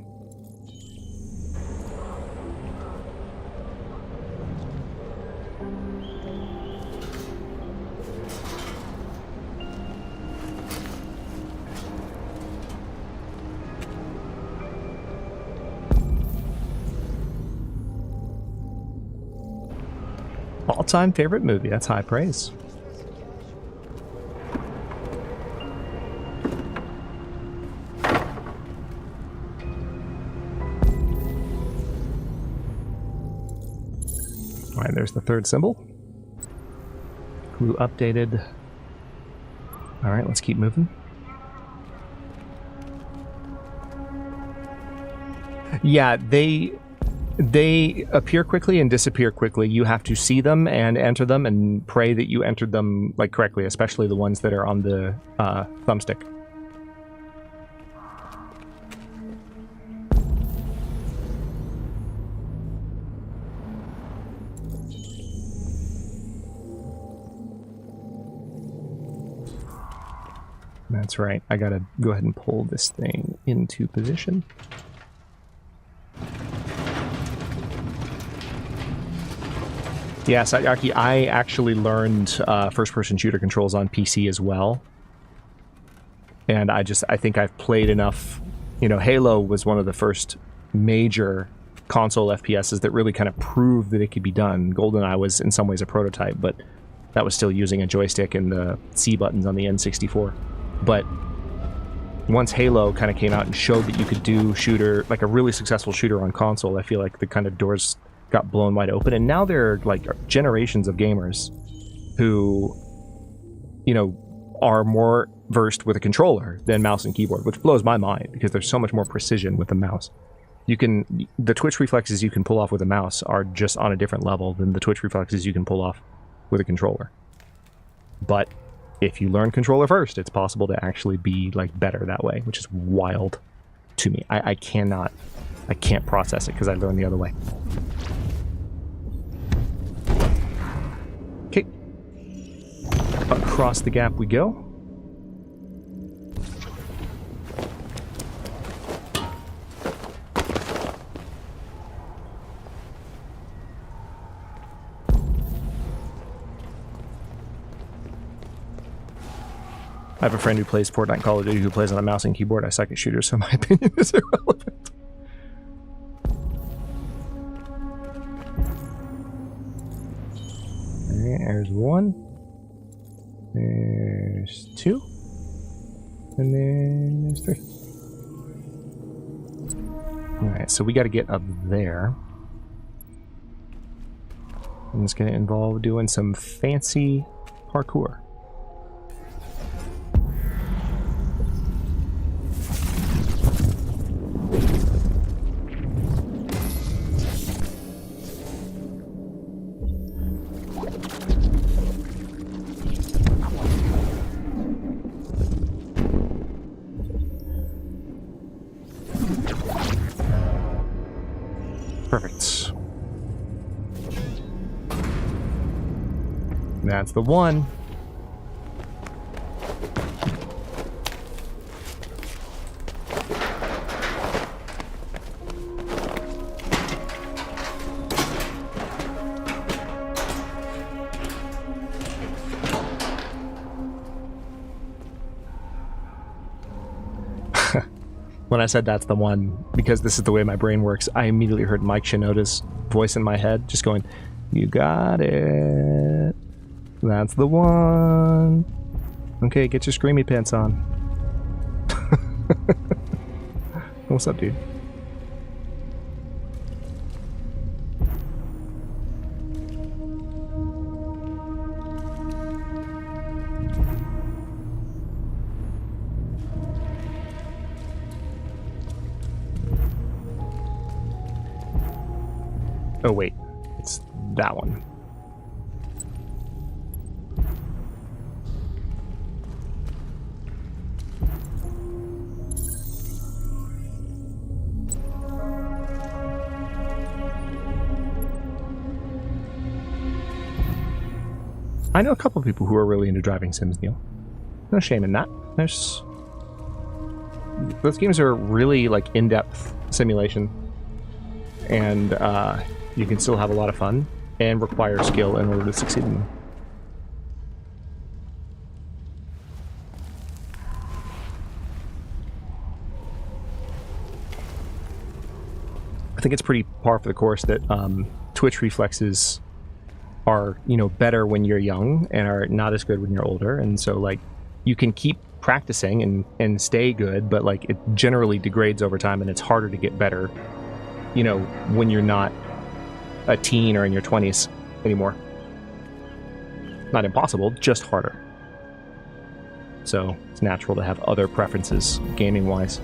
All-time favorite movie. That's high praise. All right, there's the third symbol. Clue updated. All right, let's keep moving. Yeah, they appear quickly and disappear quickly. You have to see them and enter them and pray that you entered them like correctly, especially the ones that are on the thumbstick. That's right. I gotta go ahead and pull this thing into position. Yeah, Satyaki, I actually learned first-person shooter controls on PC as well. And I think I've played enough. You know, Halo was one of the first major console FPSs that really kind of proved that it could be done. GoldenEye was in some ways a prototype, but that was still using a joystick and the C buttons on the N64. But once Halo kind of came out and showed that you could do shooter, like a really successful shooter on console, I feel like the kind of doors got blown wide open. And now there are like generations of gamers who, you know, are more versed with a controller than mouse and keyboard, which blows my mind because there's so much more precision with the mouse. The twitch reflexes you can pull off with a mouse are just on a different level than the twitch reflexes you can pull off with a controller. But if you learn controller first, it's possible to actually be like better that way, which is wild to me. I can't process it because I learned the other way. Okay. Across the gap we go. I have a friend who plays Fortnite and Call of Duty who plays on a mouse and keyboard. I suck at shooters, so my opinion is irrelevant. Alright, there's one. There's two. And then there's three. Alright, so we got to get up there. And it's going to involve doing some fancy parkour. Perfect. That's the one. When I said that's the one, because this is the way my brain works, I immediately heard Mike Shinoda's voice in my head just going, "You got it. That's the one. Okay, get your screamy pants on." What's up, dude? Oh wait, it's that one. I know a couple of people who are really into driving sims, Neil. No shame in that. Those games are really like in-depth simulation, and you can still have a lot of fun and require skill in order to succeed in them. I think it's pretty par for the course that twitch reflexes are, you know, better when you're young and are not as good when you're older, and so like you can keep practicing and stay good, but like it generally degrades over time and it's harder to get better, you know, when you're not a teen or in your 20s anymore. Not impossible, just harder. So it's natural to have other preferences gaming wise.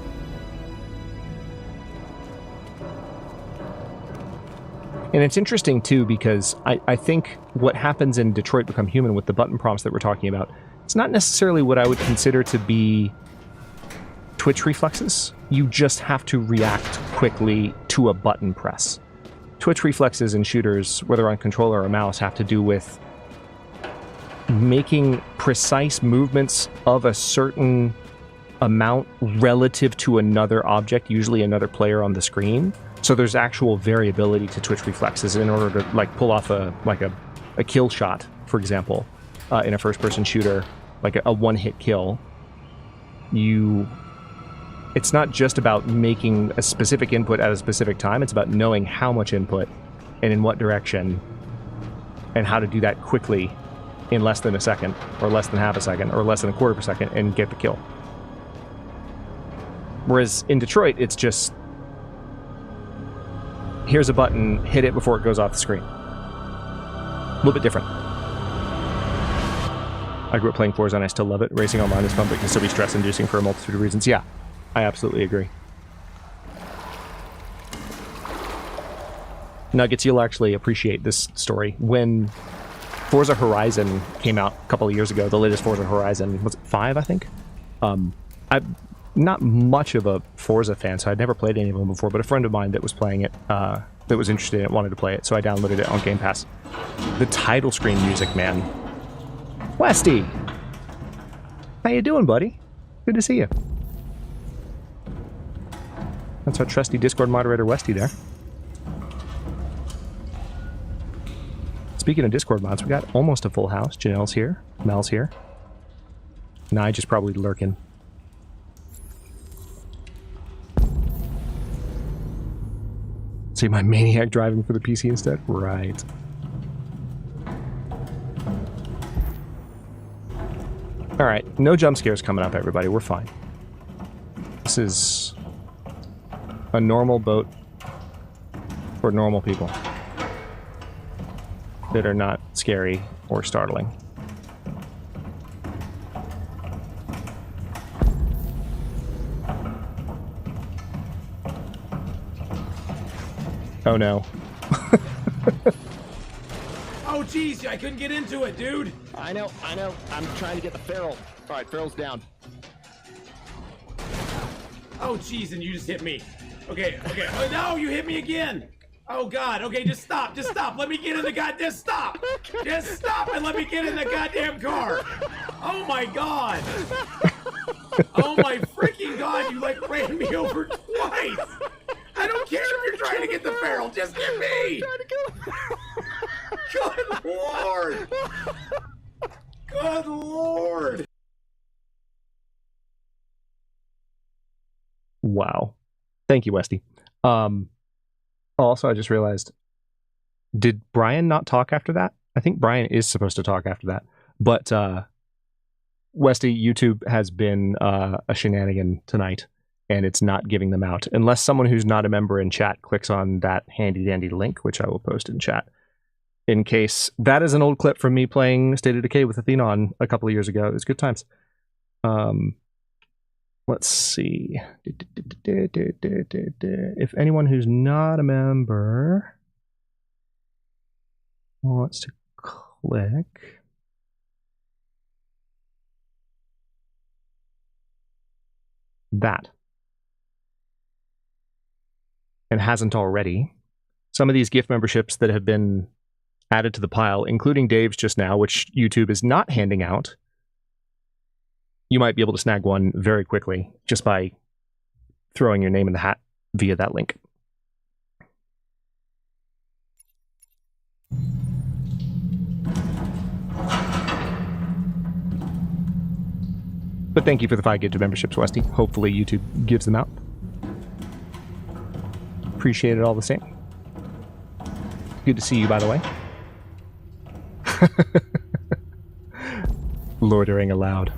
And it's interesting too, because I think what happens in Detroit Become Human with the button prompts that we're talking about, it's not necessarily what I would consider to be twitch reflexes. You just have to react quickly to a button press. Twitch reflexes in shooters, whether on controller or mouse, have to do with making precise movements of a certain amount relative to another object, usually another player on the screen. So there's actual variability to twitch reflexes in order to like pull off a kill shot, for example, in a first-person shooter, like a one-hit kill. It's not just about making a specific input at a specific time, it's about knowing how much input and in what direction and how to do that quickly in less than a second, or less than half a second, or less than a quarter of a second, and get the kill. Whereas in Detroit, it's just, here's a button, hit it before it goes off the screen. A little bit different. I grew up playing Forza and I still love it. Racing online is fun, but can still be stress-inducing for a multitude of reasons. Yeah, I absolutely agree. Nuggets, you'll actually appreciate this story. When Forza Horizon came out a couple of years ago, the latest Forza Horizon, was it 5, I think? I'm not much of a Forza fan, so I'd never played any of them before, but a friend of mine that was playing it, that was interested in it, wanted to play it, so I downloaded it on Game Pass. The title screen music, man. Westy! How you doing, buddy? Good to see you. That's our trusty Discord moderator, Westy, there. Speaking of Discord mods, we got almost a full house. Janelle's here. Mel's here. Nigel's probably lurking. See my maniac driving for the PC instead? Right. Alright, no jump scares coming up, everybody. We're fine. This is a normal boat for normal people that are not scary or startling. Oh no. Oh jeez, I couldn't get into it, dude. I know. I'm trying to get the ferrule. Alright, ferrule's down. Oh jeez, and you just hit me. Okay. Oh no, you hit me again. Oh god, okay, just stop. Let me get in the goddamn, stop and let me get in the goddamn car. Oh my god. Oh my freaking god, you like ran me over twice. I don't care if you're trying to get the ferrule, just get me. Good lord. Good lord. Wow. Thank you, Westy. Also, I just realized, did Brian not talk after that? I think Brian is supposed to talk after that. But, Westy, YouTube has been a shenanigan tonight, and it's not giving them out. Unless someone who's not a member in chat clicks on that handy-dandy link, which I will post in chat. In case that is an old clip from me playing State of Decay with Athenon a couple of years ago. It was good times. Let's see. If anyone who's not a member wants to click. That. And hasn't already. Some of these gift memberships that have been added to the pile, including Dave's just now, which YouTube is not handing out. You might be able to snag one very quickly just by throwing your name in the hat via that link. But thank you for the 5 gifted memberships, Westy. Hopefully YouTube gives them out. Appreciate it all the same. Good to see you, by the way. Loitering aloud.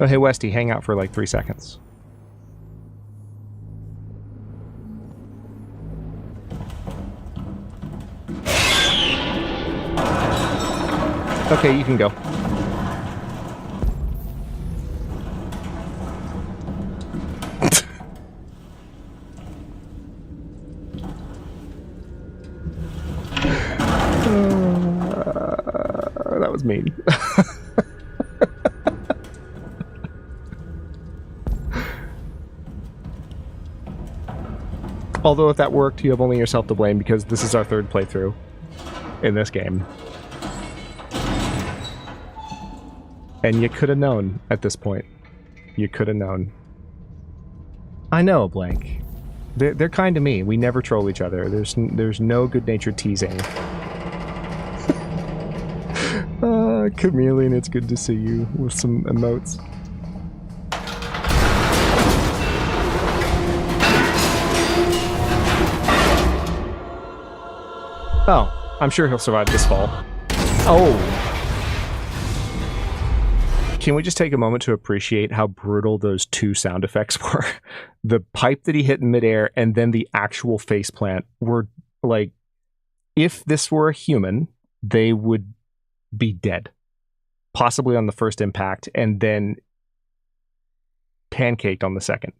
Oh, hey, Westy, hang out for like 3 seconds. Okay, you can go. That was mean. Although if that worked, you have only yourself to blame because this is our 3rd playthrough in this game. And you could have known at this point. You could have known. I know, Blank. They're kind to me. We never troll each other. There's no good-natured teasing. Chameleon, it's good to see you with some emotes. Oh, I'm sure he'll survive this fall. Oh. Can we just take a moment to appreciate how brutal those two sound effects were? The pipe that he hit in midair and then the actual faceplant were like, if this were a human, they would be dead. Possibly on the first impact and then pancaked on the second.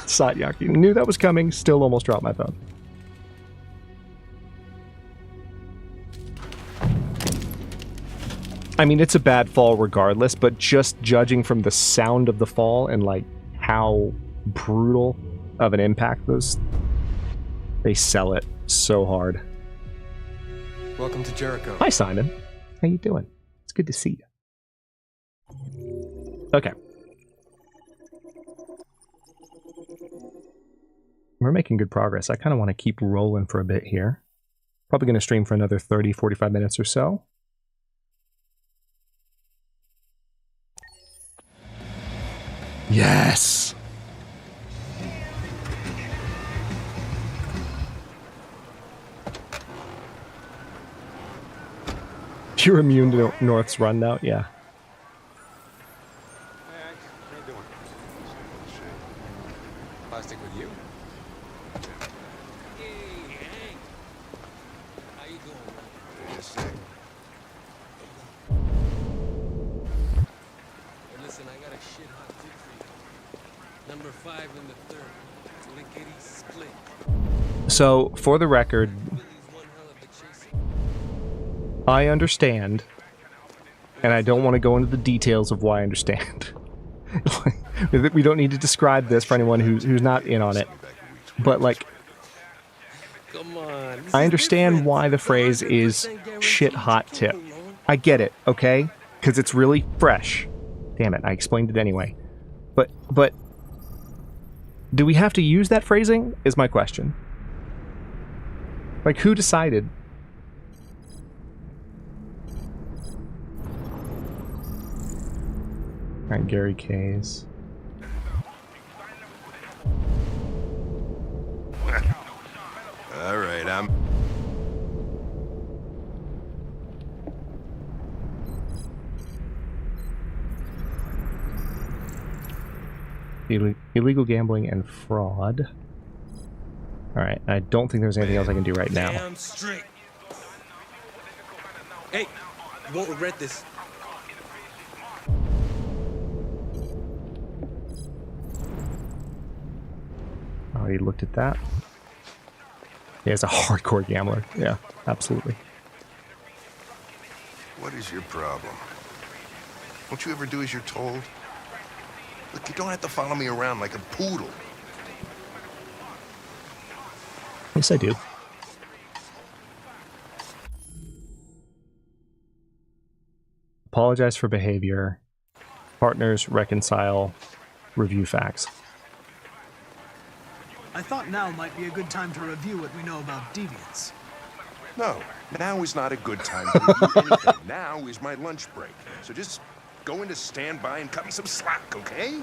Satyaki knew that was coming, still almost dropped my phone. I mean, it's a bad fall regardless, but just judging from the sound of the fall and like how brutal of an impact they sell it so hard. Welcome to Jericho. Hi, Simon. How you doing? It's good to see you. Okay. We're making good progress. I kind of want to keep rolling for a bit here. Probably going to stream for another 30, 45 minutes or so. Yes! You're immune to North's run now? Yeah. How you doing? Plastic with you? Hey, Hank. How you doing? Just a sec. Hey, listen, I got a shit hot tip for you. Number 5 in the 3rd. Lickety split. So, for the record, I understand, and I don't want to go into the details of why I understand. We don't need to describe this for anyone who's not in on it. But, like, Come on. I understand why the phrase is shit hot tip. I get it, okay? Because it's really fresh. Damn it, I explained it anyway. But, do we have to use that phrasing, is my question. Like, who decided? Alright, Gary K's. Alright, I'm... Illegal gambling and fraud. Alright, I don't think there's anything else I can do right now. Damn straight. Hey, you won't regret this. Already looked at that. Yeah, he's a hardcore gambler. Yeah, absolutely. What is your problem? Won't you ever do as you're told? Look, you don't have to follow me around like a poodle. Yes, I do. Apologize for behavior. Partners reconcile. Review facts. I thought now might be a good time to review what we know about deviants. No, now is not a good time to review anything. Now is my lunch break. So just go into standby and cut me some slack, okay?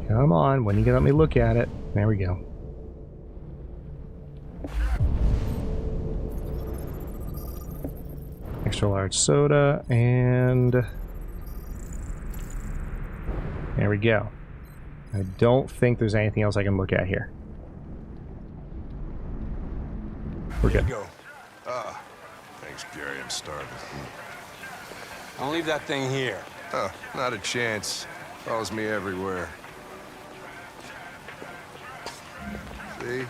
Come on, when you can let me look at it. There we go. Extra large soda, and there we go. I don't think there's anything else I can look at here. We're good. Go. Thanks, Gary. I'm starving. Don't leave that thing here. Oh, not a chance. Follows me everywhere. See?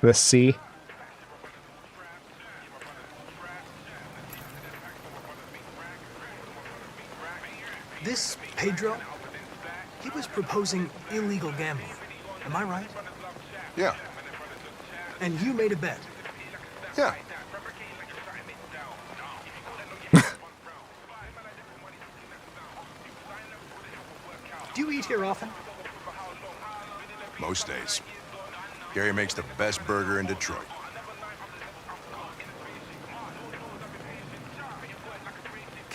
The C. This Pedro, he was proposing illegal gambling. Am I right? Yeah. And you made a bet. Yeah. Do you eat here often? Most days. Gary makes the best burger in Detroit.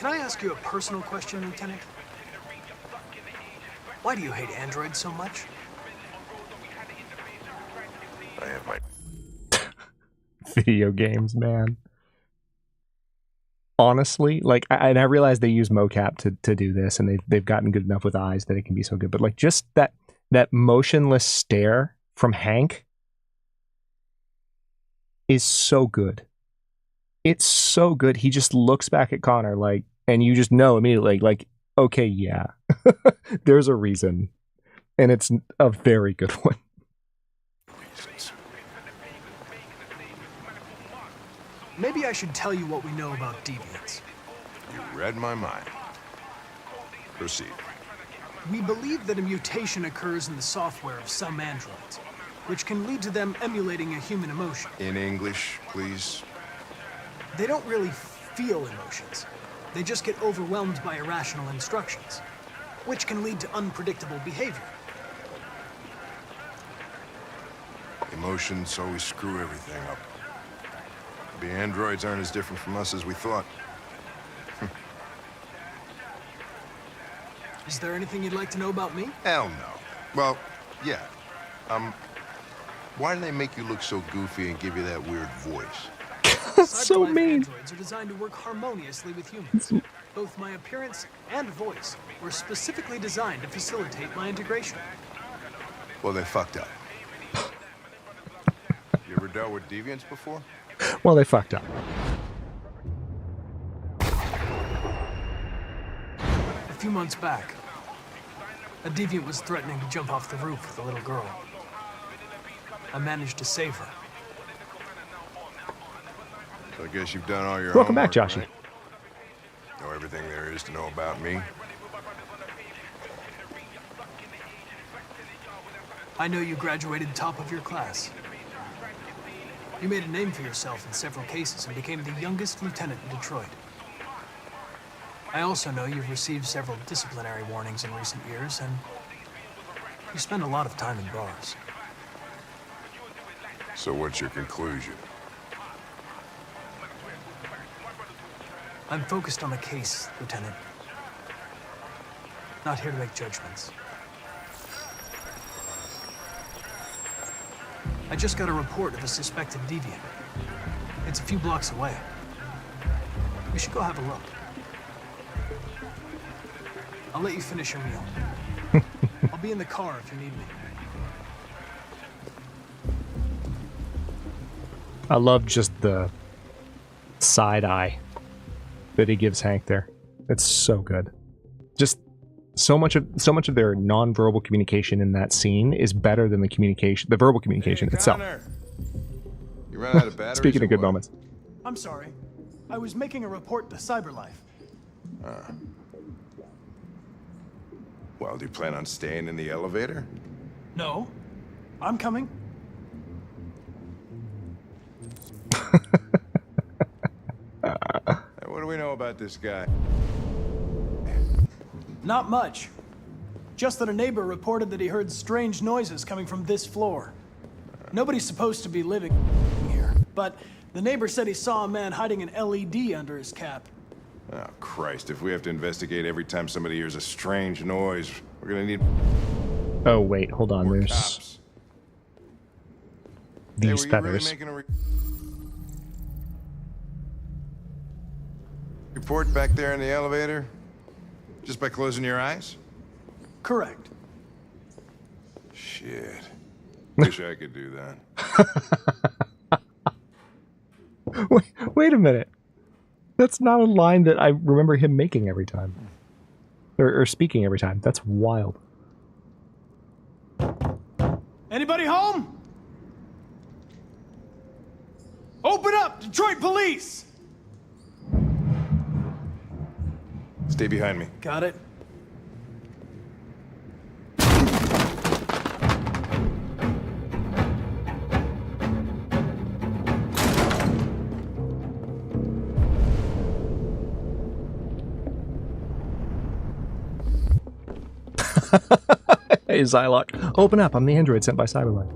Can I ask you a personal question, Lieutenant? Why do you hate androids so much? I have my Video games, man. Honestly, like, I realize they use mocap to do this, and they've gotten good enough with eyes that it can be so good. But like, just that motionless stare from Hank is so good. It's so good. He just looks back at Connor like, and you just know immediately, like, okay, yeah, there's a reason, and it's a very good one. Maybe I should tell you what we know about deviants. You read my mind. Proceed. We believe that a mutation occurs in the software of some androids, which can lead to them emulating a human emotion. In English, please. They don't really feel emotions. They just get overwhelmed by irrational instructions, which can lead to unpredictable behavior. Emotions always screw everything up. The androids aren't as different from us as we thought. Is there anything you'd like to know about me? Hell no. Well, yeah. Why do they make you look so goofy and give you that weird voice? That's so mean. Androids are designed to work harmoniously with humans. Both my appearance and voice were specifically designed to facilitate my integration. Well, they fucked up. You ever dealt with deviants before? Well, they fucked up. A few months back, a deviant was threatening to jump off the roof with a little girl. I managed to save her. So I guess you've done all your Welcome back, homework, Joshy. right? Know everything there is to know about me? I know you graduated top of your class. You made a name for yourself in several cases and became the youngest lieutenant in Detroit. I also know you've received several disciplinary warnings in recent years, and you spend a lot of time in bars. So what's your conclusion? I'm focused on the case, Lieutenant. Not here to make judgments. I just got a report of a suspected deviant. It's a few blocks away. We should go have a look. I'll let you finish your meal. I'll be in the car if you need me. I love just the side eye that he gives Hank there. It's so good. Just so much of their nonverbal communication in that scene is better than the verbal communication itself. You ran out of batteries. Speaking of good moments. I'm sorry. I was making a report to CyberLife. Well, do you plan on staying in the elevator? No. I'm coming. What do we know about this guy? Not much. Just that a neighbor reported that he heard strange noises coming from this floor. Nobody's supposed to be living here, but the neighbor said he saw a man hiding an LED under his cap. Oh, Christ, if we have to investigate every time somebody hears a strange noise, we're gonna need... Oh, wait, hold on, there's... cops. These Hey, were you really feathers. making a report back there in the elevator? Just by closing your eyes? Correct. Shit. Wish I could do that. Wait a minute. That's not a line that I remember him making every time. Or speaking every time. That's wild. Anybody home? Open up, Detroit Police! Stay behind me. Got it. Hey, Zylok. Open up. I'm the android sent by CyberLife.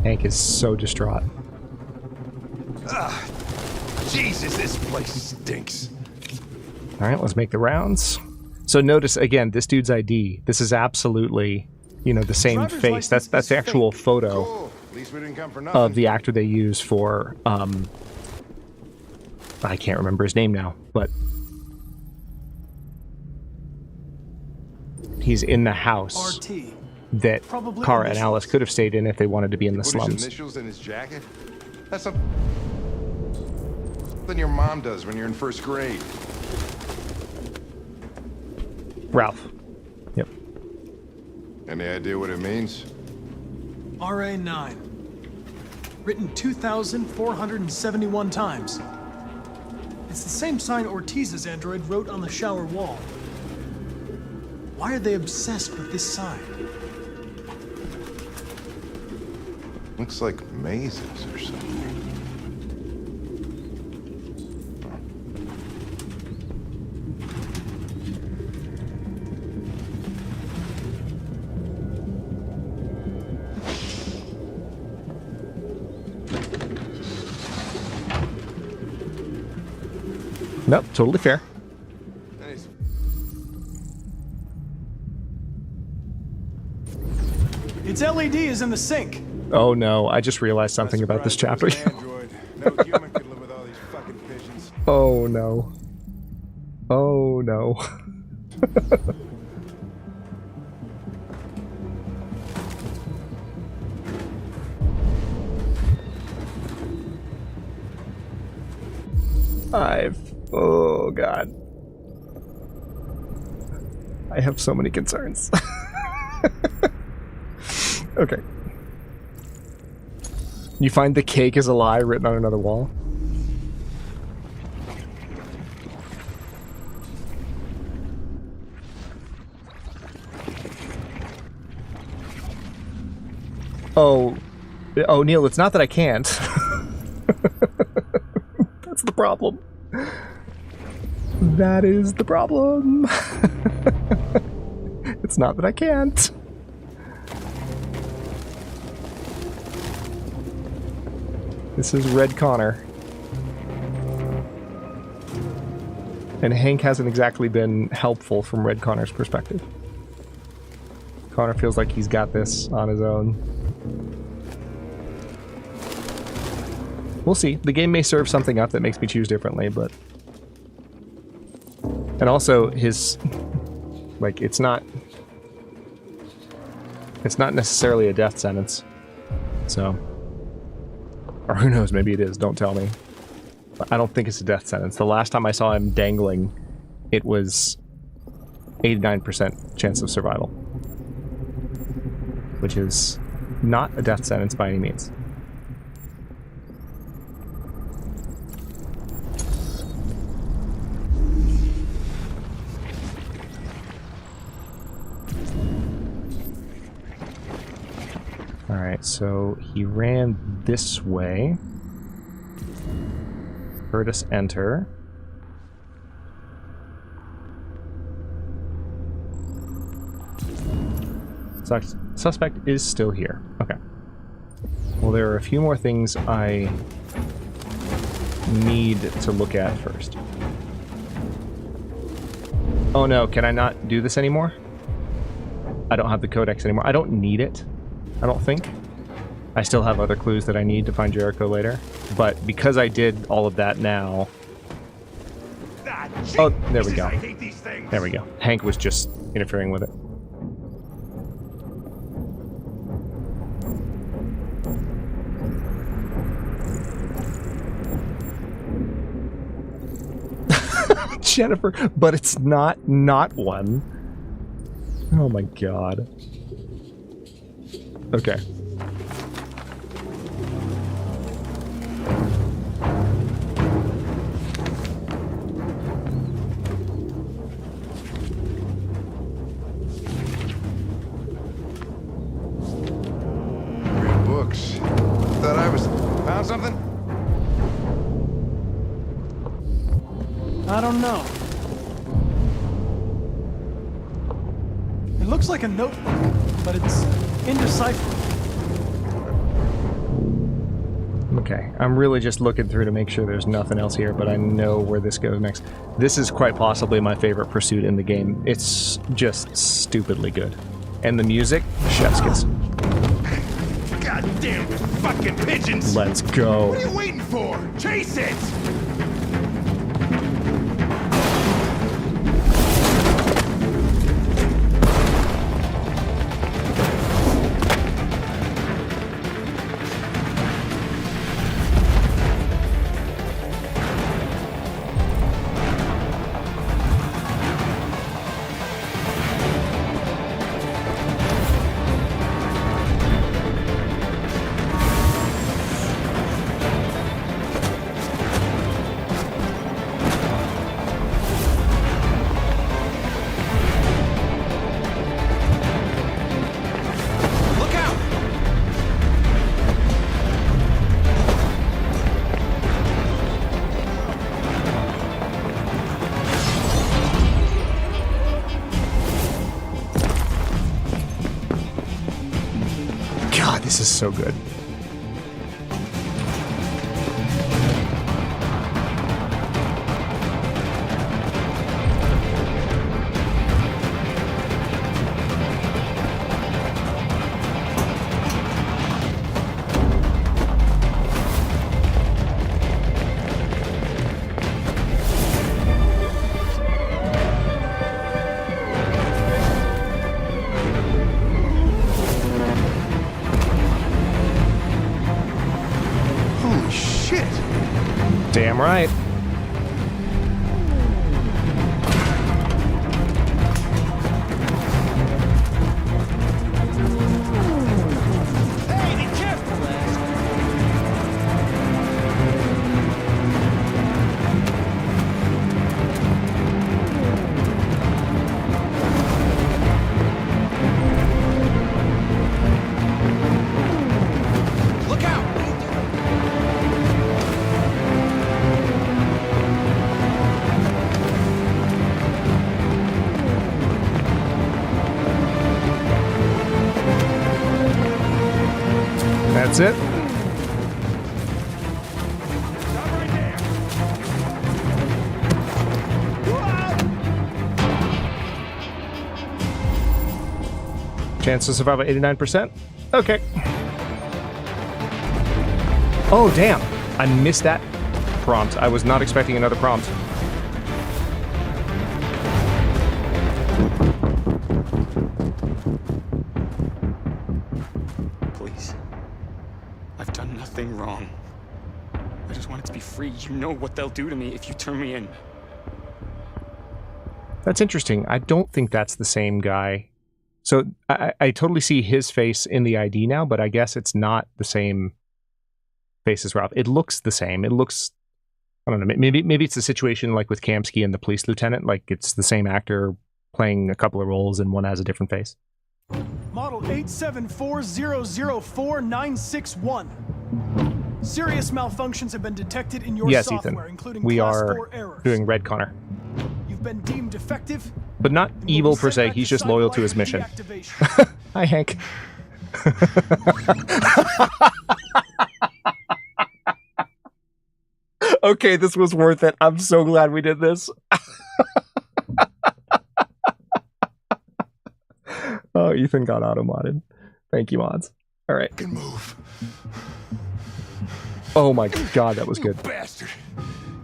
Hank is so distraught. Jesus, this place stinks. All right, let's make the rounds. So notice, again, this dude's ID. This is absolutely, you know, the same face. That's the actual photo Cool. At least we didn't come for of the actor they use for, I can't remember his name now, but he's in the house that Kara and Alice could have stayed in if they wanted to be in the Put his slums. initials in his jacket? That's something your mom does when you're in first grade. Ralph. Yep. Any idea what it means? RA9. Written 2,471 times. It's the same sign Ortiz's android wrote on the shower wall. Why are they obsessed with this sign? Looks like mazes or something. Nope, totally fair. Its LED is in the sink. Oh no, I just realized something about this chapter. Oh no. Oh no. Oh god. I have so many concerns. Okay. You find the cake is a lie written on another wall? Oh, Neil, it's not that I can't. That's the problem. That is the problem. It's not that I can't. This is Red Connor. And Hank hasn't exactly been helpful from Red Connor's perspective. Connor feels like he's got this on his own. We'll see. The game may serve something up that makes me choose differently, but... And also, his... Like, it's not necessarily a death sentence. So... Or who knows, maybe it is, don't tell me. But I don't think it's a death sentence. The last time I saw him dangling, it was 89% chance of survival. Which is not a death sentence by any means. Alright, so he ran this way. Heard us enter. Suspect is still here. Okay. Well, there are a few more things I need to look at first. Oh no, can I not do this anymore? I don't have the codex anymore. I don't need it. I don't think. I still have other clues that I need to find Jericho later. But because I did all of that now... Oh, there we go. There we go. Hank was just interfering with it. Jennifer, but it's not one. Oh my god. Okay. Read books. Thought I was... Found something? I don't know. It looks like a notebook, but it's indecipherable. Okay, I'm really just looking through to make sure there's nothing else here, but I know where this goes next. This is quite possibly my favorite pursuit in the game. It's just stupidly good. And the music, chef's kiss. Goddamn fucking pigeons! Let's go. What are you waiting for? Chase it! This is so good. Damn right. Hey, be careful, Look out! That's it. Chance to survive at 89%? Okay. Oh, damn. I missed that prompt. I was not expecting another prompt. Please. I've done nothing wrong. I just wanted to be free. You know what they'll do to me if you turn me in. That's interesting. I don't think that's the same guy. So I totally see his face in the ID now, but I guess it's not the same face as Ralph. It looks the same. It looks, I don't know, maybe it's a situation like with Kamsky and the police lieutenant, like it's the same actor playing a couple of roles and one has a different face. Model 874004961. Serious malfunctions have been detected in your Yes, software, Ethan. including We class are 4 errors. doing Red Connor. You've been deemed defective. But not evil per se, he's just loyal to his mission. Hi, Hank. Okay, this was worth it. I'm so glad we did this. Oh, Ethan got auto-modded. Thank you, mods. All right. Good move. Oh my god, that was good. Bastard.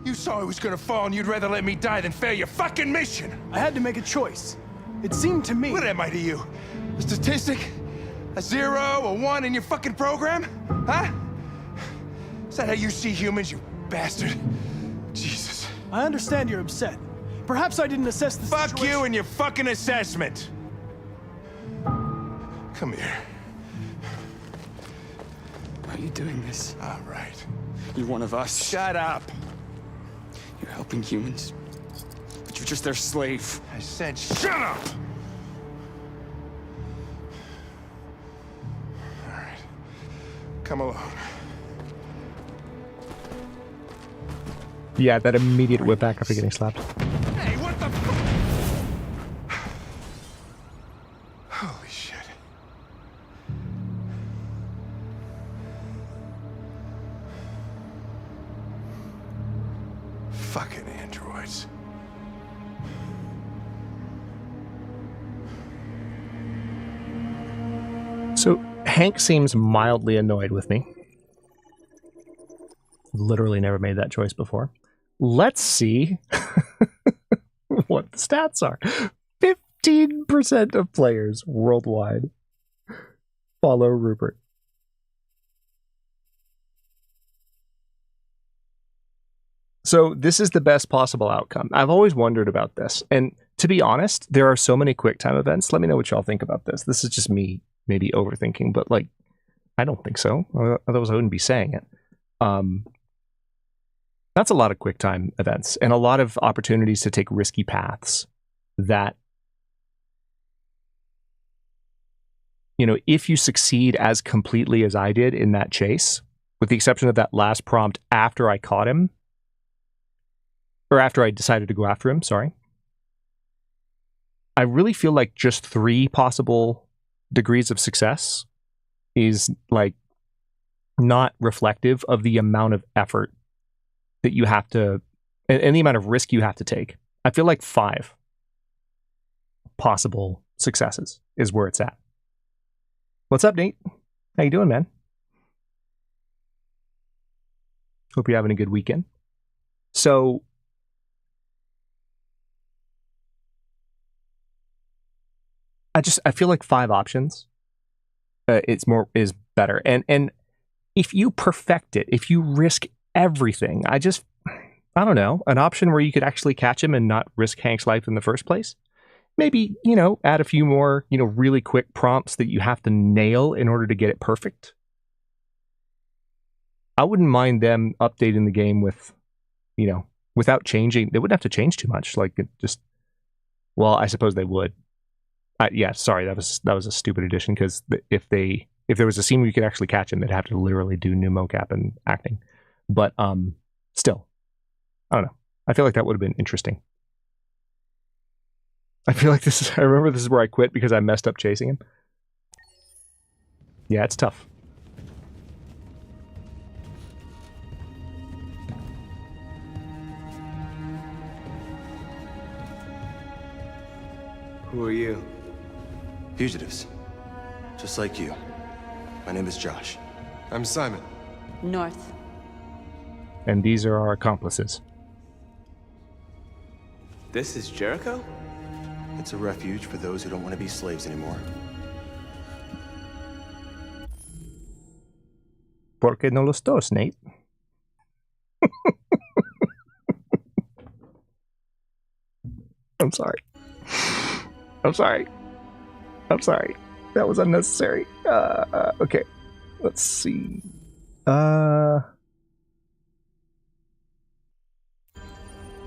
You saw I was gonna fall and you'd rather let me die than fail your fucking mission. I had to make a choice. It seemed to me... What am I to you? A statistic? A 0, a 1 in your fucking program? Huh? Is that how you see humans, you bastard? Jesus. I understand you're upset. Perhaps I didn't assess the situation. Fuck you and your fucking assessment. Come here. Why are you doing this? All right. You're one of us. Shut up. You're helping humans, but you're just their slave. I said shut up! All right. Come along. Yeah, that immediate whip back after getting slapped. Hey, what the Holy shit. Fucking androids. So Hank seems mildly annoyed with me. Literally never made that choice before. Let's see what the stats are. 15% of players worldwide follow Rupert. So this is the best possible outcome. I've always wondered about this. And to be honest, there are so many QuickTime events. Let me know what y'all think about this. This is just me maybe overthinking, but like, I don't think so. Otherwise I wouldn't be saying it. That's a lot of QuickTime events and a lot of opportunities to take risky paths that, you know, if you succeed as completely as I did in that chase, with the exception of that last prompt after I caught him, or after I decided to go after him, sorry, I really feel like just 3 possible degrees of success is like not reflective of the amount of effort that you have to, and the amount of risk you have to take. I feel like 5 possible successes is where it's at. What's up, Nate? How you doing, man? Hope you're having a good weekend. So, I feel like 5 options is better. And if you perfect it, if you risk everything, I don't know, an option where you could actually catch him and not risk Hank's life in the first place. Maybe, you know, add a few more, you know, really quick prompts that you have to nail in order to get it perfect. I wouldn't mind them updating the game with, you know, without changing. They wouldn't have to change too much. Like, it just, well, I suppose they would. Yeah, sorry, that was a stupid addition, because if there was a scene where you could actually catch him, they'd have to literally do new mocap and acting. But still, I don't know. I feel like that would have been interesting. I feel like I remember this is where I quit because I messed up chasing him. Yeah, it's tough. Who are you? Fugitives. Just like you. My name is Josh. I'm Simon. North. And these are our accomplices. This is Jericho? It's a refuge for those who don't want to be slaves anymore. ¿Por qué no los dos, Nate? I'm sorry. I'm sorry. I'm sorry. That was unnecessary. Okay. Let's see. I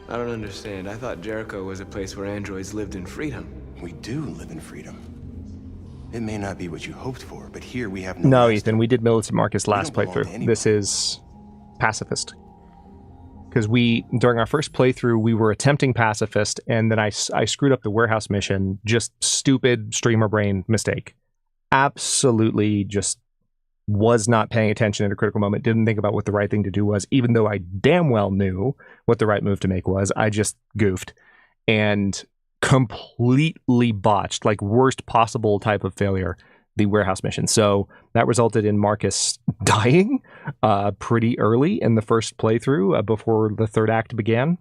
don't understand. I thought Jericho was a place where androids lived in freedom. We do live in freedom. It may not be what you hoped for, but here we have no Ethan, we did Militant Marcus last playthrough. This is pacifist. Because during our first playthrough, we were attempting pacifist, and then I screwed up the warehouse mission. Just stupid streamer brain mistake. Absolutely just was not paying attention at a critical moment. Didn't think about what the right thing to do was, even though I damn well knew what the right move to make was. I just goofed and completely botched, like worst possible type of failure, the warehouse mission. So that resulted in Marcus dying pretty early in the first playthrough before the third act began.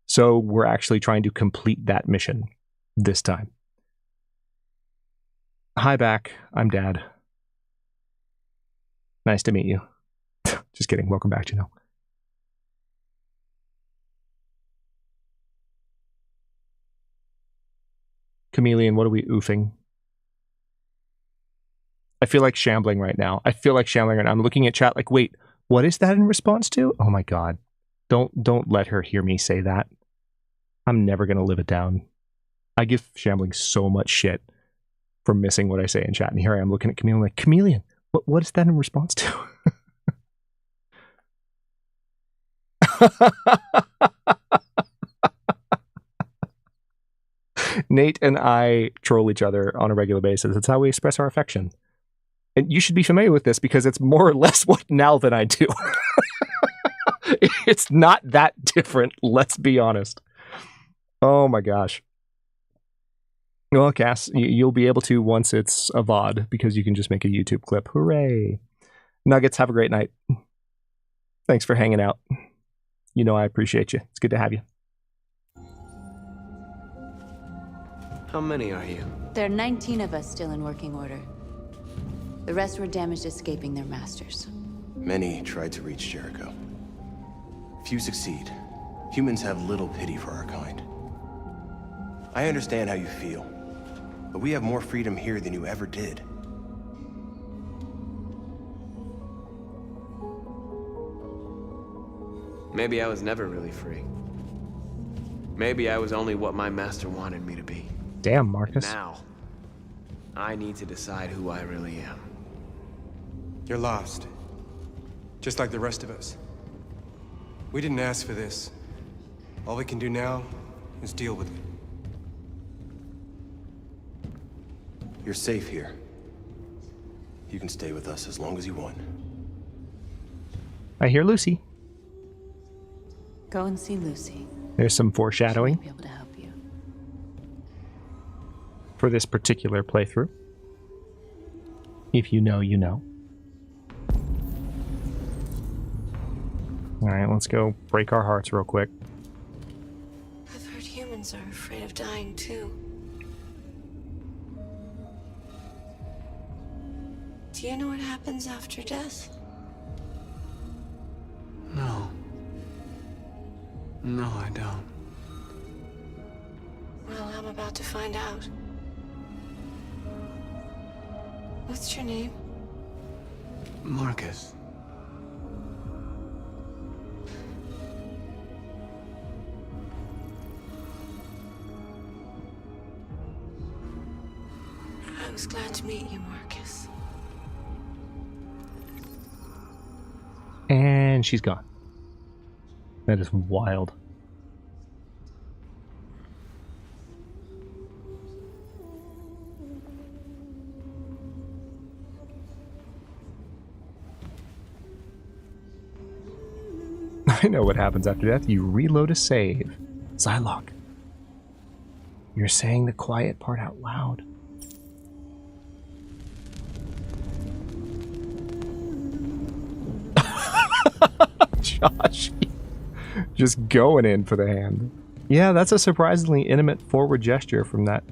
So we're actually trying to complete that mission this time. Hi back, I'm Dad. Nice to meet you. Just kidding, welcome back, Janelle. Chameleon, what are we oofing? I feel like shambling right now. I'm looking at chat like, wait, what is that in response to? Oh my god. Don't let her hear me say that. I'm never going to live it down. I give shambling so much shit for missing what I say in chat. And here I am looking at Chameleon like, Chameleon, what is that in response to? Nate and I troll each other on a regular basis. It's how we express our affection. And you should be familiar with this because it's more or less what now than I do. It's not that different, let's be honest. Oh my gosh. Well, Cass, you'll be able to once it's a VOD, because you can just make a YouTube clip. Hooray. Nuggets, have a great night. Thanks for hanging out. You know I appreciate you. It's good to have you. How many are you? There are 19 of us still in working order. The rest were damaged escaping their masters. Many tried to reach Jericho. Few succeed. Humans have little pity for our kind. I understand how you feel, but we have more freedom here than you ever did. Maybe I was never really free. Maybe I was only what my master wanted me to be. Damn, Marcus. Now, I need to decide who I really am. You're lost. Just like the rest of us. We didn't ask for this. All we can do now is deal with it. You're safe here. You can stay with us as long as you want. I hear Lucy. Go and see Lucy. There's some foreshadowing Be able to help you. for this particular playthrough. If you know, you know. Alright, let's go break our hearts real quick. I've heard humans are afraid of dying too. Do you know what happens after death? No. No, I don't. Well, I'm about to find out. What's your name? Marcus. I was glad to meet you, Marcus. And she's gone. That is wild. I know what happens after death. You reload a save. Zylok. You're saying the quiet part out loud. Josh. Just going in for the hand. Yeah, that's a surprisingly intimate forward gesture from that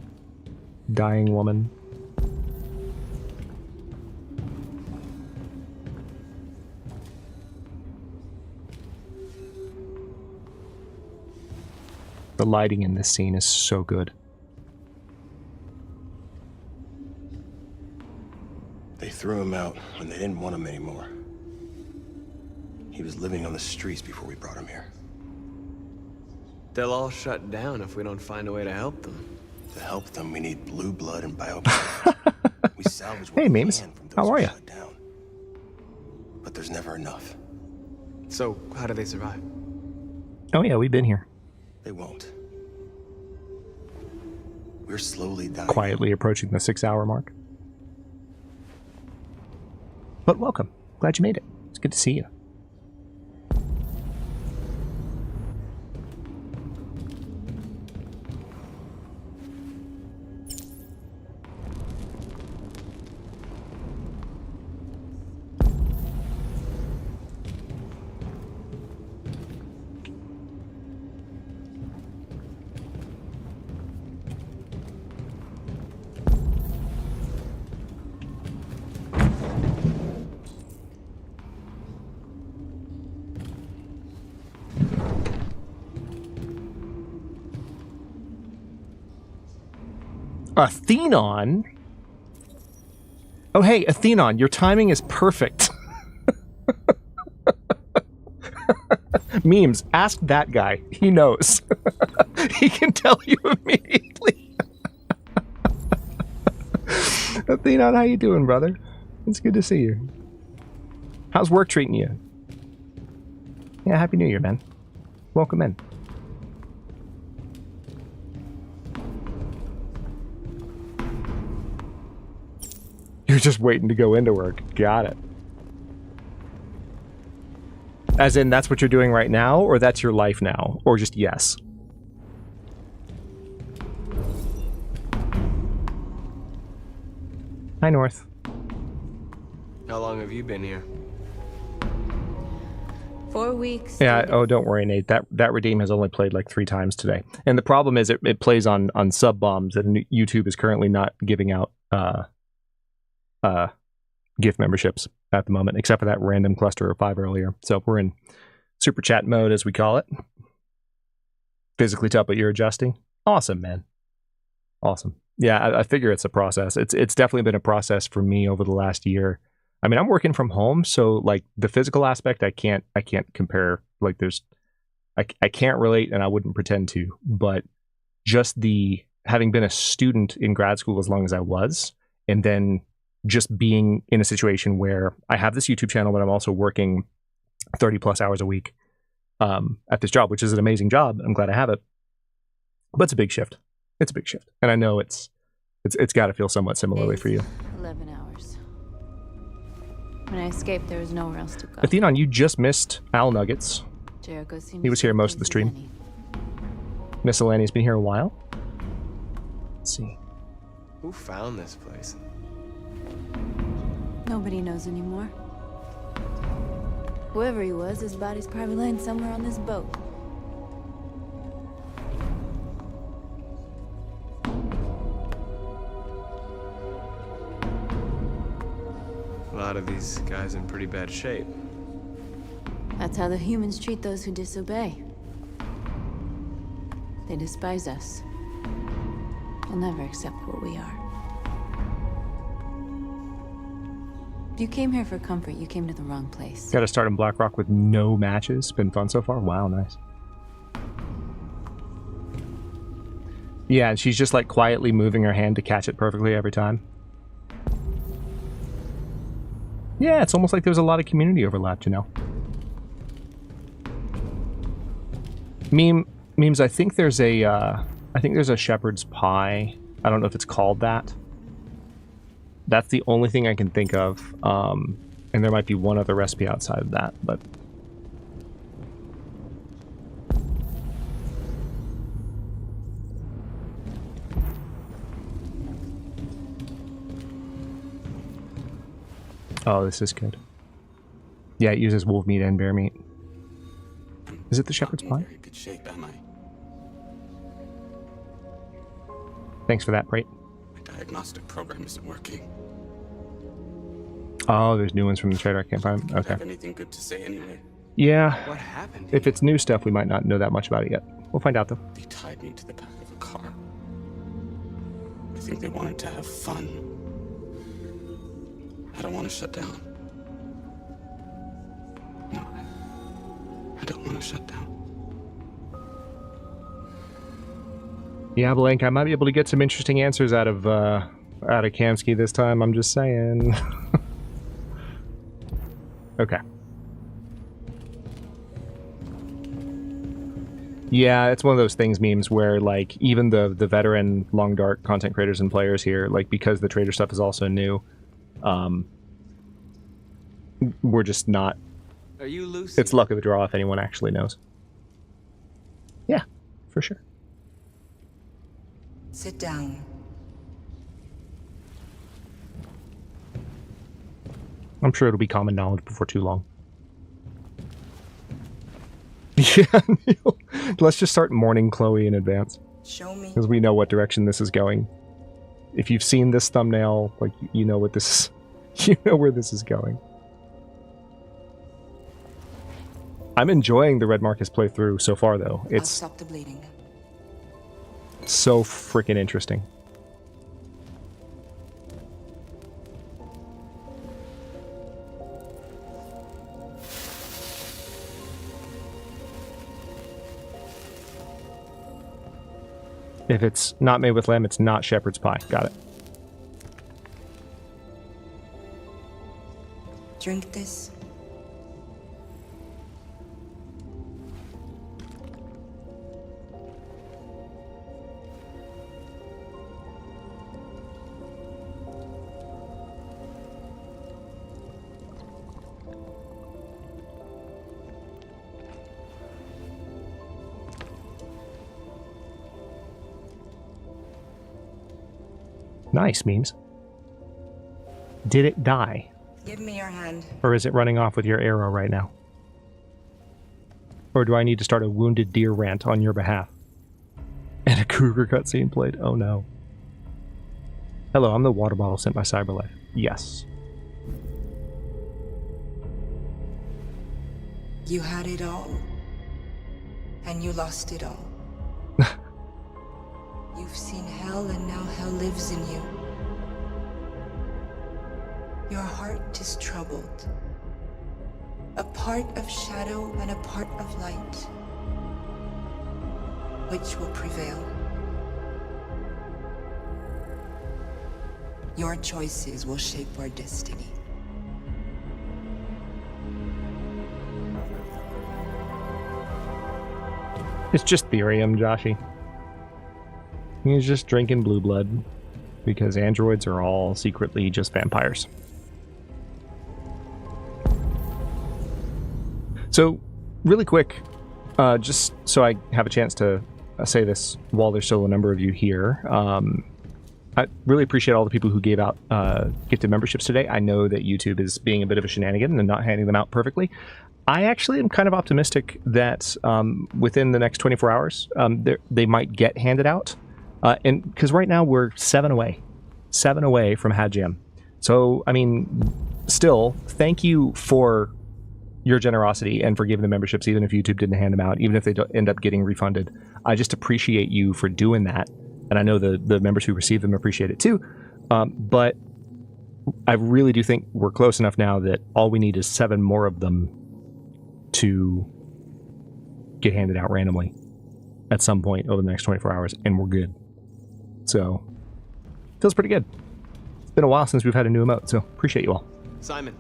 dying woman. The lighting in this scene is so good. They threw him out when they didn't want him anymore. He was living on the streets before we brought him here. They'll all shut down if we don't find a way to help them. To help them, we need blue blood and biopower. We salvage what Hey, we Memes. can from those How are who you? shut down. But there's never enough. So, how do they survive? Oh yeah, we've been here. They won't. We're slowly dying. Quietly approaching the 6-hour mark. But welcome. Glad you made it. It's good to see you. Athenon? Oh, hey, Athenon, your timing is perfect. Memes, ask that guy. He knows. He can tell you immediately. Athenon, how you doing, brother? It's good to see you. How's work treating you? Yeah, Happy New Year, man. Welcome in. You're just waiting to go into work. Got it. As in, that's what you're doing right now, or that's your life now, or just yes? Hi, North. How long have you been here? 4 weeks. Yeah. Oh, don't worry, Nate. That redeem has only played like 3 times today, and the problem is it plays on sub bombs, and YouTube is currently not giving out gift memberships at the moment, except for that random cluster of 5 earlier. So we're in super chat mode, as we call it. Physically tough, but you're adjusting. Awesome, man. Awesome. Yeah, I figure it's a process. It's definitely been a process for me over the last year. I mean, I'm working from home, so like the physical aspect, I can't compare. Like I can't relate, and I wouldn't pretend to. But just the having been a student in grad school as long as I was, and then just being in a situation where I have this YouTube channel, but I'm also working 30 plus hours a week at this job, which is an amazing job. I'm glad I have it, but it's a big shift. It's a big shift, and I know it's got to feel somewhat similarly for you. 11 hours. When I escaped, there was nowhere else to go. Athenon, you just missed Al Nuggets. Jericho seemed He was here most of the stream. Miscellany's been here a while. Let's see. Who found this place? Nobody knows anymore. Whoever he was, his body's probably laying somewhere on this boat. A lot of these guys in pretty bad shape. That's how the humans treat those who disobey. They despise us. They'll never accept what we are. If you came here for comfort, you came to the wrong place. Got to start in Black Rock with no matches. Been fun so far. Wow, nice. Yeah, and she's just like quietly moving her hand to catch it perfectly every time. Yeah, it's almost like there's a lot of community overlap, you know. Memes, I think there's a shepherd's pie. I don't know if it's called that. That's the only thing I can think of. And there might be one other recipe outside of that, but oh, this is good. Yeah, it uses wolf meat and bear meat. Is it the shepherd's pie? Very good shape, am I? Thanks for that, Brate. My diagnostic program isn't working. Oh, there's new ones from the trader. I can't find them. Okay. Have anything good to say anyway? Yeah. What happened? If it's new stuff, we might not know that much about it yet. We'll find out, though. They tied me to the back of a car. I think they wanted to have fun. I don't want to shut down. No, I don't want to shut down. Yeah, Blank, I might be able to get some interesting answers out of Kamsky this time. I'm just saying. Okay. Yeah, it's one of those things, memes, where like even the veteran Long Dark content creators and players here, like because the trader stuff is also new, we're just not. Are you Lucy? It's luck of the draw if anyone actually knows. Yeah, for sure. Sit down. I'm sure it'll be common knowledge before too long. Yeah, Neil. Let's just start mourning Chloe in advance. Show me. Because we know what direction this is going. If you've seen this thumbnail, like, you know what this is. You know where this is going. I'm enjoying the Red Marcus playthrough so far, though. I'll It's stop the bleeding. so freaking interesting. If it's not made with lamb, it's not shepherd's pie. Got it. Drink this. Nice, memes. Did it die? Give me your hand. Or is it running off with your arrow right now? Or do I need to start a wounded deer rant on your behalf? And a cougar cutscene played. Oh no. Hello, I'm the water bottle sent by Cyberlife. Yes. You had it all. And you lost it all. You've seen hell, and now hell lives in you. Your heart is troubled. A part of shadow and a part of light. Which will prevail? Your choices will shape our destiny. It's just Therium, Joshy. He's just drinking blue blood because androids are all secretly just vampires. So, really quick, just so I have a chance to say this while there's still a number of you here, I really appreciate all the people who gave out gifted memberships today. I know that YouTube is being a bit of a shenanigan and not handing them out perfectly. I actually am kind of optimistic that within the next 24 hours, they might get handed out. And because right now we're 7 away from Hadjam. So, I mean, still, thank you for your generosity and for giving the memberships, even if YouTube didn't hand them out, even if they don't end up getting refunded. I just appreciate you for doing that. And I know the members who receive them appreciate it too. But I really do think we're close enough now that all we need is 7 more of them to get handed out randomly at some point over the next 24 hours, and we're good. So, feels pretty good. It's been a while since we've had a new emote, so appreciate you all. Simon.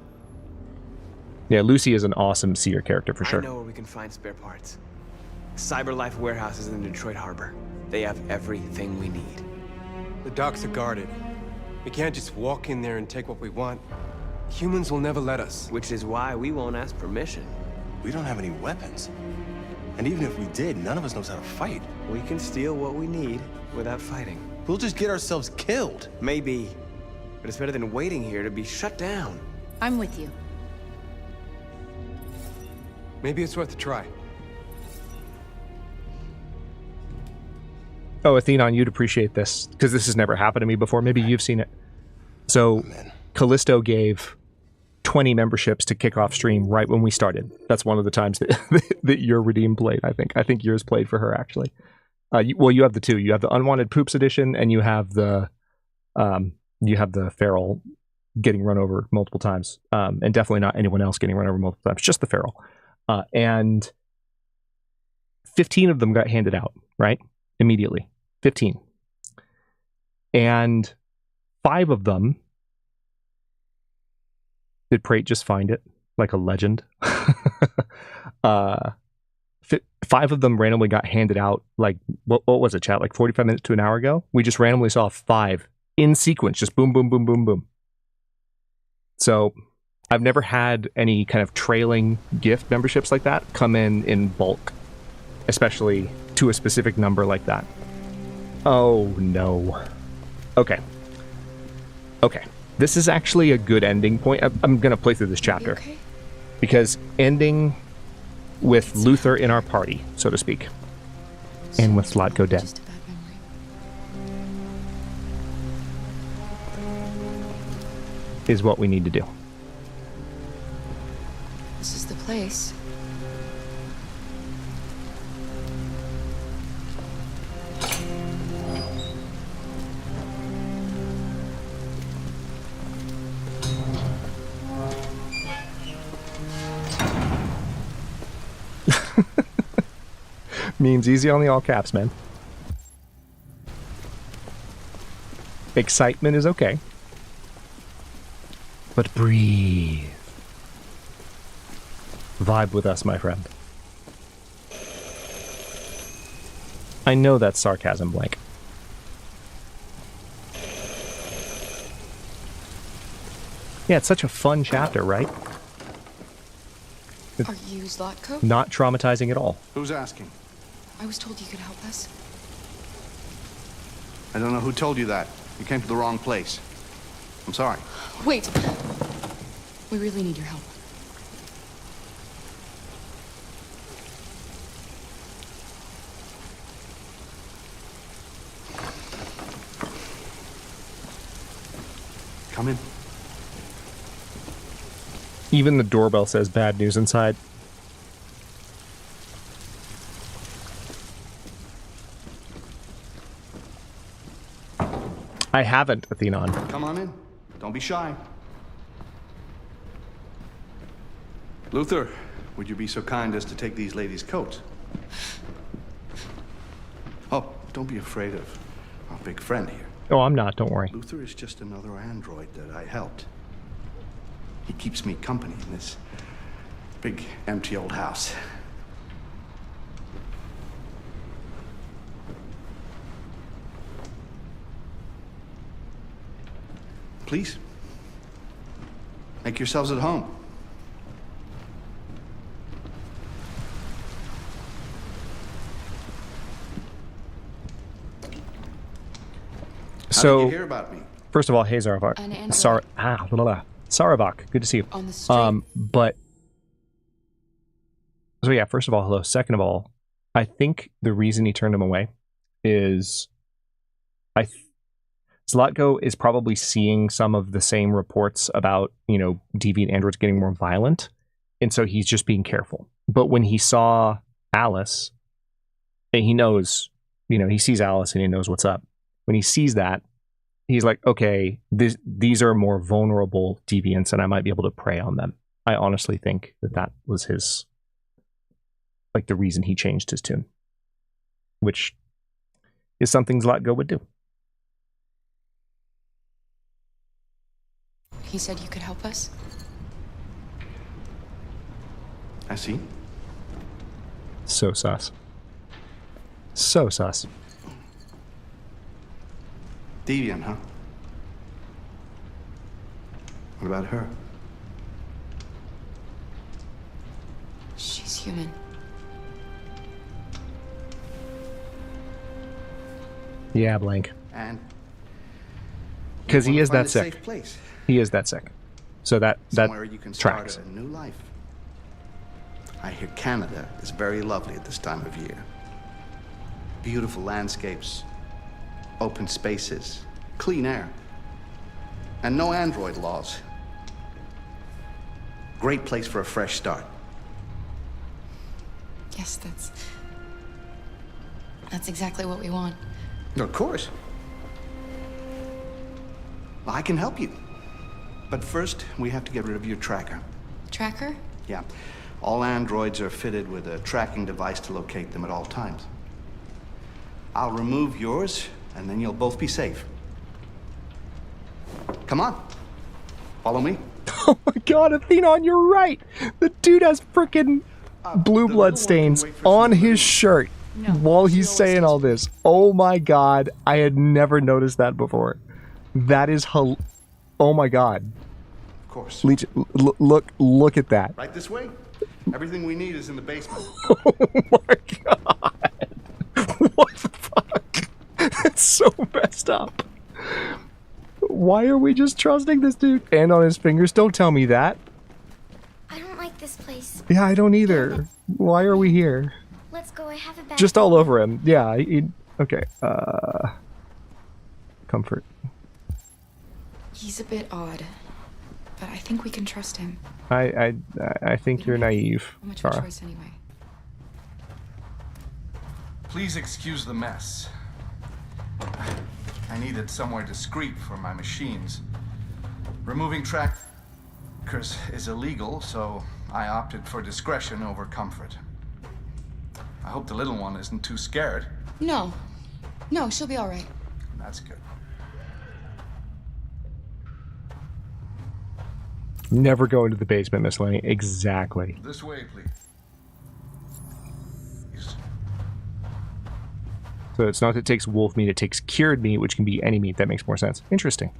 Yeah, Lucy is an awesome seer character for sure. I know where we can find spare parts. Cyberlife Warehouse is in the Detroit Harbor. They have everything we need. The docks are guarded. We can't just walk in there and take what we want. Humans will never let us. Which is why we won't ask permission. We don't have any weapons. And even if we did, none of us knows how to fight. We can steal what we need without fighting. We'll just get ourselves killed. Maybe. But it's better than waiting here to be shut down. I'm with you. Maybe it's worth a try. Oh, Athenon, you'd appreciate this, because this has never happened to me before. Maybe you've seen it. So, Callisto gave 20 memberships to kick off stream right when we started. That's one of the times that your redeem played, I think. I think yours played for her, actually. You have the two. You have the Unwanted Poops edition, and you have the feral getting run over multiple times. And definitely not anyone else getting run over multiple times, just the feral. And 15 of them got handed out, right? Immediately. 15. And 5 of them, did Prate just find it like a legend? 5 of them randomly got handed out, like, what was it, chat? Like 45 minutes to an hour ago? We just randomly saw 5 in sequence, just boom, boom, boom, boom, boom. So I've never had any kind of trailing gift memberships like that come in bulk, especially to a specific number like that. Oh no. Okay. This is actually a good ending point. I'm gonna play through this chapter. Okay? Because ending with Luther in our party, so to speak, and with Zlatko dead, Just a bad memory. is what we need to do. This is the place. Means easy on the all caps, man. Excitement is okay. But breathe. Vibe with us, my friend. I know that's sarcasm, Blank. Yeah, it's such a fun chapter, right? Are you Zlatko? Not traumatizing at all. Who's asking? I was told you could help us. I don't know who told you that. You came to the wrong place. I'm sorry. Wait. We really need your help. Come in. Even the doorbell says bad news inside. I haven't, Athenon. Come on in. Don't be shy. Luther, would you be so kind as to take these ladies' coats? Oh, don't be afraid of our big friend here. Oh, I'm not, don't worry. Luther is just another android that I helped. He keeps me company in this big, empty old house. Please, make yourselves at home. So, how did you hear about me? First of all, hey Zaravak. Saravak, good to see you. On the street. But so yeah, first of all, hello. Second of all, I think the reason he turned him away is Zlatko is probably seeing some of the same reports about, deviant androids getting more violent, and so he's just being careful. But when he saw Alice, and he knows, he sees Alice and he knows what's up. When he sees that, he's like, okay, these are more vulnerable deviants, and I might be able to prey on them. I honestly think that was his, the reason he changed his tune, which is something Zlatko would do. He said you could help us? I see. So sus. So sus. Deviant, huh? What about her? She's human. Yeah, blank. And because he is that safe sick. Place. He is that sick. So that Somewhere you can tracks. start a new life. I hear Canada is very lovely at this time of year. Beautiful landscapes, open spaces, clean air, and no android laws. Great place for a fresh start. Yes, that's exactly what we want. Of course. I can help you. But first, we have to get rid of your tracker. Tracker? Yeah. All androids are fitted with a tracking device to locate them at all times. I'll remove yours, and then you'll both be safe. Come on. Follow me. Oh my god, Athenon, you're right. The dude has frickin' blue blood stains on his shirt while he's saying all this. Oh my god, I had never noticed that before. That is oh my god. Of course. Leech, look at that. Right this way. Everything we need is in the basement. Oh my god. What the fuck? That's so messed up. Why are we just trusting this dude? And on his fingers? Don't tell me that. I don't like this place. Yeah, I don't either. Why are we here? Let's go. I have a bag. Just all over him. Yeah. Okay. Comfort. He's a bit odd, but I think we can trust him. I think you're naive, Much of a Tara. choice anyway. Please excuse the mess. I needed somewhere discreet for my machines. Removing trackers is illegal, so I opted for discretion over comfort. I hope the little one isn't too scared. No, she'll be all right. That's good. Never go into the basement, Miss Lenny. Exactly. This way, please. So it's not that it takes wolf meat, it takes cured meat, which can be any meat. That makes more sense. Interesting.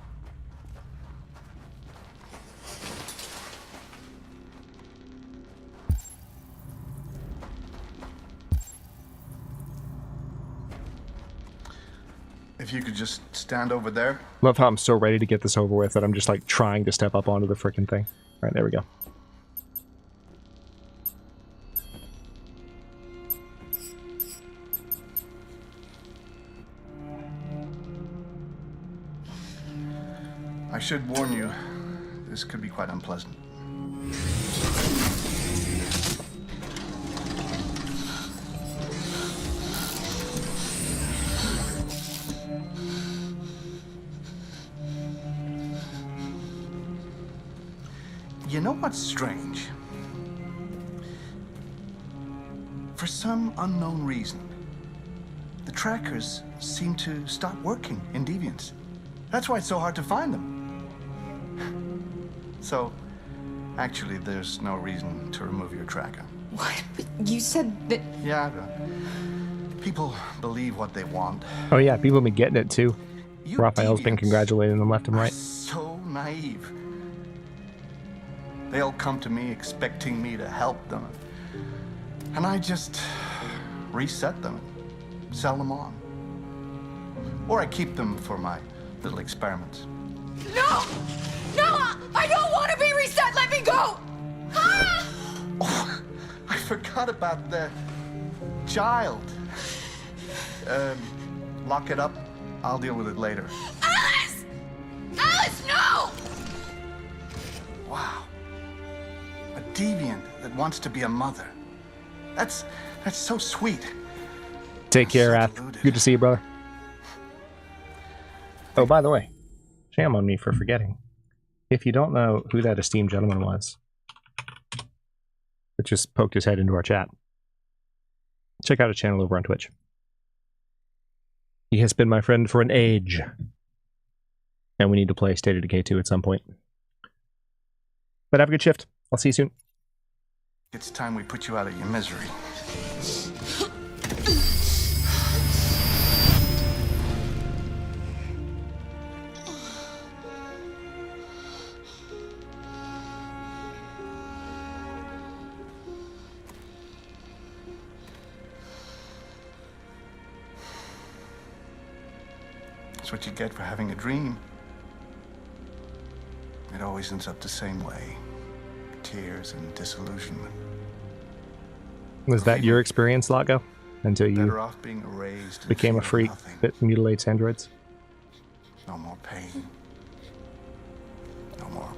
If you could just stand over there. Love how I'm so ready to get this over with that I'm just like trying to step up onto the freaking thing. All right, there we go. I should warn you, this could be quite unpleasant. You know what's strange? For some unknown reason, the trackers seem to stop working in Deviants. That's why it's so hard to find them. So, actually, there's no reason to remove your tracker. What? But you said that... Yeah, people believe what they want. Oh yeah, people have been getting it too. Raphael's been congratulating them left and right. So naive. They all come to me expecting me to help them. And I just reset them, sell them on. Or I keep them for my little experiments. No! No! I don't want to be reset! Let me go! Ah! Oh, I forgot about the child. Lock it up. I'll deal with it later. Alice! Alice, no! Wow. A deviant that wants to be a mother. That's so sweet. Take care, Ath. Good to see you, brother. Oh, by the way, shame on me for forgetting. If you don't know who that esteemed gentleman was, that just poked his head into our chat, check out his channel over on Twitch. He has been my friend for an age, and we need to play State of Decay 2 at some point. But have a good shift. I'll see you soon. It's time we put you out of your misery. That's what you get for having a dream. It always ends up the same way. Tears and disillusionment. Was that your experience, Lago? Until you Better off being erased became a freak that mutilates androids? No more pain. No more.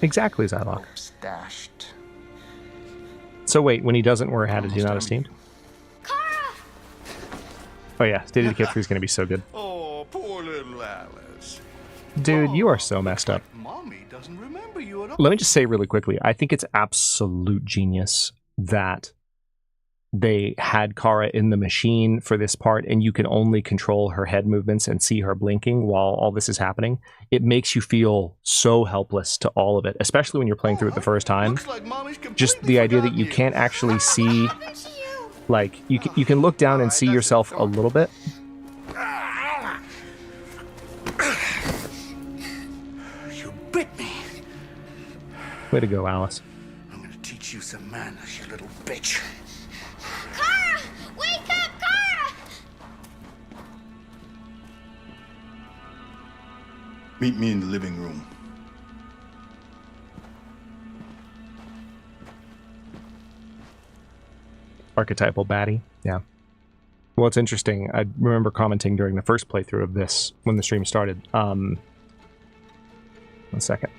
Exactly, Zylock. Stashed. So wait, when he doesn't wear a hat, is he not esteemed? Oh yeah, State of Decay 3 is going to be so good. Oh, poor little Alice. Dude, you are so messed up. Mommy doesn't remember you at all. Let me just say really quickly, I think it's absolute genius that they had Kara in the machine for this part, and you can only control her head movements and see her blinking while all this is happening. It makes you feel so helpless to all of it, especially when you're playing through it the first time. Just the idea that you can't actually see, like, you can look down and see yourself a little bit. You bit me. Way to go, Alice. I'm gonna teach you some manners, you little bitch. Kara! Wake up, Kara! Meet me in the living room. Archetypal baddie, yeah. Well, it's interesting. I remember commenting during the first playthrough of this when the stream started. 1 second.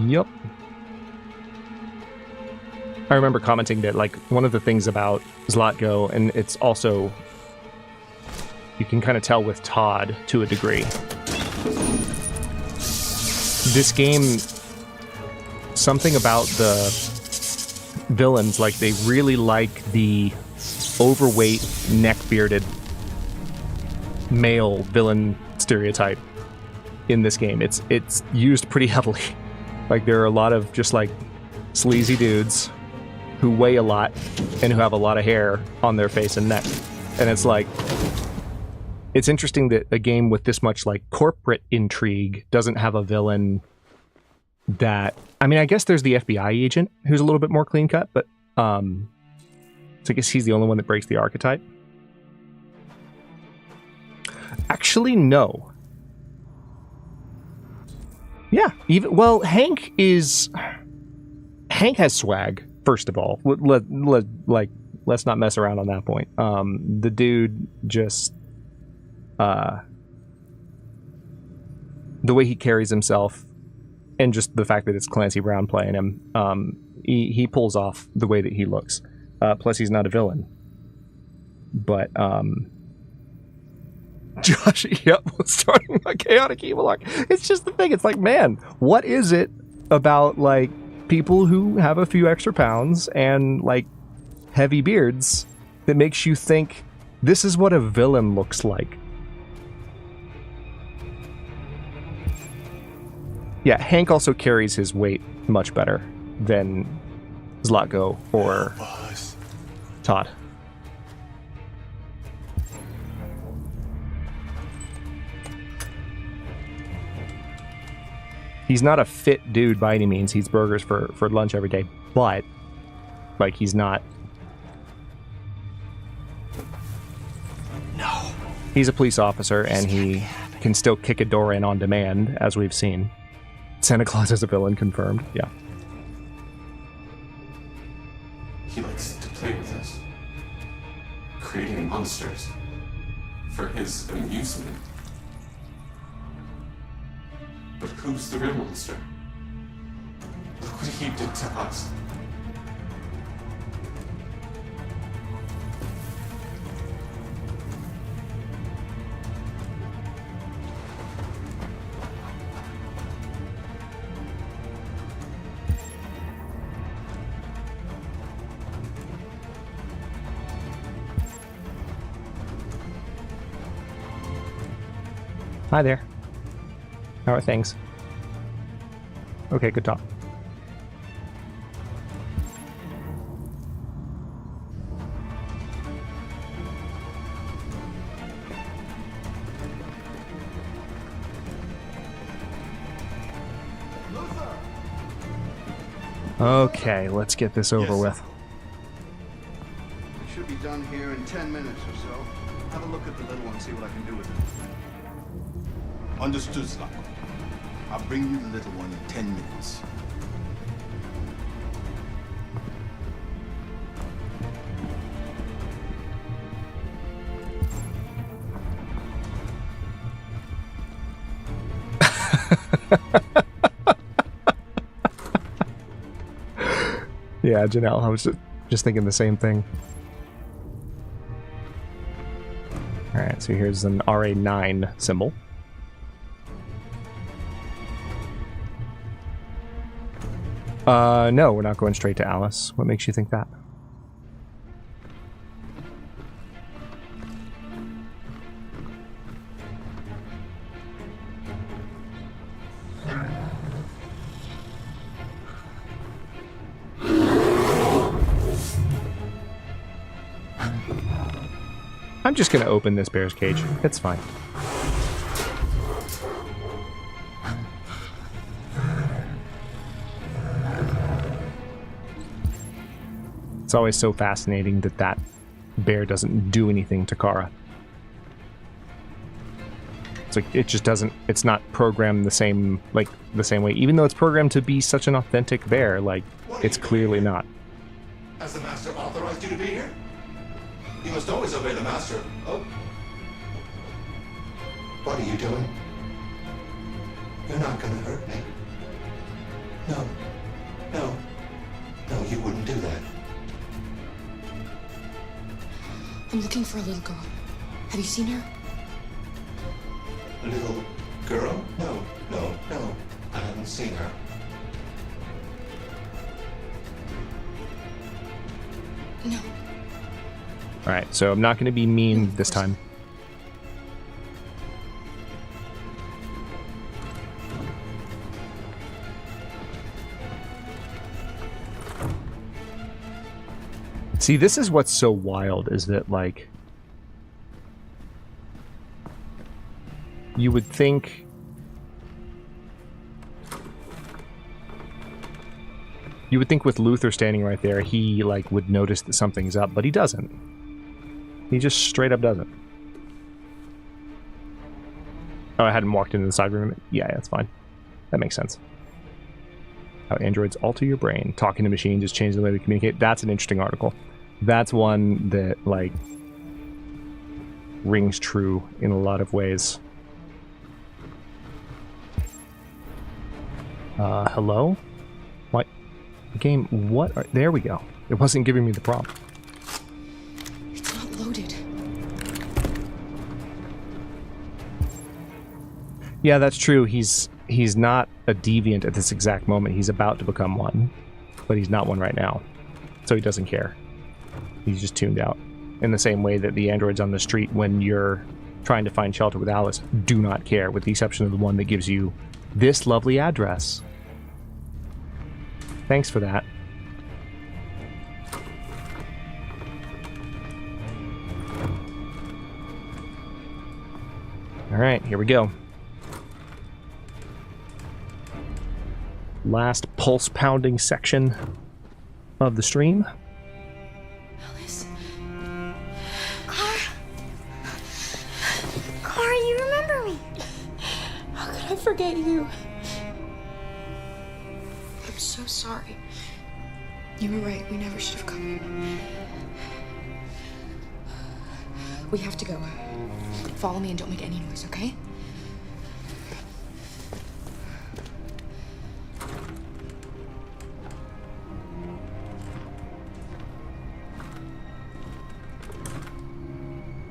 Yup. I remember commenting that, like, one of the things about Zlatko, and it's also, you can kind of tell with Todd to a degree. This game, something about the villains, like, they really like the overweight, neck-bearded male villain stereotype in this game. It's used pretty heavily. Like, there are a lot of just, like, sleazy dudes who weigh a lot and who have a lot of hair on their face and neck. And it's like, it's interesting that a game with this much like corporate intrigue doesn't have a villain that, I mean, I guess there's the FBI agent who's a little bit more clean cut, but so I guess he's the only one that breaks the archetype. Actually, no. Yeah, Hank has swag, first of all. Let's not mess around on that point. The dude just the way he carries himself and just the fact that it's Clancy Brown playing him, he pulls off the way that he looks. Plus he's not a villain. But Josh, yep, starting a chaotic evil arc. It's just the thing. It's like, man, what is it about like people who have a few extra pounds and like heavy beards that makes you think this is what a villain looks like? Yeah, Hank also carries his weight much better than Zlatko or Todd. He's not a fit dude by any means. He eats burgers for lunch every day, but like he's not. No. He's a police officer and he can still kick a door in on demand, as we've seen. Santa Claus is a villain, confirmed. Yeah. He likes to play with us, creating monsters for his amusement. But who's the real monster? Look what he did to us. Hi there. How are things? Okay, good talk. Okay, let's get this over with. We should be done here in 10 minutes or so. Have a look at the little one, see what I can do with it. Understood, Zlatko. I'll bring you the little one in 10 minutes. Yeah, Janelle, I was just thinking the same thing. Alright, so here's an RA9 symbol. No, we're not going straight to Alice. What makes you think that? I'm just gonna open this bear's cage. It's fine. It's always so fascinating that that bear doesn't do anything to Kara. It's like it just doesn't. It's not programmed the same way. Even though it's programmed to be such an authentic bear, like it's clearly not. Has the master authorized you to be here? You must always obey the master. Oh. What are you doing? You're not gonna hurt me. No. No. No, you wouldn't do that. I'm looking for a little girl. Have you seen her? Little girl? No, no, no. I haven't seen her. No. Alright, so I'm not going to be mean this time. See, this is what's so wild, is that, like... You would think... You would think with Luther standing right there, he, like, would notice that something's up, but he doesn't. He just straight up doesn't. Oh, I hadn't walked into the side room. Yeah, that's fine. That makes sense. How androids alter your brain. Talking to machines is changing the way we communicate. That's an interesting article. That's one that, like, rings true in a lot of ways. Hello? What? Game, what? There we go. It wasn't giving me the prompt. It's not loaded. Yeah, that's true. He's not a deviant at this exact moment. He's about to become one, but he's not one right now. So he doesn't care. He's just tuned out. In the same way that the androids on the street, when you're trying to find shelter with Alice, do not care, with the exception of the one that gives you this lovely address. Thanks for that. All right, here we go. Last pulse-pounding section of the stream. Alice? Clara, you remember me? How could I forget you? I'm so sorry. You were right. We never should have come. We have to go. Follow me and don't make any noise, okay?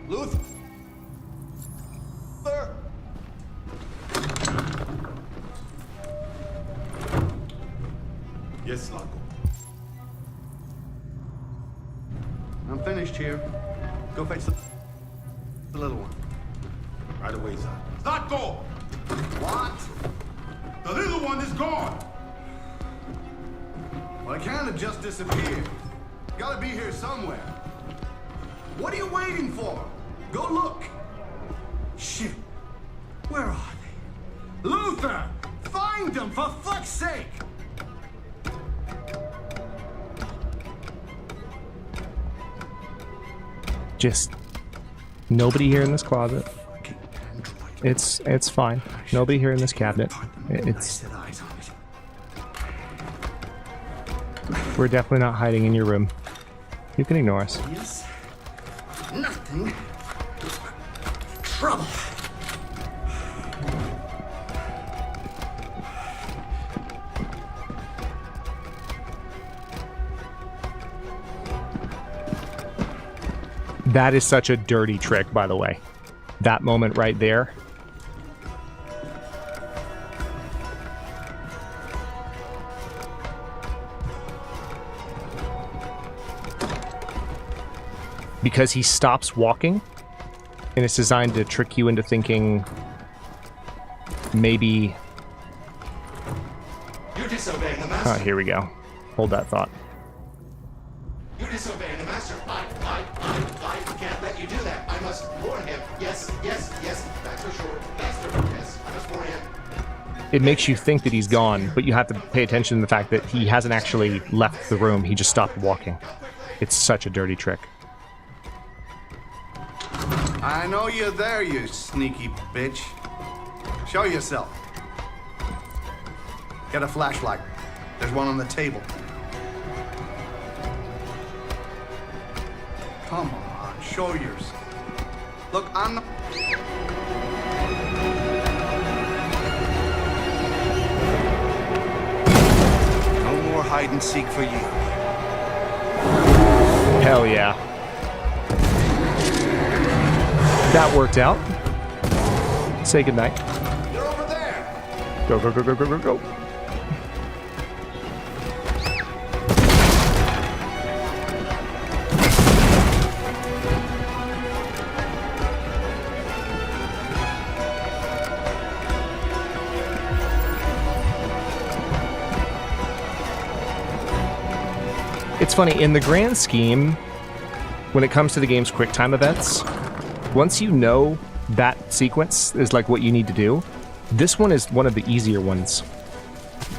Luther! Yes, Lago. I'm finished here. Go fetch the little one. Right away, son. Lago! What? The little one is gone! Well, it can't have just disappeared. Gotta be here somewhere. What are you waiting for? Go look. Shit. Where are they? Luther! Find them, for fuck's sake! Just nobody here in this closet. It's fine. Nobody here in this cabinet. We're definitely not hiding in your room. You can ignore us. Yes. Nothing. Trouble. That is such a dirty trick, by the way. That moment right there. Because he stops walking, and it's designed to trick you into thinking maybe... You're disobeying the master. Oh, here we go. Hold that thought. You're disobeying the master. I can't let you do that. I must warn him. Yes, that's for sure. Master, yes, I must warn him. It makes you think that he's gone, but you have to pay attention to the fact that he hasn't actually left the room. He just stopped walking. It's such a dirty trick. I know you're there, you sneaky bitch. Show yourself. Get a flashlight. There's one on the table. Come on, show yourself. Look, I'm not... No more hide and seek for you. Hell yeah. That worked out. Say goodnight. They're over there. Go, go, go, go, go, go, go. It's funny, in the grand scheme, when it comes to the game's QuickTime events, once you know that sequence is like what you need to do. This one is one of the easier ones.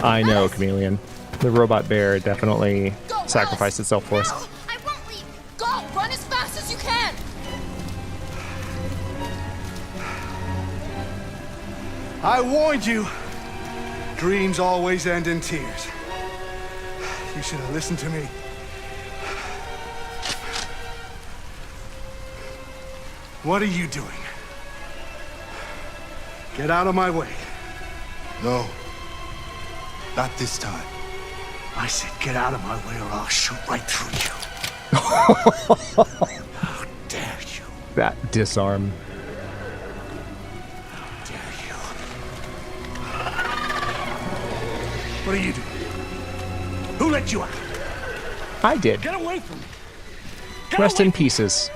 I know, Chameleon. The robot bear definitely sacrificed itself for us. I won't leave. Go! Run as fast as you can! I warned you. Dreams always end in tears. You should have listened to me. What are you doing? Get out of my way. No. Not this time. I said get out of my way or I'll shoot right through you. How dare you? That disarm. What are you doing? Who let you out? I did. Get away from me. Rest in pieces,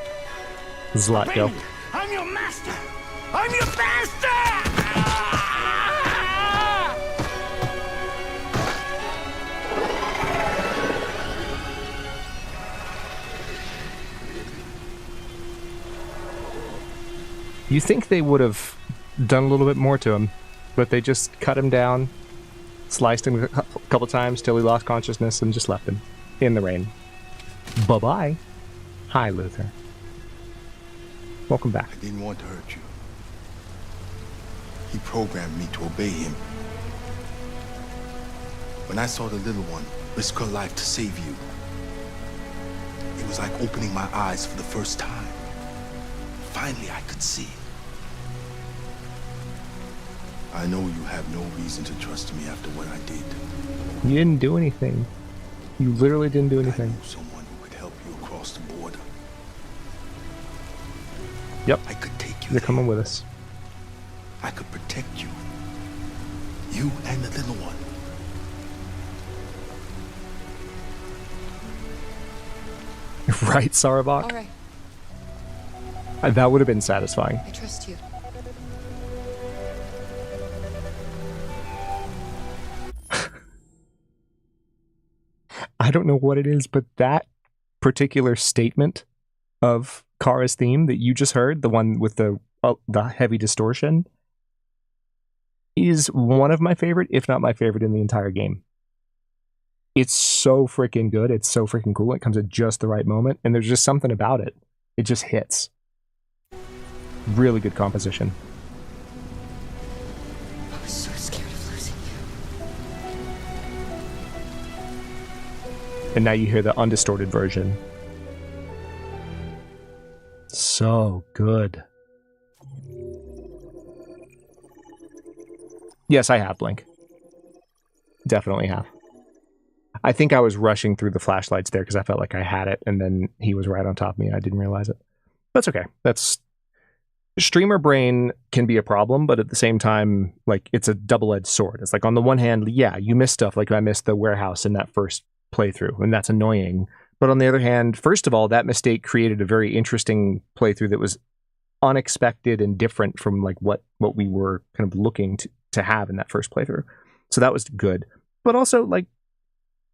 Zlatko. I'm your master. I'm your master! You think they would have done a little bit more to him, but they just cut him down, sliced him a couple times till he lost consciousness, and just left him in the rain. Bye-bye. Hi, Luther. Welcome back. I didn't want to hurt you. He programmed me to obey him. When I saw the little one risk her life to save you, it was like opening my eyes for the first time. Finally, I could see. I know you have no reason to trust me after what I did. You didn't do anything. You literally didn't do anything. I knew someone who could help you across the border. Yep. I could take you They're coming with us. I could protect you. You and the little one. Right, Sarabak? All right. That would have been satisfying. I trust you. I don't know what it is, but that particular statement of Kara's theme that you just heard, the one with the heavy distortion, is one of my favorite, if not my favorite, in the entire game. It's so freaking good. It's so freaking cool. It comes at just the right moment, and there's just something about it. It just hits. Really good composition. I was so scared of losing you. And now you hear the undistorted version. So good. Yes, I have, Blink. Definitely have. I think I was rushing through the flashlights there because I felt like I had it, and then he was right on top of me and I didn't realize it. That's okay. That's... Streamer brain can be a problem, but at the same time, like, it's a double-edged sword. It's like, on the one hand, yeah, you miss stuff, like I missed the warehouse in that first playthrough, and that's annoying. But on the other hand, first of all, that mistake created a very interesting playthrough that was unexpected and different from like what we were kind of looking to have in that first playthrough. So that was good. But also, like,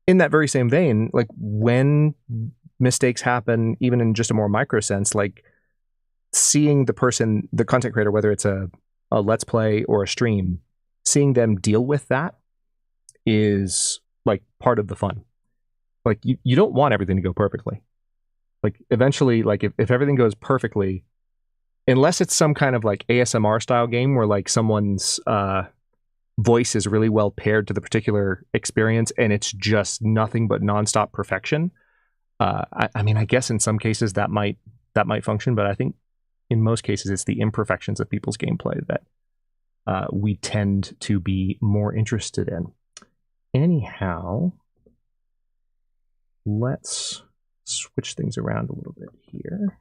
in that very same vein, like, when mistakes happen, even in just a more micro sense, like, seeing the person, the content creator, whether it's a let's play or a stream, seeing them deal with that is like part of the fun. Like, you don't want everything to go perfectly. Like, eventually, like, if everything goes perfectly, unless it's some kind of like ASMR style game where like someone's voice is really well paired to the particular experience and it's just nothing but nonstop perfection. I mean, I guess in some cases that might function, but I think in most cases it's the imperfections of people's gameplay that we tend to be more interested in. Anyhow, let's switch things around a little bit here.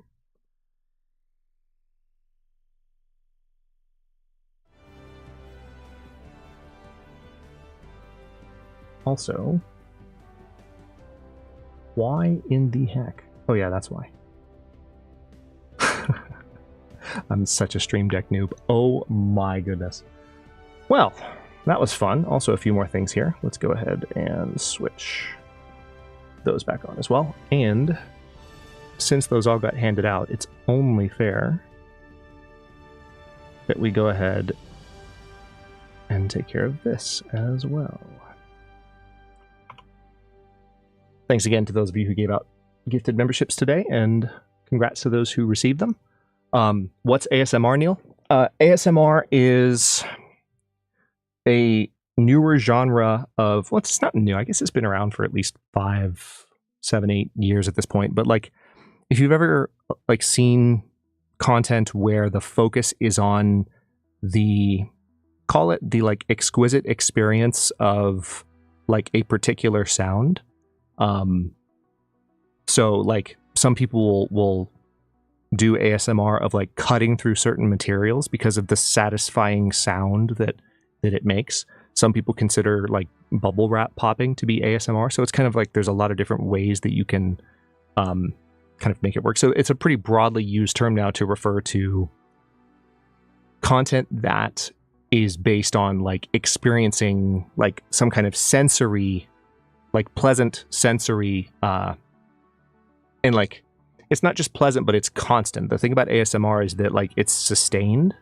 Also, why in the heck? Oh yeah, that's why. I'm such a Stream Deck noob. Oh my goodness. Well, that was fun. Also a few more things here. Let's go ahead and switch those back on as well. And since those all got handed out, it's only fair that we go ahead and take care of this as well. Thanks again to those of you who gave out gifted memberships today, and congrats to those who received them. What's ASMR, Neil? ASMR is a newer genre of, well, it's not new. I guess it's been around for at least 5, 7, 8 years at this point. But like, if you've ever like seen content where the focus is on the, call it the like exquisite experience of like a particular sound. So like some people will do ASMR of like cutting through certain materials because of the satisfying sound that it makes. Some people consider like bubble wrap popping to be ASMR. So it's kind of like there's a lot of different ways that you can kind of make it work. So it's a pretty broadly used term now to refer to content that is based on like experiencing like some kind of sensory, like pleasant sensory, and like it's not just pleasant, but it's constant. The thing about ASMR is that like it's sustained.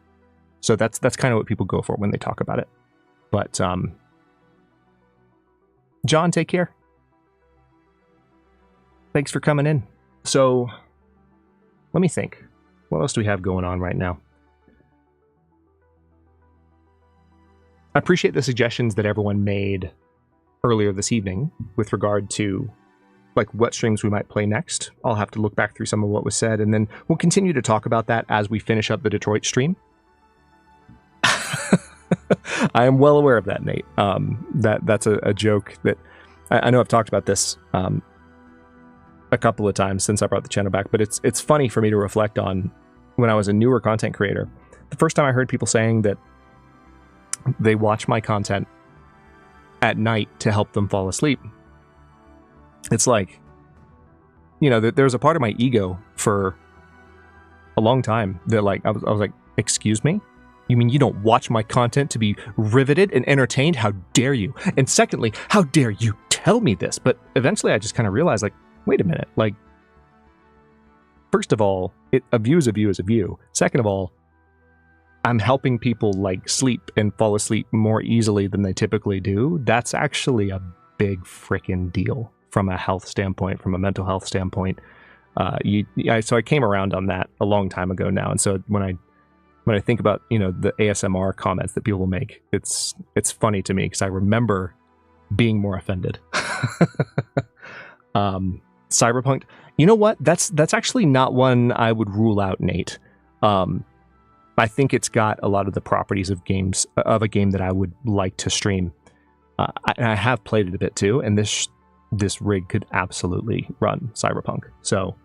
So that's kind of what people go for when they talk about it. But John, take care. Thanks for coming in. So let me think. What else do we have going on right now? I appreciate the suggestions that everyone made earlier this evening with regard to like what streams we might play next. I'll have to look back through some of what was said, and then we'll continue to talk about that as we finish up the Detroit stream. I am well aware of that, Nate. That's a joke that I know I've talked about this a couple of times since I brought the channel back, but it's funny for me to reflect on when I was a newer content creator. The first time I heard people saying that they watch my content at night to help them fall asleep, it's like, you know, there's a part of my ego for a long time that like I was like, excuse me? You mean you don't watch my content to be riveted and entertained? How dare you? And secondly, how dare you tell me this? But eventually I just kind of realized, like, wait a minute. Like, first of all, a view is a view is a view. Second of all, I'm helping people like sleep and fall asleep more easily than they typically do. That's actually a big freaking deal from a health standpoint, from a mental health standpoint. So I came around on that a long time ago now. And so when I think about, you know, the ASMR comments that people will make, it's funny to me because I remember being more offended. Cyberpunk, you know what? That's actually not one I would rule out, Nate. I think it's got a lot of the properties of a game that I would like to stream. I have played it a bit too, and this rig could absolutely run Cyberpunk. So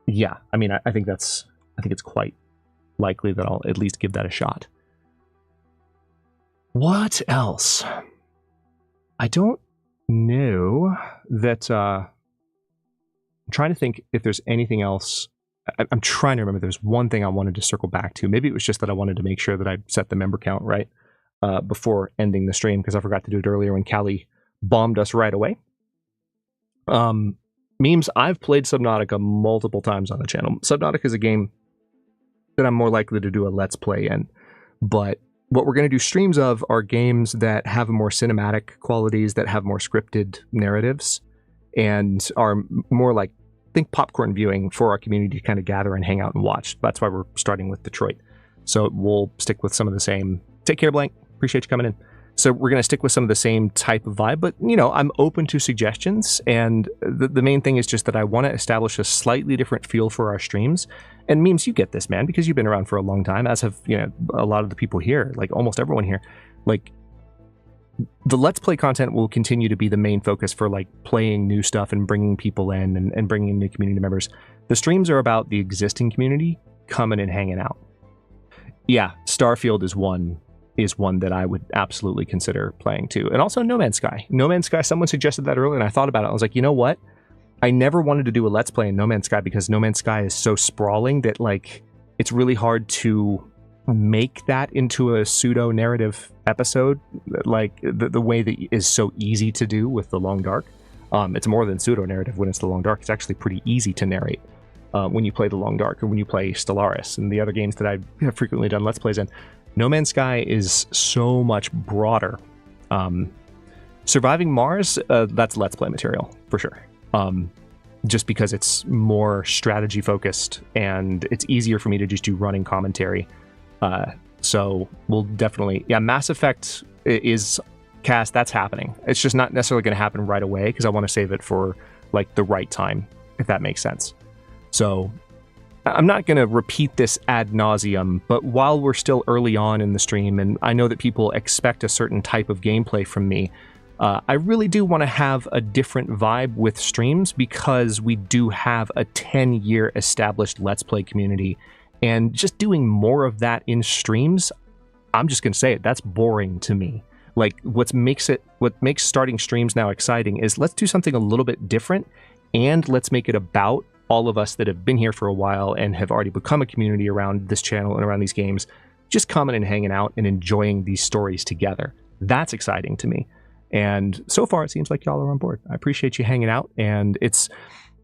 yeah, I mean, I think it's quite likely that I'll at least give that a shot. What else? I don't know that. I'm trying to think if there's anything else. I'm trying to remember. There's one thing I wanted to circle back to. Maybe it was just that I wanted to make sure that I set the member count right before ending the stream, because I forgot to do it earlier when Callie bombed us right away. Memes, I've played Subnautica multiple times on the channel. Subnautica is a game that I'm more likely to do a Let's Play in. But what we're going to do streams of are games that have more cinematic qualities, that have more scripted narratives, and are more like, think popcorn viewing for our community to kind of gather and hang out and watch. That's why we're starting with Detroit. So we'll stick with some of the same. Take care, Blank. Appreciate you coming in. So we're going to stick with some of the same type of vibe, but, you know, I'm open to suggestions. And the main thing is just that I want to establish a slightly different feel for our streams. And Memes, you get this, man, because you've been around for a long time, as have, you know, a lot of the people here, like almost everyone here. Like, the Let's Play content will continue to be the main focus for like playing new stuff and bringing people in and bringing new community members. The streams are about the existing community coming and hanging out. Yeah, Starfield is one that I would absolutely consider playing too. And also No Man's Sky. No Man's Sky, someone suggested that earlier and I thought about it. I was like, you know what? I never wanted to do a Let's Play in No Man's Sky because No Man's Sky is so sprawling that like it's really hard to make that into a pseudo narrative episode, like the way that is so easy to do with The Long Dark. It's more than pseudo narrative when it's The Long Dark. It's actually pretty easy to narrate. when you play The Long Dark or when you play Stellaris and the other games that I have frequently done Let's Plays in. No Man's Sky is so much broader. Surviving Mars, that's Let's Play material, for sure. Just because it's more strategy focused and it's easier for me to just do running commentary. So we'll definitely... Yeah, Mass Effect is cast, that's happening. It's just not necessarily going to happen right away because I want to save it for like the right time, if that makes sense. So I'm not going to repeat this ad nauseum, but while we're still early on in the stream, and I know that people expect a certain type of gameplay from me, I really do want to have a different vibe with streams because we do have a 10-year established Let's Play community, and just doing more of that in streams, I'm just going to say it, that's boring to me. Like, what makes starting streams now exciting is let's do something a little bit different, and let's make it about all of us that have been here for a while and have already become a community around this channel and around these games, just coming and hanging out and enjoying these stories together. That's exciting to me. And so far, it seems like y'all are on board. I appreciate you hanging out. And it's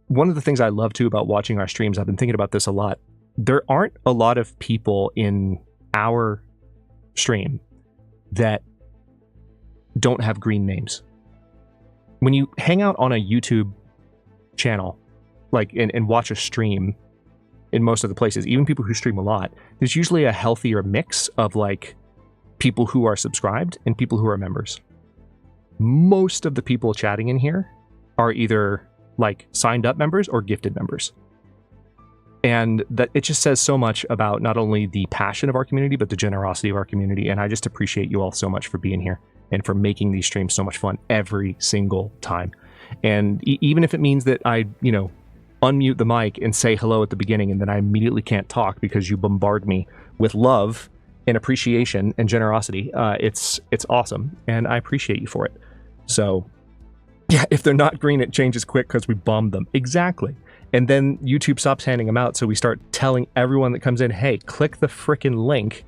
one of the things I love, too, about watching our streams. I've been thinking about this a lot. There aren't a lot of people in our stream that don't have green names. When you hang out on a YouTube channel, like, and watch a stream in most of the places, even people who stream a lot, there's usually a healthier mix of, like, people who are subscribed and people who are members. Most of the people chatting in here are either like signed up members or gifted members. And that it just says so much about not only the passion of our community, but the generosity of our community. And I just appreciate you all so much for being here and for making these streams so much fun every single time. And even if it means that I, unmute the mic and say hello at the beginning and then I immediately can't talk because you bombard me with love and appreciation and generosity, it's awesome. And I appreciate you for it. So, yeah, if they're not green, it changes quick because we bombed them. Exactly. And then YouTube stops handing them out, so we start telling everyone that comes in, hey, click the frickin' link.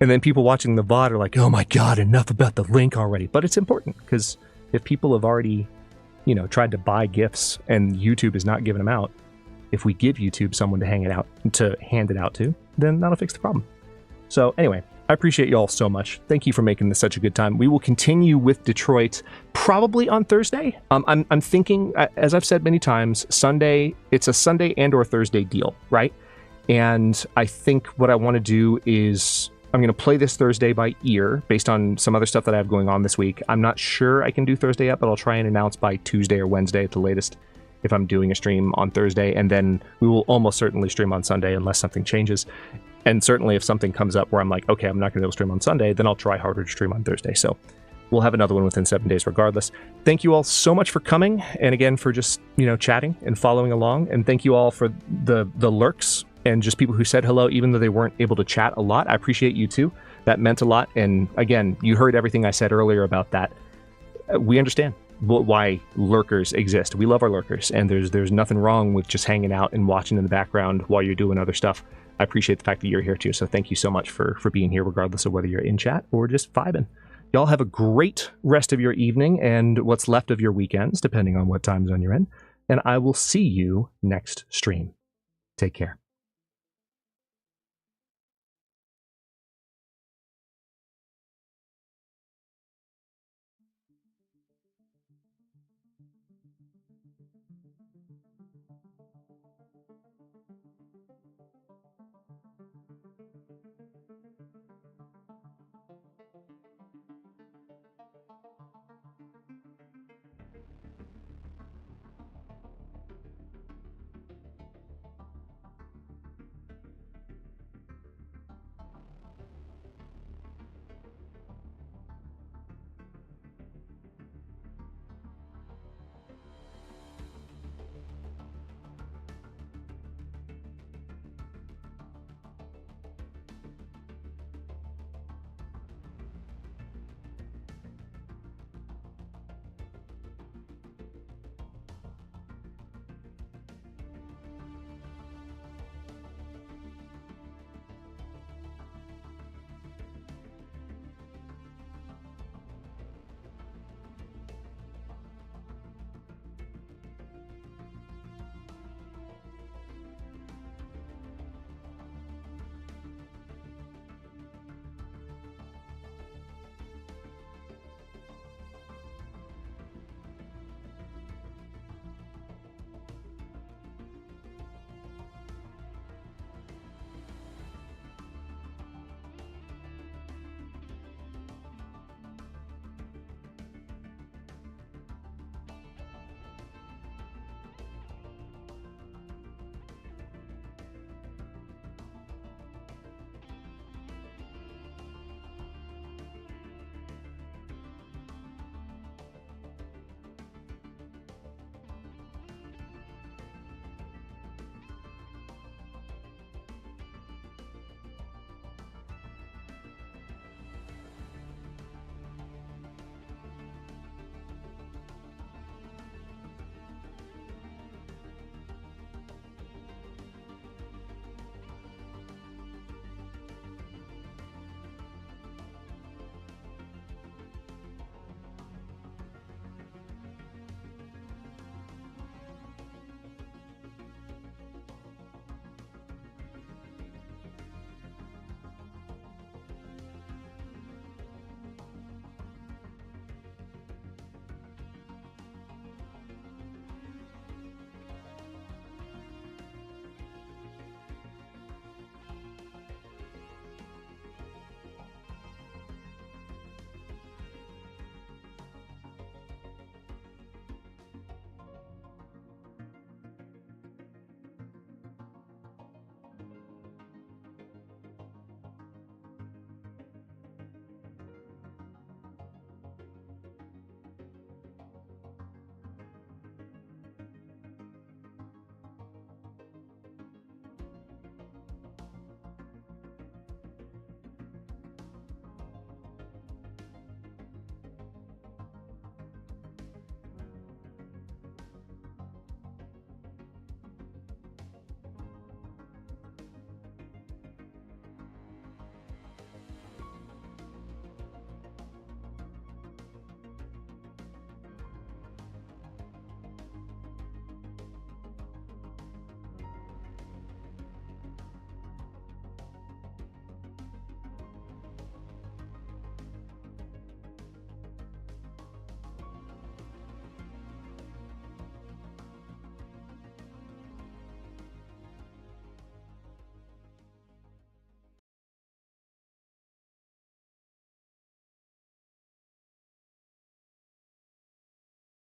And then people watching the VOD are like, oh my god, enough about the link already. But it's important, because if people have already, tried to buy gifts and YouTube is not giving them out, if we give YouTube someone to hand it out to, then that'll fix the problem. So anyway, I appreciate you all so much. Thank you for making this such a good time. We will continue with Detroit probably on Thursday. I'm thinking, as I've said many times, Sunday, it's a Sunday and or Thursday deal, right? And I think what I want to do is I'm going to play this Thursday by ear based on some other stuff that I have going on this week. I'm not sure I can do Thursday yet, but I'll try and announce by Tuesday or Wednesday at the latest if I'm doing a stream on Thursday. And then we will almost certainly stream on Sunday unless something changes. And certainly if something comes up where I'm like, okay, I'm not going to be able to stream on Sunday, then I'll try harder to stream on Thursday. So we'll have another one within 7 days regardless. Thank you all so much for coming. And again, for just, chatting and following along. And thank you all for the lurks and just people who said hello, even though they weren't able to chat a lot. I appreciate you too. That meant a lot. And again, you heard everything I said earlier about that. We understand why lurkers exist. We love our lurkers. And there's nothing wrong with just hanging out and watching in the background while you're doing other stuff. I appreciate the fact that you're here too. So thank you so much for being here, regardless of whether you're in chat or just vibing. Y'all have a great rest of your evening and what's left of your weekends, depending on what time zone you're in. And I will see you next stream. Take care.